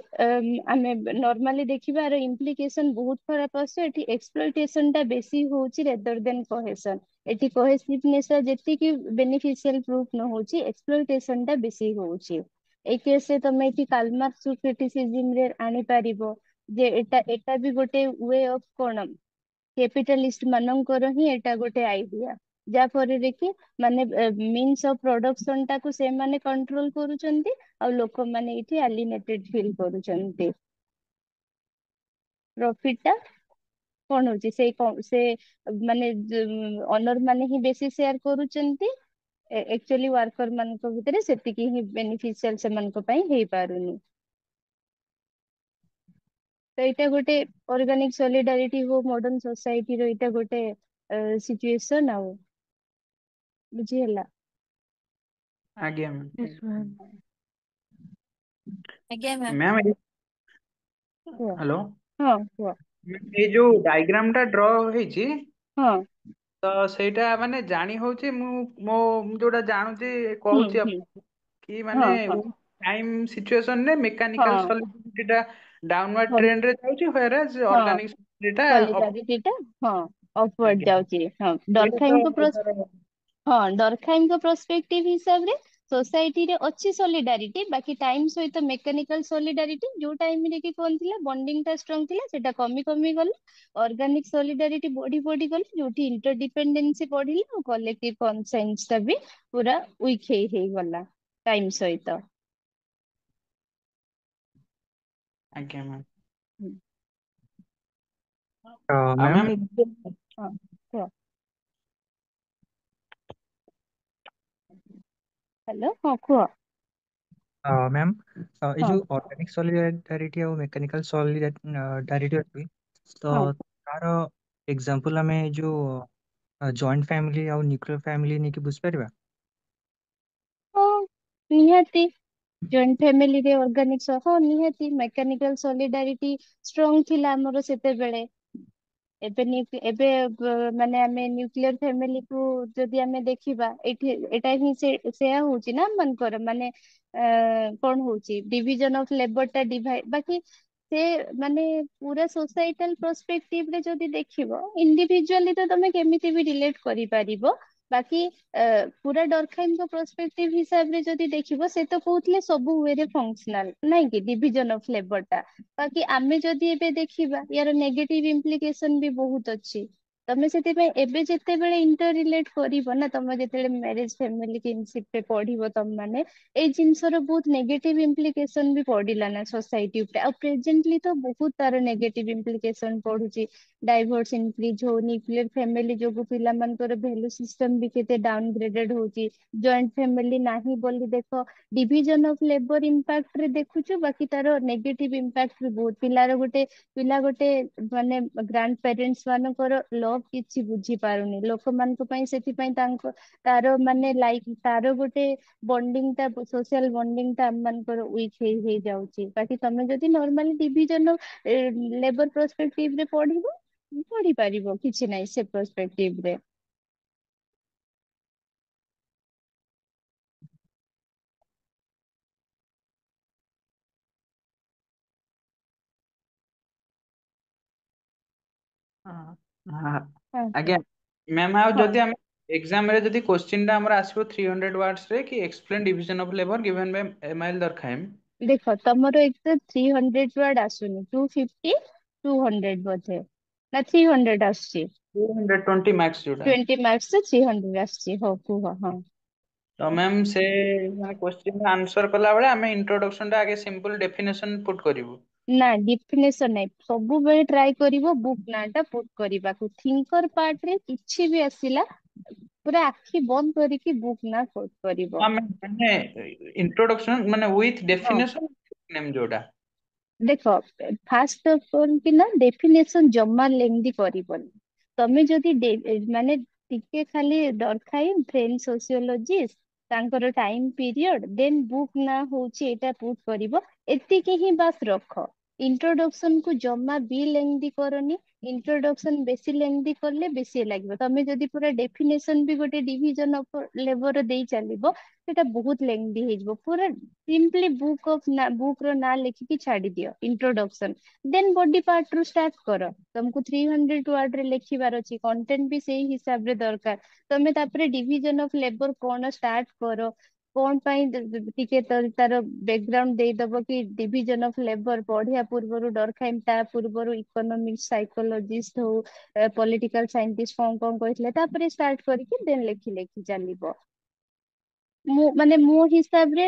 ଆମେ ନର୍ମାଲି ଦେଖିବା ଆର ଇମ୍ପ୍ଲିକେସନ ବହୁତ ଖରାପ ଆସେ। ଏଠି ଏକ୍ସପ୍ଲଏଟେସନ ଟା ବେଶୀ ହଉଛି ରେଦର ଦେନ କହେସନ। ଏଠି କହେସିଭନେସ ଯେତିକି ବେନିଫିସିଆଲ ପ୍ରୁଫ ନ ହଉଛି, ଏକ୍ସପ୍ଲଏଟେସନ ଟା ବେଶୀ ହଉଛି। ଏଇ କେସରେ ତମେ ଏଠି କାଲମାର୍କ୍ସ କ୍ରିଟିସିଜିମ ରେ ଆଣିପାରିବ ଯେ ଏଟା ବି ଗୋଟେ ୱେ ଅଫ କଣ, କ୍ୟାପିଟାଲିଷ୍ଟ ମାନଙ୍କର ହିଁ ଏଟା ଗୋଟେ ଆଇଡିଆ, ଯାହା ଫଳରେ କି ମାନେ ମିନ୍ସ ଅଫ ପ୍ରଡକ୍ସନ ଟାକୁ ସେମାନେ କଣ୍ଟ୍ରୋଲ କରୁଛନ୍ତି, ଆଉ ଲୋକମାନେ ଏଇଠି ଆଲିନେଟେଡ ଫିଲ୍ କରୁଛନ୍ତି। ପ୍ରଫିଟ ଟା କଣ ହଉଛି, ସେ ମାନେ ଅନର ମାନେ ହିଁ ବେଶୀ ସେୟାର କରୁଛନ୍ତି। ଆକ୍ଚୁଆଲି ୱାର୍କର ମାନଙ୍କ ଭିତରେ ସେତିକି ହିଁ ବେନିଫିସିଆଲ ସେମାନଙ୍କ ପାଇଁ ହେଇପାରୁନି। ତ ଏଇଟା ଗୋଟେ ଅର୍ଗାନିକ ସଲିଡାରିଟି ହଉ ମଡର୍ନ ସୋସାଇଟିର ଏଇଟା ଗୋଟେ ସିଚୁଏସନ ଆଉ। ବୁଝି ହେଲା? ଆଜ୍ଞା Yes, ma'am. ଆଜ୍ଞା ମ୍ୟାମ୍। ମ୍ୟାମ୍। କୁହ। ହ୍ୟାଲୋ। ହଁ କୁହ। ଏଇ ଯୋଉ ଡାଇଗ୍ରାମ ଟା ଡ୍ର ହେଇଛି ହଁ। ତ ସେଇଟା ମାନେ ଜାଣି ହଉଛି ମୁଁ ଯୋଉଟା ଜାଣୁଛି ହୁଁ କହୁଛି ହୁଁ। ଆପଣଙ୍କୁ କି ହଁ ମାନେ ହଁ ଟାଇମ ସିଚୁଏସନରେ ମେକାନିକାଲ ହଁ ସଲିଡିଟି ଟା ଡାଉନୱାର୍ଡ ଭଲ। ଟ୍ରେଣ୍ଡ ରେ ଯାଉଛି ହ୍ୱେରେଜ ହଁ ଅର୍ଗାନିକ ସଲିଡିଟି ଟା ସଲିଡାରିଟି ଟା ହଁ ଅପୱାର୍ଡ ଆଜ୍ଞା ଯାଉଛି। ହଁ ଏଇଟା ତ ତାର ହଁ ଡରଖାଇଙ୍କ ପ୍ରସ୍ପେକ୍ଟିଭ ହିସାବରେ ସୋସାଇଟିରେ ଅଛି ସଲିଡାରିଟି, ବାକି ଟାଇମ ସହିତ ମେକାନିକାଲ ସଲିଡାରିଟି ଯୋଉ ଟାଇମରେ କି କଣ ଥିଲା ବଣ୍ଡିଙ୍ଗ ଟା ଷ୍ଟ୍ରଙ୍ଗ ଥିଲା ସେଟା କମି କମି ଗଲା। ଅର୍ଗାନିକ ସଲିଡାରିଟି ବଢି ବଢି ଗଲା, ଯୋଉଠି ଇଣ୍ଟରଡିପେଣ୍ଡେନ୍ସି ବଢିଲା ଆଉ କଲେକ୍ଟିଭ କନସାଇନ୍ସ ଟା ବି ପୁରା ୱିକ୍ ହେଇଗଲା ଟାଇମ ସହିତ। ଆଜ୍ଞା ମ୍ୟାମ। ହୁଁ, ଆଉ ମ୍ୟାମ୍ ମ୍ୟାମ ହଁ କୁହ। ହ୍ୟାଲୋ ହଁ କୁହ। ମ୍ୟାମ୍ ଏଇ ହଁ ଯୋଉ ଅର୍ଗାନିକ ସଲିଡାରିଟି ଆଉ ମେକାନିକାଲ ସଲିଡାରିଟି ଅଛି, ତ ହଁ ତାର ଏକ୍ସାମ୍ପଲ ଆମେ ଯୋଉ ଜଏଣ୍ଟ ଫ୍ୟାମିଲି ଆଉ ନ୍ୟୁକ୍ଲିୟର ଫ୍ୟାମିଲି ନେଇକି ବୁଝିପାରିବା। ହଁ ନିହାତି। ଜଏଣ୍ଟ ଫ୍ୟାମିଲିରେ ଅର୍ଗାନିକ ହଁ ନିହାତି ମେକାନିକାଲ ସଲିଡାରିଟି ଷ୍ଟ୍ରଙ୍ଗ ଥିଲା ଆମର ସେତେବେଳେ। ଏବେ ମାନେ ଆମେ ନ୍ୟୁକ୍ଲିୟର ଫ୍ୟାମିଲିକୁ ଯଦି ଆମେ ଦେଖିବା ଏଇଟା ହିଁ ସେୟା ହଉଛି ନା ଆମ ମାନଙ୍କର ମାନେ କଣ ହଉଛି ଡିଭିଜନ ଅଫ ଲେବର ଟା ବାକି ସେ ମାନେ ପୁରା ସୋସାଇଟାଲ ପରସ୍ପେକ୍ଟିଭରେ ଯଦି ଦେଖିବ ଇଣ୍ଡିଭିଜୁଆଲି ତ ତମେ କେମିତି ବି ରିଲେଟ କରିପାରିବ। ବାକି ପୁରା ଡରଖାଇଙ୍କ ପରସ୍ପେକ୍ଟିଭ ହିସାବରେ ଯଦି ଦେଖିବ ସେ ତ କହୁଥିଲେ ସବୁ ୱେରେ ଫଙ୍କସନାଲ ନାଇଁ କି ଡିଭିଜନ ଅଫ ଲେବର ଟା। ବାକି ଆମେ ଯଦି ଏବେ ଦେଖିବା ୟାର ନେଗେଟିଭ ଇମ୍ପ୍ଲିକେସନ ବି ବହୁତ ଅଛି। ତମେ ସେଥିପାଇଁ ଏବେ ଯେତେବେଳେ ଇଣ୍ଟର ରିଲେଟ କରିବ ନା ତମେ ଯେତେବେଳେ ମ୍ୟାରେଜ ଫ୍ୟାମିଲି କିନସିପ ରେ ପଢିବ ତମ ମାନେ ଏଇ ଜିନିଷର ବହୁତ ନେଗେଟିଭ ଇମ୍ପ୍ଲିକେସନ ବି ପଡିଲା ନା ସୋସାଇଟି ଉପରେ ଆଉ ପ୍ରେଜେଣ୍ଟଲି ତ ବହୁତ ତାର ନେଗେଟିଭ ଇମ୍ପ୍ଲିକେସନ ପଡୁଛି। ଡାଇଭର୍ସ ଇନକ୍ରିଜ ହଉ ନ୍ୟୁକ୍ଲିୟର ଫ୍ୟାମିଲି ଯୋଗୁ ପିଲାମାନଙ୍କର ଭ୍ୟାଲୁ ସିଷ୍ଟମ ବି କେତେ ଡାଉନ ଗ୍ରେଡେଡ ହଉଛି। ଜଏଣ୍ଟ ଫ୍ୟାମିଲି ନାହିଁ ବୋଲି ଦେଖ ଡିଭିଜନ ଅଫ ଲେବର ଇମ୍ପାକ୍ଟ ରେ ଦେଖୁଛୁ ବାକି ତାର ନେଗେଟିଭ ଇମ୍ପାକ୍ଟ ବି ବହୁତ ପିଲା ଗୋଟେ ମାନେ ଗ୍ରାଣ୍ଡ ପ୍ୟାରେଣ୍ଟସ ମାନଙ୍କର ଲଭ କିଛି ବୁଝି ପାରୁନି ଲୋକମାନଙ୍କ ପାଇଁ ସେଥିପାଇଁ ତାର ମାନେ ଲାଇକ ତାର ଗୋଟେ ବଣ୍ଡିଙ୍ଗ ଟା ସୋସିଆଲ ବଣ୍ଡିଙ୍ଗ ଟା ଆମ ମାନଙ୍କର ୱିକ୍ ହେଇଯାଉଛି। ବାକି ତମେ ଯଦି ନର୍ମାଲି ଡିଭିଜନ ଲେବର ପରସ୍ପେକ୍ଟିଭରେ ପଢିବ ପଢିପାରିବ କିଛି ନାହିଁ ସେ ପରସ୍ପେକ୍ଟିଭରେ। ହଁ ଆଜ୍ଞା ମ୍ୟାମ ଆଉ ହଁ ଯଦି ଆମେ ଏକ୍ସାମ ରେ ଯଦି କୋଶ୍ଚିନ୍ ଟା ଆମର ଆସିବ 300 ୱାର୍ଡସ ରେ କି explain division of labour given by Emile Durkheim. ଦେଖ ତମର ଏକ୍ସାମ 300 ୱାର୍ଡ ଆସୁନି 250 200 ବୋଧେ ନା 300 ଆସୁଛି। 220 ମାର୍କ୍ସ ଯୋଉଟା। 20 ମାର୍କସ 300 ଆସିଛି ହଉ କୁହ ହଁ। ତ ମ୍ୟାମ ସେ ମାନେ କୋଶ୍ଚିନ୍ ଆନ୍ସର କଲା ବେଳେ ଆମେ ଇଣ୍ଟ୍ରୋଡକ୍ସନ ଟା ଆଗେ ସିମ୍ପଲ ଡେଫିନେସନ ପୁଟ୍ କରିବୁ। ନା ଡିଫିନେସନ ନାଇଁ ସବୁବେଳେ ଟ୍ରାଏ କରିବ ବୁକ୍ ନା ଟା ପୁଟ୍ କରିବାକୁ। ଥିଙ୍କର ପାର୍ଟ ରେ କିଛି ବି ଆସିଲା ପୁରା ଆଖି ବନ୍ଦ କରିକି ବୁକ୍ ନା ପୁଟ୍ କରିବ। ମାନେ ଇଣ୍ଟ୍ରୋଡକ୍ସନ ମାନେ ୱିଥ ହଁ ଡେଫିନେସନ ନେମ ଯୋଉଟା। ଦେଖ ଫାଷ୍ଟ କଣ କି ନା ଡେଫିନେସନ ଜମା ଲେନ୍ଦି କରିବନି। ତମେ ଯଦି ମାନେ ଟିକେ ଖାଲି ଦରଖାଇ ଫ୍ରେଞ୍ଚ ସୋସିଓଲୋଜିଷ୍ଟ ତାଙ୍କର ଟାଇମ ପିରିୟଡ ଦେନ୍ ବୁକ୍ ନା ହଉଛି ଏଇଟା ପୁଟ୍ କରିବ ଏତିକି ହିଁ ବାସ୍ ରଖ ଇଣ୍ଟ୍ରୋଡକ୍ସନ କୁ ଜମା ବି ଲେନ୍ଦି କରନି। ଇଣ୍ଟ୍ରୋଡକ୍ସନ ବେଶୀ ଲେନ୍ଦି କଲେ ବେଶୀ ଲାଗିବ ତମେ ଯଦି ପୁରା ଡେଫିନେସନ ବି ଗୋଟେ ଡିଭିଜନ ଲେବର ଦେଇ ଚାଲିବ ସେଟା ବହୁତ ଲେନ୍ଦି ହେଇଯିବ ପୁରା ସିମ୍ପଲି ବୁକ୍ ର ନାଁ ଲେଖିକି ଛାଡି ଦିଅ ଇଣ୍ଟ୍ରୋଡକ୍ସନ ଦେନ୍ ବଡି ପାର୍ଟ ରୁ ଷ୍ଟାର୍ଟ କର। ତମକୁ 300 ୱାର୍ଡ ରେ ଲେଖିବାର ଅଛି କଣ୍ଟେଣ୍ଟ ବି ସେଇ ହିସାବରେ ଦରକାର। ତମେ ତାପରେ ଡିଭିଜନ ଅଫ ଲେବର କଣ ଷ୍ଟାର୍ଟ କର କଣ ପାଇଁ ଟିକେ ତାର ବ୍ୟାକଗ୍ରାଉଣ୍ଡ ଦେଇଦବ କି ଡିଭିଜନ ଅଫ ଲେବର ପଢିବା ପୂର୍ବରୁ ଡରଖାଇମ୍ ତା ପୂର୍ବରୁ ଇକୋନୋମିକ୍ସ ସାଇକୋଲୋଜିଷ୍ଟ ହଉ ପଲିଟିକାଲ ସାଇଣ୍ଟିଷ୍ଟ କଣ କହିଥିଲେ ତାପରେ ଷ୍ଟାର୍ଟ କରିକି ଦେନ୍ ଲେଖି ଲେଖି ଚାଲିବ। ମୋ ହିସାବରେ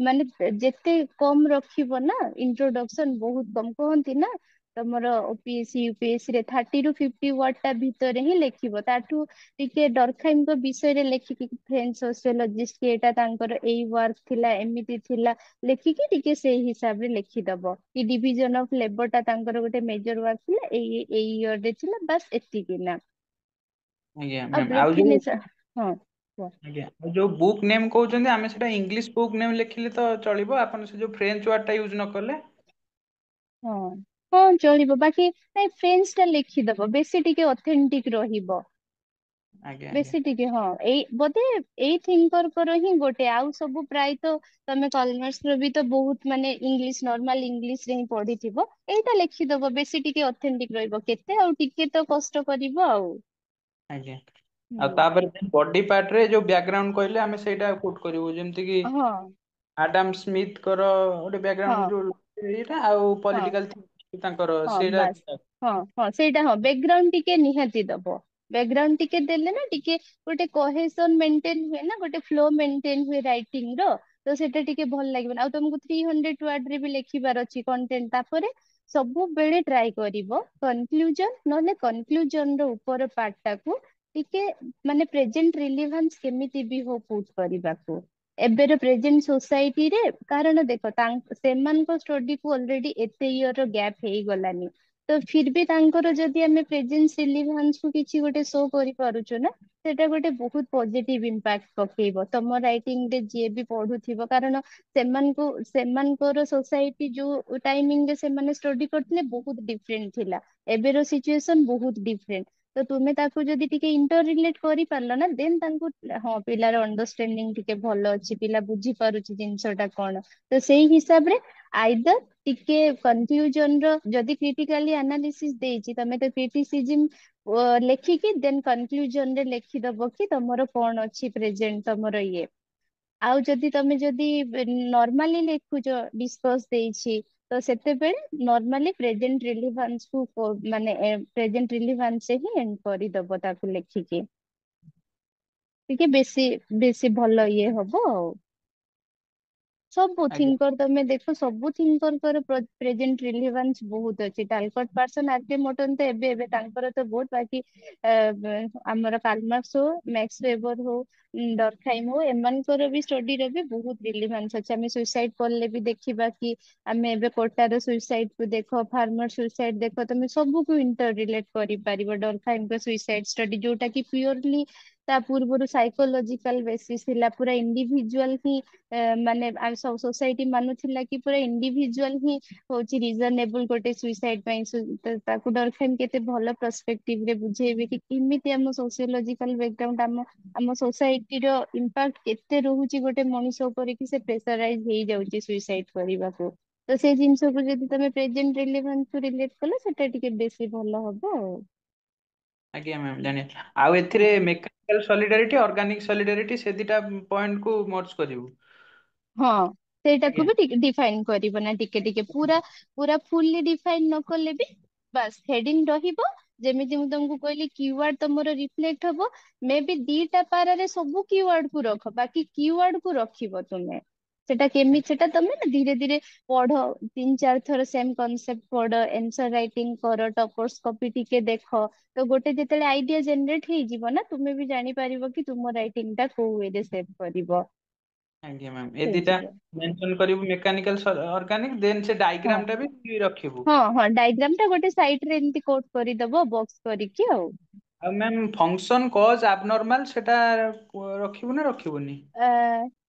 ମାନେ ଯେତେ କମ ରଖିବ ନା ଇଣ୍ଟ୍ରୋଡକ୍ସନ ବହୁତ କମ କୁହନ୍ତି ନା ତମର ଓପିଏସସି ୟୁପିଏସସି ରେ 30 ରୁ 50 ୱାର୍ଡ ଟା ଭିତରେ ହିଁ ଲେଖିବ ତାଠୁ ଟିକେ ଡରଖାଇଙ୍କ ବିଷୟରେ ଲେଖିକି ଫ୍ରେଞ୍ଚ ସୋସିଓଲୋଜିଷ୍ଟ କି ଏଇଟା ତାଙ୍କର ଏଇ ୱାର୍କ ଥିଲା ଏମିତି ଥିଲା ଲେଖିକି ଟିକେ ସେଇ ହିସାବରେ ଲେଖିଦବ କି ଡିଭିଜନ ଅଫ ଲେବର ଟା ତାଙ୍କର ଗୋଟେ ମେଜର ୱାର୍କ ଥିଲା ଏଇ ଇୟର ରେ ଥିଲା ବାସ୍ ଏତିକି ନା ଆଜ୍ଞା ଆଉ ମ୍ୟାମ ଯୋଉ ଡେଫିନେସନ ହଁ କୁହ। ଆଜ୍ଞା ଯୋଉ ବୁକ୍ ନେମ୍ କହୁଛନ୍ତି ଆମେ ସେଟା ଇଂଲିଶ ବୁକ୍ ନେମ୍ ଲେଖିଲେ ତ ଚଳିବ ଆପଣ ସେ ଯୋଉ ଫ୍ରେଞ୍ଚ ୱାର୍ଡ ଟା ୟୁଜ ନ କଲେ। ହଁ ହଁ ଚଳିବ, ବାକି ନାଇଁ ଫ୍ରେଞ୍ଚ ଟା ଲେଖିଦବ, ବେଶୀ ଟିକେ ଅଥେଣ୍ଟିକ ରହିବ। ଆଜ୍ଞା ଆଜ୍ଞା ବେଶୀ ଟିକେ ହଁ, ଏଇ ବୋଧେ ଏଇ ଥିଙ୍କରଙ୍କର ହିଁ ଗୋଟେ, ଆଉ ସବୁ ପ୍ରାୟତଃ ତମେ କଲମର୍ସ ର ବି ତ ବହୁତ ମାନେ ଇଂଲିଶ ନର୍ମାଲ ଇଂଲିଶ ରେ ହିଁ ପଢିଥିବ, ଏଇଟା ଲେଖିଦବ ବେଶୀ ଟିକେ ଅଥେଣ୍ଟିକ ରହିବ, କେତେ ଆଉ ଟିକେ ତ କଷ୍ଟ କରିବ ଆଉ। ଆଜ୍ଞା। ଆଉ ହୁଁ। ତାପରେ ବଡି ପାର୍ଟ ରେ ଯୋଉ ବ୍ୟାକଗ୍ରାଉଣ୍ଡ କହିଲେ ଆମେ ସେଇଟା ପୁଟ୍ କରିବୁ, ଯେମିତି କି ହଁ ଆଡାମ ସ୍ମିଥଙ୍କର ଗୋଟେ ବ୍ୟାକଗ୍ରାଉଣ୍ଡ ହଁ ଯୋଉ ଏଇଟା, ଆଉ ହଁ ପଲିଟିକାଲ ତାଙ୍କର ହଁ ସେଇଟା। ବାସ୍। ହଁ ହଁ ସେଇଟା ହଁ, ବ୍ୟାକଗ୍ରାଉଣ୍ଡ ଟିକେ ନିହାତି ଦବ। ବ୍ୟାକଗ୍ରାଉଣ୍ଡ ଟିକେ ଦେଲେ ନା ଟିକେ ଗୋଟେ କହେସନ ମେଣ୍ଟେନ ହୁଏ ନା, ଗୋଟେ ଫ୍ଲୋ ମେଣ୍ଟେନ ହୁଏ ରାଇଟିଂ ର, ତ ସେଟା ଟିକେ ଭଲ ଲାଗିବନି। ଆଉ ତମକୁ 300 ୱାର୍ଡ ରେ ବି ଲେଖିବାର ଅଛି କଣ୍ଟେଣ୍ଟ। ତାପରେ ସବୁବେଳେ ଟ୍ରାଏ କରିବ କନକ୍ଲୁଜନ, ନହେଲେ କନକ୍ଲୁଜନ ର ଉପର ପାର୍ଟ ଟାକୁ ଟିକେ ମାନେ ପ୍ରେଜେଣ୍ଟ ରିଲିଭାନ୍ସ କେମିତି ବି ହଉ ପୁଟ୍ କରିବାକୁ, ଏବେର ପ୍ରେଜେଣ୍ଟ ସୋସାଇଟିରେ। କାରଣ ଦେଖ ସେମାନଙ୍କ ଷ୍ଟଡି କୁ ଅଲରେଡି ଏତେ ଇୟର ର ଗ୍ୟାପ ହେଇଗଲାନି, ତ ଫିର ବି ତାଙ୍କର ଯଦି ଆମେ ପ୍ରେଜେଣ୍ଟ ରିଲିଭାନ୍ସ କୁ କିଛି ଗୋଟେ ଶୋ କରିପାରୁଛୁ ନା, ସେଟା ଗୋଟେ ବହୁତ ପଜିଟିଭ ଇମ୍ପାକ୍ଟ ପକେଇବ ତମ ରାଇଟିଂ ରେ ଯିଏ ବି ପଢୁଥିବ। କାରଣ ସେମାନଙ୍କର ସୋସାଇଟି ଯୋଉ ଟାଇମିଂରେ ସେମାନେ ଷ୍ଟଡି କରିଥିଲେ ବହୁତ ଡିଫରେଣ୍ଟ ଥିଲା, ଏବେର ସିଚୁଏସନ ବହୁତ ଡିଫରେଣ୍ଟ। ତ ତୁମେ ତାକୁ ଯଦି ଟିକେ ଇଣ୍ଟର ରିଲେଟ କରିପାରିଲ ନା, ଦେନ୍ ତାଙ୍କୁ ହଁ ପିଲାର ଅଣ୍ଡରଷ୍ଟାଣ୍ଡିଙ୍ଗ ଟିକେ ଭଲ ଅଛି, ପିଲା ବୁଝି ପାରୁଛି ଜିନିଷ ଟା କଣ, ତ ସେଇ ହିସାବରେ ଆଇଦର ଟିକେ କନକ୍ଲୁଜନ ର ଯଦି କ୍ରିଟିକାଲି ଆନାଲିସିସ୍ ଦେଇଛି, ତମେ ତ କ୍ରିଟିସିଜିମ୍ ଲେଖିକି ଦେନ୍ କନକ୍ଲୁଜନ ରେ ଲେଖିଦବ କି ତମର କଣ ଅଛି ପ୍ରେଜେଣ୍ଟ ତମର ଇଏ। ଆଉ ଯଦି ନର୍ମାଲି ଲେଖୁଛ ଡିସକସ ଦେଇଛି, ତ ସେତେବେଳେ ନର୍ମାଲି ପ୍ରେଜେଣ୍ଟ ରିଲିଭାନ୍ସ କୁ ମାନେ ପ୍ରେଜେଣ୍ଟ ରିଲିଭାନ୍ସ ହିଁ ଏଣ୍ଡ କରିଦବ ତାକୁ ଲେଖିକି, ଟିକେ ବେଶୀ ବେଶୀ ଭଲ ଇଏ ହବ ଆଉ। ସବୁ ଆଜ୍ଞା ଥିଙ୍କର ତମେ ଦେଖ, ସବୁ ଥିଙ୍କରଙ୍କର ପ୍ରେଜେଣ୍ଟ ରିଲିଭାନ୍ସ ବହୁତ ଅଛି। ଟାଲକଟ ପାର୍ସନ ଆର୍କେ ମଟନ ତ ଏବେ ଏବେ ତାଙ୍କର ତ ବହୁତ, ବାକି ଆମର କାଲମାର୍କସ ହଉ, ମ୍ୟାକ୍ସ ୱେବର ହଉ, ଡରଖାଇମ ହଉ, ଏମାନଙ୍କର ବି ଷ୍ଟଡିର ବି ବହୁତ ରିଲିଭାନ୍ସ ଅଛି। ଆମେ ସୁଇସାଇଡ କଲେ ବି ଦେଖିବା କି, ଆମେ ଏବେ କୋଟାର ସୁଇସାଇଡ କୁ ଦେଖ, ଫାର୍ମର ସୁଇସାଇଡ ଦେଖ, ତମେ ସବୁକୁ ଇଣ୍ଟର ରିଲେଟ କରିପାରିବ। ଡରଖାଇମଙ୍କ ସୁଇସାଇଡ ଷ୍ଟଡି ଯୋଉଟା କି ପିଓରଲି ତା ପୂର୍ବରୁ ସାଇକୋଲୋଜିକାଲ ବେସିସ୍ ଥିଲା, ପୁରା ଇଣ୍ଡିଭିଜୁଆଲ ହିଁ ମାନେ ସୋସାଇଟି ମାନୁଥିଲା କି ପୁରା ଇଣ୍ଡିଭିଜୁଆଲ ହିଁ ହଉଛି ରିଜନେବଲ ଗୋଟେ ସୁଇସାଇଡ ପାଇଁ। ତାକୁ ଡରଖାଇମ କେତେ ଭଲ ପରସ୍ପେକ୍ଟିଭ ରେ ବୁଝେଇବେ କି କେମିତି ଆମ ସୋସିଓଲୋଜିକାଲ ବ୍ୟାକଗ୍ରାଉଣ୍ଡ ଆମ ସୋସାଇଟିର ଇମ୍ପାକ୍ଟ କେତେ ରହୁଛି ଗୋଟେ ମଣିଷ ଉପରେ, କି ସେ ପ୍ରେସରାଇଜ ହେଇଯାଉଛି ସୁଇସାଇଡ କରିବାକୁ। ତ ସେଇ ଜିନିଷକୁ ଯଦି ତମେ ପ୍ରେଜେଣ୍ଟ ରିଲେଭାନ୍ସ କୁ ରିଲେଟ କଲ, ସେଟା ଟିକେ ବେଶୀ ଭଲ ହବ ଆଉ। ଆଜ୍ଞା ମ୍ୟାମ ଜାଣିଲି। ଆଉ ଏଥିରେ ମେକାନିକାଲ ସଲିଡାରିଟି, ଅର୍ଗାନିକ ସଲିଡାରିଟି, ସେ ଦିଟା ପଏଣ୍ଟ କୁ ମର୍ଜ କରିବୁ। ହଁ ସେଇଟାକୁ ଆଜ୍ଞା ବି ଟିକେ ଡିଫାଇନ କରିବ ନା, ଟିକେ ଟିକେ ପୁରା ପୁରା ଫୁଲି ଡିଫାଇନ ନ କଲେ ବି ବାସ୍ ହେଡିଙ୍ଗ ରହିବ। ଯେମିତି ମୁଁ ତମକୁ କହିଲି କିୱାର୍ଡ ତମର ରିଫ୍ଲେକ୍ଟ ହବ, ମେ ବି ଦିଟା ପାରାରେ ସବୁ କିୱାର୍ଡ କୁ ରଖ, ବାକି କିୱାର୍ଡ କୁ ରଖିବ ତୁମେ। ସେଟା କେମିତି, ସେଟା ତମେ ନା ଧୀରେ ଧୀରେ ପଢ, 3-4 ଥର ସେମ କନସେପ୍ଟ ପଢ, ଏନ୍ସର ରାଇଟିଂ କର, ଟପର୍ସ କପି ଟିକେ ଦେଖ, ତ ଗୋଟେ ଯେତେବେଳେ ଆଇଡିଆ ଜେନେରେଟ ହେଇଯିବ ନା, ତୁମେ ବି ଜାଣିପାରିବ କି ତୁମ ରାଇଟିଂ ଟା କୋଉ ୱେରେ ସେଭ୍ କରିବ। ଆଜ୍ଞା ମ୍ୟାମ। ଏ ଦିଟା ସେଇଥିରେ ମେନସନ କରିବୁ, ମେକାନିକାଲ ଅର୍ଗାନିକ, ଦେନ ସେ ହଁ ଡାଇଗ୍ରାମ ଟା ବି ରଖିବୁ। ହଁ ହଁ ଡାଇଗ୍ରାମ ଟା ଗୋଟେ ସାଇଟ ରେ ଏମିତି କୋଟ କରିଦବ ବକ୍ସ କରିକି ଆଉ। ଆଉ ମ୍ୟାମ ଫଙ୍କସନ କଜ ଆବନର୍ମାଲ ସେଟା ରଖିବୁ ନା ରଖିବୁନି? ଆ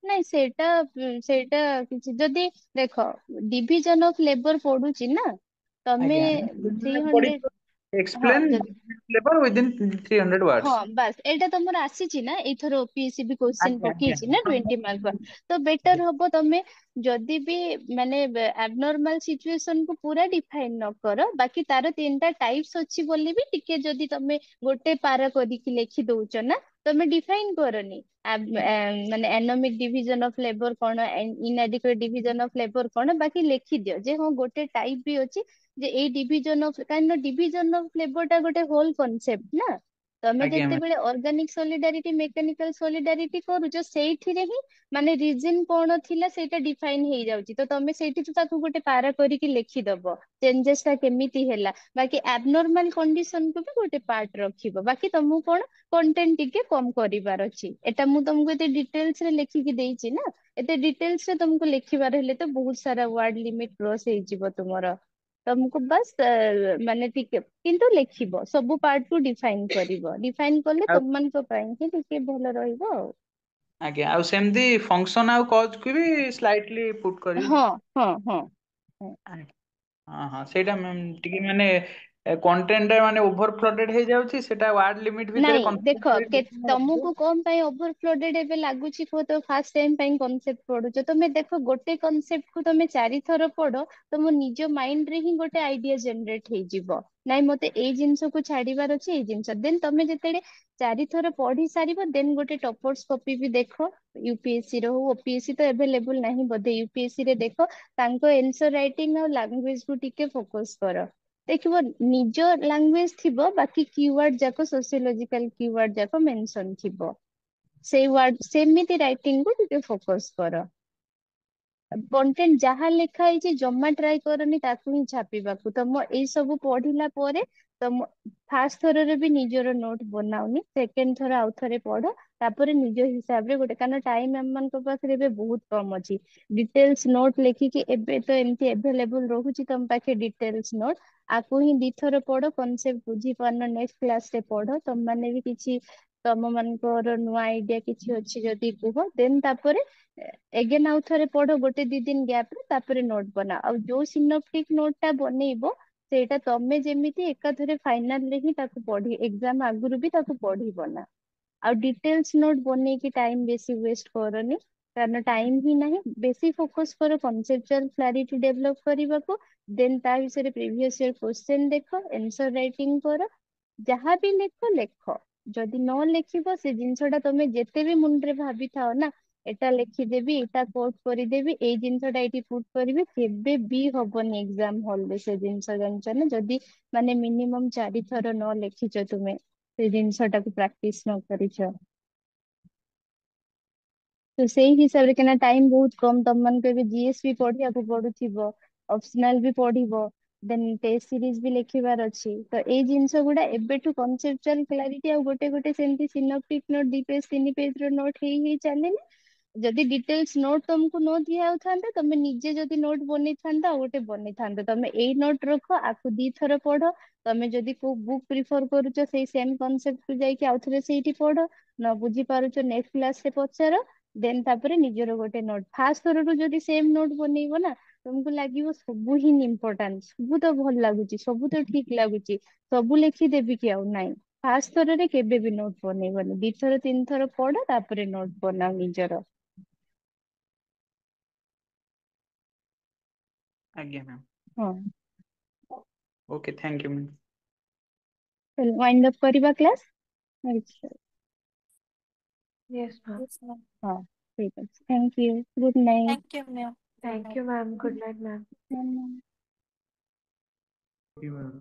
ନାଇଁ ସେଇଟା କିଛି ଯଦି ଦେଖ ଡିଭିଜନ ଅଫ ଲେବର ପଡୁଛି ନା, ତମେ ଆଜ୍ଞା 300 ହଁ ଏକ୍ସପ୍ଲେନ ଯଦି ଲେବର ୱିଦିନ 300 ହଁ ୱାର୍ଡସ। ବାସ୍ ଏଇଟା ତମର ଆସିଛି ନା, ଏଇଥର ଓପିଏସସି ବି କୋଶ୍ଚିନ୍ ଆଜ୍ଞା ଆଜ୍ଞା ପକେଇଛି ନା 20 ମାର୍କ। ତ ବେଟର ହବ ତମେ ଯଦି ବି ମାନେ ଆବନର୍ମାଲ ସିଚୁଏସନ କୁ ପୁରା ଡିଫାଇନ ନ କର, ବାକି ତାର 3ଟା ଟାଇପ୍ସ ଅଛି ବୋଲି ବି ଟିକେ ଯଦି ତମେ ଗୋଟେ ପାରା କରିକି ଲେଖି ଦଉଛ ନା, ତମେ ଡିଫାଇନ କରନି ମାନେ ଆନୋମିକ ଡିଭିଜନ ଅଫ ଲେବର କଣ, ଇନଏଡିକୁଏଟ ଡିଭିଜନ ଅଫ ଲେବର କଣ, ବାକି ଲେଖିଦିଅ ଯେ ହଁ ଗୋଟେ ଟାଇପ ବି ଅଛି, ଯେ ଏଇ ଡିଭିଜନ ଅଫ, କାହିଁକି ଡିଭିଜନ ଅଫ ଲେବର ଟା ଗୋଟେ ହୋଲ କନସେପ୍ଟ ନା। ତମେ ଆଜ୍ଞା ମ୍ୟାମ ଯେତେବେଳେ ଅର୍ଗାନିକ ସଲିଡାରିଟି, ମେକାନିକାଲ ସଲିଡାରିଟି କରୁଛ, ସେଇଥିରେ ହିଁ ମାନେ ରିଜିନ କଣ ଥିଲା ସେଇଟା ଡିଫାଇନ ହେଇଯାଉଛି, ତ ତମେ ସେଇଠି ତାକୁ ଗୋଟେ ପାରା କରିକି ଲେଖିଦବ ଚେଞ୍ଜେସ ଟା କେମିତି ହେଲା। ବାକି ଆବନର୍ମାଲ କଣ୍ଡିସନ କୁ ବି ଗୋଟେ ପାର୍ଟ ରଖିବ, ବାକି ତମକୁ କଣ କଣ୍ଟେଣ୍ଟ ଟିକେ କମ କରିବାର ଅଛି। ଏଟା ମୁଁ ତମକୁ ଏତେ ଡିଟେଲସ ରେ ଲେଖିକି ଦେଇଛି ନା, ଏତେ ଡିଟେଲସ ରେ ତମକୁ ଲେଖିବାର ହେଲେ ତ ବହୁତ ସାରା ୱାର୍ଡ ଲିମିଟ କ୍ରସ ହେଇଯିବ ତୁମର। ତମକୁ ବାସ୍ ମାନେ ଟିକେ କିନ୍ତୁ ଲେଖିବ, ସବୁ ପାର୍ଟ କୁ ଡିଫାଇନ କରିବ, ଡିଫାଇନ କଲେ ଆଉ ତମମାନଙ୍କ ପାଇଁ ହିଁ ଟିକେ ଭଲ ରହିବ ଆଉ। ଆଜ୍ଞା। ଆଉ ସେମିତି ଫଙ୍କସନ ଆଉ କଜ୍ କୁ ବି ସ୍ଲାଇଟଲି ପୁଟ୍ କରିବି। ହଁ ହଁ ହଁ। ହଁ ହଁ ସେଇଟା ମ୍ୟାମ୍ ଟିକେ ମାନେ କଣ୍ଟେଣ୍ଟ ମାନେ ଓଭର ଫ୍ଲୋଡେଡ ହେଇଯାଉଛି, ସେଟା ୱାର୍ଡ ଲିମିଟ ଭିତରେ ନାଇଁ ଦେଖ ତମକୁ କଣ ପାଇଁ ଓଭର ଫ୍ଲୋଡେଡ ଏବେ ଲାଗୁଛି କୁହ ତ? ଫାର୍ଷ୍ଟ ଟାଇମ ପାଇଁ କନସେପ୍ଟ ପଢୁଛ ତମେ, ଦେଖ ଗୋଟେ କନସେପ୍ଟ କୁ ତମେ 4 ଥର ପଢ, ତମ ନିଜ ମାଇଣ୍ଡ ରେ ହିଁ ଗୋଟେ ଆଇଡିଆ ଜେନେରେଟ ହେଇଯିବ। ନାଇଁ ମତେ ଏଇ ଜିନିଷକୁ ଛାଡିବାର ଅଛି, ଏଇ ଜିନିଷ ଦେନ୍ ତମେ ଯେତେବେଳେ 4 ଥର ପଢି ସାରିବ ଦେନ୍ ଗୋଟେ ଟପର୍ସ କପି ବି ଦେଖ। ୟୁପିଏସସି ର ହଉ, ଓପିଏସସି ତ ଏଭେଲେବୁଲ ନାହିଁ ବୋଧେ, ୟୁପିଏସସି ରେ ଦେଖ ତାଙ୍କ ଏନ୍ସର ରାଇଟିଂ ଆଉ ଲାଙ୍ଗୁଏଜ କୁ ଟିକେ ଫୋକସ କର। ଦେଖିବ ନିଜ ଲାଙ୍ଗୁଏଜ ଥିବ, ବାକି କିୱାର୍ଡ ଯାକ ସୋସିଓଲୋଜିକାଲ କିୱାର୍ଡ ଯାକ ମେନସନ ଥିବ। ସେଇ ୱାର୍ଡ ସେମିତି ରାଇଟିଂ କୁ ଟିକେ ଫୋକସ କର। କଣ୍ଟେଣ୍ଟ ଯାହା ଲେଖା ହେଇଛି ଜମା ଟ୍ରାଏ କରନି ତାକୁ ହିଁ ଛାପିବାକୁ। ତମ ଏଇ ସବୁ ପଢିଲା ପରେ ତମ ଫାର୍ଷ୍ଟ ଥରରେ ବି ନିଜର ନୋଟ ବନାଉନି, ସେକେଣ୍ଡ ଥର ଆଉ ଥରେ ପଢ, ତାପରେ ନିଜ ହିସାବରେ ଗୋଟେ, କାରଣ ଟାଇମ ଆମ ମାନଙ୍କ ପାଖରେ ଏବେ ବହୁତ କମ ଅଛି। ଡିଟେଲ୍ସ ନୋଟ ଲେଖିକି ଏବେ ତ ଏମିତି ଏଭେଲେବୁଲ ରହୁଛି ତମ ପାଖେ ଡିଟେଲ୍ସ ନୋଟ, ଆକୁ ହିଁ ଦିଥର ପଢ, କନସେପ୍ଟ ବୁଝି ପାରୁନ ନେକ୍ସଟ କ୍ଲାସ ରେ ପଢ। ତମ ମାନେ ବି କିଛି ତମ ମାନଙ୍କର ନୂଆ ଆଇଡିଆ କିଛି ଅଛି ଯଦି କୁହ, ଦେନ୍ ତାପରେ ଏଗେନ ଆଉ ଥରେ ପଢ ଗୋଟେ 2 ଦିନ ଗ୍ୟାପରେ, ତାପରେ ନୋଟ ବନାଅ। ଆଉ ଯୋଉ ସିନୋପ୍ଟିକ ନୋଟ ଟା ବନେଇବ ସେଇଟା ତମେ ଯେମିତି ଏକାଥରେ ଫାଇନାଲ ରେ ହିଁ ତାକୁ ପଢି, ଏକ୍ସାମ ଆଗରୁ ବି ତାକୁ ପଢିବ ନା। ଆଉ ଡିଟେଲ୍ସ ନୋଟ ବନେଇକି ଟାଇମ ବେଶୀ ୱେଷ୍ଟ କରନି, କାରଣ ଟାଇମ ହିଁ ନାହିଁ। ବେଶୀ ଫୋକସ କର କନସେପଚୁଆଲ କ୍ଲାରିଟି ଡେଭଲପ କରିବାକୁ, ଦେନ୍ ତା ବିଷୟରେ ପ୍ରିଭିୟସ ଇୟର କ୍ୱେଶ୍ଚନ ଦେଖ, ଏନ୍ସର ରାଇଟିଂ କର। ଯାହା ବି ଲେଖ ଲେଖ, ଯଦି ନ ଲେଖିବ ସେ ଜିନିଷ ଟା ତମେ ଯେତେ ବି ମୁଣ୍ଡରେ ଭାବିଥାଅ ନା ଏଟା ଲେଖିଦେବି, ଏଇଟା କୋଟ କରିଦେବି, ଏଇ ଜିନିଷ ଟା ଏଇଠି ପୁଟ କରିବି, କେବେ ବି ହବନି ଏକ୍ସାମ ହଲରେ ସେ ଜିନିଷ, ଜାଣିଛ ନା? ଯଦି ମାନେ ମିନିମମ୍ 4 ଥର ନ ଲେଖିଛ ତୁମେ, ସେ ଜିନିଷ ଟାକୁ ପ୍ରାକ୍ଟିସ ନ କରିଛ। ତ ସେଇ ହିସାବରେ, କାହିଁକିନା ଟାଇମ ବହୁତ କମ, ତମ ମାନଙ୍କୁ ଏବେ ଜିଏସ୍ ବି ପଢିବାକୁ ପଡୁଥିବ, ଅପସନାଲ ବି ପଢିବ, ଦେନ୍ ଟେଷ୍ଟ ସିରିଜ ବି ଲେଖିବାର ଅଛି। ତ ଏଇ ଜିନିଷ ଗୁଡା ଏବେଠୁ କନସେପଚୁଆଲ କ୍ଲାରିଟି ଆଉ ଗୋଟେ ଗୋଟେ ସେମିତି ସିନୋପ୍ଟିକ ନୋଟ 2 ପେଜ 3 ପେଜ ର ନୋଟ ହେଇ ହେଇ ଚାଲିଲେ, ଯଦି ଡିଟେଲ୍ସ ନୋଟ ତମକୁ ନ ଦିଆ ହଉଥାନ୍ତା, ତମେ ନିଜେ ଯଦି ନୋଟ ବନେଇଥାନ୍ତ ଆଉ ଗୋଟେ ବନେଇଥାନ୍ତ। ତମେ ଏଇ ନୋଟ ରଖ, ଆକୁ 2 ଥର ପଢ। ତମେ ଯଦି କୋଉ ବୁକ୍ ପ୍ରିଫର କରୁଛ ସେଇ ସେମ କନସେପ୍ଟ କୁ ଯାଇକି ଆଉଥରେ ସେଇଠି ପଢ, ନ ବୁଝି ପାରୁଛ ନେକ୍ସଟ କ୍ଲାସ ରେ ପଚାର, ଦେନ୍ ତାପରେ ନିଜର ଗୋଟେ ନୋଟ। ଫାର୍ଷ୍ଟ ଥରରୁ ଯଦି ସେମ ନୋଟ ବନେଇବ ନା, ତମକୁ ଲାଗିବ ସବୁ ହିଁ ଇମ୍ପୋର୍ଟାଣ୍ଟ, ସବୁ ତ ଭଲ ଲାଗୁଛି, ସବୁ ତ ଠିକ ଲାଗୁଛି, ସବୁ ଲେଖିଦେବି କି? ଆଉ ନାଇଁ, ଫାର୍ଷ୍ଟ ଥରରେ କେବେ ବି ନୋଟ ବନେଇବନି, 2 ଥର 3 ଥର ପଢ, ତାପରେ ନୋଟ ବନାଅ ନିଜର। ଆଜ୍ଞା ମ୍ୟାମ୍। ହଁ, okay, thank you ma'am. Wind up କରିବା କ୍ଲାସ। ଆଚ୍ଛା, Yes, ma'am. Yes, ma'am. ହଁ ଠିକ ଅଛି, thank you, good night. Thank you, ma'am. Good Thank night. you, ma'am. Good night, ma'am. ହୁଁ। ମ୍ୟାମ୍।